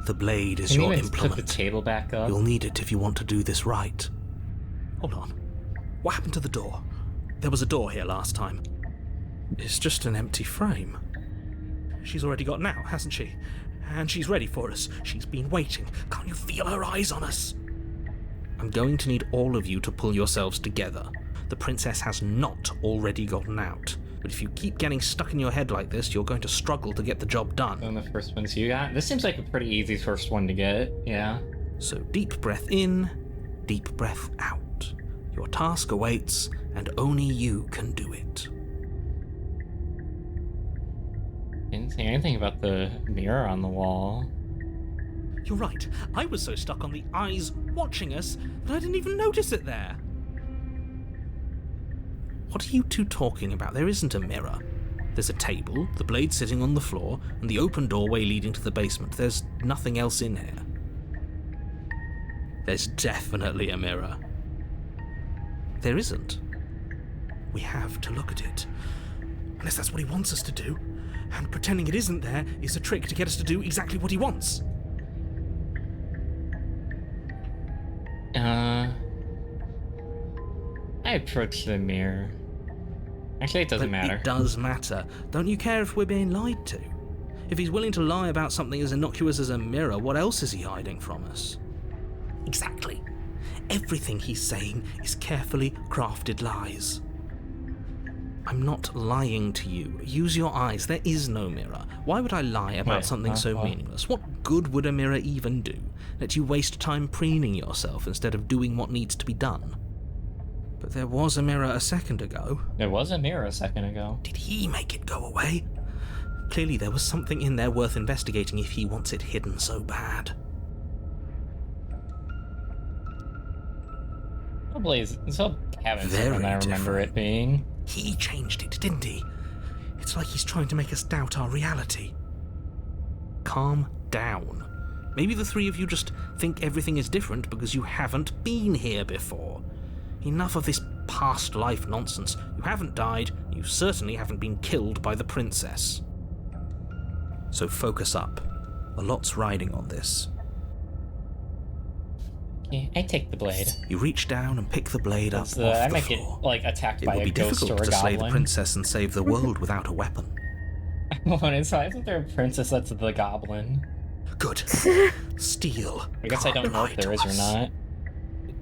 The blade is Can you your even put the implement. table back up? You'll need it if you want to do this right. Hold on. What happened to the door? There was a door here last time. It's just an empty frame. She's already got now, hasn't she? And she's ready for us. She's been waiting. Can't you feel her eyes on us? I'm going to need all of you to pull yourselves together. The princess has not already gotten out. But if you keep getting stuck in your head like this, you're going to struggle to get the job done. And the first ones you got? This seems like a pretty easy first one to get, yeah. So deep breath in, deep breath out. Your task awaits, and only you can do it. Didn't say anything about the mirror on the wall. You're right. I was so stuck on the eyes watching us that I didn't even notice it there. What are you two talking about? There isn't a mirror. There's a table, the blade sitting on the floor, and the open doorway leading to the basement. There's nothing else in here. There's definitely a mirror. There isn't. We have to look at it. Unless that's what he wants us to do. And pretending it isn't there is a trick to get us to do exactly what he wants. I approach the mirror. Actually, it doesn't matter. It does matter. Don't you care if we're being lied to? If he's willing to lie about something as innocuous as a mirror, what else is he hiding from us? Exactly. Everything he's saying is carefully crafted lies. I'm not lying to you. Use your eyes. There is no mirror. Why would I lie about Wait, something so meaningless? What good would a mirror even do? Let you waste time preening yourself instead of doing what needs to be done. But there was a mirror a second ago. There was a mirror a second ago. Did he make it go away? Clearly there was something in there worth investigating if he wants it hidden so bad. Probably it's all cabin Very than I remember different. it being. He changed it, didn't he? It's like he's trying to make us doubt our reality. Calm down. Maybe the three of you just think everything is different because you haven't been here before. Enough of this past life nonsense. You haven't died, you certainly haven't been killed by the princess. So focus up. A lot's riding on this. Okay, I take the blade. You reach down and pick the blade up off I the might floor. get, like, attacked It by would a be ghost or difficult a to slay the goblin. princess and save the world without a weapon. Why isn't there a princess that's the goblin? Good. Steal. I guess I don't know if there is or not.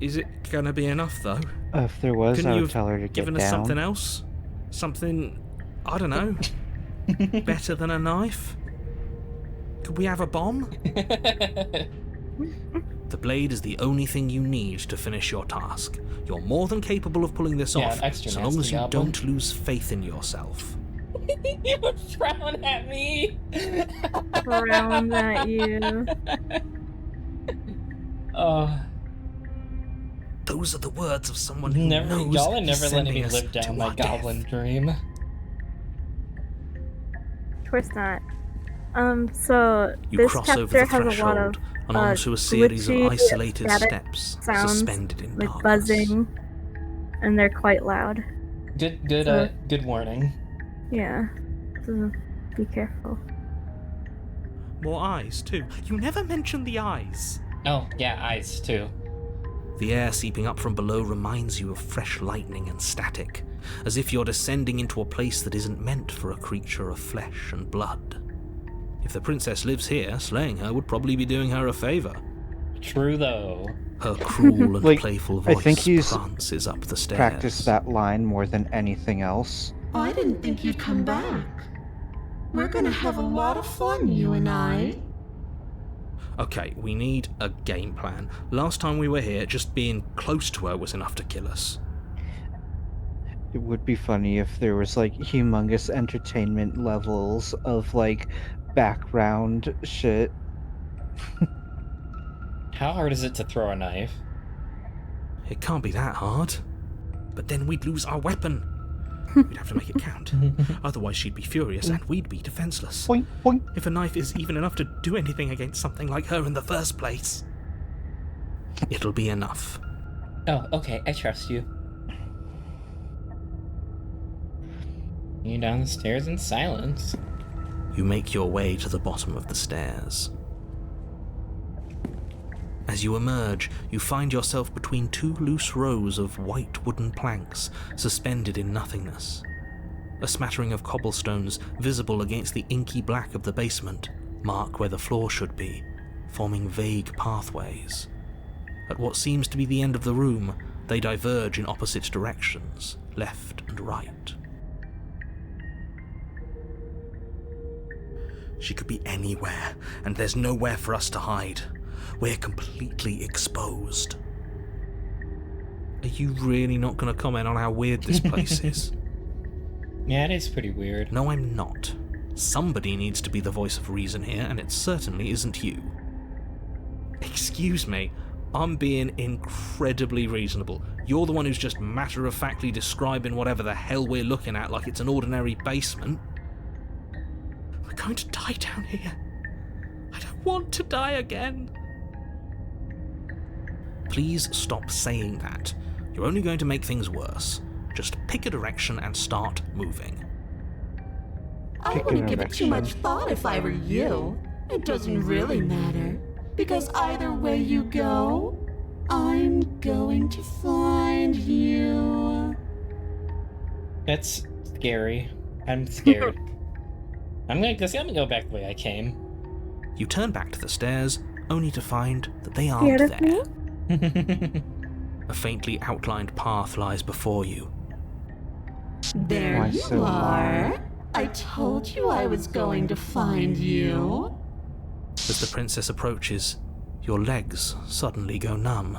Is it gonna be enough, though? If there was, Couldn't I you would have tell her to get given down. us something else? Something, I don't know, better than a knife? Could we have a bomb? The blade is the only thing you need to finish your task. You're more than capable of pulling this off, extra so long as you goblin. don't lose faith in yourself. You would frown at me. Frown at you. Oh, Those are the words of someone who never. knows Y'all are he's never letting sending me us live to down my our death. goblin dream. Of course not. So You this cross over chapter the has a lot of threshold and onto a series of glitchy, isolated static steps sounds, suspended in like darkness. buzzing, and they're quite loud. Good warning. Yeah, so be careful. More eyes, too. You never mention the eyes. Oh, yeah, eyes, too. The air seeping up from below reminds you of fresh lightning and static, as if you're descending into a place that isn't meant for a creature of flesh and blood. If the princess lives here, slaying her would probably be doing her a favor. True, though. Her cruel and Like, playful I voice think he's prances up the stairs. Practice that line more than anything else. I didn't think you'd come back. We're gonna have a lot of fun, you and I. Okay, we need a game plan. Last time we were here, just being close to her was enough to kill us. It would be funny if there was like humongous entertainment levels of like background shit. How hard is it to throw a knife? It can't be that hard. But then we'd lose our weapon. We'd have to make it count. Otherwise she'd be furious and we'd be defenseless. Boing, boing. If a knife is even enough to do anything against something like her in the first place, it'll be enough. Oh, okay, I trust you. You down the stairs in silence. You make your way to the bottom of the stairs. As you emerge, you find yourself between two loose rows of white wooden planks suspended in nothingness. A smattering of cobblestones visible against the inky black of the basement mark where the floor should be, forming vague pathways. At what seems to be the end of the room, they diverge in opposite directions, left and right. She could be anywhere, and there's nowhere for us to hide. We're completely exposed. Are you really not going to comment on how weird this place is? Yeah, it is pretty weird. No, I'm not. Somebody needs to be the voice of reason here, and it certainly isn't you. Excuse me, I'm being incredibly reasonable. You're the one who's just matter-of-factly describing whatever the hell we're looking at like it's an ordinary basement. We're going to die down here. I don't want to die again. Please stop saying that. You're only going to make things worse. Just pick a direction and start moving. I wouldn't give it too much thought if I were you. It doesn't really matter, because either way you go, I'm going to find you. That's scary. I'm scared. I'm gonna go back the way I came. You turn back to the stairs, only to find that they aren't Scared of me? there. A faintly outlined path lies before you. There Why you so are. I told you I was going to find you. As the princess approaches, your legs suddenly go numb.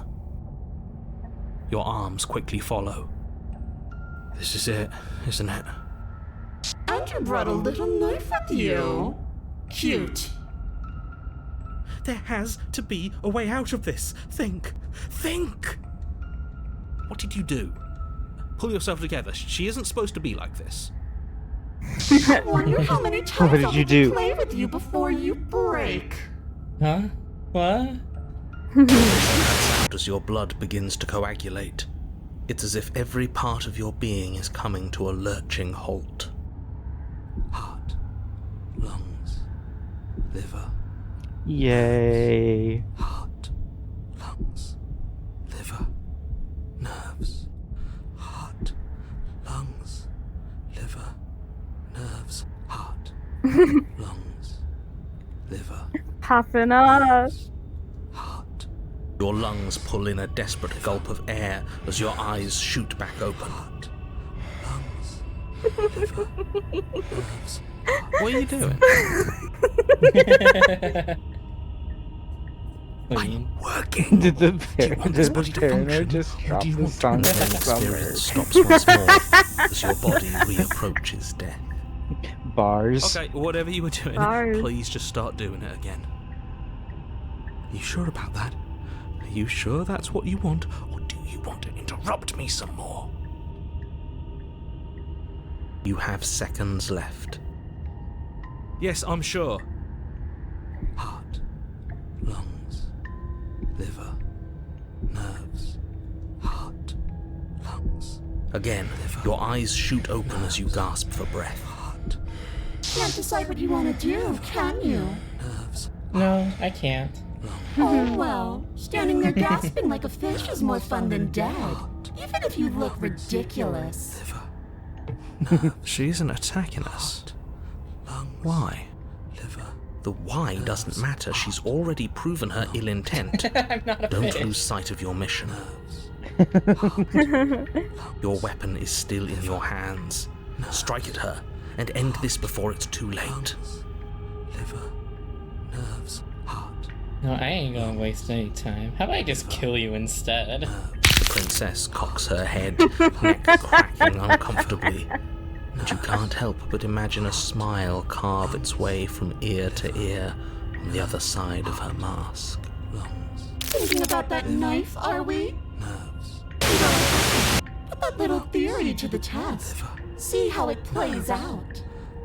Your arms quickly follow. This is it, isn't it? And you brought a little knife with you. Cute. There has to be a way out of this. Think! Think! What did you do? Pull yourself together. She isn't supposed to be like this. I wonder how many times did I'll you get to do? play with you before you break. Huh? What? As your blood begins to coagulate, It's as if every part of your being is coming to a lurching halt. Heart, lungs, liver, Yay. heart, lungs, liver, nerves, heart, lungs, liver, nerves, heart, lungs, liver, Popping off. heart. Your lungs pull in a desperate gulp of air as your eyes shoot back open. Heart, lungs, liver, nerves, heart. What are you doing? Clean. Working. Did the want this body to paranoid function? just Or drop do you the want song in the summer? experience stops once more as your body reapproaches death? Bars. Okay, whatever you were doing, Bars. please just start doing it again. You sure about that? Are you sure that's what you want, or do you want to interrupt me some more? You have seconds left. Yes, I'm sure. Heart, lungs, liver, nerves, heart, lungs. Again, your eyes shoot open as you gasp for breath. Heart, Can't decide what you want to do, can you? nerves, No, I can't. Oh, well, standing there gasping like a fish is more fun than dead. Even if you look ridiculous. liver, nerves. She isn't attacking us. Lungs, why? Liver. The why doesn't matter. She's already proven her ill intent. I'm not a Don't fish. lose sight of your mission. Your weapon is still in your hands. Strike at her and end this before it's too late. Liver, nerves, heart. No, I ain't gonna waste any time. How about I just kill you instead? The princess cocks her head, neck cracking uncomfortably, and you can't help but imagine a smile carve its way from ear to ear on the other side of her mask. Lungs, Thinking about that knife, are we? nerves, Put that little theory to the test. liver, See how it plays out.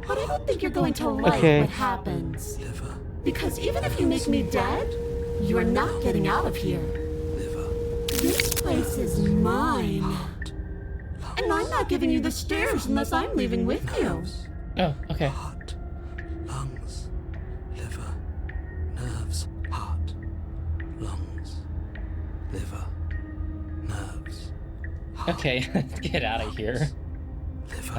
But I don't think you're going to like Okay. what happens. liver, Because even if you make me dead, you're not getting out of here. liver, This place is mine. heart, And I'm not giving you the stairs unless I'm leaving with you. Oh, okay. heart, lungs, liver, nerves, heart, lungs, liver, nerves, Okay, let's get out of here. liver,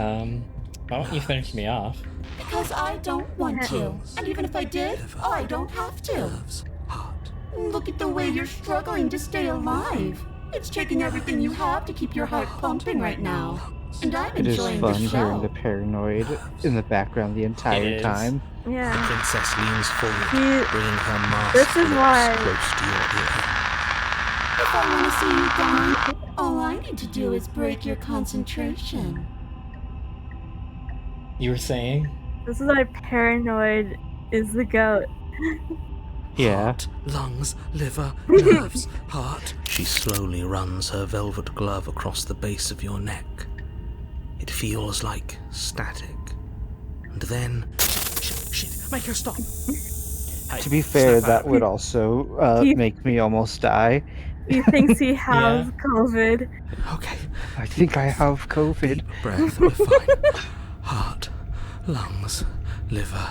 Why don't you finish me off? Because I don't want to. And even if I did, I don't have to. nerves, heart. Look at the way you're struggling to stay alive. It's taking everything you have to keep your heart pumping right now. And I'm It is enjoying fun the hearing the show. paranoid in the background the entire is. time. The Yeah. princess leans forward, You- bringing her mask This is lips why- close to your ear. If I want to see you gone, all I need to do is break your concentration. You were saying? This is why paranoid is the goat. Yeah. Heart, lungs, liver, nerves, heart. She slowly runs her velvet glove across the base of your neck. It feels like static. And then... Shit, make her stop! Hey, To be fair, snap out. that would also He- make me almost die. He thinks he has COVID. Okay, I think I have COVID. deep breath, we're fine. Heart, lungs, liver,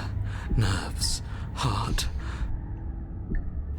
nerves, heart.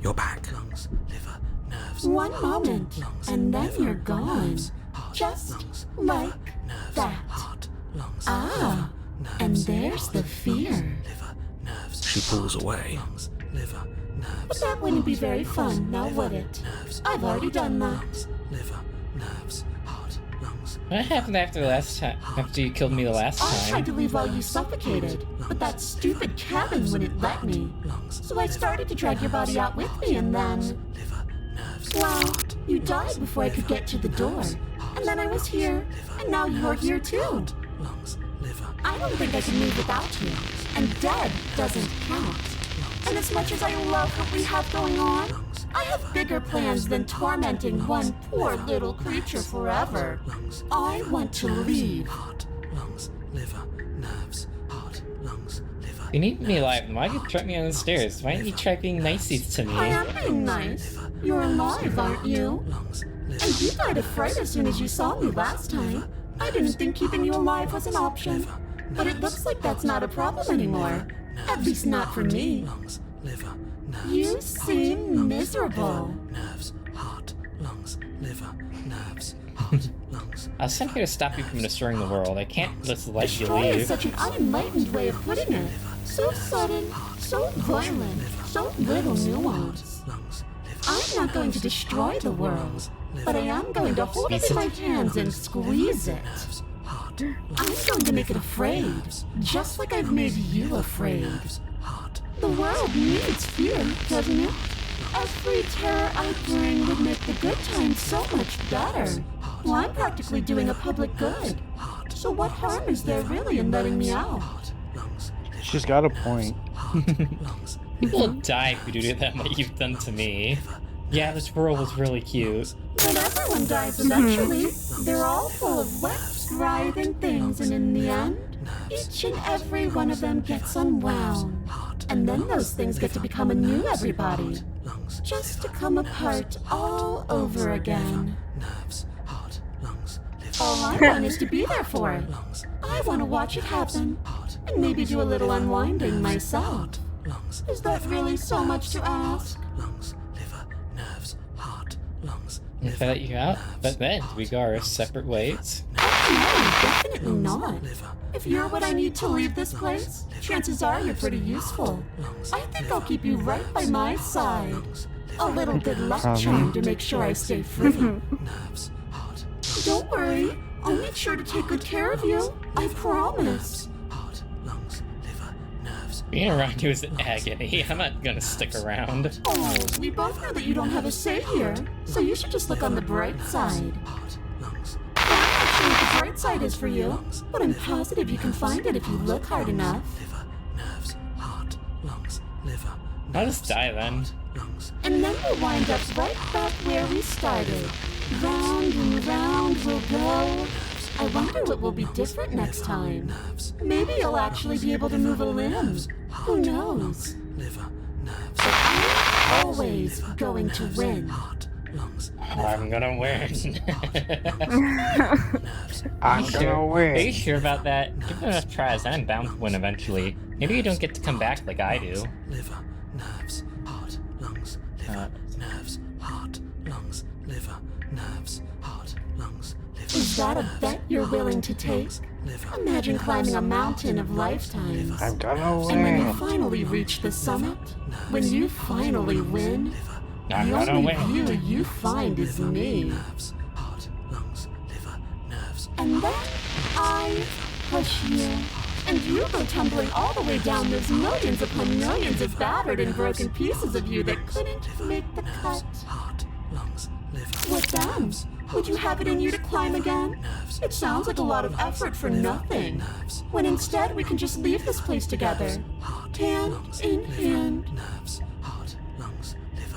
You're back. Lungs, liver, nerves. One heart, moment, lungs, and then liver, you're gone. nerves, heart, Just lungs, like liver, nerves, that. heart, lungs, Ah, liver, and nerves, there's heart, the fear. lungs, liver, nerves. She pulls away. Lungs, liver, nerves. But that wouldn't be very fun, now would it? I've already done that. Lungs, liver, nerves, heart, lungs. What happened after the last time? After you killed me the last I tried time? to leave while you suffocated, but that stupid cabin wouldn't let me. Lungs, So I started to drag your body out with me, and then, liver, nerves. well, you died before I could get to the door. And then I was here, and now you're here too. Lungs, liver. I don't think I can move without you, and dead doesn't count. And as much as I love what we have going on, I have bigger plans than tormenting one poor little creature forever. I want to leave. Heart, lungs, liver, nerves, heart, lungs, liver. You need me alive. Why'd you trap me on the stairs? Why didn't you try being nicey to I me? am being nice. You're alive, aren't you? Lungs, And you died of fright as soon as you saw me last time. I didn't think keeping you alive was an option. But it looks like that's not a problem anymore. At least not for me. You seem miserable. Nerves, heart, lungs, liver, nerves, heart, lungs. I was sent here to stop you from destroying the world. I can't just let you Destroy is leave. such an unenlightened way of putting it. So sudden, so violent, so little nuance. I'm not going to destroy the world, but I am going to hold it in my hands and squeeze it. I'm going to make it afraid, just like I've made you afraid. The world needs fear, doesn't it? Every terror I bring would make the good times so much better. Well, I'm practically doing a public good. So what harm is there really in letting me out? She's got a point. People will die if you do that what you've done to me. Yeah, this world was really cute. But everyone dies eventually. They're all full of wet, writhing things, and in the end, each and every one of them gets unwound. And then those things get to become a new everybody. Just to come apart all over again. All I want is to be there for it. I want to watch it happen. And maybe do a little unwinding myself. Is that really so much to ask? If I let you out, but then we go our separate ways. No, definitely not. If you're what I need to leave this place, chances are you're pretty useful. I think I'll keep you right by my side. A little good luck charm to make sure I stay free. Don't worry, I'll make sure to take good care of you. I promise. Being around you is agony. I'm not gonna stick around. Oh, we both know that you don't have a say here, so you should just look on the bright side. I'm not sure what the bright side is for you, but I'm positive you can find it if you look hard enough. I'll just die then. And then we'll wind up right back where we started. Round and round we'll go. I wonder what will be different next time. Maybe you'll actually be able to move a limb. Who knows? But I'm always going to win. I'm gonna win. I'm gonna Are you win. sure about that? Give it enough tries, and I'm bound to win eventually. Maybe you don't get to come back like I do. Is that a bet you're willing to take? Imagine climbing a mountain of lifetimes. I'm gonna And when you win. finally reach the summit, when you finally win, I'm the gonna only win. view you find is me. And then I push you, and you go tumbling all the way down those millions upon millions of battered and broken pieces of you that couldn't make the cut. What then? Would you have it in you to climb again? It sounds like a lot of effort for nothing. When instead we can just leave this place together, hand in hand.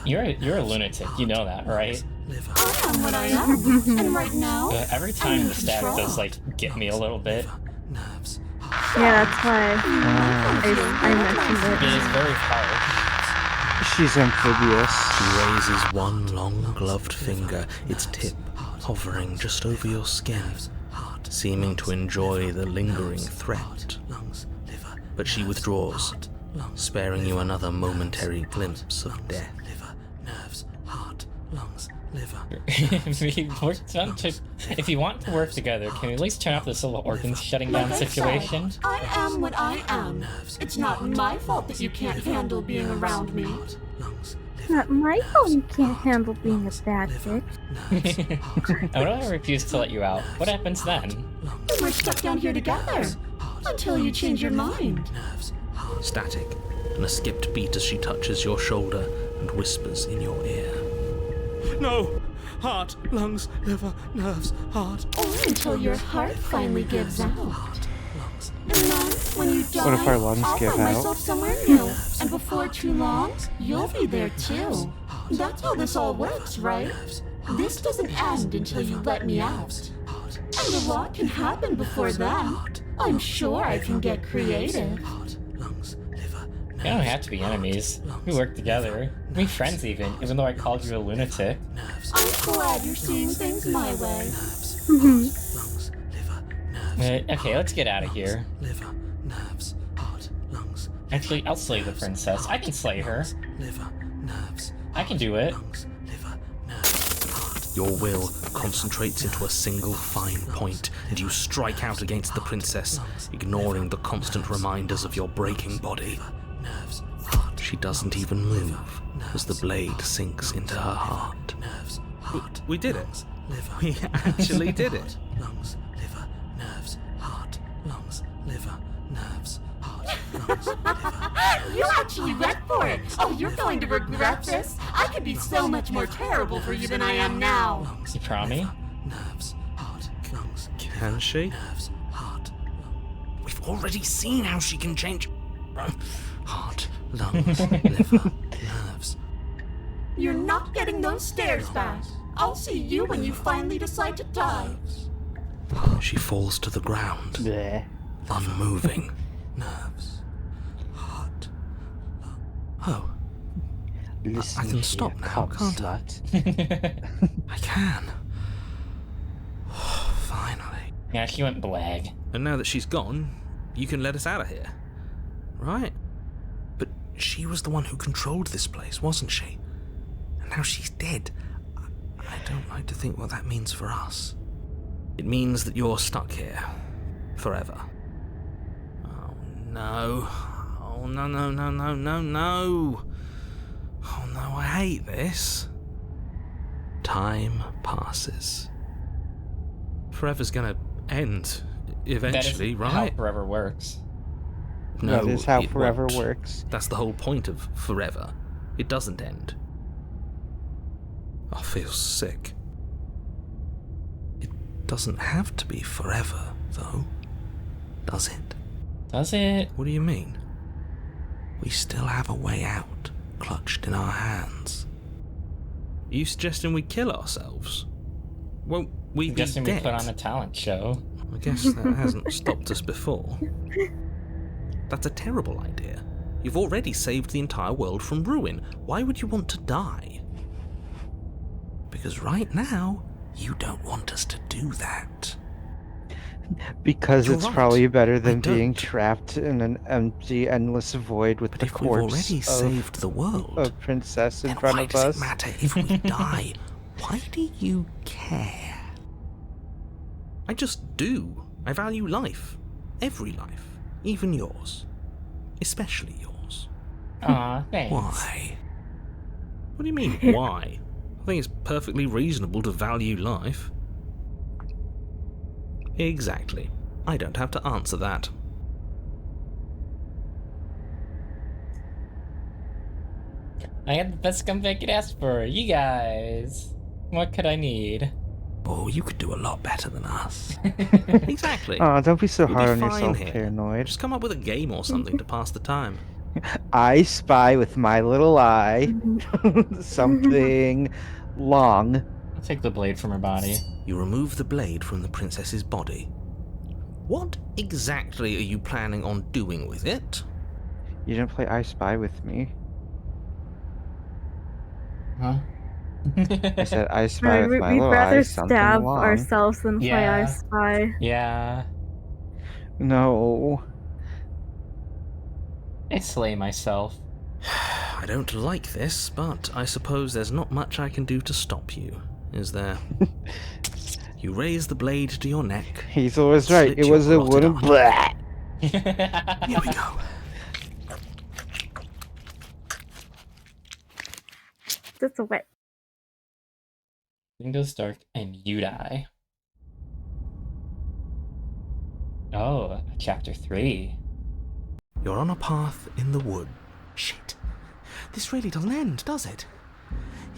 You're a lunatic, you know that, right? I am what I am, and right now, Every I'm time in the static control. does get me a little bit. Yeah, that's why I mentioned It it. is very hard. She's amphibious. She raises one long gloved finger, its tip hovering just over your skin, seeming to enjoy the lingering threat. But she withdraws, sparing you another momentary glimpse of death. If you want to work together, can we at least turn off this little organs shutting down Like I situation? said, I am what I am. It's not my fault that you can't handle being around me. Not my fault you can't handle being a bad bitch. And what if I refuse to let you out? What happens then? Then we're stuck down here together. Until you change your mind. Static, and a skipped beat as she touches your shoulder and whispers in your ear. No! Heart, lungs, liver, nerves, heart. Or until your heart finally gives out. And then, when you die, What if our lungs I'll give find out? myself somewhere new. And before too long, you'll be there too. That's how this all works, right? This doesn't end until you let me out. And a lot can happen before then. I'm sure I can get creative. We don't have to be enemies. We work together. We friends even though I called you a lunatic. I'm glad you're seeing things my way. Okay, let's get out of here. Liver, nerves, heart, lungs. Actually, I'll slay the princess. I can slay her. Liver, nerves. I can do it. Lungs, liver, nerves, heart. Your will concentrates into a single fine point, and you strike out against the princess, ignoring the constant reminders of your breaking body. She doesn't even move as the blade sinks into her heart. We did it. We actually did it. Lungs, liver, nerves, heart, lungs, liver, nerves, heart, lungs, liver. You actually went for it! Oh, you're going to regret this? I could be so much more terrible for you than I am now. You promise? Nerves, heart, lungs. Can she? Nerves, heart, lungs. We've already seen how she can change. Heart, lungs, liver, nerves. You're not getting those stares back. I'll see you when you finally decide to die. She falls to the ground, Bleh. unmoving. Nerves, heart, oh, Listen I can here, stop now, cock can't I? slut. I can. Finally. Yeah, she went blag. And now that she's gone, you can let us out of here. Right? But she was the one who controlled this place, wasn't she? And now she's dead. I don't like to think what that means for us. It means that you're stuck here. Forever. Oh no. Oh no, no, no, no, no, no. Oh no, I hate this. Time passes. Forever's gonna end eventually, that is how right? forever works. No, That is how it forever won't. works. That's the whole point of forever. It doesn't end. I feel sick. It doesn't have to be forever, though, does it? Does it? What do you mean? We still have a way out, clutched in our hands. Are you suggesting we kill ourselves? Won't we be Suggesting we dead? put on a talent show. I guess that hasn't stopped us before. That's a terrible idea. You've already saved the entire world from ruin. Why would you want to die? Because right now, you don't want us to do that. Because You're it's right. probably better I than being don't. trapped in an empty, endless void with But the if we've corpse already of saved the world, a princess in then front why of does us. it matter if we die? Why do you care? I just do. I value life. Every life. Even yours. Especially yours. Aw, thanks. Why? What do you mean, why? I think it's perfectly reasonable to value life. Exactly. I don't have to answer that. I had the best comeback I could ask for. You guys. What could I need? Oh, you could do a lot better than us. Exactly. Oh, don't be so We'll hard be on fine yourself, here. paranoid. Just come up with a game or something to pass the time. I spy with my little eye something long. I'll take the blade from her body. You remove the blade from the princess's body. What exactly are you planning on doing with it? You didn't play I Spy with me. Huh? I said I spy with my We'd little rather eye something stab long. ourselves than play I Yeah. Spy. Yeah. No. I slay myself. I don't like this, but I suppose there's not much I can do to stop you, is there? You raise the blade to your neck. He's always right. Slit It your was a carotid wooden artery. blah. Here we go. That's a wet. Thing goes dark and you die. Oh, chapter 3. You're on a path in the wood. Shit. This really doesn't end, does it?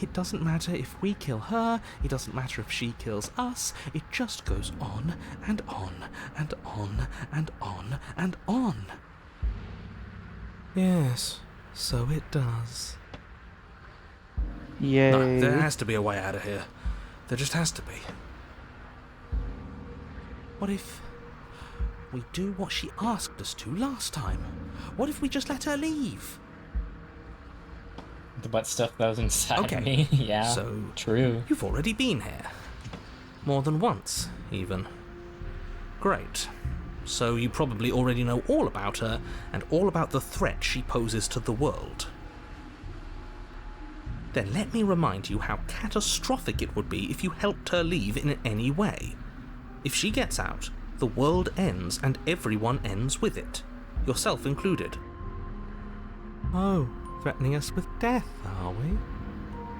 It doesn't matter if we kill her, it doesn't matter if she kills us, it just goes on and on and on and on and on. Yes, so it does. Yay. No, there has to be a way out of here. There just has to be. What if we do what she asked us to last time? What if we just let her leave? The butt stuff that was inside Okay, me. Yeah, so true. You've already been here. More than once, even. Great. So you probably already know all about her, and all about the threat she poses to the world. Then let me remind you how catastrophic it would be if you helped her leave in any way. If she gets out, the world ends and everyone ends with it, yourself included. Oh, threatening us with death, are we?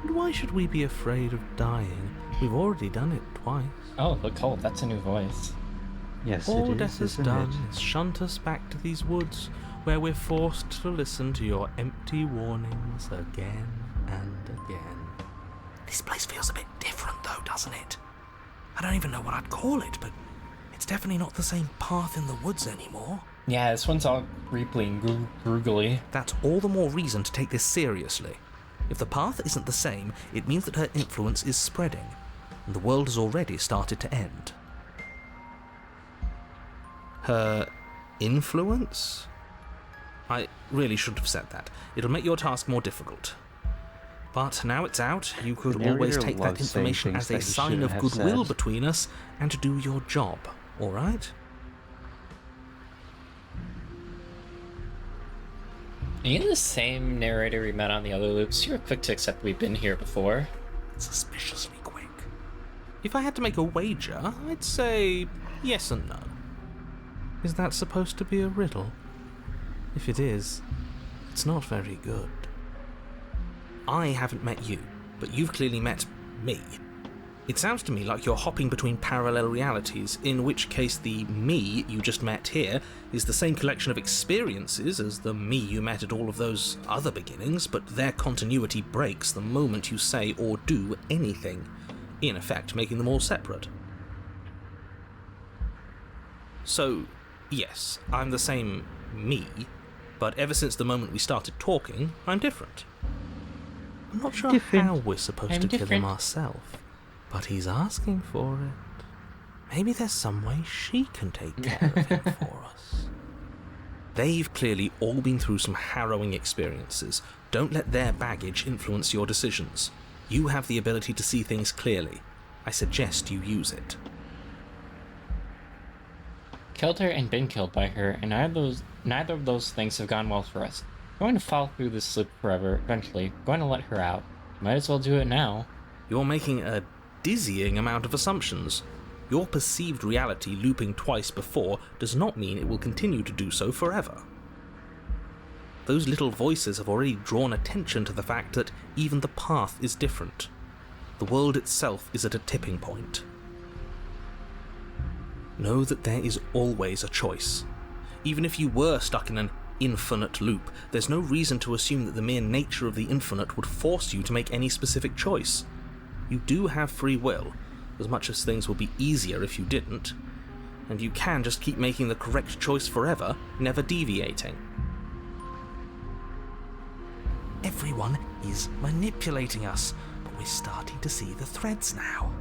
And why should we be afraid of dying? We've already done it twice. Oh, look, Colt, that's a new voice. Yes, All it death is, has isn't done it? is shunt us back to these woods, where we're forced to listen to your empty warnings again and again. This place feels a bit different though, doesn't it? I don't even know what I'd call it, but it's definitely not the same path in the woods anymore. Yeah, this one's all creepy and googly. That's all the more reason to take this seriously. If the path isn't the same, it means that her influence is spreading, and the world has already started to end. Her influence? I really shouldn't have said that. It'll make your task more difficult. But now it's out, you could The always narrator take that loves saying information things as a that he sign shouldn't of have goodwill said. between us and do your job, alright? Are you the same narrator we met on the other loops? You were quick to accept we've been here before. Suspiciously quick. If I had to make a wager, I'd say yes and no. Is that supposed to be a riddle? If it is, it's not very good. I haven't met you, but you've clearly met me. It sounds to me like you're hopping between parallel realities, in which case the me you just met here is the same collection of experiences as the me you met at all of those other beginnings, but their continuity breaks the moment you say or do anything, in effect making them all separate. So, yes, I'm the same me, but ever since the moment we started talking, I'm different. I'm not sure how we're supposed to kill him ourselves, but he's asking for it. Maybe there's some way she can take care of him for us. They've clearly all been through some harrowing experiences. Don't let their baggage influence your decisions. You have the ability to see things clearly. I suggest you use it. Killed her and been killed by her, and neither of those things have gone well for us. We're going to follow through this loop forever, eventually. We're going to let her out. Might as well do it now. You're making a dizzying amount of assumptions. Your perceived reality looping twice before does not mean it will continue to do so forever. Those little voices have already drawn attention to the fact that even the path is different. The world itself is at a tipping point. Know that there is always a choice. Even if you were stuck in an infinite loop, there's no reason to assume that the mere nature of the infinite would force you to make any specific choice. You do have free will, as much as things would be easier if you didn't, and you can just keep making the correct choice forever, never deviating. Everyone is manipulating us, but we're starting to see the threads now.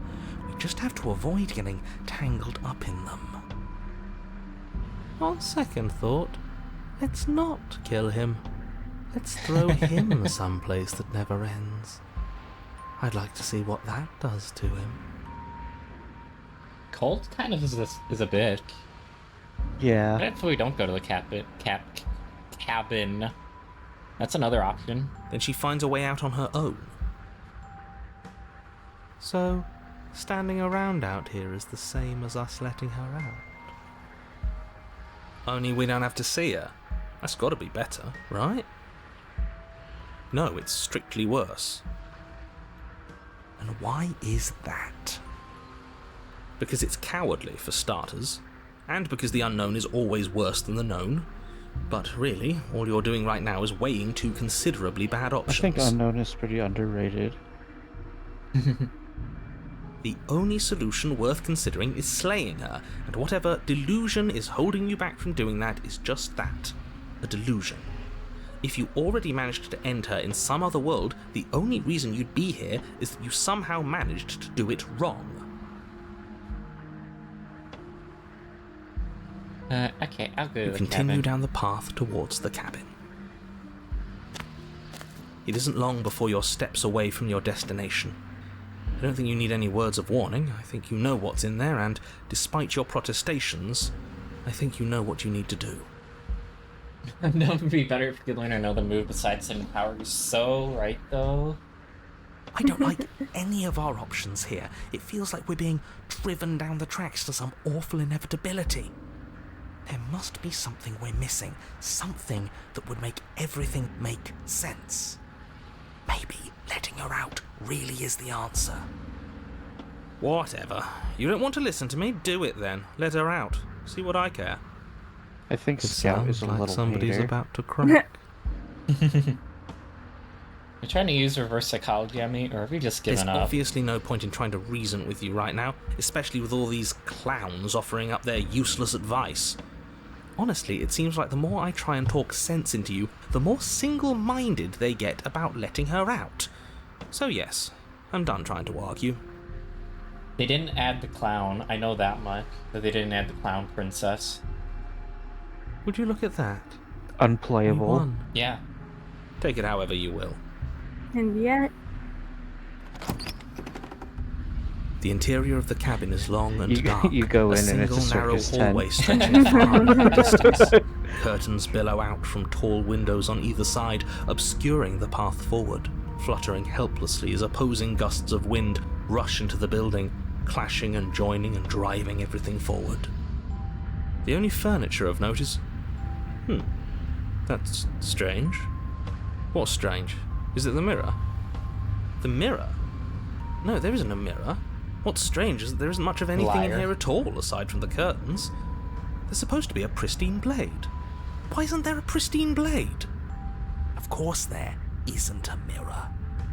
We just have to avoid getting tangled up in them. On second thought, let's not kill him. Let's throw him someplace that never ends. I'd like to see what that does to him. Colt kind of is a bitch. Yeah. What if we don't go to the cabin? That's another option. Then she finds a way out on her own. So, standing around out here is the same as us letting her out. Only we don't have to see her. That's gotta be better, right? No, it's strictly worse. And why is that? Because it's cowardly, for starters, and because the unknown is always worse than the known. But really, all you're doing right now is weighing two considerably bad options. I think unknown is pretty underrated. The only solution worth considering is slaying her, and whatever delusion is holding you back from doing that is just that, a delusion. If you already managed to end her in some other world, the only reason you'd be here is that you somehow managed to do it wrong. Okay, I'll go to You the continue cabin. down the path towards the cabin. It isn't long before you're steps away from your destination. I don't think you need any words of warning. I think you know what's in there, and despite your protestations, I think you know what you need to do. No, it would be better if you could learn another move besides Hidden Power. You're so right, though. I don't like any of our options here. It feels like we're being driven down the tracks to some awful inevitability. There must be something we're missing. Something that would make everything make sense. Maybe letting her out really is the answer. Whatever. You don't want to listen to me? Do it then. Let her out. See what I care. I think It Scout is sounds a like little somebody's hater. about to crack. You're trying to use reverse psychology on me, or have you just given There's up? obviously no point in trying to reason with you right now, especially with all these clowns offering up their useless advice. Honestly, it seems like the more I try and talk sense into you, the more single-minded they get about letting her out. So yes, I'm done trying to argue. They didn't add the clown. I know that much. But they didn't add the clown princess. Would you look at that? You Unplayable. won. Yeah. Take it however you will. And yet, The interior of the cabin is long and You- dark. you go a in and it's a single narrow circus tent. hallway stretching far into the distance. Curtains billow out from tall windows on either side, obscuring the path forward, fluttering helplessly as opposing gusts of wind rush into the building, clashing and joining and driving everything forward. The only furniture of note is... That's strange. What's strange? Is it the mirror? The mirror? No, there isn't a mirror. What's strange is that there isn't much of anything in Liar. here at all, aside from the curtains. There's supposed to be a pristine blade. Why isn't there a pristine blade? Of course there isn't a mirror.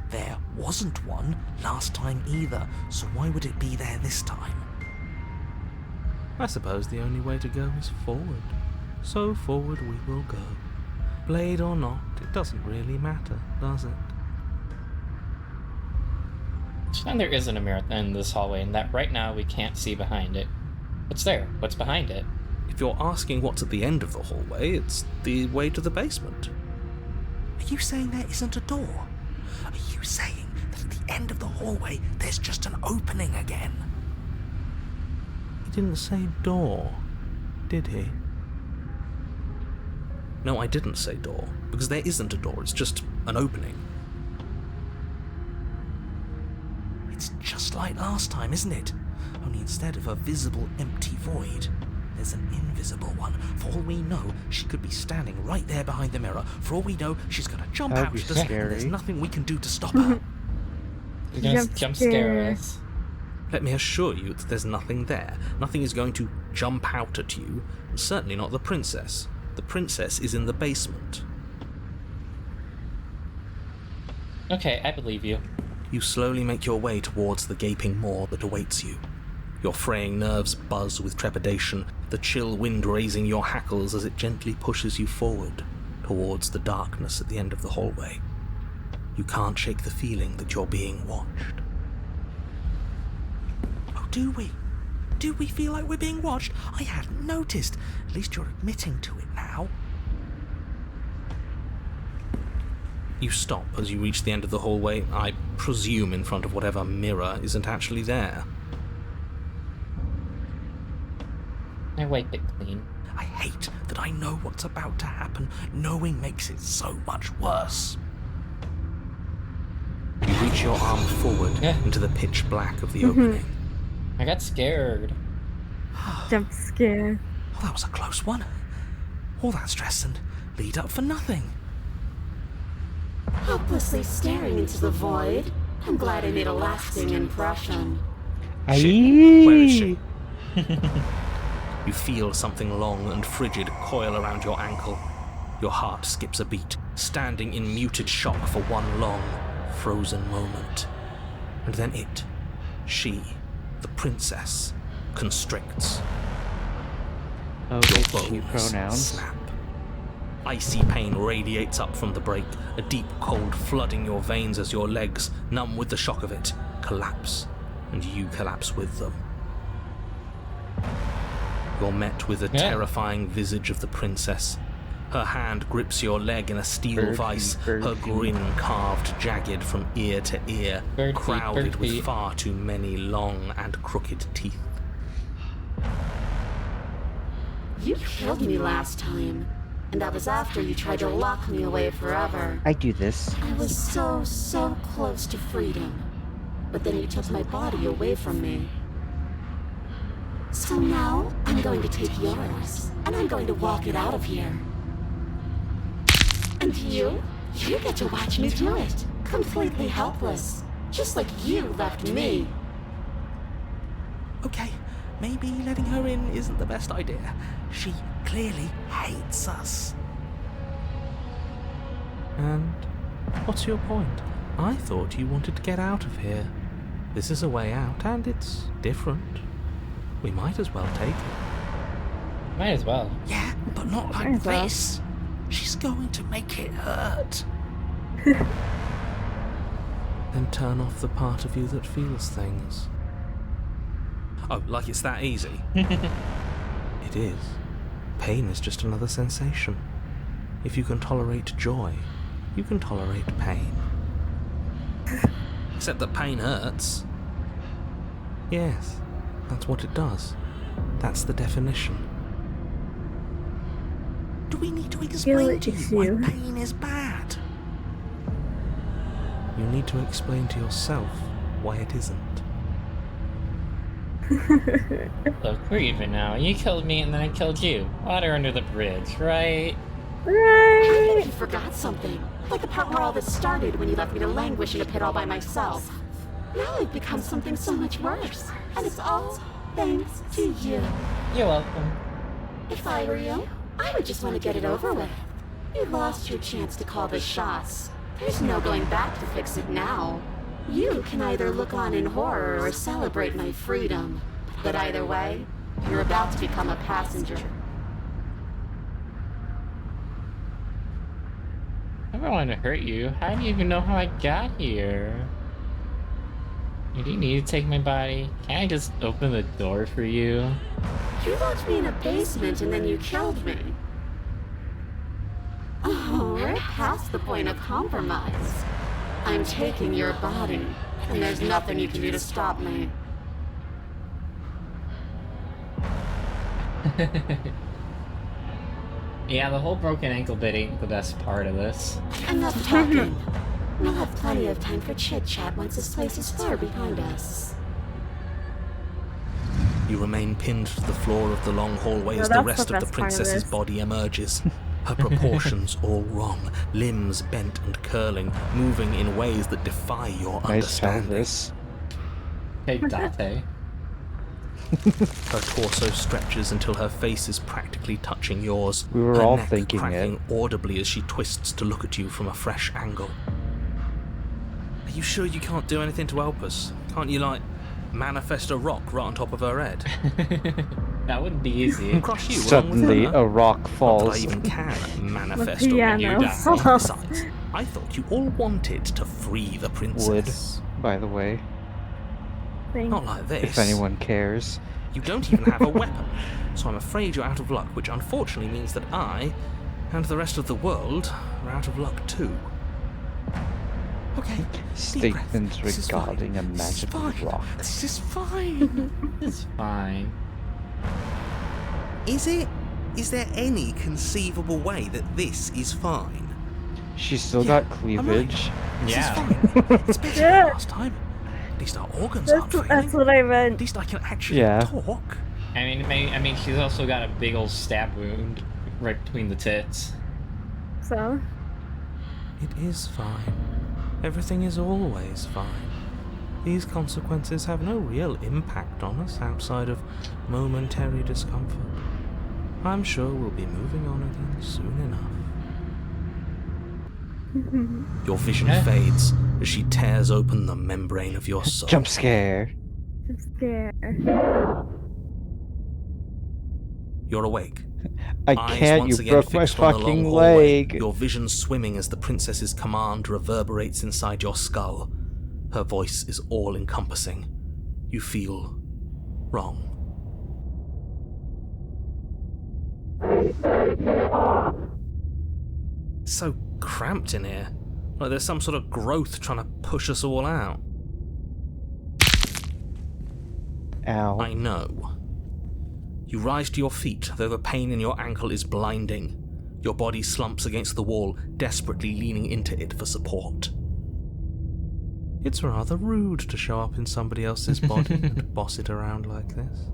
There wasn't one last time either, so why would it be there this time? I suppose the only way to go is forward. So forward we will go. Blade or not, it doesn't really matter, does it? And there isn't a mirror in this hallway, and that right now we can't see behind it. What's there? What's behind it? If you're asking what's at the end of the hallway, it's the way to the basement. Are you saying there isn't a door? Are you saying that at the end of the hallway there's just an opening again? He didn't say door, did he? No, I didn't say door, because there isn't a door, it's just an opening. It's just like last time, isn't it? Only instead of a visible empty void, there's an invisible one. For all we know, she could be standing right there behind the mirror. For all we know, she's gonna jump That'd out be to sea, and there's scary. nothing we can do to stop her. You're gonna jump scare us. Let me assure you that there's nothing there. Nothing is going to jump out at you, and certainly not the princess. The princess is in the basement. Okay, I believe you. You slowly make your way towards the gaping maw that awaits you. Your fraying nerves buzz with trepidation, the chill wind raising your hackles as it gently pushes you forward, towards the darkness at the end of the hallway. You can't shake the feeling that you're being watched. Oh, do we? Do we feel like we're being watched? I hadn't noticed. At least you're admitting to it now. You stop as you reach the end of the hallway, I presume in front of whatever mirror isn't actually there. I wipe it clean. I hate that I know what's about to happen. Knowing makes it so much worse. You reach your arm forward Yeah. into the pitch black of the opening. I got scared. jump scare. Oh, that was a close one. All that stress and lead up for nothing. Hopelessly staring into the void. I'm glad I made a lasting impression. Where is she? You feel something long and frigid coil around your ankle. Your heart skips a beat, standing in muted shock for one long, frozen moment. And then it, she, the princess, constricts. Oh, Your it's new bones pronouns. snap. Icy pain radiates up from the break, a deep cold flooding your veins as your legs, numb with the shock of it, collapse, and you collapse with them. You're met with the terrifying visage of the princess. Her hand grips your leg in a steel vice, her grin carved jagged from ear to ear, crowded with far too many long and crooked teeth. You killed me last time, and that was after you tried to lock me away forever. I do this. I was so close to freedom, but then you took my body away from me. So now, I'm going to take yours, and I'm going to walk it out of here. And you get to watch me do it, completely helpless, just like you left me. Okay, maybe letting her in isn't the best idea. She clearly hates us. And what's your point? I thought you wanted to get out of here. This is a way out, and it's different. We might as well take it. Might as well. Yeah, but not like this. She's going to make it hurt. Then turn off the part of you that feels things. Oh, like it's that easy? It is. Pain is just another sensation. If you can tolerate joy, you can tolerate pain. Except that pain hurts. Yes, that's what it does. That's the definition. Do we need to explain to you why pain is bad? You need to explain to yourself why it isn't. Look, we're even now. You killed me and then I killed you. Water under the bridge, right? I think you forgot something. Like the part where all this started when you left me to languish in a pit all by myself. Now I've become something so much worse. And it's all thanks to you. You're welcome. If I were you, I would just want to get it over with. You lost your chance to call the shots. There's no going back to fix it now. You can either look on in horror or celebrate my freedom. But either way, you're about to become a passenger. I don't want to hurt you. How do you even know how I got here? Do you need to take my body? Can I just open the door for you? You locked me in a basement and then you killed me. Oh, we're past the point of compromise. I'm taking your body, and there's nothing you can do to stop me. Yeah, the whole broken ankle bit ain't the best part of this. Enough talking. We'll have plenty of time for chit-chat once this place is far behind us. You remain pinned to the floor of the long hallway as the rest of the princess's body emerges. Her proportions all wrong, limbs bent and curling, moving in ways that defy your understanding. Hey, Date. Her torso stretches until her face is practically touching yours. We were her all neck thinking cracking audibly as she twists to look at you from a fresh angle. Are you sure you can't do anything to help us? Can't you, like, manifest a rock right on top of her head? That would be easy. Crush you Suddenly, along with her? a rock falls. Not that I even can manifest a piano rock. falls. Besides, I thought you all wanted to free the princess. Wood, by the way. Not like this. If anyone cares. You don't even have a weapon, so I'm afraid you're out of luck, which unfortunately means that I, and the rest of the world, are out of luck too. Okay, Statements regarding a magical rock. This is fine. It's fine. Is it? Is there any conceivable way that this is fine? She's still got cleavage. This Yeah. is fine. It's better than last time. At least our organs aren't failing. That's what I meant. At least I can actually talk. I mean, she's also got a big old stab wound right between the tits. So? It is fine. Everything is always fine. These consequences have no real impact on us outside of momentary discomfort. I'm sure we'll be moving on again soon enough. Your vision fades as she tears open the membrane of your soul. Jump scare. I'm scared. You're awake. I Eyes can't, once you again broke my fixed on the fucking long hallway, leg. Your vision swimming as the princess's command reverberates inside your skull. Her voice is all-encompassing. You feel wrong. It's so cramped in here. Like there's some sort of growth trying to push us all out. Ow. I know. You rise to your feet, though the pain in your ankle is blinding. Your body slumps against the wall, desperately leaning into it for support. It's rather rude to show up in somebody else's body and boss it around like this.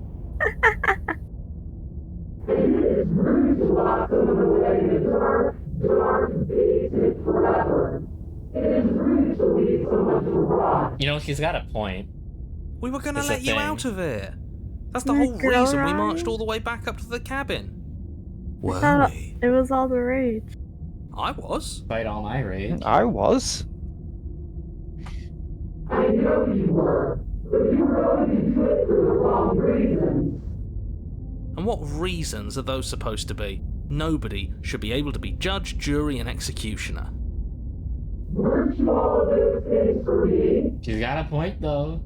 You know, she's got a point. We were gonna It's a let you thing. out of here. That's the My whole reason we girl. marched all the way back up to the cabin. Were thought we? it was all the rage. I was. Despite all my rage. I was. And what reasons are those supposed to be? Nobody should be able to be judge, jury, and executioner. She's got a point, though.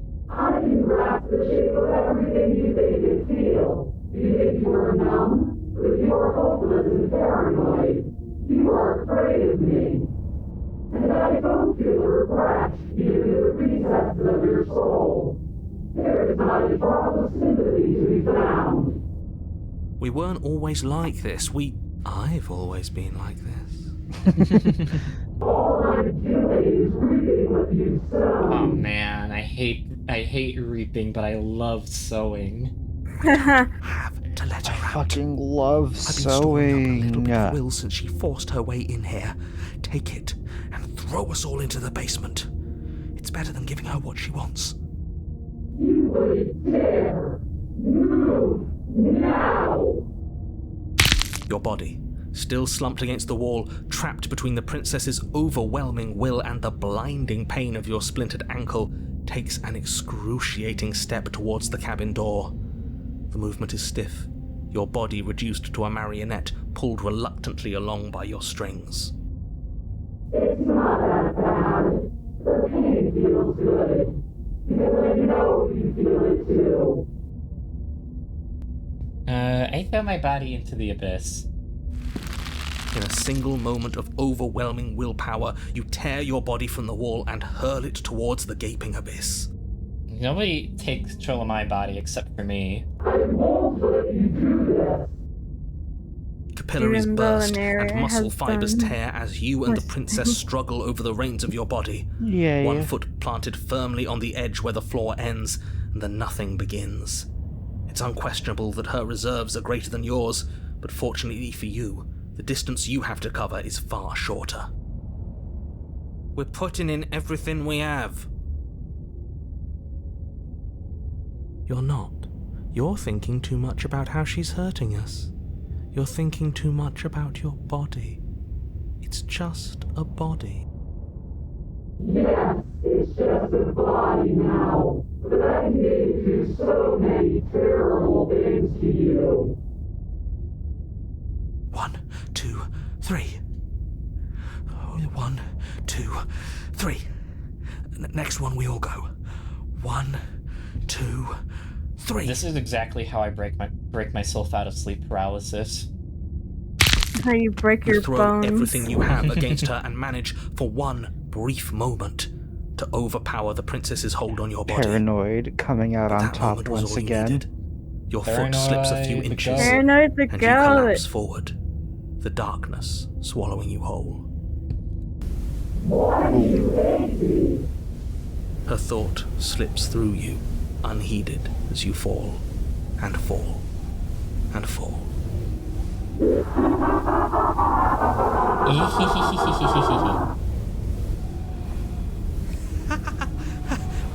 We weren't always like this. I've always been like this. Oh man, I hate reaping, but I love sewing. Have to let I her out. fucking love I've been storing up a little sewing. bit of will since she forced her way in here. Take it and throw us all into the basement. It's better than giving her what she wants. Your body, still slumped against the wall, trapped between the princess's overwhelming will and the blinding pain of your splintered ankle, takes an excruciating step towards the cabin door. The movement is stiff, your body reduced to a marionette, pulled reluctantly along by your strings. I throw my body into the abyss. In a single moment of overwhelming willpower, you tear your body from the wall and hurl it towards the gaping abyss. Nobody takes control of my body except for me. Capillaries Even though burst Nera and muscle has fibers done tear as you and the worse princess things. struggle over the reins of your body. Yeah. One foot planted firmly on the edge where the floor ends, and the nothing begins. It's unquestionable that her reserves are greater than yours, but fortunately for you, the distance you have to cover is far shorter. We're putting in everything we have. You're not. You're thinking too much about how she's hurting us. You're thinking too much about your body. It's just a body. Yes, it's just a body now, but I can do so many terrible things to you. 1, 2, 3. 1, 2, 3. Next one, we all go. 1, 2, 3. This is exactly how I break myself out of sleep paralysis. How you break your You throw bones. everything you have against her and manage, for one brief moment, to overpower the princess's hold on your body. Paranoid coming out But on that top moment was once all you again. needed. Your foot slips a few Paranoid the inches, goat. Paranoid the and you goat. collapse forward, the darkness swallowing you whole. Her thought slips through you, unheeded, as you fall, and fall, and fall.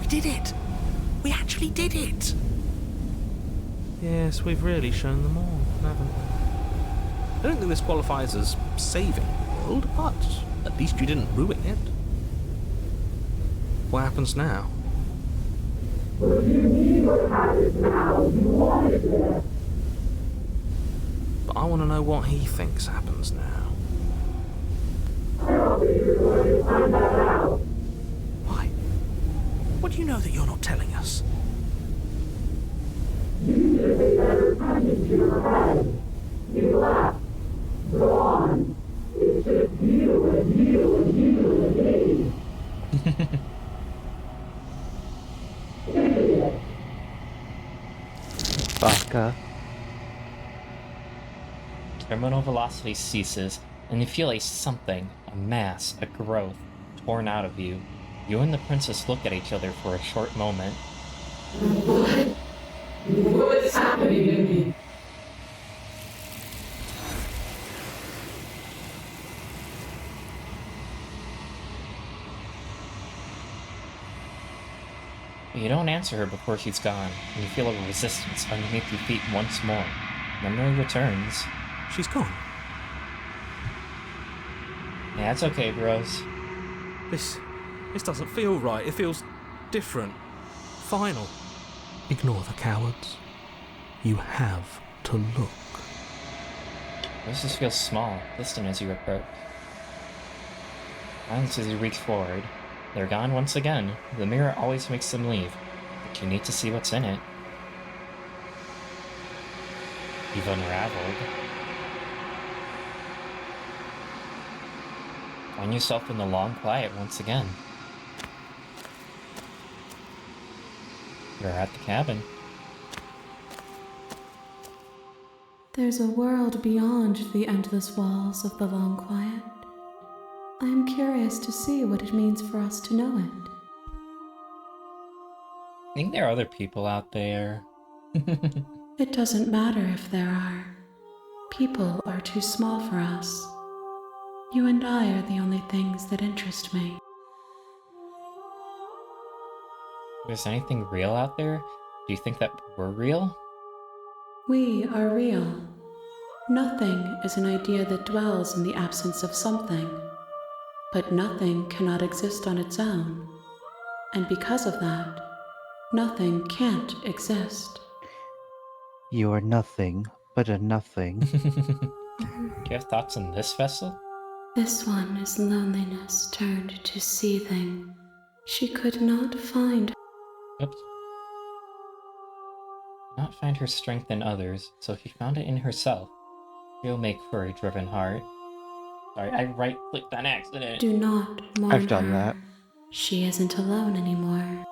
We did it! We actually did it! Yes, we've really shown them all, haven't we? I don't think this qualifies as saving the world, but at least you didn't ruin it. What happens now? But I want to know what he thinks happens now. Why? What do you know that you're not telling us? You laughed Terminal velocity ceases, and you feel a something, a mass, a growth, torn out of you. You and the princess look at each other for a short moment. What is happening to me? You don't answer her before she's gone, and you feel a resistance underneath your feet once more. Memory returns. She's gone. Yeah, it's okay, bros. This doesn't feel right. It feels different. Final. Ignore the cowards. You have to look. This just feels small, distant as you approach. Silence as you reach forward. They're gone once again. The mirror always makes them leave, but you need to see what's in it. You've unraveled. Find yourself in the long quiet once again. You're at the cabin. There's a world beyond the endless walls of the long quiet. I am curious to see what it means for us to know it. I think there are other people out there. It doesn't matter if there are. People are too small for us. You and I are the only things that interest me. Is anything real out there? Do you think that we're real? We are real. Nothing is an idea that dwells in the absence of something. But nothing cannot exist on its own. And because of that, nothing can't exist. You are nothing but a nothing. Do you have thoughts on this vessel? This one is loneliness turned to seething. She could not find. Oops. Not find her strength in others, so she found it in herself. She'll make for a driven heart. Sorry, I right-clicked on accident. Do not mourn I've done her. that. She isn't alone anymore.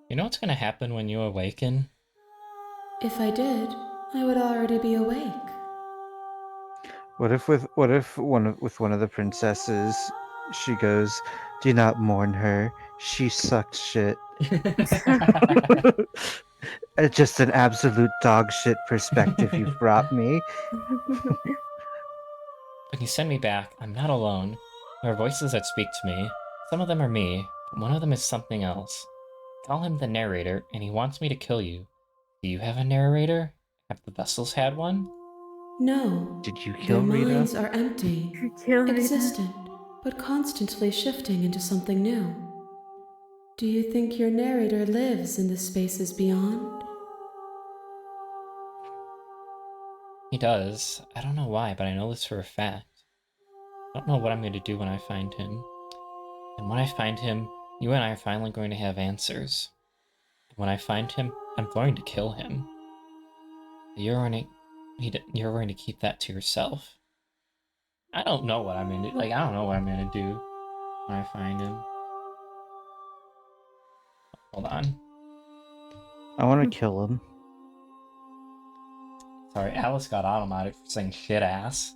You know what's gonna happen when you awaken? If I did, I would already be awake. What if with one of the princesses, she goes, "Do not mourn her. She sucked shit." Just an absolute dog shit perspective you've brought me. When you send me back, I'm not alone. There are voices that speak to me. Some of them are me, but one of them is something else. Call him the narrator, and he wants me to kill you. Do you have a narrator? Have the vessels had one? No. Did you kill Their Rita? minds are empty, Kill Rita. existent, but constantly shifting into something new. Do you think your narrator lives in the spaces beyond? He does. I don't know why, but I know this for a fact. I don't know what I'm going to do when I find him. And when I find him, you and I are finally going to have answers. And when I find him, I'm going to kill him. You're going to keep that to yourself. I don't know what I'm going to do. I don't know what I'm going to do when I find him. Hold on. I want to kill him. Sorry, Alice got automatic for saying shit ass.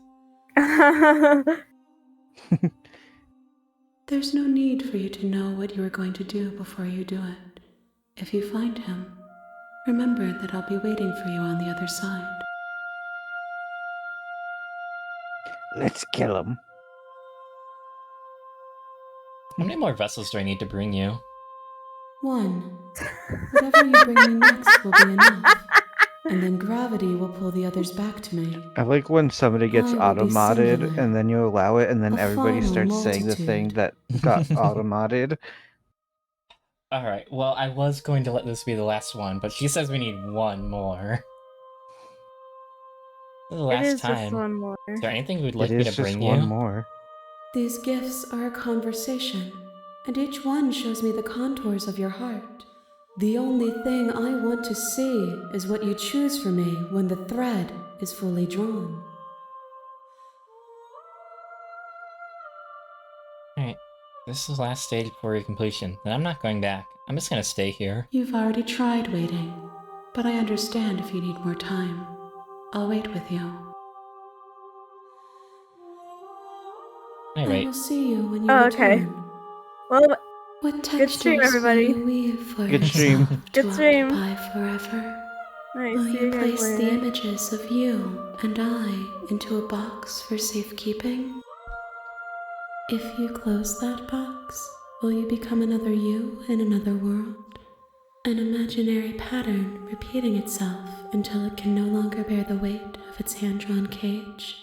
There's no need for you to know what you are going to do before you do it. If you find him, remember that I'll be waiting for you on the other side. Let's kill him. How many more vessels do I need to bring you? 1. Whatever you bring me next will be enough, and then gravity will pull the others back to me. I like when somebody gets I will be auto-modded singular, and then you allow it and then a everybody final starts saying the thing multitude. that got auto-modded. Alright, well, I was going to let this be the last one, but she says we need one more. This is the It last is time. just one more. Is there anything you would like It me is to just bring one you? more. These gifts are a conversation, and each one shows me the contours of your heart. The only thing I want to see is what you choose for me when the thread is fully drawn. Alright, this is the last stage before your completion. Then I'm not going back. I'm just gonna stay here. You've already tried waiting. but I understand if you need more time. I'll wait with you. All I right. will see you when you Oh, okay. return. Well, What good stream, textures everybody. will you weave for Good stream. yourself to Good stream. occupy forever? Nice. Will See you you guys place the later. images of you and I into a box for safekeeping? If you close that box, will you become another you in another world? An imaginary pattern repeating itself until it can no longer bear the weight of its hand-drawn cage?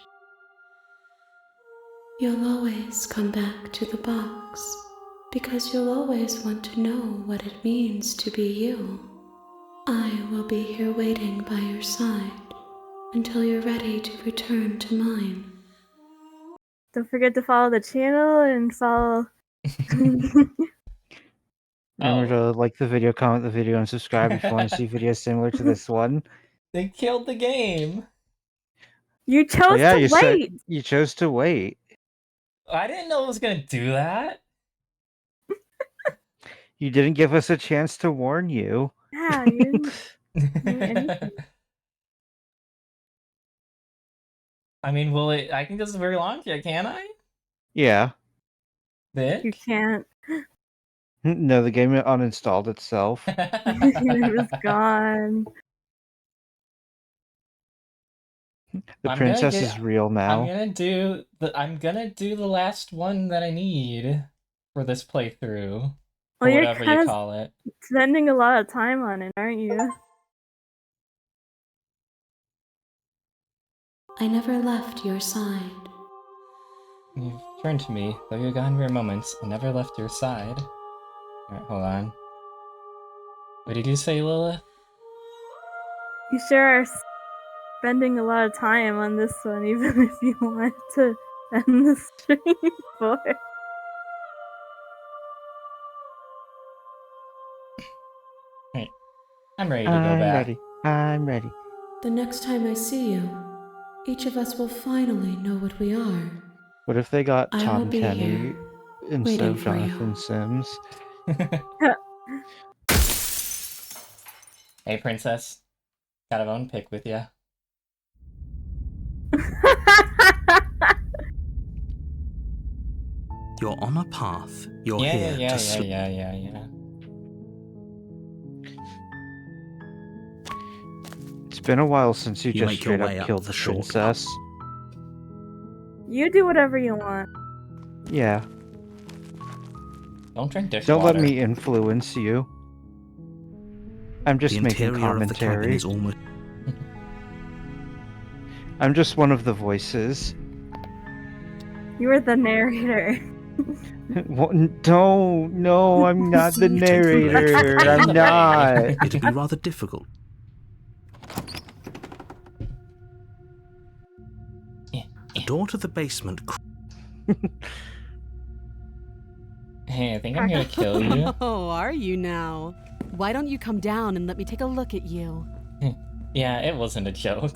You'll always come back to the box, because you'll always want to know what it means to be you. I will be here waiting by your side until you're ready to return to mine. Don't forget to follow the channel and follow. Remember to like the video, comment the video, and subscribe if you want to see videos similar to this one. They killed the game. You chose Oh yeah, to you wait. said you chose to wait. I didn't know it was gonna do that. You didn't give us a chance to warn you. Yeah, you didn't do anything. I mean, will it? I think this is very long here, can I? Yeah. You Vic? can't. No, the game uninstalled itself. It was gone. The I'm princess gonna is real now. I'm gonna do the last one that I need for this playthrough. Or Well, you're whatever you kind of call it. spending a lot of time on it, aren't you? I never left your side. You've turned to me, though you're gone for moments. I never left your side. Alright, hold on. What did you say, Lilith? You sure are spending a lot of time on this one, even if you want to end the stream for it. Right. I'm ready to go back. I'm ready. The next time I see you, each of us will finally know what we are. What if they got I will Tom be Kenny here, instead waiting of for you. Jonathan Sims? Hey, princess. Got a bone pick with ya. You're on a path. You're Yeah, here yeah, to yeah, sleep. yeah. It's been a while since you You just make your straight way up up killed the the short princess. You do whatever you want. Yeah. Don't drink Don't dishwater. let me influence you. I'm just The making interior of the cabin commentary. is almost... I'm just one of the voices. You are the narrator. Don't. No, I'm not the You take the blade from narrator. the I'm blade. not. It'd be rather difficult. The door to the basement... Hey, I think I'm gonna kill you. Oh, are you now? Why don't you come down and let me take a look at you? Yeah, it wasn't a joke.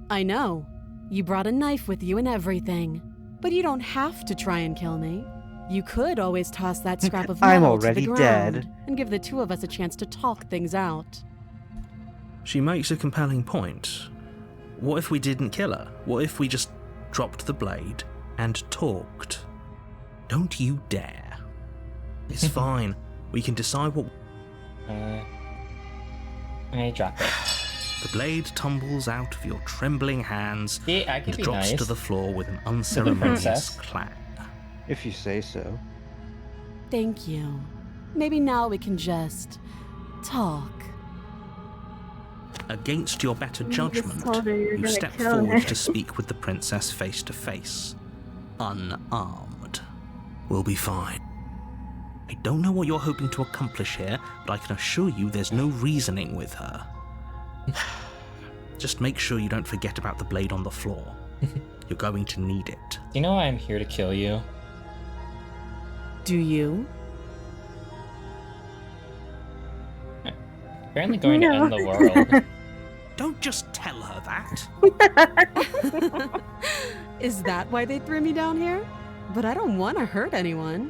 I know. You brought a knife with you and everything. But you don't have to try and kill me. You could always toss that scrap of I'm metal to already the ground dead. and give the two of us a chance to talk things out. She makes a compelling point. What if we didn't kill her? What if we just dropped the blade and talked? Don't you dare. It's fine. We can decide what... I drop it. The blade tumbles out of your trembling hands See, I and could be drops nice. to the floor with an princess. unceremonious clang. If you say so. Thank you. Maybe now we can just talk. Against your better judgment, told her you're you gonna step kill forward her. to speak with the princess face to face. Unarmed. We'll be fine. I don't know what you're hoping to accomplish here, but I can assure you there's no reasoning with her. Just make sure you don't forget about the blade on the floor. You're going to need it. You know why I'm here to kill you? Do you? Apparently going to No. end the world. Don't just tell her that. Is that why they threw me down here? But I don't want to hurt anyone.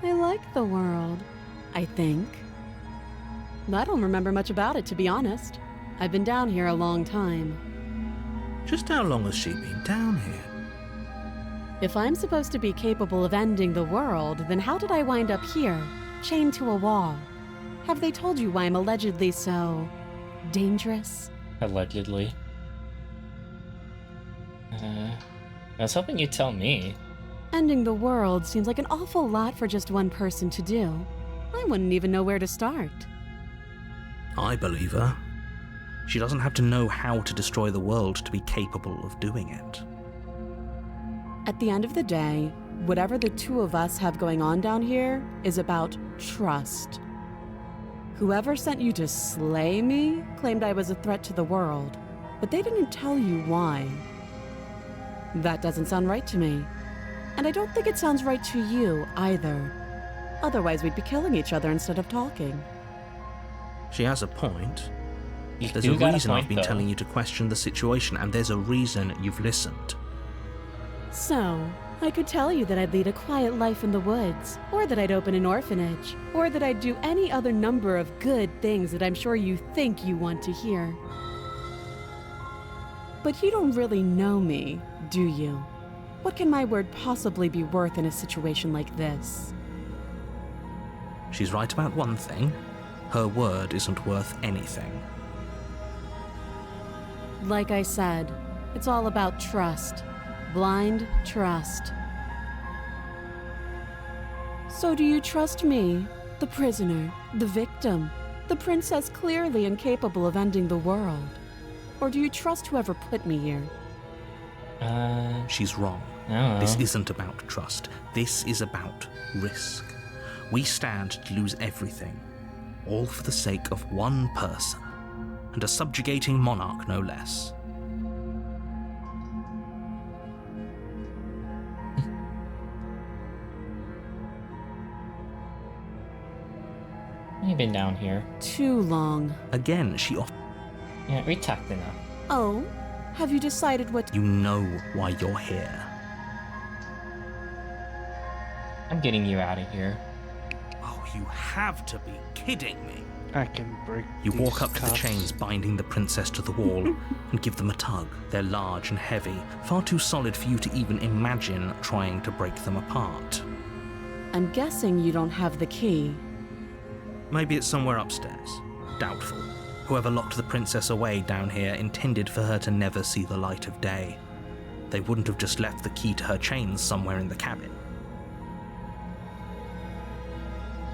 I like the world, I think. I don't remember much about it, to be honest. I've been down here a long time. Just how long has she been down here? If I'm supposed to be capable of ending the world, then how did I wind up here, chained to a wall? Have they told you why I'm allegedly so dangerous? Allegedly. I was hoping you'd tell me. Ending the world seems like an awful lot for just one person to do. I wouldn't even know where to start. I believe her. She doesn't have to know how to destroy the world to be capable of doing it. At the end of the day, whatever the two of us have going on down here is about trust. Whoever sent you to slay me claimed I was a threat to the world, but they didn't tell you why. That doesn't sound right to me. And I don't think it sounds right to you either. Otherwise, we'd be killing each other instead of talking. She has a point. There's You a got a reason point, I've been though. telling you to question the situation, and there's a reason you've listened. So, I could tell you that I'd lead a quiet life in the woods, or that I'd open an orphanage, or that I'd do any other number of good things that I'm sure you think you want to hear. But you don't really know me, do you? What can my word possibly be worth in a situation like this? She's right about one thing. Her word isn't worth anything. Like I said, it's all about trust. Blind trust. So do you trust me, the prisoner, the victim, the princess clearly incapable of ending the world? Or do you trust whoever put me here? She's wrong. I don't know. This isn't about trust. This is about risk. We stand to lose everything, all for the sake of one person, and a subjugating monarch no less. You've been down here. Too long. Again, she offers. Yeah, we talked enough. Oh? Have you decided what— You know why you're here. I'm getting you out of here. Oh, you have to be kidding me. I can break. You these walk up to the cuffs. chains binding the princess to the wall and give them a tug. They're large and heavy, far too solid for you to even imagine trying to break them apart. I'm guessing you don't have the key. Maybe it's somewhere upstairs. Doubtful. Whoever locked the princess away down here intended for her to never see the light of day. They wouldn't have just left the key to her chains somewhere in the cabin.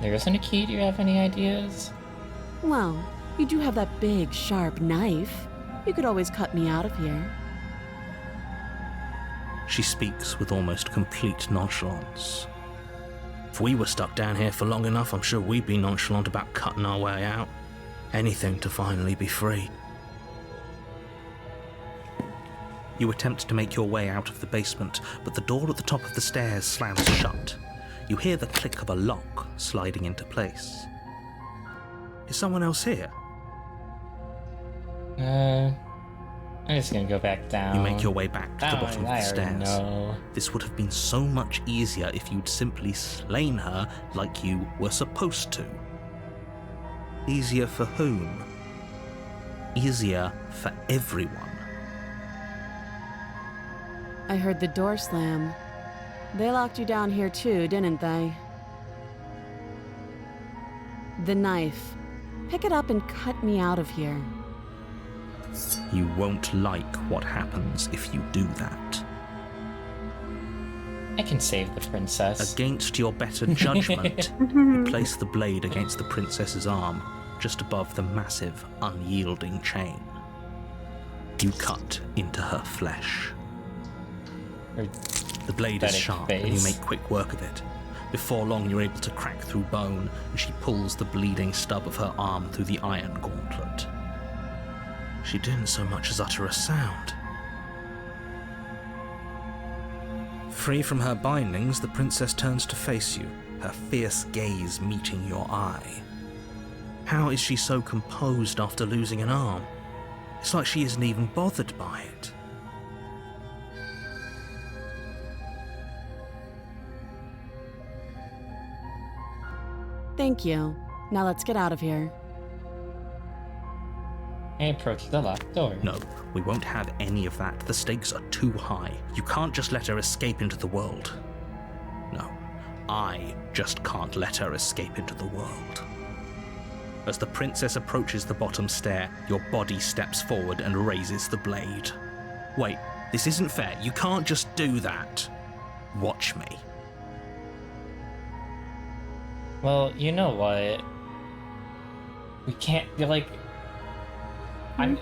There isn't a key. Do you have any ideas? Well, you do have that big, sharp knife. You could always cut me out of here. She speaks with almost complete nonchalance. If we were stuck down here for long enough, I'm sure we'd be nonchalant about cutting our way out. Anything to finally be free. You attempt to make your way out of the basement, but the door at the top of the stairs slams shut. You hear the click of a lock sliding into place. Is someone else here? I'm just gonna go back down. You make your way back to the bottom of the I stairs. already know. This would have been so much easier if you'd simply slain her like you were supposed to. Easier for whom? Easier for everyone. I heard the door slam. They locked you down here too, didn't they? The knife. Pick it up and cut me out of here. You won't like what happens if you do that. I can save the princess. Against your better judgment, you place the blade against the princess's arm, just above the massive, unyielding chain. You cut into her flesh. Her The blade is pathetic sharp, and you face. make quick work of it. Before long, you're able to crack through bone, and she pulls the bleeding stub of her arm through the iron gauntlet. She didn't so much as utter a sound. Free from her bindings, the princess turns to face you, her fierce gaze meeting your eye. How is she so composed after losing an arm? It's like she isn't even bothered by it. Thank you. Now let's get out of here. I approach the locked door. No, we won't have any of that. The stakes are too high. You can't just let her escape into the world. No, I just can't let her escape into the world. As the princess approaches the bottom stair, your body steps forward and raises the blade. Wait, this isn't fair. You can't just do that. Watch me. Well, you know what? We can't, like... I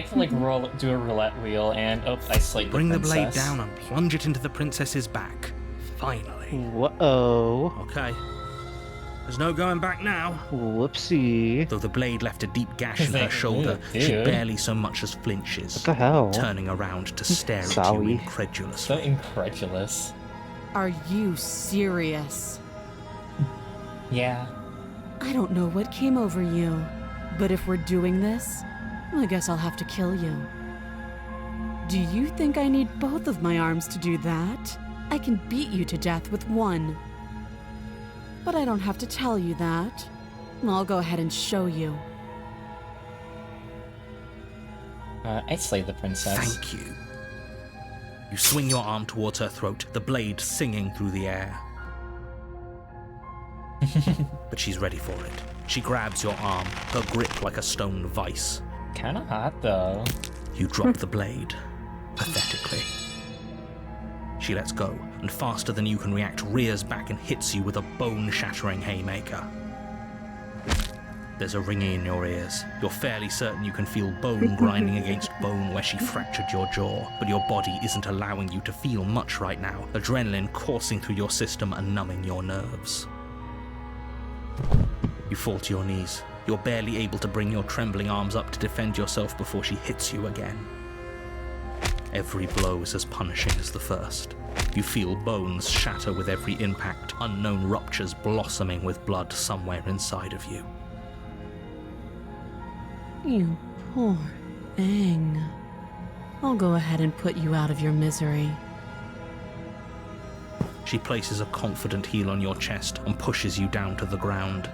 can, like, do a roulette wheel, and, I slayed the Bring the princess. blade down and plunge it into the princess's back. Finally. Whoa. Okay. There's no going back now. Whoopsie. Though the blade left a deep gash in her shoulder, she barely so much as flinches. What the hell? Turning around to stare at you incredulously. So incredulous. Are you serious? Yeah. I don't know what came over you, but if we're doing this, I guess I'll have to kill you. Do you think I need both of my arms to do that? I can beat you to death with one. But I don't have to tell you that. I'll go ahead and show you. I slayed the princess. Thank you. You swing your arm towards her throat, the blade singing through the air. But she's ready for it. She grabs your arm, her grip like a stone vice. Kinda hot, though. You drop the blade, pathetically. She lets go, and faster than you can react, rears back and hits you with a bone-shattering haymaker. There's a ringing in your ears. You're fairly certain you can feel bone grinding against bone where she fractured your jaw, but your body isn't allowing you to feel much right now, adrenaline coursing through your system and numbing your nerves. You fall to your knees. You're barely able to bring your trembling arms up to defend yourself before she hits you again. Every blow is as punishing as the first. You feel bones shatter with every impact, unknown ruptures blossoming with blood somewhere inside of you. You poor thing. I'll go ahead and put you out of your misery. She places a confident heel on your chest and pushes you down to the ground.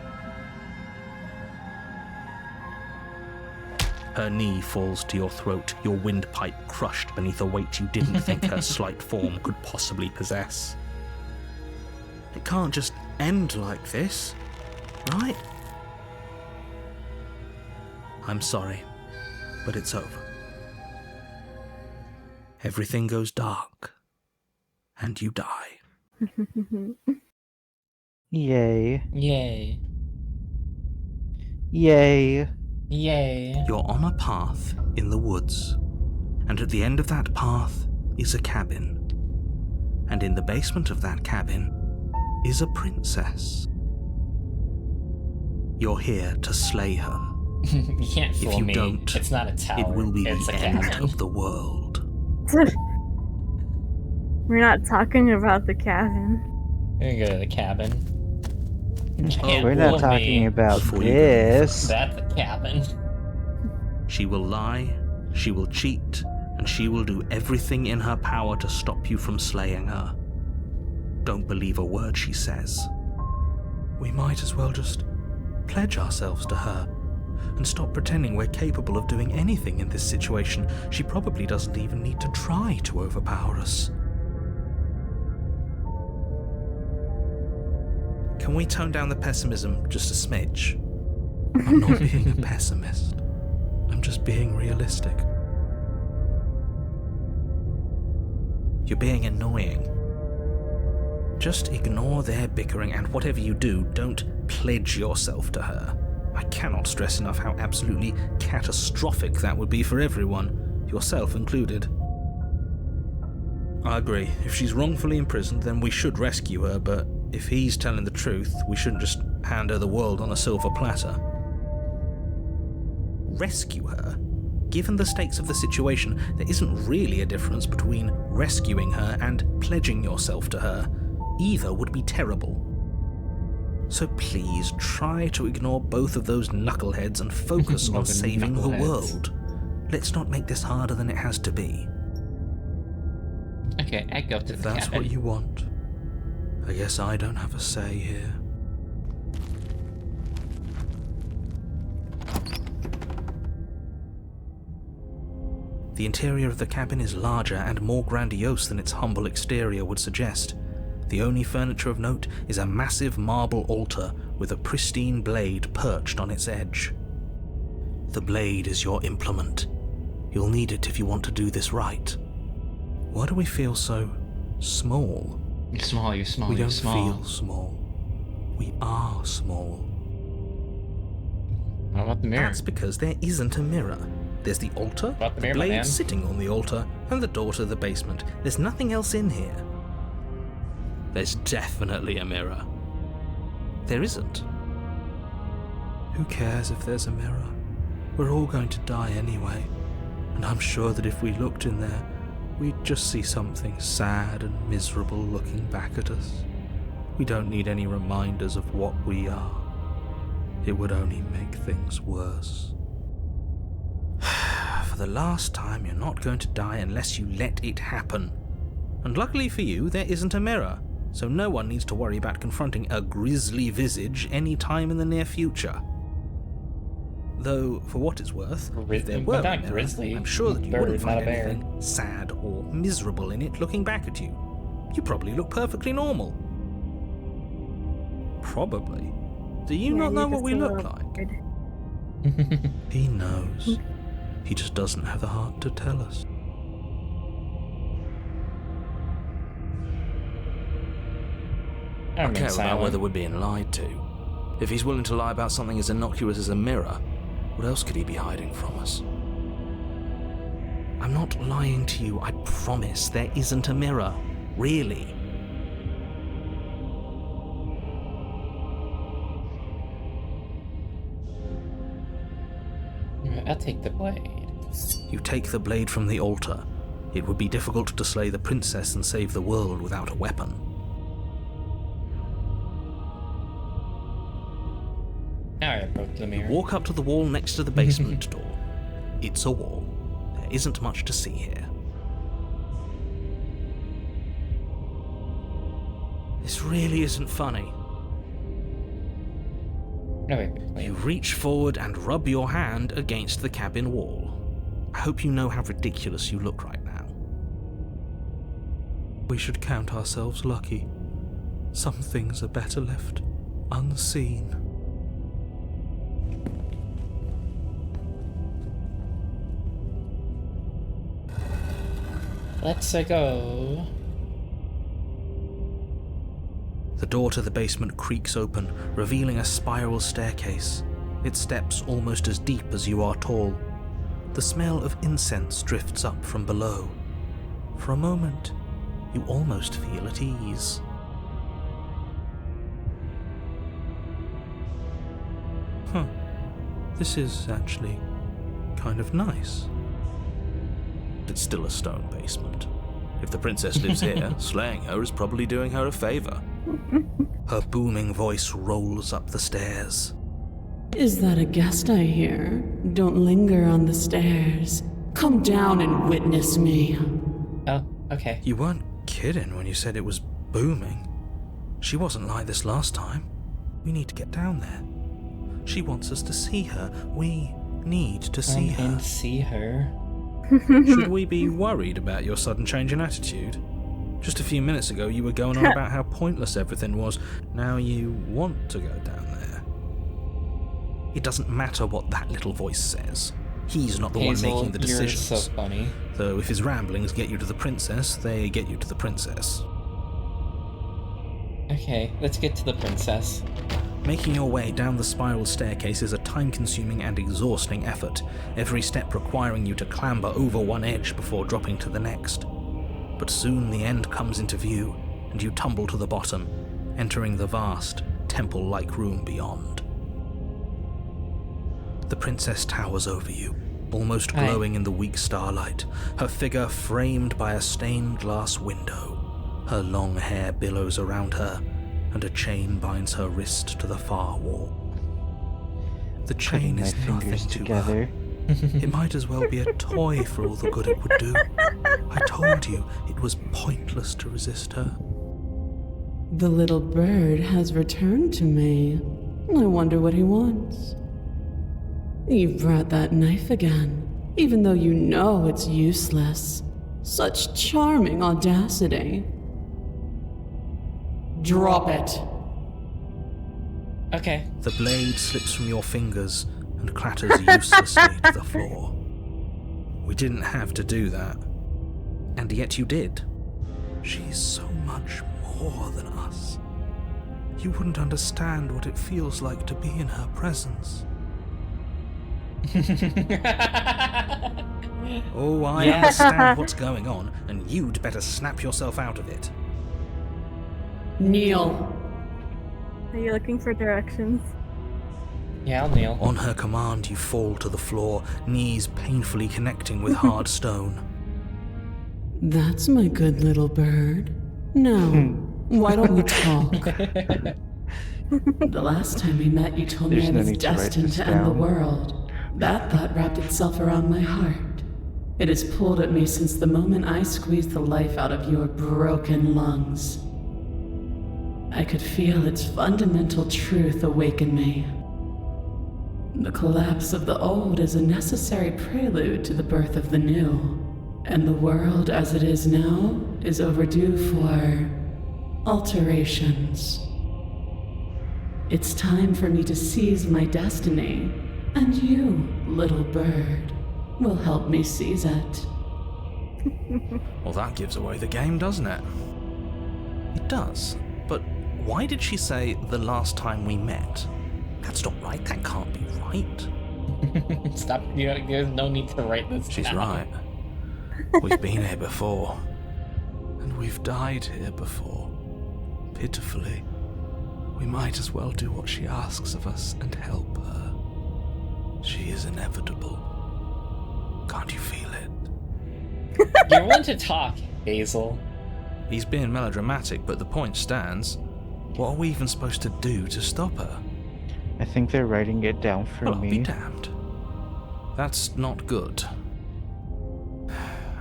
Her knee falls to your throat, your windpipe crushed beneath a weight you didn't think her slight form could possibly possess. It can't just end like this, right? I'm sorry, but it's over. Everything goes dark, and you die. Yay. Yay. Yay. Yay. You're on a path in the woods, and at the end of that path is a cabin. And in the basement of that cabin is a princess. You're here to slay her. You can't fool If you me. don't, It's not a tower. it will be it's the a end cabin. of the world. We're not talking about the cabin. We're gonna go to the cabin. You can't We're not fool talking me. about Before you go this. That's the cabin. She will lie, she will cheat, and she will do everything in her power to stop you from slaying her. Don't believe a word she says. We might as well just pledge ourselves to her and stop pretending we're capable of doing anything in this situation. She probably doesn't even need to try to overpower us. Can we tone down the pessimism just a smidge? I'm not being a pessimist. I'm just being realistic. You're being annoying. Just ignore their bickering, and whatever you do, don't pledge yourself to her. I cannot stress enough how absolutely catastrophic that would be for everyone, yourself included. I agree. If she's wrongfully imprisoned, then we should rescue her, but if he's telling the truth, we shouldn't just hand her the world on a silver platter. Rescue her? Given the stakes of the situation, there isn't really a difference between rescuing her and pledging yourself to her. Either would be terrible. So please try to ignore both of those knuckleheads and focus on saving the world. Let's not make this harder than it has to be. Okay, I go to If the that's cabin. what you want, I guess I don't have a say here. The interior of the cabin is larger and more grandiose than its humble exterior would suggest. The only furniture of note is a massive marble altar with a pristine blade perched on its edge. The blade is your implement. You'll need it if you want to do this right. Why do we feel so small? You're small, you're small, We you're don't small. feel small. We are small. What about the mirror? That's because there isn't a mirror. There's the altar, About the the mirror, my blade man? sitting on the altar, and the door to the basement. There's nothing else in here. There's definitely a mirror. There isn't. Who cares if there's a mirror? We're all going to die anyway. And I'm sure that if we looked in there, we'd just see something sad and miserable looking back at us. We don't need any reminders of what we are. It would only make things worse. For the last time, you're not going to die unless you let it happen. And luckily for you, there isn't a mirror, so no one needs to worry about confronting a grisly visage any time in the near future. Though, for what it's worth, if there were a not mirror, grisly. I'm sure that you Bird, wouldn't not find a bear. anything sad or miserable in it looking back at you. You probably look perfectly normal. Probably. Do you not know what we look like? He knows. He just doesn't have the heart to tell us. I I'm care about silent. whether we're being lied to. If he's willing to lie about something as innocuous as a mirror, what else could he be hiding from us? I'm not lying to you, I promise. There isn't a mirror. Really. I'll take the blade. You take the blade from the altar. It would be difficult to slay the princess and save the world without a weapon. Now I approach the mirror. Walk up to the wall next to the basement door. It's a wall. There isn't much to see here. This really isn't funny. No, wait. You reach forward and rub your hand against the cabin wall. I hope you know how ridiculous you look right now. We should count ourselves lucky. Some things are better left unseen. Let's go. The door to the basement creaks open, revealing a spiral staircase. Its steps almost as deep as you are tall. The smell of incense drifts up from below. For a moment, you almost feel at ease. This is actually kind of nice. It's still a stone basement. If the princess lives here, slaying her is probably doing her a favor. Her booming voice rolls up the stairs. Is that a guest I hear? Don't linger on the stairs. Come down and witness me. Oh, okay. You weren't kidding when you said it was booming. She wasn't like this last time. We need to get down there. She wants us to see her. We need to see her. And see her. Should we be worried about your sudden change in attitude? Just a few minutes ago you were going on about how pointless everything was. Now you want to go down there. It doesn't matter what that little voice says. He's not the Hazel, one making the decisions. You're so funny. Though if his ramblings get you to the princess, they get you to the princess. Okay, let's get to the princess. Making your way down the spiral staircase is a time-consuming and exhausting effort, every step requiring you to clamber over one edge before dropping to the next. But soon the end comes into view, and you tumble to the bottom, entering the vast, temple-like room beyond. The princess towers over you, almost glowing in the weak starlight, her figure framed by a stained glass window. Her long hair billows around her, and a chain binds her wrist to the far wall. The chain is nothing to her. It might as well be a toy for all the good it would do. I told you it was pointless to resist her. The little bird has returned to me. I wonder what he wants. You brought that knife again. even though you know it's useless. Such charming audacity. Drop it. Okay. The blade slips from your fingers and clatters uselessly to the floor. We didn't have to do that. And yet you did. She's so much more than us. You wouldn't understand what it feels like to be in her presence. Oh, I understand what's going on, and you'd better snap yourself out of it. Kneel. Are you looking for directions? Yeah, I'll kneel. On her command, you fall to the floor, knees painfully connecting with hard stone. That's my good little bird. Now, why don't we talk? The last time we met, you told me I was destined to end the world. That thought wrapped itself around my heart. It has pulled at me since the moment I squeezed the life out of your broken lungs. I could feel its fundamental truth awaken me. The collapse of the old is a necessary prelude to the birth of the new, and the world as it is now is overdue for alterations. It's time for me to seize my destiny, and you, little bird, will help me seize it. Well, that gives away the game, doesn't it? It does. But why did she say the last time we met? That's not right. That can't be right. Stop. There's no need to write this She's down. right. We've been here before. And we've died here before. Pitifully. We might as well do what she asks of us and help her. She is inevitable. Can't you feel it? You're one to talk, Hazel. He's being melodramatic, but the point stands. What are we even supposed to do to stop her? I think they're writing it down for Well, I'll be me. damned. That's not good.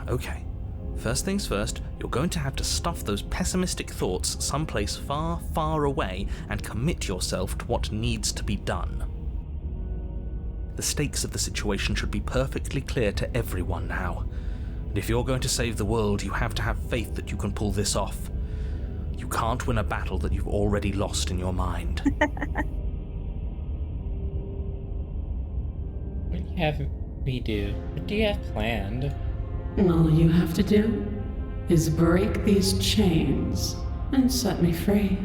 Okay. First things first, you're going to have to stuff those pessimistic thoughts someplace far, far away and commit yourself to what needs to be done. The stakes of the situation should be perfectly clear to everyone now. And if you're going to save the world, you have to have faith that you can pull this off. You can't win a battle that you've already lost in your mind. What do you have me do? What do you have planned? All you have to do is break these chains and set me free.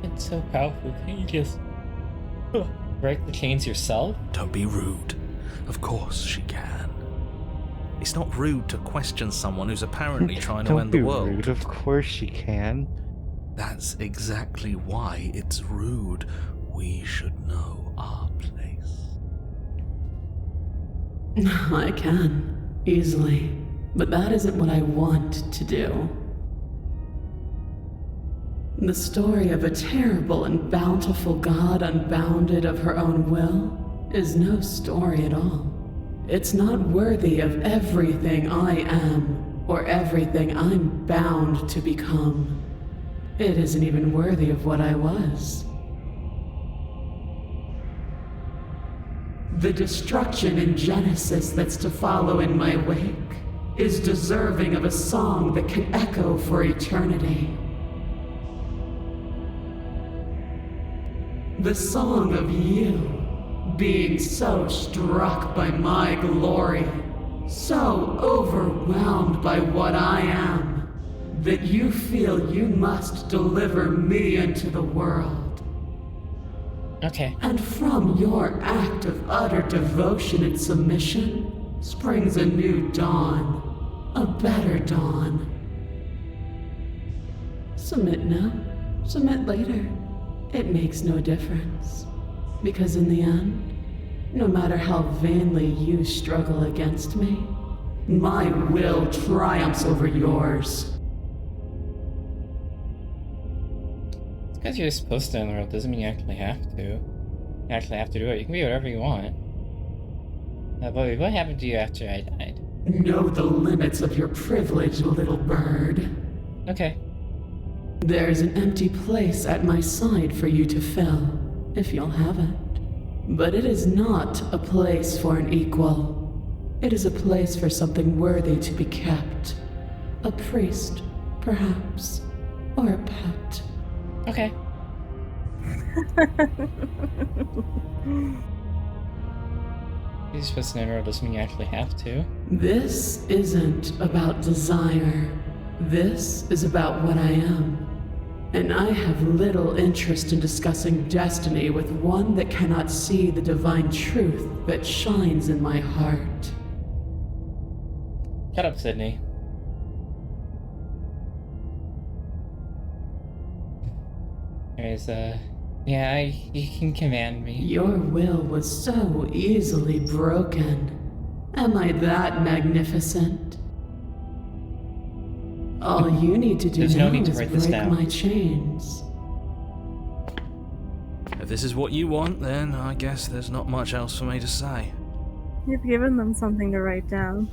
It's so powerful. Can you just break the chains yourself? Don't be rude. Of course she can. It's not rude to question someone who's apparently trying to Don't end be the world. rude. Of course she can. That's exactly why it's rude. We should know our place. I can, easily. But that isn't what I want to do. The story of a terrible and bountiful god unbounded of her own will is no story at all. It's not worthy of everything I am or everything I'm bound to become. It isn't even worthy of what I was. The destruction in Genesis that's to follow in my wake is deserving of a song that can echo for eternity. The song of you being so struck by my glory, so overwhelmed by what I am, that you feel you must deliver me into the world. Okay. And from your act of utter devotion and submission springs a new dawn, a better dawn. Submit now, submit later. It makes no difference. Because in the end, no matter how vainly you struggle against me, my will triumphs over yours. Because you're supposed to in the world doesn't mean you actually have to. You actually have to do it. You can be whatever you want. But what happened to you after I died? Know the limits of your privilege, little bird. Okay. There's an empty place at my side for you to fill, if you'll have it. But it is not a place for an equal. It is a place for something worthy to be kept. A priest, perhaps, or a pet. Okay. You're supposed to know doesn't mean you actually have to. This isn't about desire. This is about what I am. And I have little interest in discussing destiny with one that cannot see the divine truth that shines in my heart. Shut up, Sydney. Anyways, yeah, you can command me. Your will was so easily broken. Am I that magnificent? All you need to do There's now no need to is write this break down. my chains. If this is what you want, then I guess there's not much else for me to say. You've given them something to write down.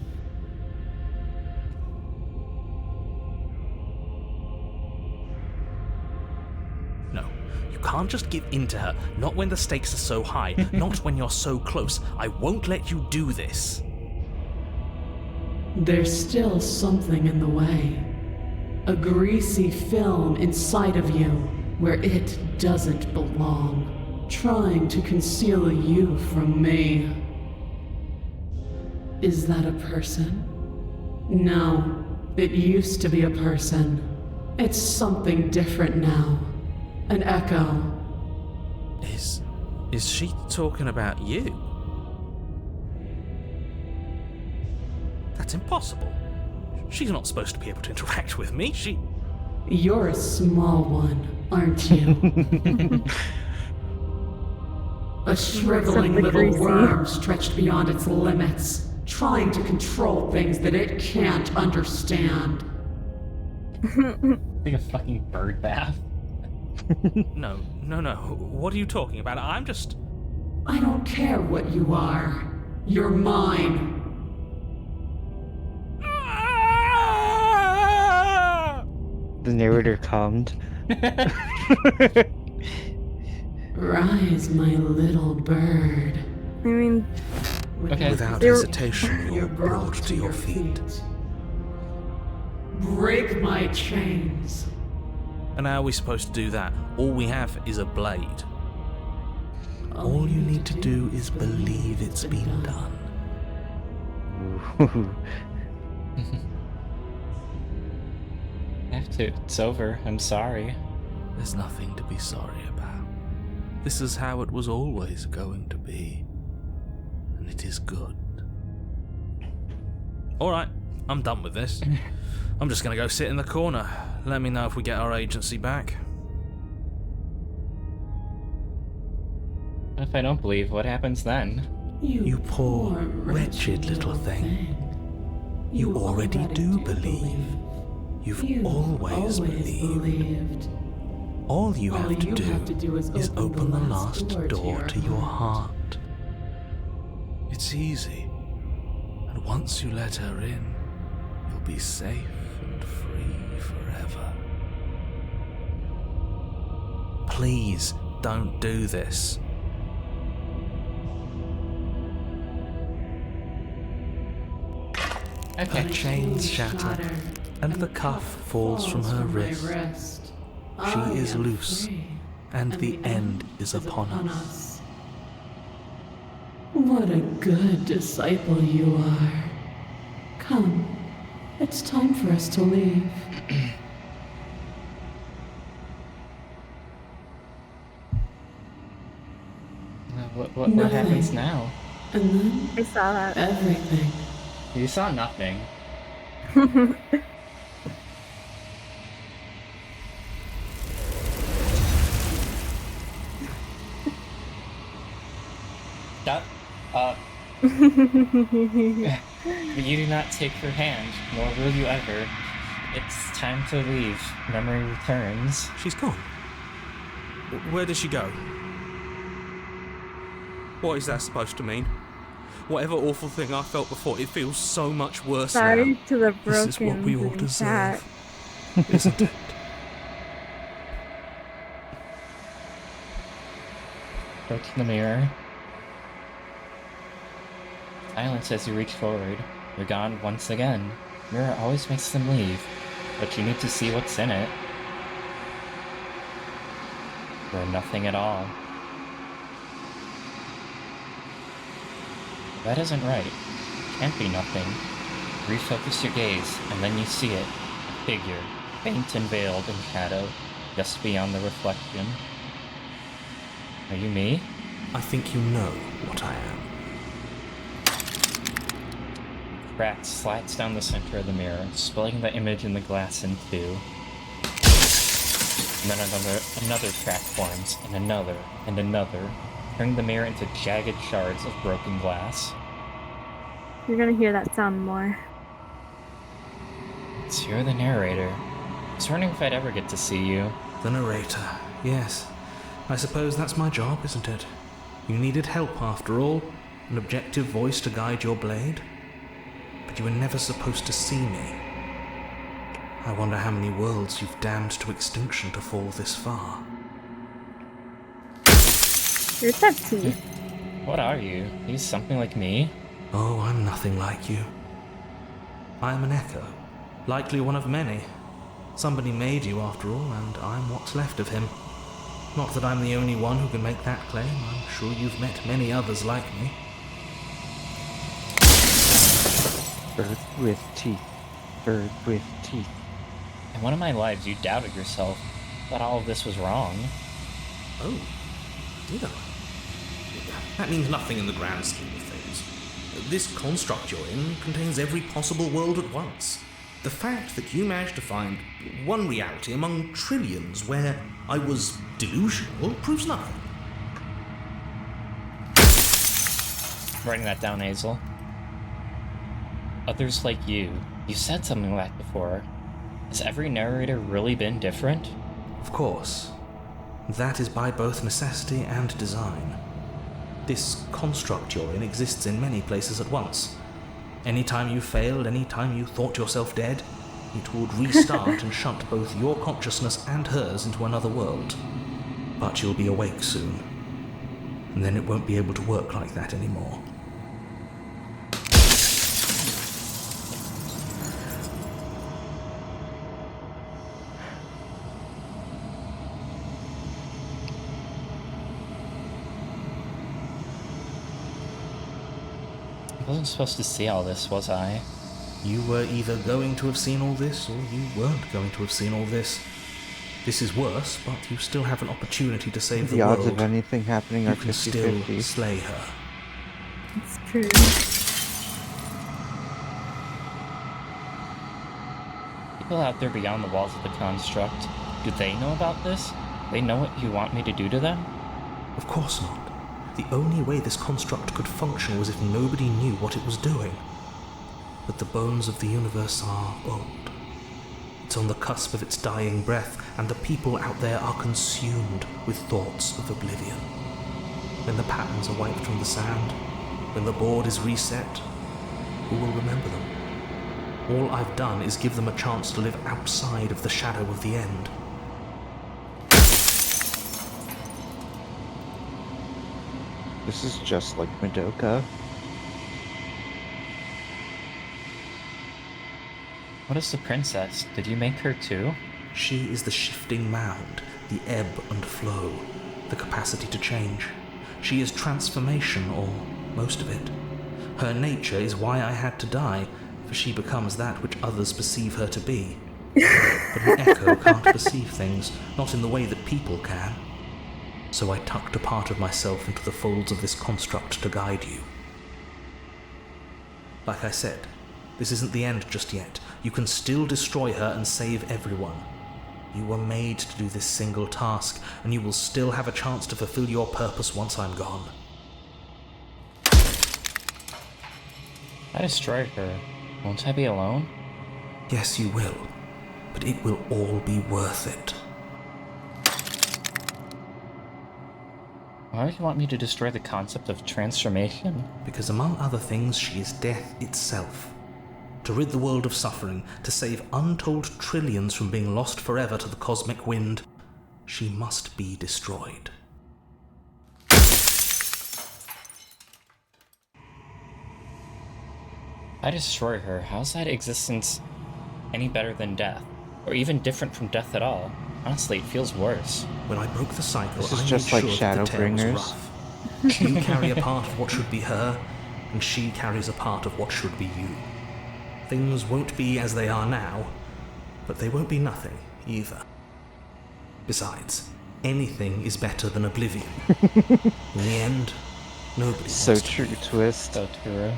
No, you can't just give in to her. Not when the stakes are so high. Not when you're so close. I won't let you do this. There's still something in the way. A greasy film inside of you where it doesn't belong, trying to conceal you from me. Is that a person? No, it used to be a person. It's something different now. An echo. Is she talking about you? That's impossible. She's not supposed to be able to interact with me. You're a small one, aren't you? A shriveling Simply little greasy. worm stretched beyond its limits, trying to control things that it can't understand. Like a fucking bird bath. No. What are you talking about? I'm just... I don't care what you are. You're mine. The narrator calmed. Rise, my little bird. I mean, Okay. Without You're- hesitation, you're brought to your feet. Break my chains. And how are we supposed to do that? All we have is a blade. All you need to do is believe it's been done. I have to. It's over. I'm sorry. There's nothing to be sorry about. This is how it was always going to be. And it is good. Alright, I'm done with this. I'm just gonna go sit in the corner. Let me know if we get our agency back. If I don't believe, what happens then? You poor, wretched little thing. You already do believe. You've always believed. All you have to do is open the last door to your heart. It's easy. And once you let her in, you'll be safe and free forever. Please don't do this. Okay. Her chains shatter, and the cuff falls from her wrist. She is loose, and the end is upon us. What a good disciple you are. Come, it's time for us to leave. What happens now? And then I saw that. everything. You saw nothing. Shut up. But you do not take her hand, nor will you ever. It's time to leave. Memory returns. She's gone. Where did she go? What is that supposed to mean? Whatever awful thing I felt before, it feels so much worse Sorry now. to the This is what we all broken chat. deserve, isn't it? approaching the mirror. Silence as you reach forward. You're gone once again. Mirror always makes them leave, but you need to see what's in it. Or nothing at all. That isn't right. It can't be nothing. Refocus your gaze, and then you see it. A figure, faint and veiled in shadow, just beyond the reflection. Are you me? I think you know what I am. Crack slides down the center of the mirror, splitting the image in the glass in two. And then another crack forms, and another, turning the mirror into jagged shards of broken glass. You're gonna hear that sound more. So you're the narrator. I was wondering if I'd ever get to see you. The narrator, yes. I suppose that's my job, isn't it? You needed help after all, an objective voice to guide your blade. But you were never supposed to see me. I wonder how many worlds you've damned to extinction to fall this far. You're Pepsi. What are you? Are you something like me? Oh, I'm nothing like you. I am an echo, likely one of many. Somebody made you after all, and I'm what's left of him. Not that I'm the only one who can make that claim. I'm sure you've met many others like me. Bird with teeth. Bird with teeth. In one of my lives, you doubted yourself. Thought all of this was wrong. Oh, did I? That means nothing in the grand scheme of things. This construct you're in contains every possible world at once. The fact that you managed to find one reality among trillions where I was delusional proves nothing. Writing that down, Hazel. Others like you. You said something like that before. Has every narrator really been different? Of course. That is by both necessity and design. This construct you're in exists in many places at once. Anytime you failed, anytime you thought yourself dead, it would restart and shunt both your consciousness and hers into another world. But you'll be awake soon. And then it won't be able to work like that anymore. I wasn't supposed to see all this, was I? You were either going to have seen all this, or you weren't going to have seen all this. This is worse, but you still have an opportunity to save the world. The odds of anything happening You are can still 50-50. slay her. It's true. People out there beyond the walls of the construct, do they know about this? They know what you want me to do to them? Of course not. The only way this construct could function was if nobody knew what it was doing. But the bones of the universe are old. It's on the cusp of its dying breath, and the people out there are consumed with thoughts of oblivion. When the patterns are wiped from the sand, when the board is reset, who will remember them? All I've done is give them a chance to live outside of the shadow of the end. This is just like Madoka. What is the princess? Did you make her too? She is the shifting mound, the ebb and flow, the capacity to change. She is transformation, or most of it. Her nature is why I had to die, for she becomes that which others perceive her to be. But an echo can't perceive things, not in the way that people can. So I tucked a part of myself into the folds of this construct to guide you. Like I said, this isn't the end just yet. You can still destroy her and save everyone. You were made to do this single task, and you will still have a chance to fulfill your purpose once I'm gone. I destroyed her. Won't I be alone? Yes, you will. But it will all be worth it. Why would you want me to destroy the concept of transformation? Because among other things, she is death itself. To rid the world of suffering, to save untold trillions from being lost forever to the cosmic wind, she must be destroyed. If I destroy her, how's that existence any better than death? Or even different from death at all? Honestly, it feels worse. When I broke the cycle, This is I just made like sure that the tale was Shadowbringers. rough. You carry a part of what should be her, and she carries a part of what should be you. Things won't be as they are now, but they won't be nothing either. Besides, anything is better than oblivion. In the end, nobody So wants to true, bleed. Twist. So true.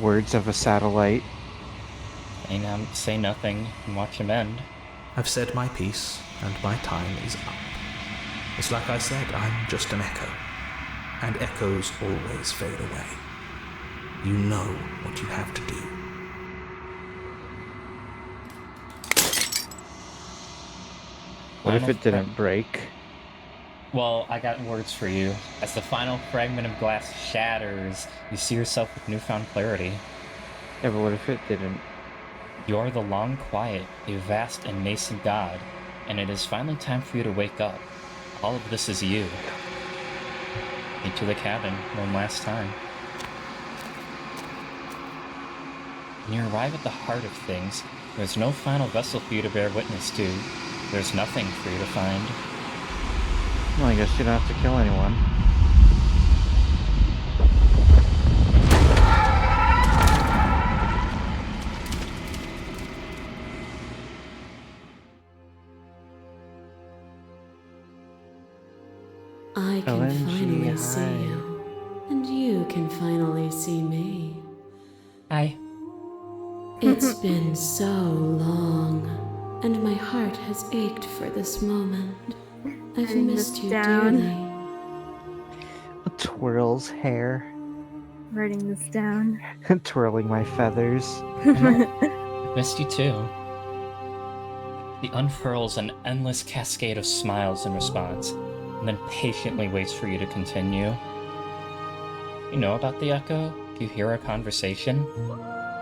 Words of a satellite. Say nothing and watch him end. I've said my piece, and my time is up. It's like I said, I'm just an echo. And echoes always fade away. You know what you have to do. What if Final it didn't break? Well, I got words for you. As the final fragment of glass shatters, you see yourself with newfound clarity. Yeah, but what if it didn't? You are the long quiet, a vast and nascent god, and it is finally time for you to wake up. All of this is you. Into the cabin one last time. When you arrive at the heart of things, there's no final vessel for you to bear witness to. There's nothing for you to find. Well, I guess you don't have to kill anyone. I can LNG, finally see hi. you, and you can finally see me. Hi. It's been so long, and my heart has ached for this moment. I've Writing missed this you down. dearly. Twirls hair. Writing this down. Twirling my feathers. Missed you too. He unfurls an endless cascade of smiles in response, and then patiently waits for you to continue. You know about the echo? Do you hear our conversation?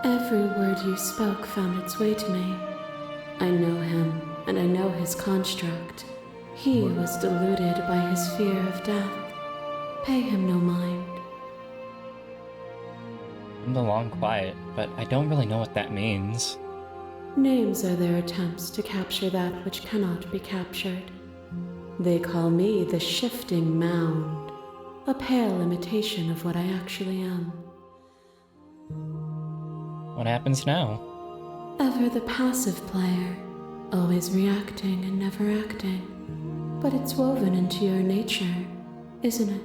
Every word you spoke found its way to me. I know him, and I know his construct. He was deluded by his fear of death. Pay him no mind. I'm the long quiet, but I don't really know what that means. Names are their attempts to capture that which cannot be captured. They call me the shifting mound, a pale imitation of what I actually am. What happens now? Ever the passive player, always reacting and never acting. But it's woven into your nature, isn't it?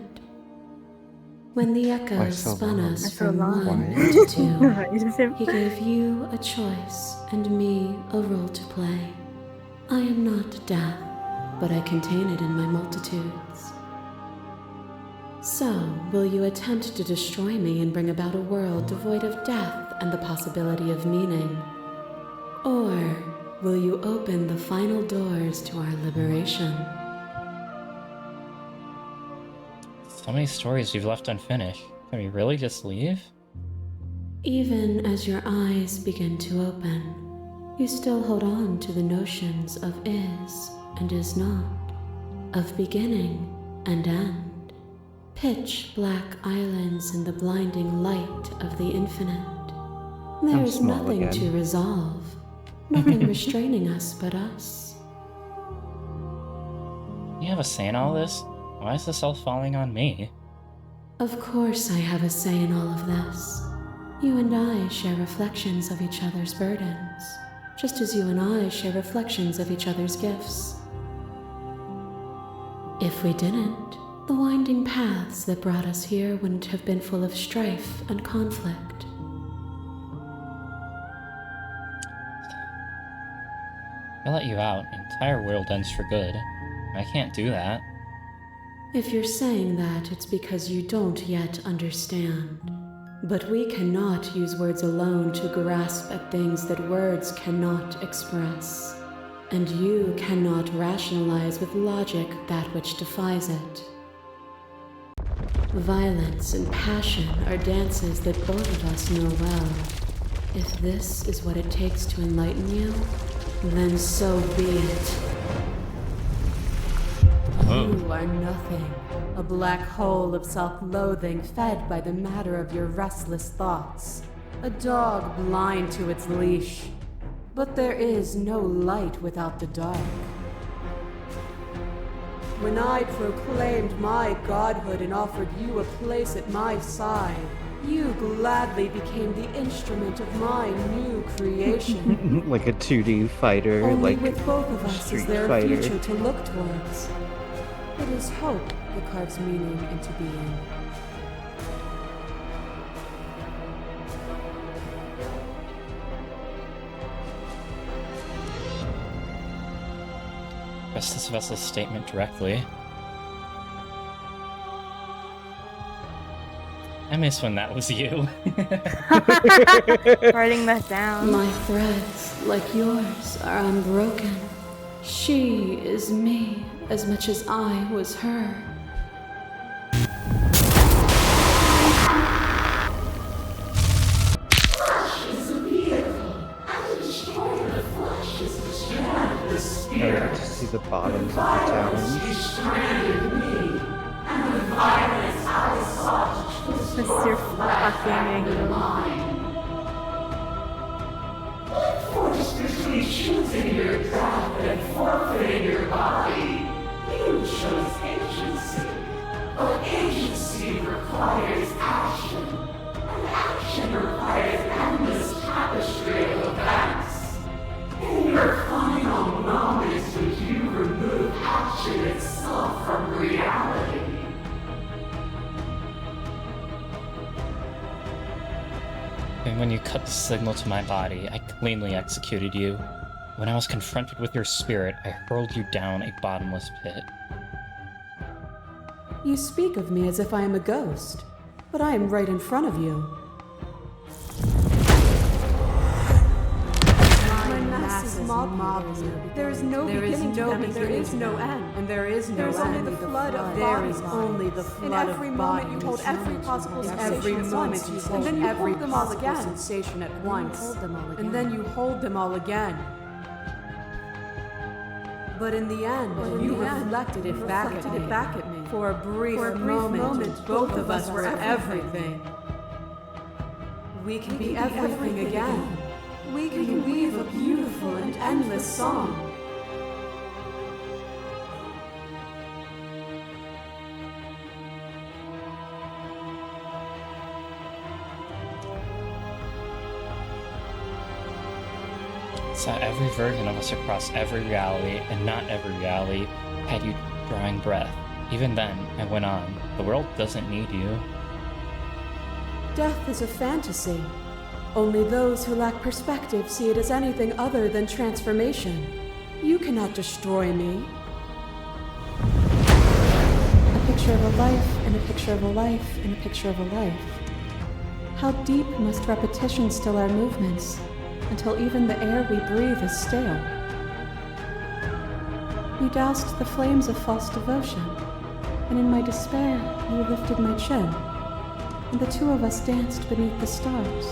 When the echo Why so spun long? us Why so from long? one Why? to two, Right, is him? he gave you a choice and me a role to play. I am not death, but I contain it in my multitudes. So, will you attempt to destroy me and bring about a world devoid of death and the possibility of meaning? Or will you open the final doors to our liberation? So many stories you've left unfinished. Can we really just leave? Even as your eyes begin to open, you still hold on to the notions of is and is not, of beginning and end, pitch black islands in the blinding light of the infinite. There is small nothing again. to resolve, nothing restraining us but us. You have a say in all this? Why is this all falling on me? Of course I have a say in all of this. You and I share reflections of each other's burdens, just as you and I share reflections of each other's gifts. If we didn't, the winding paths that brought us here wouldn't have been full of strife and conflict. If I let you out, the entire world ends for good. I can't do that. If you're saying that, it's because you don't yet understand. But we cannot use words alone to grasp at things that words cannot express. And you cannot rationalize with logic that which defies it. Violence and passion are dances that both of us know well. If this is what it takes to enlighten you, then so be it. You are nothing. A black hole of self-loathing fed by the matter of your restless thoughts. A dog blind to its leash. But there is no light without the dark. When I proclaimed my godhood and offered you a place at my side, you gladly became the instrument of my new creation. Like a 2D fighter, Only like with both of us Street is there a Fighter. future to look towards. It is hope that carves meaning into being. Press this vessel's statement directly. I miss when that was you. Writing that down. My threads, like yours, are unbroken. She is me as much as I was her. I got to see the bottoms of the talons. That's your fucking angle. Forced between choosing your death and forfeiting your body, you chose agency. But agency requires action, and action requires endless tapestry of events. In your final moments, would you remove action itself from reality? And when you cut the signal to my body, I cleanly executed you. When I was confronted with your spirit, I hurled you down a bottomless pit. You speak of me as if I am a ghost, but I am right in front of you. My masses mob you. There is no beginning to them, and there is no end. And there is no end. Only the flood of there is only the flood of every moment you hold every possible sensation at once, and then you hold them all again. Sensation at once, and then you hold them all again. But in the end, you reflected it back at me. For a brief moment, both of us were everything. We can be everything again. We can weave a beautiful and endless song. Saw every version of us across every reality, and not every reality had you drawing breath. Even then, I went on. The world doesn't need you. Death is a fantasy. Only those who lack perspective see it as anything other than transformation. You cannot destroy me. A picture of a life, and a picture of a life, and a picture of a life. How deep must repetition still our movements, until even the air we breathe is stale? You doused the flames of false devotion, and in my despair, you lifted my chin, and the two of us danced beneath the stars.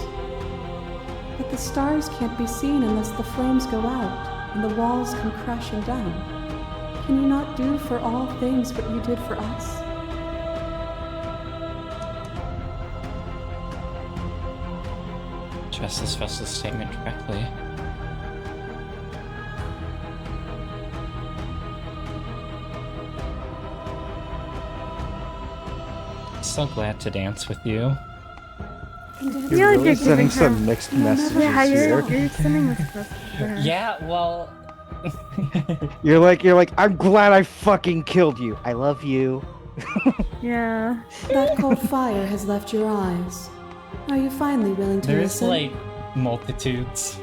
But the stars can't be seen unless the flames go out and the walls come crashing down. Can you not do for all things what you did for us? Address this vessel's statement directly. So glad to dance with you. You're really sending some mixed messages Yeah, here. you're sending this stuff to her. Yeah, well... You're like, I'm glad I fucking killed you. I love you. Yeah. That cold fire has left your eyes. Are you finally willing to There's, listen? like, multitudes.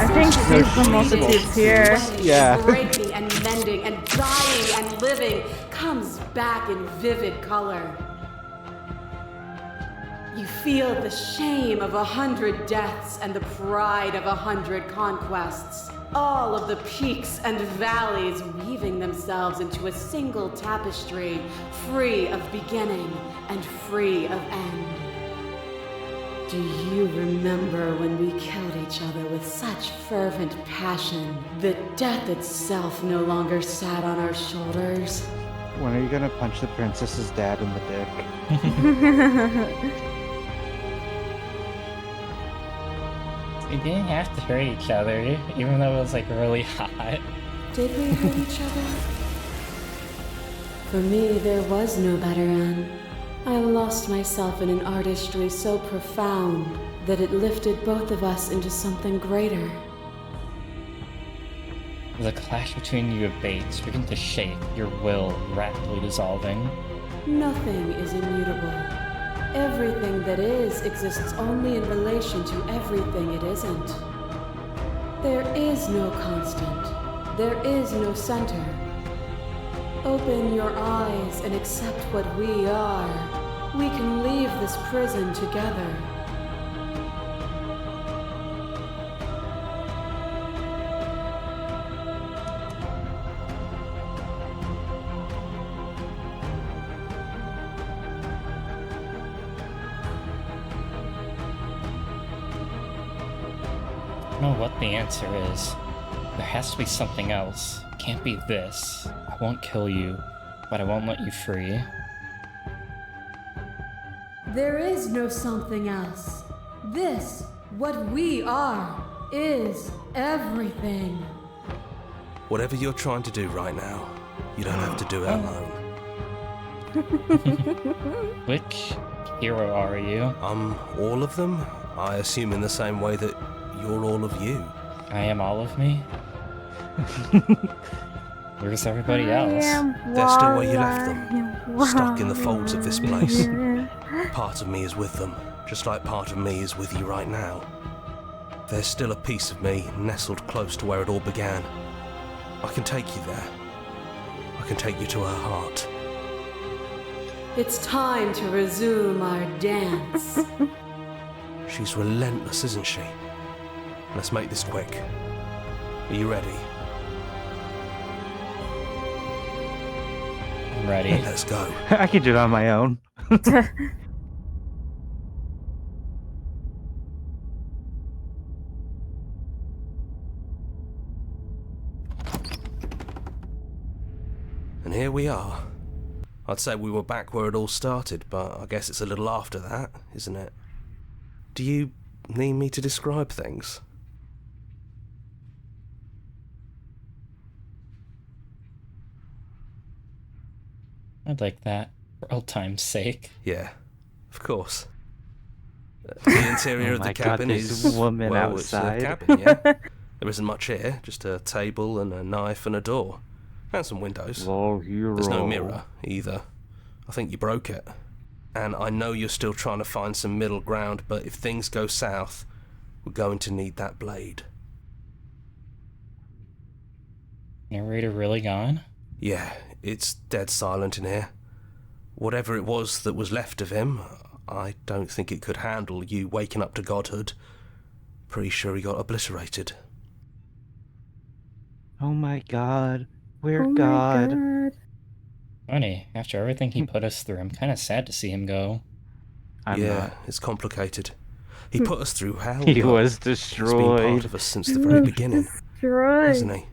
I think there's some multitudes here. Yeah. Breaking and mending and dying and living comes back in vivid color. You feel the shame of 100 deaths and the pride of 100 conquests. All of the peaks and valleys weaving themselves into a single tapestry, free of beginning and free of end. Do you remember when we killed each other with such fervent passion that death itself no longer sat on our shoulders? When are you gonna punch the princess's dad in the dick? We didn't have to hurt each other, even though it was like really hot. Did we hurt each other? For me, there was no better end. I lost myself in an artistry so profound that it lifted both of us into something greater. The clash between you abates, begin to shake, your will rapidly dissolving. Nothing is immutable. Everything that is exists only in relation to everything it isn't. There is no constant. There is no center. Open your eyes and accept what we are. We can leave this prison together. I don't know what the answer is. There has to be something else. It can't be this. I won't kill you, but I won't let you free. There is no something else. This, what we are, is everything. Whatever you're trying to do right now, you don't have to do it alone. Which hero are you? All of them? I assume in the same way that you're all of you. I am all of me? Where's everybody else? They're still where you left them, stuck in the folds of this place. Part of me is with them, just like part of me is with you right now. There's still a piece of me nestled close to where it all began. I can take you there. I can take you to her heart. It's time to resume our dance. She's relentless, isn't she? Let's make this quick. Are you ready? I'm ready. Let's go. I can do it on my own. And here we are. I'd say we were back where it all started, but I guess it's a little after that, isn't it? Do you need me to describe things? I'd like that, for old time's sake. Yeah, of course. The interior Oh of my the God, cabin there's is a woman well, outside. It's a cabin, yeah. There isn't much here, just a table and a knife and a door, and some windows. There's no mirror either. I think you broke it. And I know you're still trying to find some middle ground, but if things go south, we're going to need that blade. Narrator really gone? Yeah, it's dead silent in here. Whatever it was that was left of him, I don't think it could handle you waking up to godhood. Pretty sure he got obliterated. Oh my God. We're Oh God. my God. Funny, after everything he put us through, I'm kind of sad to see him go. I'm yeah, not. it's complicated. He put us through hell. He but was He's been part destroyed. of us since the very beginning, hasn't he?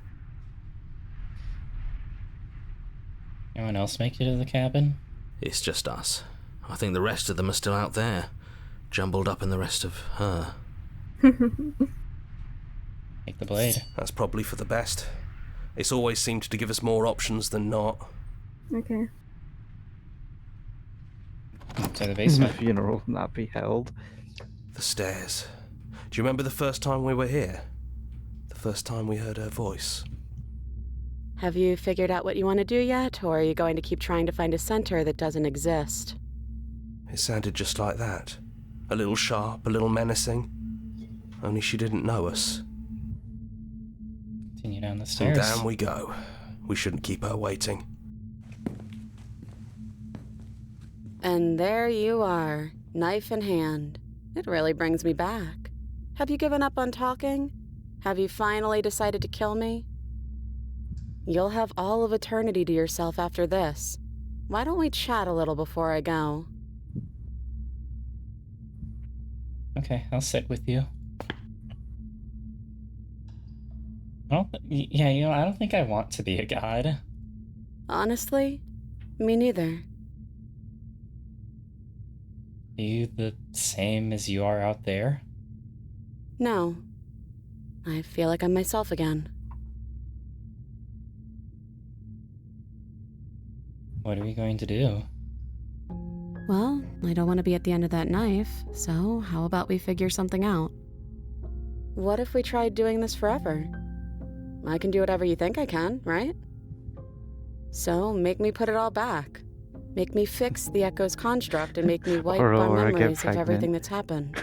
Anyone else make it to the cabin? It's just us. I think the rest of them are still out there, jumbled up in the rest of her. Take the blade. That's probably for the best. It's always seemed to give us more options than not. Okay. To the The basement. funeral will not be held. The stairs. Do you remember the first time we were here? The first time we heard her voice? Have you figured out what you want to do yet, or are you going to keep trying to find a center that doesn't exist? It sounded just like that. A little sharp, a little menacing. Only she didn't know us. Continue down the And stairs. down we go. We shouldn't keep her waiting. And there you are, knife in hand. It really brings me back. Have you given up on talking? Have you finally decided to kill me? You'll have all of eternity to yourself after this. Why don't we chat a little before I go? Okay, I'll sit with you. Yeah, I don't think I want to be a god. Honestly, me neither. Are you the same as you are out there? No. I feel like I'm myself again. What are we going to do? Well, I don't want to be at the end of that knife, so how about we figure something out? What if we tried doing this forever? I can do whatever you think I can, right? So, make me put it all back. Make me fix the Echo's construct and make me wipe our Aurora, get memories of pregnant. everything that's happened.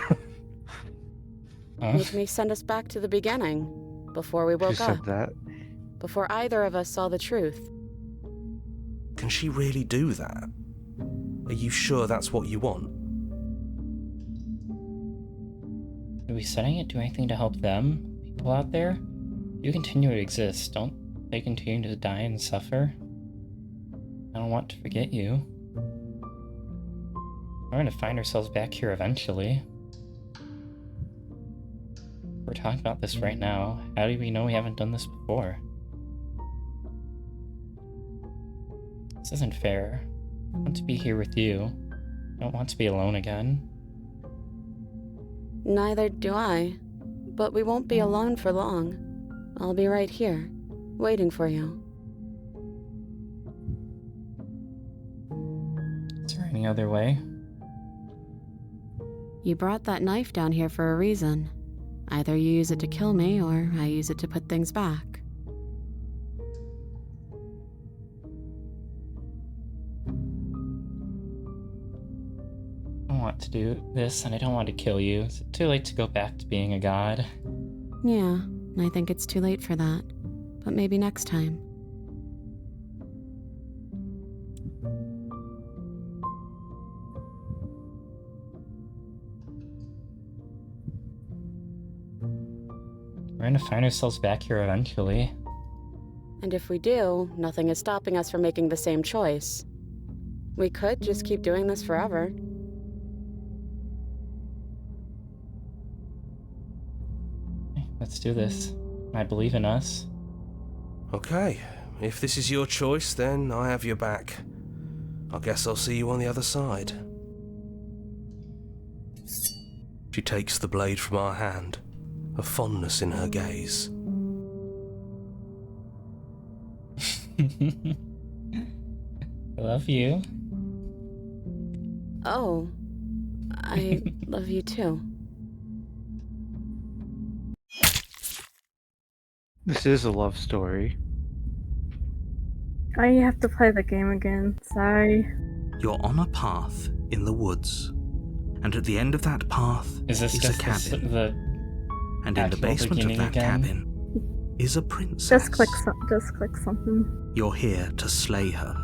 Huh? Make me send us back to the beginning, before we She woke said up, that. before either of us saw the truth. Can she really do that? Are you sure that's what you want? Are we setting it do anything to help them? People out there? You continue to exist. Don't they continue to die and suffer? I don't want to forget you. We're going to find ourselves back here eventually. We're talking about this right now. How do we know we haven't done this before? This isn't fair. I want to be here with you. I don't want to be alone again. Neither do I. But we won't be alone for long. I'll be right here, waiting for you. Is there any other way? You brought that knife down here for a reason. Either you use it to kill me, or I use it to put things back. I don't want to do this, and I don't want to kill you. Is it too late to go back to being a god? Yeah, I think it's too late for that. But maybe next time. We're gonna find ourselves back here eventually. And if we do, nothing is stopping us from making the same choice. We could just keep doing this forever. Okay, let's do this. I believe in us. Okay, if this is your choice, then I have your back. I guess I'll see you on the other side. She takes the blade from our hand, a fondness in her gaze. I love you. Oh, I love you too. This is a love story. I have to play the game again. Sorry. You're on a path in the woods, and at the end of that path Is this a just cabin. the And in the actual basement of beginning that again? cabin is a princess. Just click something. You're here to slay her.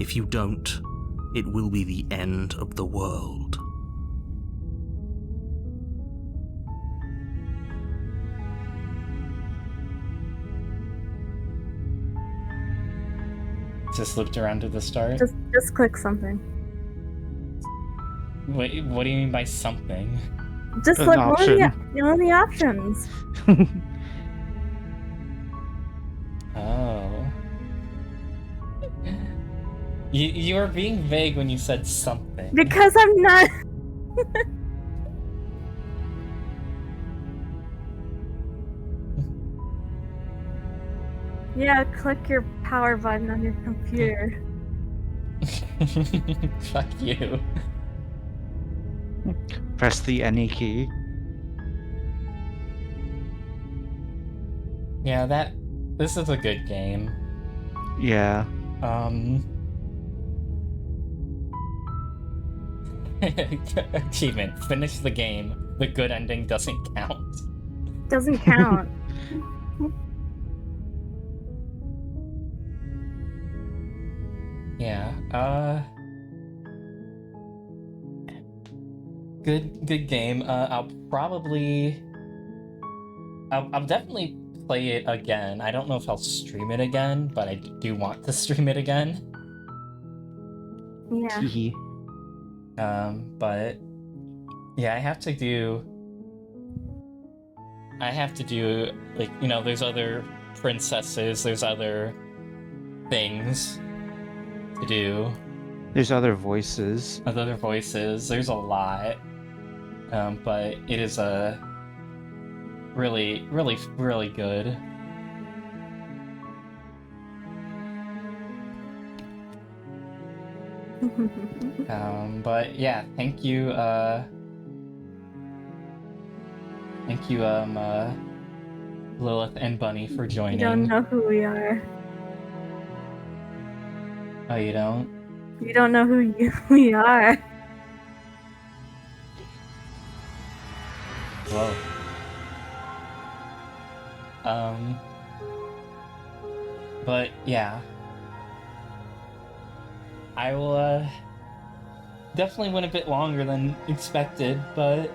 If you don't, it will be the end of the world. just looped around to the start? Just click something. Wait, what do you mean by something? Just An like option. one of the options. Oh. You were being vague when you said something. Because I'm not. Yeah, click your power button on your computer. Fuck you. Press the NE key. Yeah, this is a good game. Yeah. Achievement. Finish the game. The good ending doesn't count. Doesn't count. Yeah, good game. I'll definitely play it again. I don't know if I'll stream it again, but I do want to stream it again. Yeah. Hee. But Yeah, I have to do, like, you know, there's other princesses, there's other things to do. There's other voices. Other voices, there's a lot. But it is a really, really, really good. But yeah, thank you, Lilith and Bunny for joining. You don't know who we are. Oh, you don't? You don't know who we are. Whoa. But yeah. I will, definitely went a bit longer than expected, but,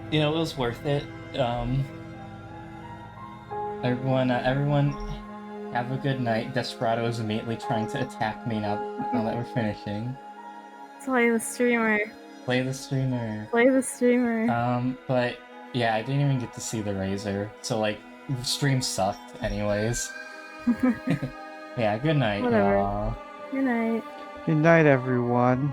you know, it was worth it. Everyone have a good night. Desperado is immediately trying to attack me now that we're finishing. Play the streamer. Play the streamer. Play the streamer. But yeah, I didn't even get to see the Razor, so like, the stream sucked anyways. Yeah, good night, Whatever. y'all. Good night. Good night, everyone.